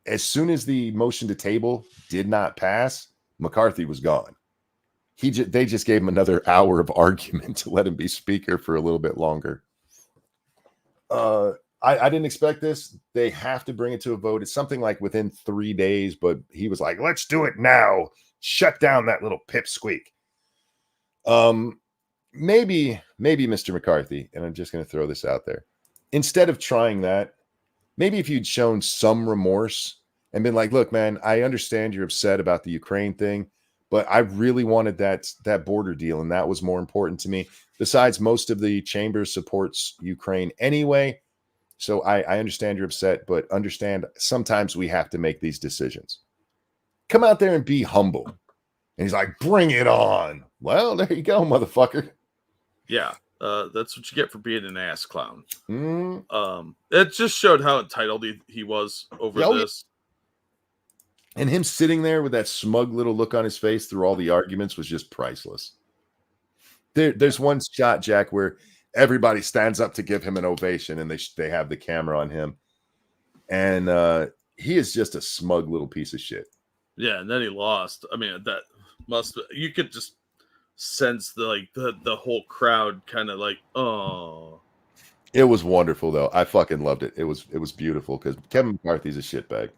Speaker 1: As soon as the motion to table did not pass, McCarthy was gone. They just gave him another hour of argument to let him be speaker for a little bit longer. I didn't expect this. They have to bring it to a vote. It's something like within 3 days, but he was like, let's do it now. Shut down that little pipsqueak. Maybe Mr. McCarthy, and I'm just going to throw this out there. Instead of trying that, maybe if you'd shown some remorse and been like, look, man, I understand you're upset about the Ukraine thing, but I really wanted that border deal, and that was more important to me. Besides, most of the chamber supports Ukraine anyway. So I understand you're upset, but understand sometimes we have to make these decisions. Come out there and be humble. And he's like, bring it on. Well, there you go, motherfucker.
Speaker 21: Yeah, that's what you get for being an ass clown. It just showed how entitled he was over this.
Speaker 1: And him sitting there with that smug little look on his face through all the arguments was just priceless. There's one shot, Jack, where everybody stands up to give him an ovation, and they have the camera on him. And he is just a smug little piece of shit.
Speaker 21: Yeah, and then he lost. I mean, that you could just sense the whole crowd kind of like, oh.
Speaker 1: It was wonderful though. I fucking loved it. It was beautiful because Kevin McCarthy's a shitbag.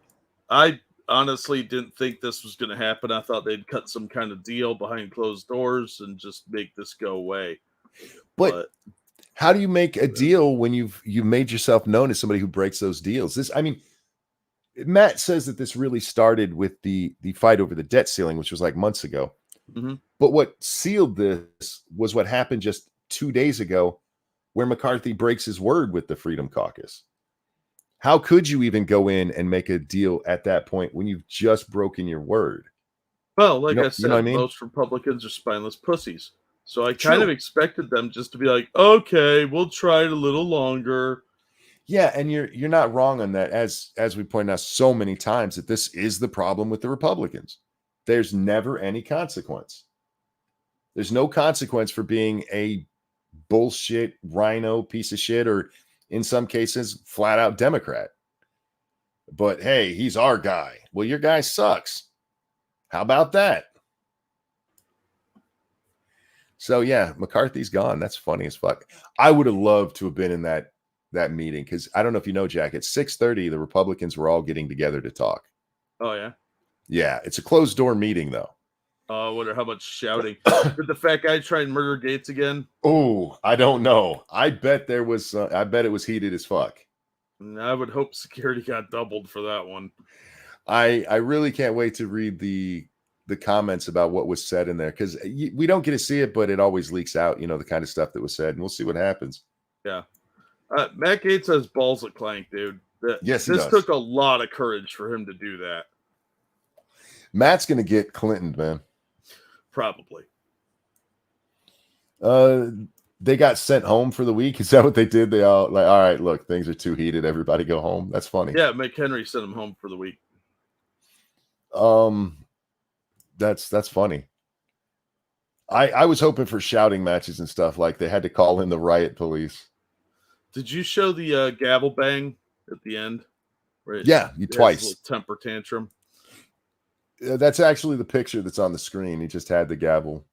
Speaker 21: I honestly didn't think this was going to happen. I thought they'd cut some kind of deal behind closed doors and just make this go away.
Speaker 1: But how do you make a deal when you've made yourself known as somebody who breaks those deals? Matt says that this really started with the fight over the debt ceiling, which was like months ago. But what sealed this was what happened just 2 days ago, where McCarthy breaks his word with the Freedom Caucus. How could you even go in and make a deal at that point when you've just broken your word?
Speaker 21: Well, like I said,
Speaker 1: what I mean?
Speaker 21: Most Republicans are spineless pussies. So I kind of expected them just to be like, okay, we'll try it a little longer.
Speaker 1: Yeah, and you're not wrong on that. As we pointed out so many times, that this is the problem with the Republicans. There's never any consequence. There's no consequence for being a bullshit rhino piece of shit, or in some cases, flat out Democrat. But hey, he's our guy. Well, your guy sucks. How about that? So yeah, McCarthy's gone. That's funny as fuck. I would have loved to have been in that meeting, because I don't know if you know, Jack, at 6:30, the Republicans were all getting together to talk.
Speaker 21: Oh, yeah?
Speaker 1: Yeah, it's a closed door meeting, though.
Speaker 21: I wonder how much shouting. Did the fat guy try and murder Gaetz again?
Speaker 1: Oh, I don't know. I bet there was. I bet it was heated as fuck.
Speaker 21: And I would hope security got doubled for that one.
Speaker 1: I really can't wait to read the comments about what was said in there, because we don't get to see it, but it always leaks out, the kind of stuff that was said, and we'll see what happens.
Speaker 21: Yeah. Matt Gaetz has balls at clank, dude.
Speaker 1: Yes, he
Speaker 21: this
Speaker 1: does.
Speaker 21: took a lot of courage for him to do that.
Speaker 1: Matt's going to get Clinton, man.
Speaker 21: Probably.
Speaker 1: They got sent home for the week. Is that what they did? They all like, all right, look, things are too heated. Everybody go home. That's funny.
Speaker 21: Yeah, McHenry sent him home for the week.
Speaker 1: That's funny. I was hoping for shouting matches and stuff, like they had to call in the riot police.
Speaker 21: Did you show the gavel bang at the end?
Speaker 1: Yeah, twice.
Speaker 21: Temper tantrum.
Speaker 1: That's actually the picture that's on the screen. He just had the gavel.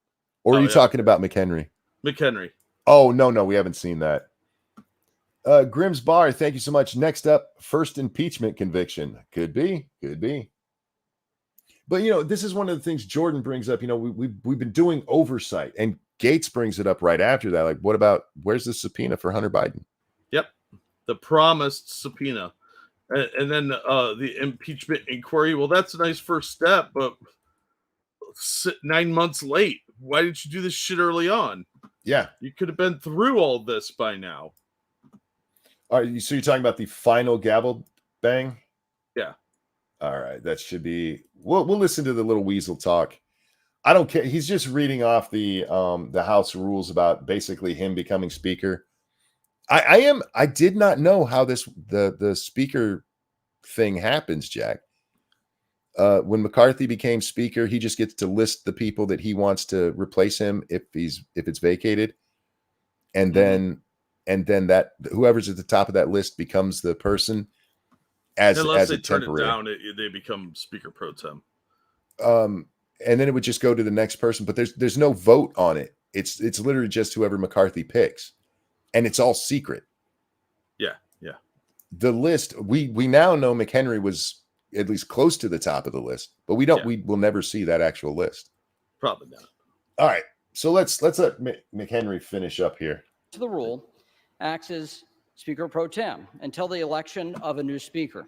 Speaker 1: Or are you talking about McHenry?
Speaker 21: McHenry.
Speaker 1: Oh, no, we haven't seen that. Grimm's Bar, thank you so much. Next up, first impeachment conviction. Could be. But, this is one of the things Jordan brings up. We've been doing oversight, and Gaetz brings it up right after that. Like, where's the subpoena for Hunter Biden?
Speaker 21: Yep. The promised subpoena. And then the impeachment inquiry. Well, that's a nice first step, but 9 months late. Why didn't you do this shit early on?
Speaker 1: Yeah.
Speaker 21: You could have been through all this by now.
Speaker 1: All right, so you're talking about the final gavel bang?
Speaker 21: Yeah.
Speaker 1: All right, that should be. We'll listen to the little weasel talk. I don't care. He's just reading off the House rules about basically him becoming speaker. I did not know how the speaker thing happens, Jack. When McCarthy became speaker, he just gets to list the people that he wants to replace him if it's vacated, and then that whoever's at the top of that list becomes the person
Speaker 21: Unless
Speaker 1: as
Speaker 21: they
Speaker 1: a
Speaker 21: turn
Speaker 1: temporary.
Speaker 21: it down, they become speaker pro tem.
Speaker 1: And then it would just go to the next person, but there's no vote on it. It's literally just whoever McCarthy picks, and it's all secret.
Speaker 21: Yeah.
Speaker 1: The list, we now know McHenry was at least close to the top of the list, but we don't. We will never see that actual list.
Speaker 21: Probably not.
Speaker 1: All right, so let's let McHenry finish up here.
Speaker 16: To the rule, acts as Speaker pro tem until the election of a new speaker.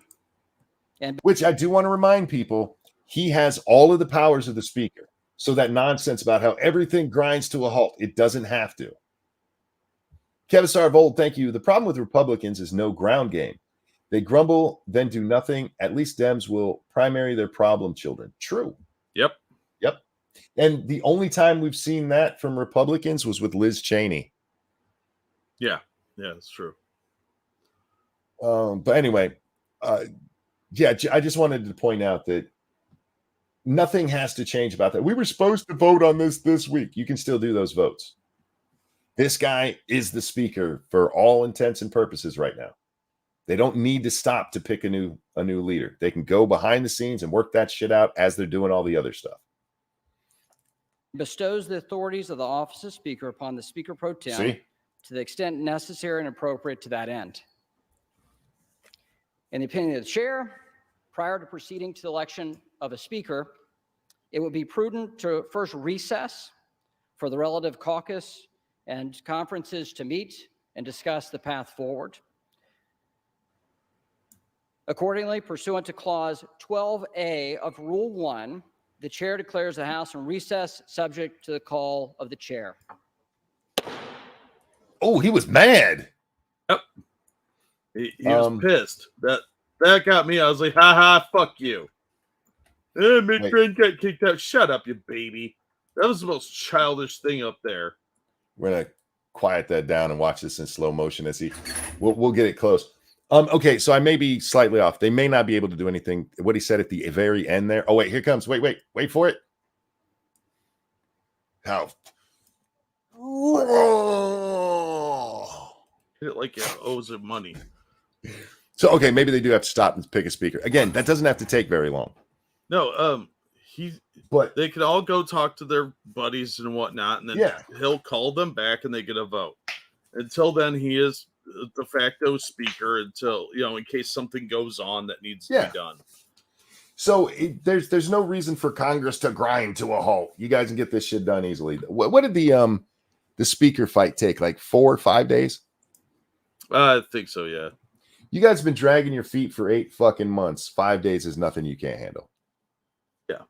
Speaker 16: And
Speaker 1: which I do want to remind people, he has all of the powers of the speaker. So that nonsense about how everything grinds to a halt, it doesn't have to. Kevin Sarvold, thank you. The problem with Republicans is no ground game. They grumble, then do nothing. At least Dems will primary their problem children. True.
Speaker 21: Yep.
Speaker 1: And the only time we've seen that from Republicans was with Liz Cheney.
Speaker 21: Yeah, that's true.
Speaker 1: But anyway, I just wanted to point out that nothing has to change about that. We were supposed to vote on this week. You can still do those votes. This guy is the speaker for all intents and purposes right now. They don't need to stop to pick a new leader. They can go behind the scenes and work that shit out as they're doing all the other stuff.
Speaker 16: bestows the authorities of the office of Speaker upon the Speaker pro tem to the extent necessary and appropriate to that end. In the opinion of the chair, prior to proceeding to the election of a speaker, it would be prudent to first recess for the relative caucus and conferences to meet and discuss the path forward. Accordingly, pursuant to Clause 12A of Rule 1, the chair declares the House in recess subject to the call of the chair.
Speaker 1: Oh, he was mad.
Speaker 21: Yep. He was pissed. That got me. I was like, ha, fuck you. My friend got kicked out. Shut up, you baby. That was the most childish thing up there.
Speaker 1: We're going to quiet that down and watch this in slow motion as we'll get it close. Okay, so I may be slightly off. They may not be able to do anything. What he said at the very end there. Oh, wait, here comes. Wait for it. How?
Speaker 21: Hit it like it owes him money.
Speaker 1: So, okay, maybe they do have to stop and pick a speaker. Again, that doesn't have to take very long.
Speaker 21: No, they could all go talk to their buddies and whatnot, and then he'll call them back and they get a vote. Until then, he is de facto speaker until, in case something goes on that needs to be done.
Speaker 1: So there's no reason for Congress to grind to a halt. You guys can get this shit done easily. What did the speaker fight take? Like 4 or 5 days?
Speaker 21: I think so, yeah.
Speaker 1: You guys have been dragging your feet for 8 fucking months. 5 days is nothing you can't handle.
Speaker 21: Yeah.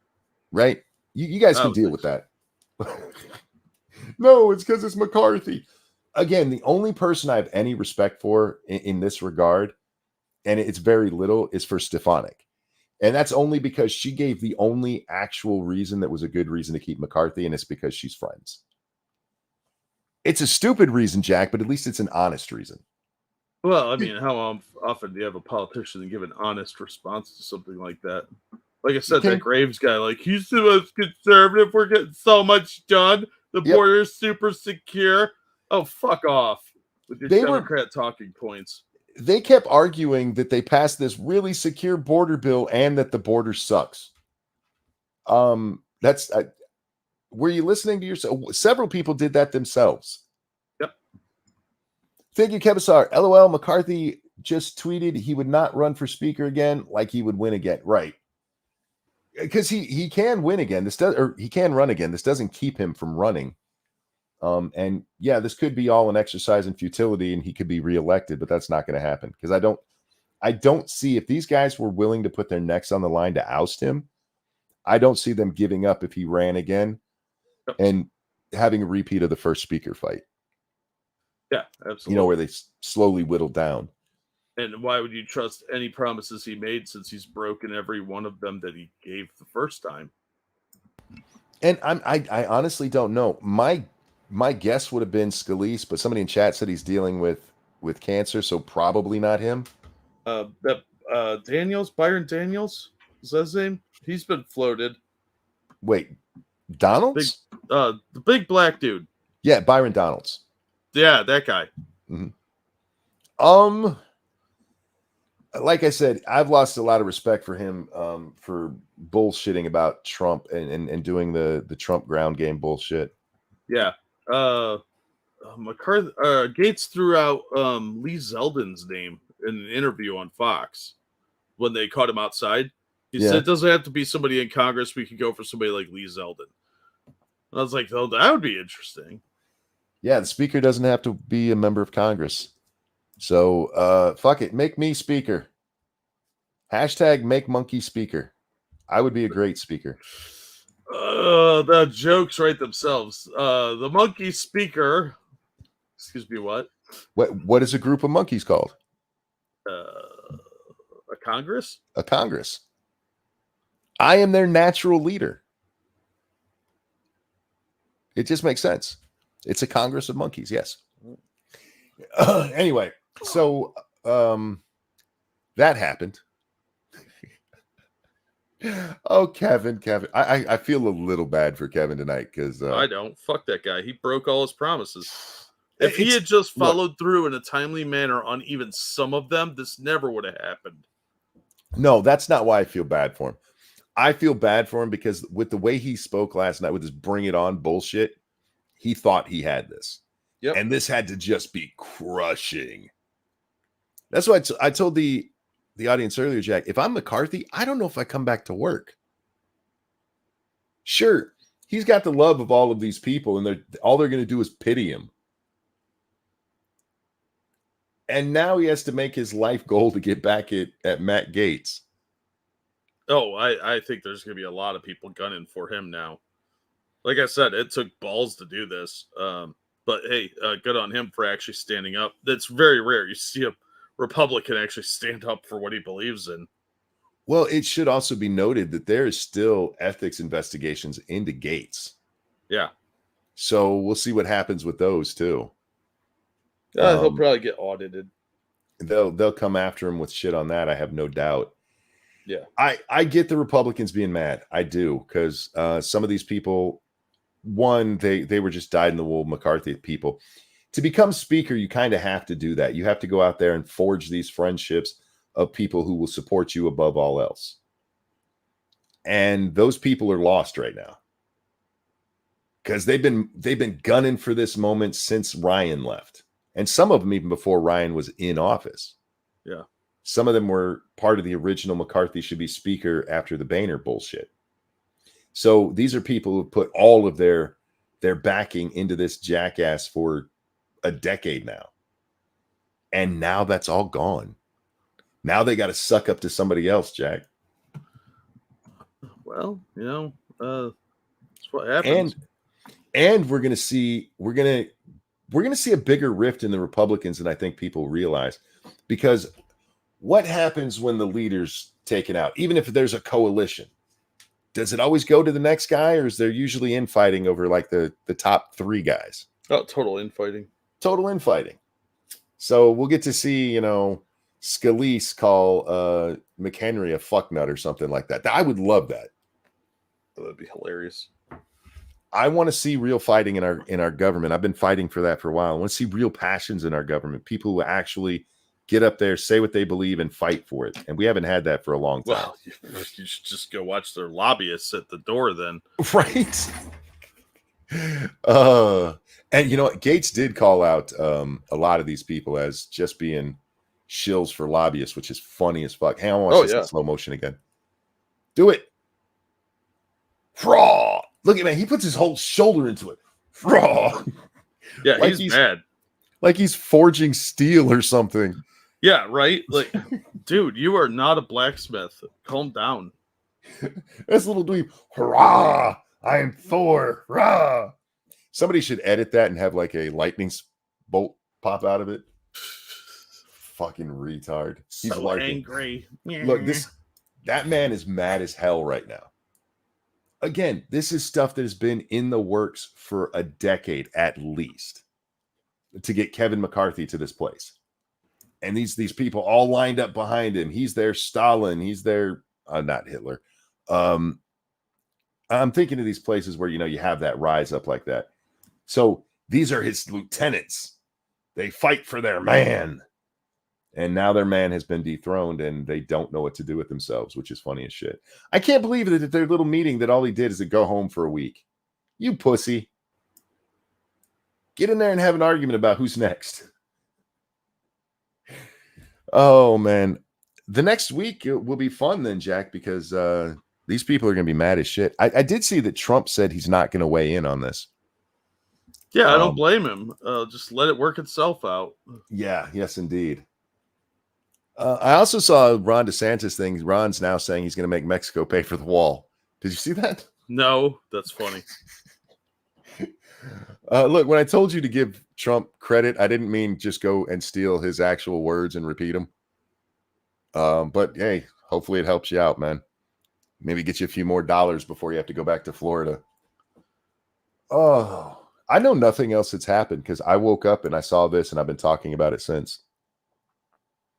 Speaker 1: Right? You guys can deal with that. No, it's because it's McCarthy. Again, the only person I have any respect for in this regard, and it's very little, is for Stefanik. And that's only because she gave the only actual reason that was a good reason to keep McCarthy, and it's because she's friends. It's a stupid reason, Jack, but at least it's an honest reason.
Speaker 21: Well, I mean, how often do you have a politician give an honest response to something like that? Like I said, that Graves guy, like, he's the most conservative. We're getting so much done. The border is super secure. Oh, fuck off with your Democrat talking points.
Speaker 1: They kept arguing that they passed this really secure border bill and that the border sucks. Were you listening to yourself? Several people did that themselves.
Speaker 21: Yep.
Speaker 1: Thank you, Kebisar. LOL, McCarthy just tweeted he would not run for speaker again, like he would win again. Right. Because he can win again. He can run again. This doesn't keep him from running. And yeah, this could be all an exercise in futility, and he could be reelected, but that's not going to happen because I don't see, if these guys were willing to put their necks on the line to oust him, I don't see them giving up if he ran again and having a repeat of the first speaker fight.
Speaker 21: Yeah, absolutely.
Speaker 1: You know, where they slowly whittled down.
Speaker 21: And why would you trust any promises he made since he's broken every one of them that he gave the first time?
Speaker 1: And I honestly don't know. My guess would have been Scalise, but somebody in chat said he's dealing with cancer, so probably not him.
Speaker 21: Daniels, Byron Daniels, is that his name? He's been floated.
Speaker 1: Wait, Donalds?
Speaker 21: The big black dude.
Speaker 1: Yeah, Byron Donalds.
Speaker 21: Yeah, that guy.
Speaker 1: Mm-hmm. Like I said, I've lost a lot of respect for him for bullshitting about Trump and doing the Trump ground game bullshit.
Speaker 21: Yeah. McCarthy, Gaetz threw out Lee Zeldin's name in an interview on Fox when they caught him outside. He said it doesn't have to be somebody in Congress. We could go for somebody like Lee Zeldin. And I was like, oh, that would be interesting.
Speaker 1: Yeah, the speaker doesn't have to be a member of Congress. So fuck it. Make me speaker. Hashtag make monkey speaker. I would be a great speaker.
Speaker 21: The jokes write themselves. The monkey speaker. Excuse me, what?
Speaker 1: What is a group of monkeys called?
Speaker 21: A Congress?
Speaker 1: A Congress. I am their natural leader. It just makes sense. It's a Congress of monkeys, yes. Anyway, so that happened. Oh, Kevin. I feel a little bad for Kevin tonight because
Speaker 21: I don't. Fuck that guy. He broke all his promises. If he had just followed through in a timely manner on even some of them, this never would have happened.
Speaker 1: No, that's not why I feel bad for him. I feel bad for him because with the way he spoke last night with his bring it on bullshit, he thought he had this.
Speaker 21: Yep.
Speaker 1: And this had to just be crushing. That's why I told the audience earlier, Jack, if I'm McCarthy, I don't know if I come back to work. Sure, he's got the love of all of these people, and all they're going to do is pity him. And now he has to make his life goal to get back at Matt Gaetz.
Speaker 21: Oh, I think there's going to be a lot of people gunning for him now. Like I said, it took balls to do this. But hey, good on him for actually standing up. That's very rare. You see a Republican actually stand up for what he believes in.
Speaker 1: Well, it should also be noted that there is still ethics investigations into Gaetz.
Speaker 21: Yeah.
Speaker 1: So we'll see what happens with those too.
Speaker 21: He'll probably get audited.
Speaker 1: They'll come after him with shit on that. I have no doubt.
Speaker 21: Yeah.
Speaker 1: I get the Republicans being mad. I do, because some of these people, one, they were just dyed-in-the-wool McCarthy people. To become speaker, you kind of have to do that. You have to go out there and forge these friendships of people who will support you above all else. And those people are lost right now. Because they've been gunning for this moment since Ryan left. And some of them even before Ryan was in office.
Speaker 21: Yeah.
Speaker 1: Some of them were part of the original McCarthy should be speaker after the Boehner bullshit. So these are people who put all of their backing into this jackass for a decade now. And now that's all gone. Now they got to suck up to somebody else, Jack.
Speaker 21: Well, that's what happens.
Speaker 1: And we're gonna see a bigger rift in the Republicans than I think people realize, because what happens when the leader's taken out, even if there's a coalition? Does it always go to the next guy, or is there usually infighting over like the top 3 guys?
Speaker 21: Oh, total infighting.
Speaker 1: Total infighting. So we'll get to see, Scalise call McHenry a fucknut or something like that. I would love that.
Speaker 21: That'd be hilarious.
Speaker 1: I want to see real fighting in our government. I've been fighting for that for a while. I want to see real passions in our government. People who actually get up there, say what they believe, and fight for it. And we haven't had that for a long time.
Speaker 21: Well, you should just go watch their lobbyists at the door then.
Speaker 1: Right. And you know what? Gaetz did call out a lot of these people as just being shills for lobbyists, which is funny as fuck. Hey, I want to watch this in slow motion again. Do it. Raw. Look at man, he puts his whole shoulder into it. Raw.
Speaker 21: Yeah, like he's mad.
Speaker 1: Like he's forging steel or something.
Speaker 21: Yeah, right? Like, dude, you are not a blacksmith. Calm down.
Speaker 1: This little dweeb. Hurrah! I am Thor. Rah! Somebody should edit that and have like a lightning bolt pop out of it. Fucking retard. He's
Speaker 21: so angry.
Speaker 1: Look, that man is mad as hell right now. Again, this is stuff that has been in the works for a decade at least to get Kevin McCarthy to this place. And these people all lined up behind him. He's their Stalin. He's their not Hitler. I'm thinking of these places where you have that rise up like that. So these are his lieutenants. They fight for their man. And now their man has been dethroned and they don't know what to do with themselves, which is funny as shit. I can't believe that at their little meeting that all he did is to go home for a week. You pussy. Get in there and have an argument about who's next. Oh, man. The next week will be fun then, Jack, because these people are going to be mad as shit. I did see that Trump said he's not going to weigh in on this.
Speaker 21: Yeah, I don't blame him. Just let it work itself out.
Speaker 1: Yeah, yes, indeed. I also saw Ron DeSantis thing. Ron's now saying he's going to make Mexico pay for the wall. Did you see that?
Speaker 21: No, that's funny.
Speaker 1: Look, when I told you to give Trump credit, I didn't mean just go and steal his actual words and repeat them. But hey, hopefully it helps you out, man. Maybe get you a few more dollars before you have to go back to Florida. Oh, I know nothing else that's happened because I woke up and I saw this and I've been talking about it since.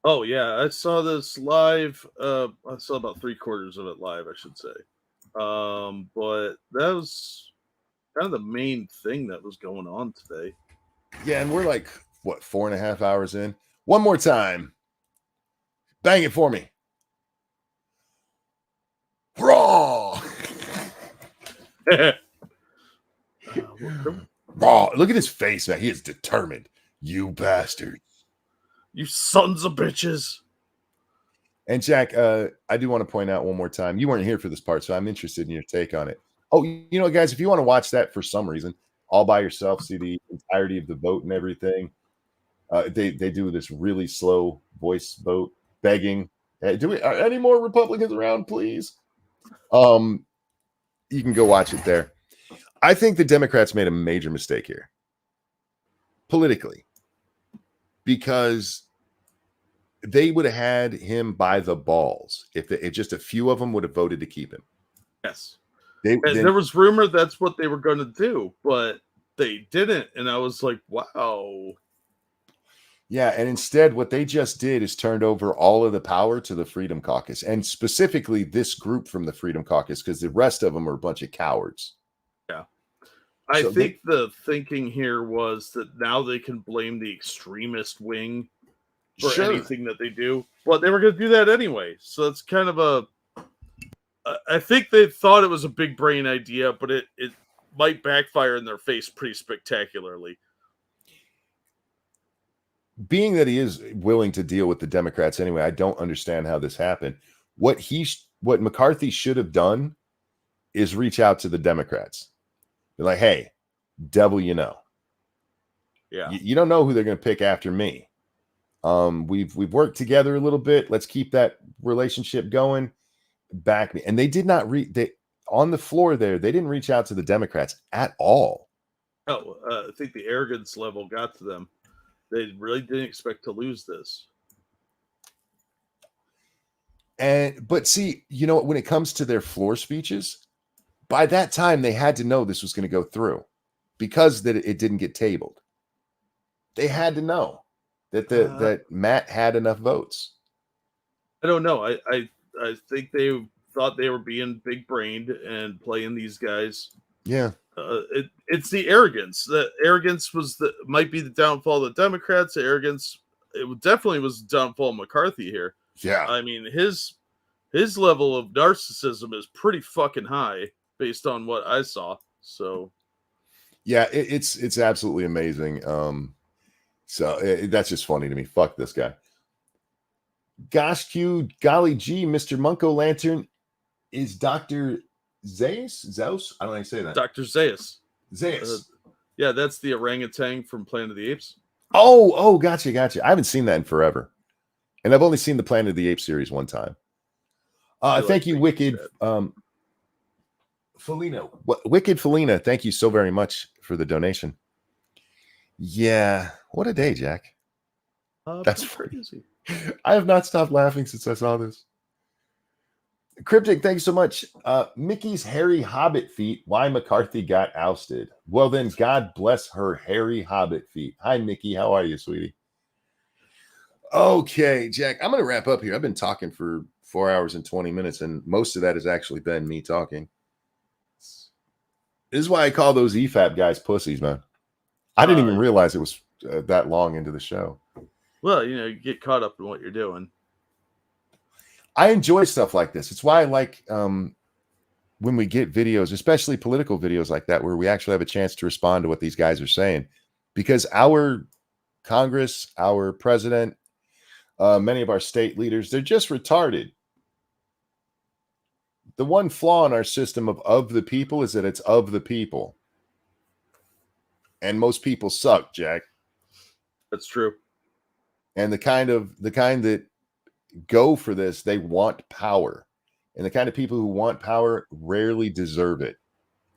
Speaker 21: Oh, yeah. I saw this live. I saw about 3/4 of it live, I should say. But that was kind of the main thing that was going on today.
Speaker 1: Yeah, and we're like, what, 4.5 hours in? One more time. Bang it for me. Raw. Raw. Look at his face, man. He is determined. You bastard.
Speaker 21: You sons of bitches.
Speaker 1: And Jack, I do want to point out one more time. You weren't here for this part, so I'm interested in your take on it. Oh, guys, if you want to watch that for some reason, all by yourself, see the entirety of the vote and everything. They do this really slow voice vote, begging. Hey, are any more Republicans around, please? You can go watch it there. I think the Democrats made a major mistake here, politically, because they would have had him by the balls if just a few of them would have voted to keep him.
Speaker 21: Yes. There was rumor that's what they were going to do, but they didn't. And I was like, wow.
Speaker 1: Yeah. And instead, what they just did is turned over all of the power to the Freedom Caucus, and specifically this group from the Freedom Caucus, because the rest of them are a bunch of cowards.
Speaker 21: Yeah. I think the thinking here was that now they can blame the extremist wing for anything that they do. But they were going to do that anyway. So it's kind of I think they thought it was a big brain idea, but it might backfire in their face pretty spectacularly.
Speaker 1: Being that he is willing to deal with the Democrats anyway, I don't understand how this happened. What McCarthy should have done is reach out to the Democrats. Be like, hey, devil,
Speaker 21: Yeah.
Speaker 1: You don't know who they're going to pick after me. We've worked together a little bit. Let's keep that relationship going. Back me. And they did not on the floor there, they didn't reach out to the Democrats at all.
Speaker 21: Oh, I think the arrogance level got to them. They really didn't expect to lose this.
Speaker 1: But see, you know, when it comes to their floor speeches, by that time they had to know this was going to go through because that it didn't get tabled. They had to know that that Matt had enough votes.
Speaker 21: I don't know. I think they thought they were being big brained and playing these guys.
Speaker 1: Yeah.
Speaker 21: It's the arrogance. The arrogance might be the downfall of the Democrats. The arrogance, definitely was the downfall of McCarthy here.
Speaker 1: Yeah.
Speaker 21: I mean, his level of narcissism is pretty fucking high based on what I saw. So
Speaker 1: yeah, it's absolutely amazing. That's just funny to me. Fuck this guy. Gosh, Q, golly gee, Mr. Munko Lantern is Dr. Zeus? Zeus? I don't know how you say that.
Speaker 21: Dr. Zeus.
Speaker 1: Zeus.
Speaker 21: Yeah, that's the orangutan from Planet of the Apes.
Speaker 1: Oh, gotcha. I haven't seen that in forever. And I've only seen the Planet of the Apes series one time. Thank you, Wicked Felina. Wicked Felina, thank you so very much for the donation. Yeah, what a day, Jack. That's
Speaker 21: crazy.
Speaker 1: I have not stopped laughing since I saw this. Cryptic, thanks so much. Mickey's hairy hobbit feet. Why McCarthy got ousted? Well, then, God bless her hairy hobbit feet. Hi, Mickey. How are you, sweetie? Okay, Jack, I'm going to wrap up here. I've been talking for 4 hours and 20 minutes, and most of that has actually been me talking. This is why I call those EFAP guys pussies, man. I didn't even realize it was that long into the show.
Speaker 21: Well, you get caught up in what you're doing.
Speaker 1: I enjoy stuff like this. It's why I like when we get videos, especially political videos like that, where we actually have a chance to respond to what these guys are saying. Because our Congress, our president, many of our state leaders, they're just retarded. The one flaw in our system of the people is that it's of the people. And most people suck, Jack.
Speaker 21: That's true.
Speaker 1: And the kind that go for this, they want power. And the kind of people who want power rarely deserve it.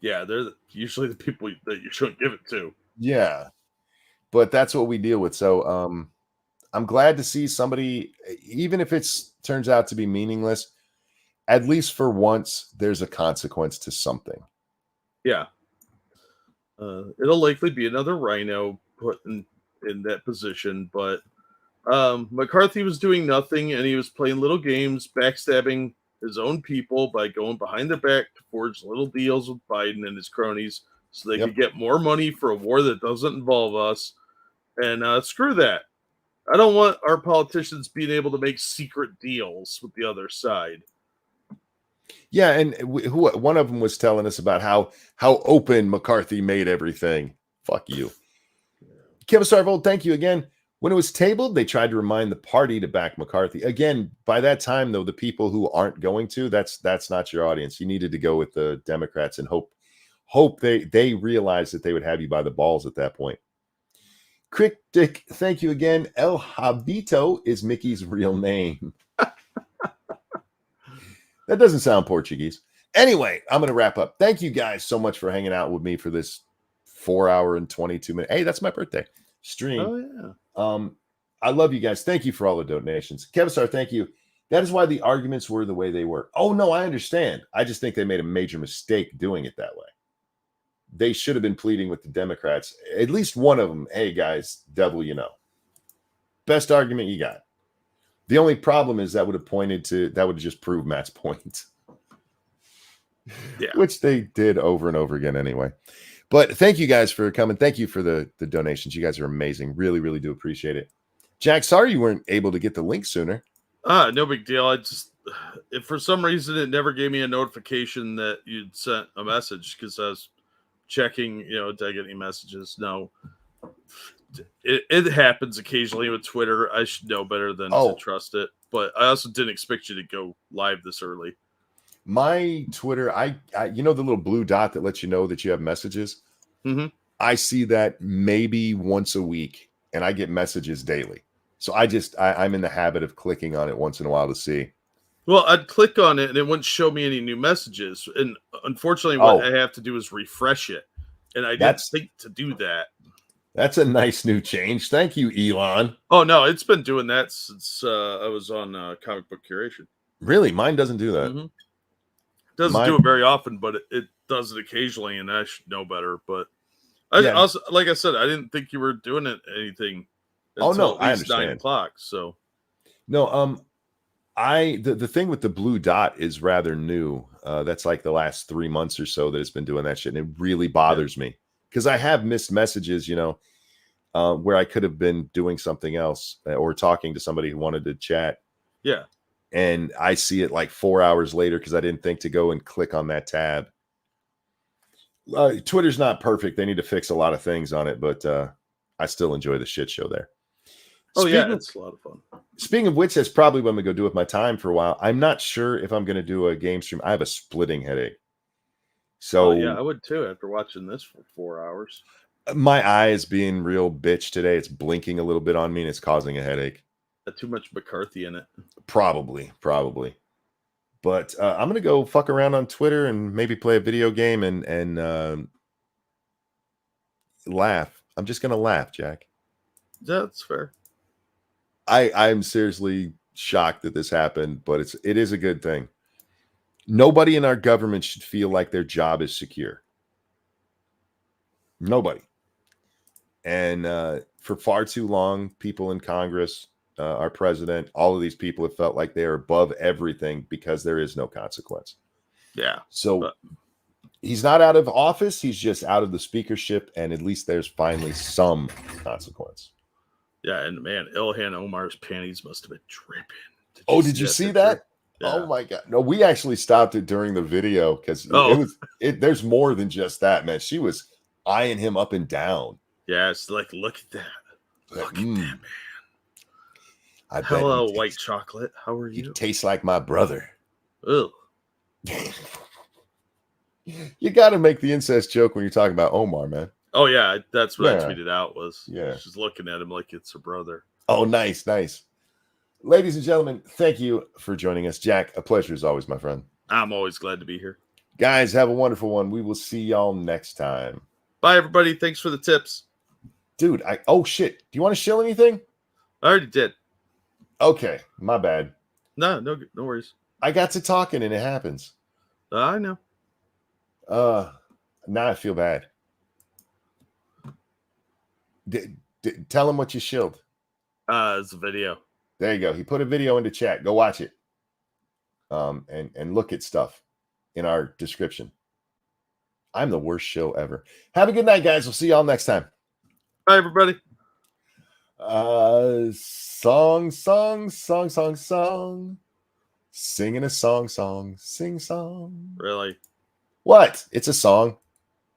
Speaker 21: Yeah, they're usually the people that you shouldn't give it to.
Speaker 1: Yeah. But that's what we deal with. So I'm glad to see somebody, even if it turns out to be meaningless, at least for once, there's a consequence to something.
Speaker 21: Yeah. It'll likely be another rhino put in that position, but McCarthy was doing nothing, and he was playing little games, backstabbing his own people by going behind their back to forge little deals with Biden and his cronies so they could get more money for a war that doesn't involve us. And screw that. I don't want our politicians being able to make secret deals with the other side.
Speaker 1: Yeah, and one of them was telling us about how open McCarthy made everything. Fuck you. Kevin Starvold, thank you again. When it was tabled, they tried to remind the party to back McCarthy. Again, by that time, though, the people who aren't going to, that's not your audience. You needed to go with the Democrats and hope they realized that they would have you by the balls at that point. Cryptic, thank you again. El Habito is Mickey's real name. That doesn't sound Portuguese. Anyway, I'm going to wrap up. Thank you guys so much for hanging out with me for this 4 hour and 22 minute. Hey, that's my birthday stream.
Speaker 21: Oh, yeah.
Speaker 1: I love you guys. Thank you for all the donations. Kevistar, thank you. That is why the arguments were the way they were. Oh, no, I understand. I just think they made a major mistake doing it that way. They should have been pleading with the Democrats. At least one of them. Hey, guys, devil, you know. Best argument you got. The only problem is that would have just proved Matt's point.
Speaker 21: Yeah.
Speaker 1: Which they did over and over again anyway. But thank you guys for coming. Thank you for the donations. You guys are amazing. Really, really do appreciate it. Jack, sorry you weren't able to get the link sooner.
Speaker 21: No big deal. If for some reason it never gave me a notification that you'd sent a message because I was checking, did I get any messages? No. It happens occasionally with Twitter. I should know better than to trust it. But I also didn't expect you to go live this early.
Speaker 1: My Twitter, I the little blue dot that lets you know that you have messages.
Speaker 21: Mm-hmm.
Speaker 1: I see that maybe once a week, and I get messages daily. So I'm in the habit of clicking on it once in a while to see.
Speaker 21: Well, I'd click on it and it wouldn't show me any new messages. And unfortunately, what I have to do is refresh it. And I didn't think to do that.
Speaker 1: That's a nice new change. Thank you, Elon.
Speaker 21: Oh, no, it's been doing that since I was on Comic Book Curation.
Speaker 1: Really? Mine doesn't do that.
Speaker 21: It doesn't do it very often, but it does it occasionally, and I should know better. But I also, like I said, I didn't think you were doing anything until at least 9 o'clock. So
Speaker 1: no, the thing with the blue dot is rather new. That's like the last 3 months or so that it's been doing that shit, and it really bothers me because I have missed messages, where I could have been doing something else or talking to somebody who wanted to chat.
Speaker 21: Yeah.
Speaker 1: And I see it like 4 hours later because I didn't think to go and click on that tab. Twitter's not perfect. They need to fix a lot of things on it, but I still enjoy the shit show there.
Speaker 21: It's a lot of fun.
Speaker 1: Speaking of which, that's probably what I'm going to go do with my time for a while. I'm not sure if I'm going to do a game stream. I have a splitting headache. So
Speaker 21: I would too after watching this for 4 hours.
Speaker 1: My eye is being real bitch today. It's blinking a little bit on me and it's causing a headache.
Speaker 21: Too much McCarthy in it.
Speaker 1: Probably. But I'm going to go fuck around on Twitter and maybe play a video game and laugh. I'm just going to laugh, Jack.
Speaker 21: That's fair.
Speaker 1: I'm seriously shocked that this happened, but it is a good thing. Nobody in our government should feel like their job is secure. Nobody. And for far too long, people in Congress, our president, all of these people have felt like they are above everything because there is no consequence.
Speaker 21: Yeah.
Speaker 1: So he's not out of office. He's just out of the speakership. And at least there's finally some consequence.
Speaker 21: Yeah. And man, Ilhan Omar's panties must have been dripping.
Speaker 1: Did you see that? Yeah. Oh my God. No, we actually stopped it during the video because there's more than just that, man. She was eyeing him up and down.
Speaker 21: Yeah. It's like, look at that. Look at that, man.
Speaker 1: Hello,
Speaker 21: white chocolate. How are you?
Speaker 1: You taste like my brother.
Speaker 21: Ugh.
Speaker 1: You got to make the incest joke when you're talking about Omar, man.
Speaker 21: Oh, yeah. That's what I tweeted out was she's looking at him like it's her brother.
Speaker 1: Oh, nice. Ladies and gentlemen, thank you for joining us. Jack, a pleasure as always, my friend.
Speaker 21: I'm always glad to be here.
Speaker 1: Guys, have a wonderful one. We will see y'all next time.
Speaker 21: Bye, everybody. Thanks for the tips.
Speaker 1: Dude, oh, shit. Do you want to shill anything?
Speaker 21: I already did.
Speaker 1: Okay, my bad.
Speaker 21: No worries.
Speaker 1: I got to talking and it happens.
Speaker 21: I know.
Speaker 1: Now I feel bad. Tell him what you shilled.
Speaker 21: It's a video.
Speaker 1: There you go. He put a video into chat. Go watch it. And look at stuff in our description. I'm the worst shill ever. Have a good night, guys. We'll see y'all next time.
Speaker 21: Bye, everybody.
Speaker 1: Song. Singing a song, sing song.
Speaker 21: Really?
Speaker 1: What? It's a song.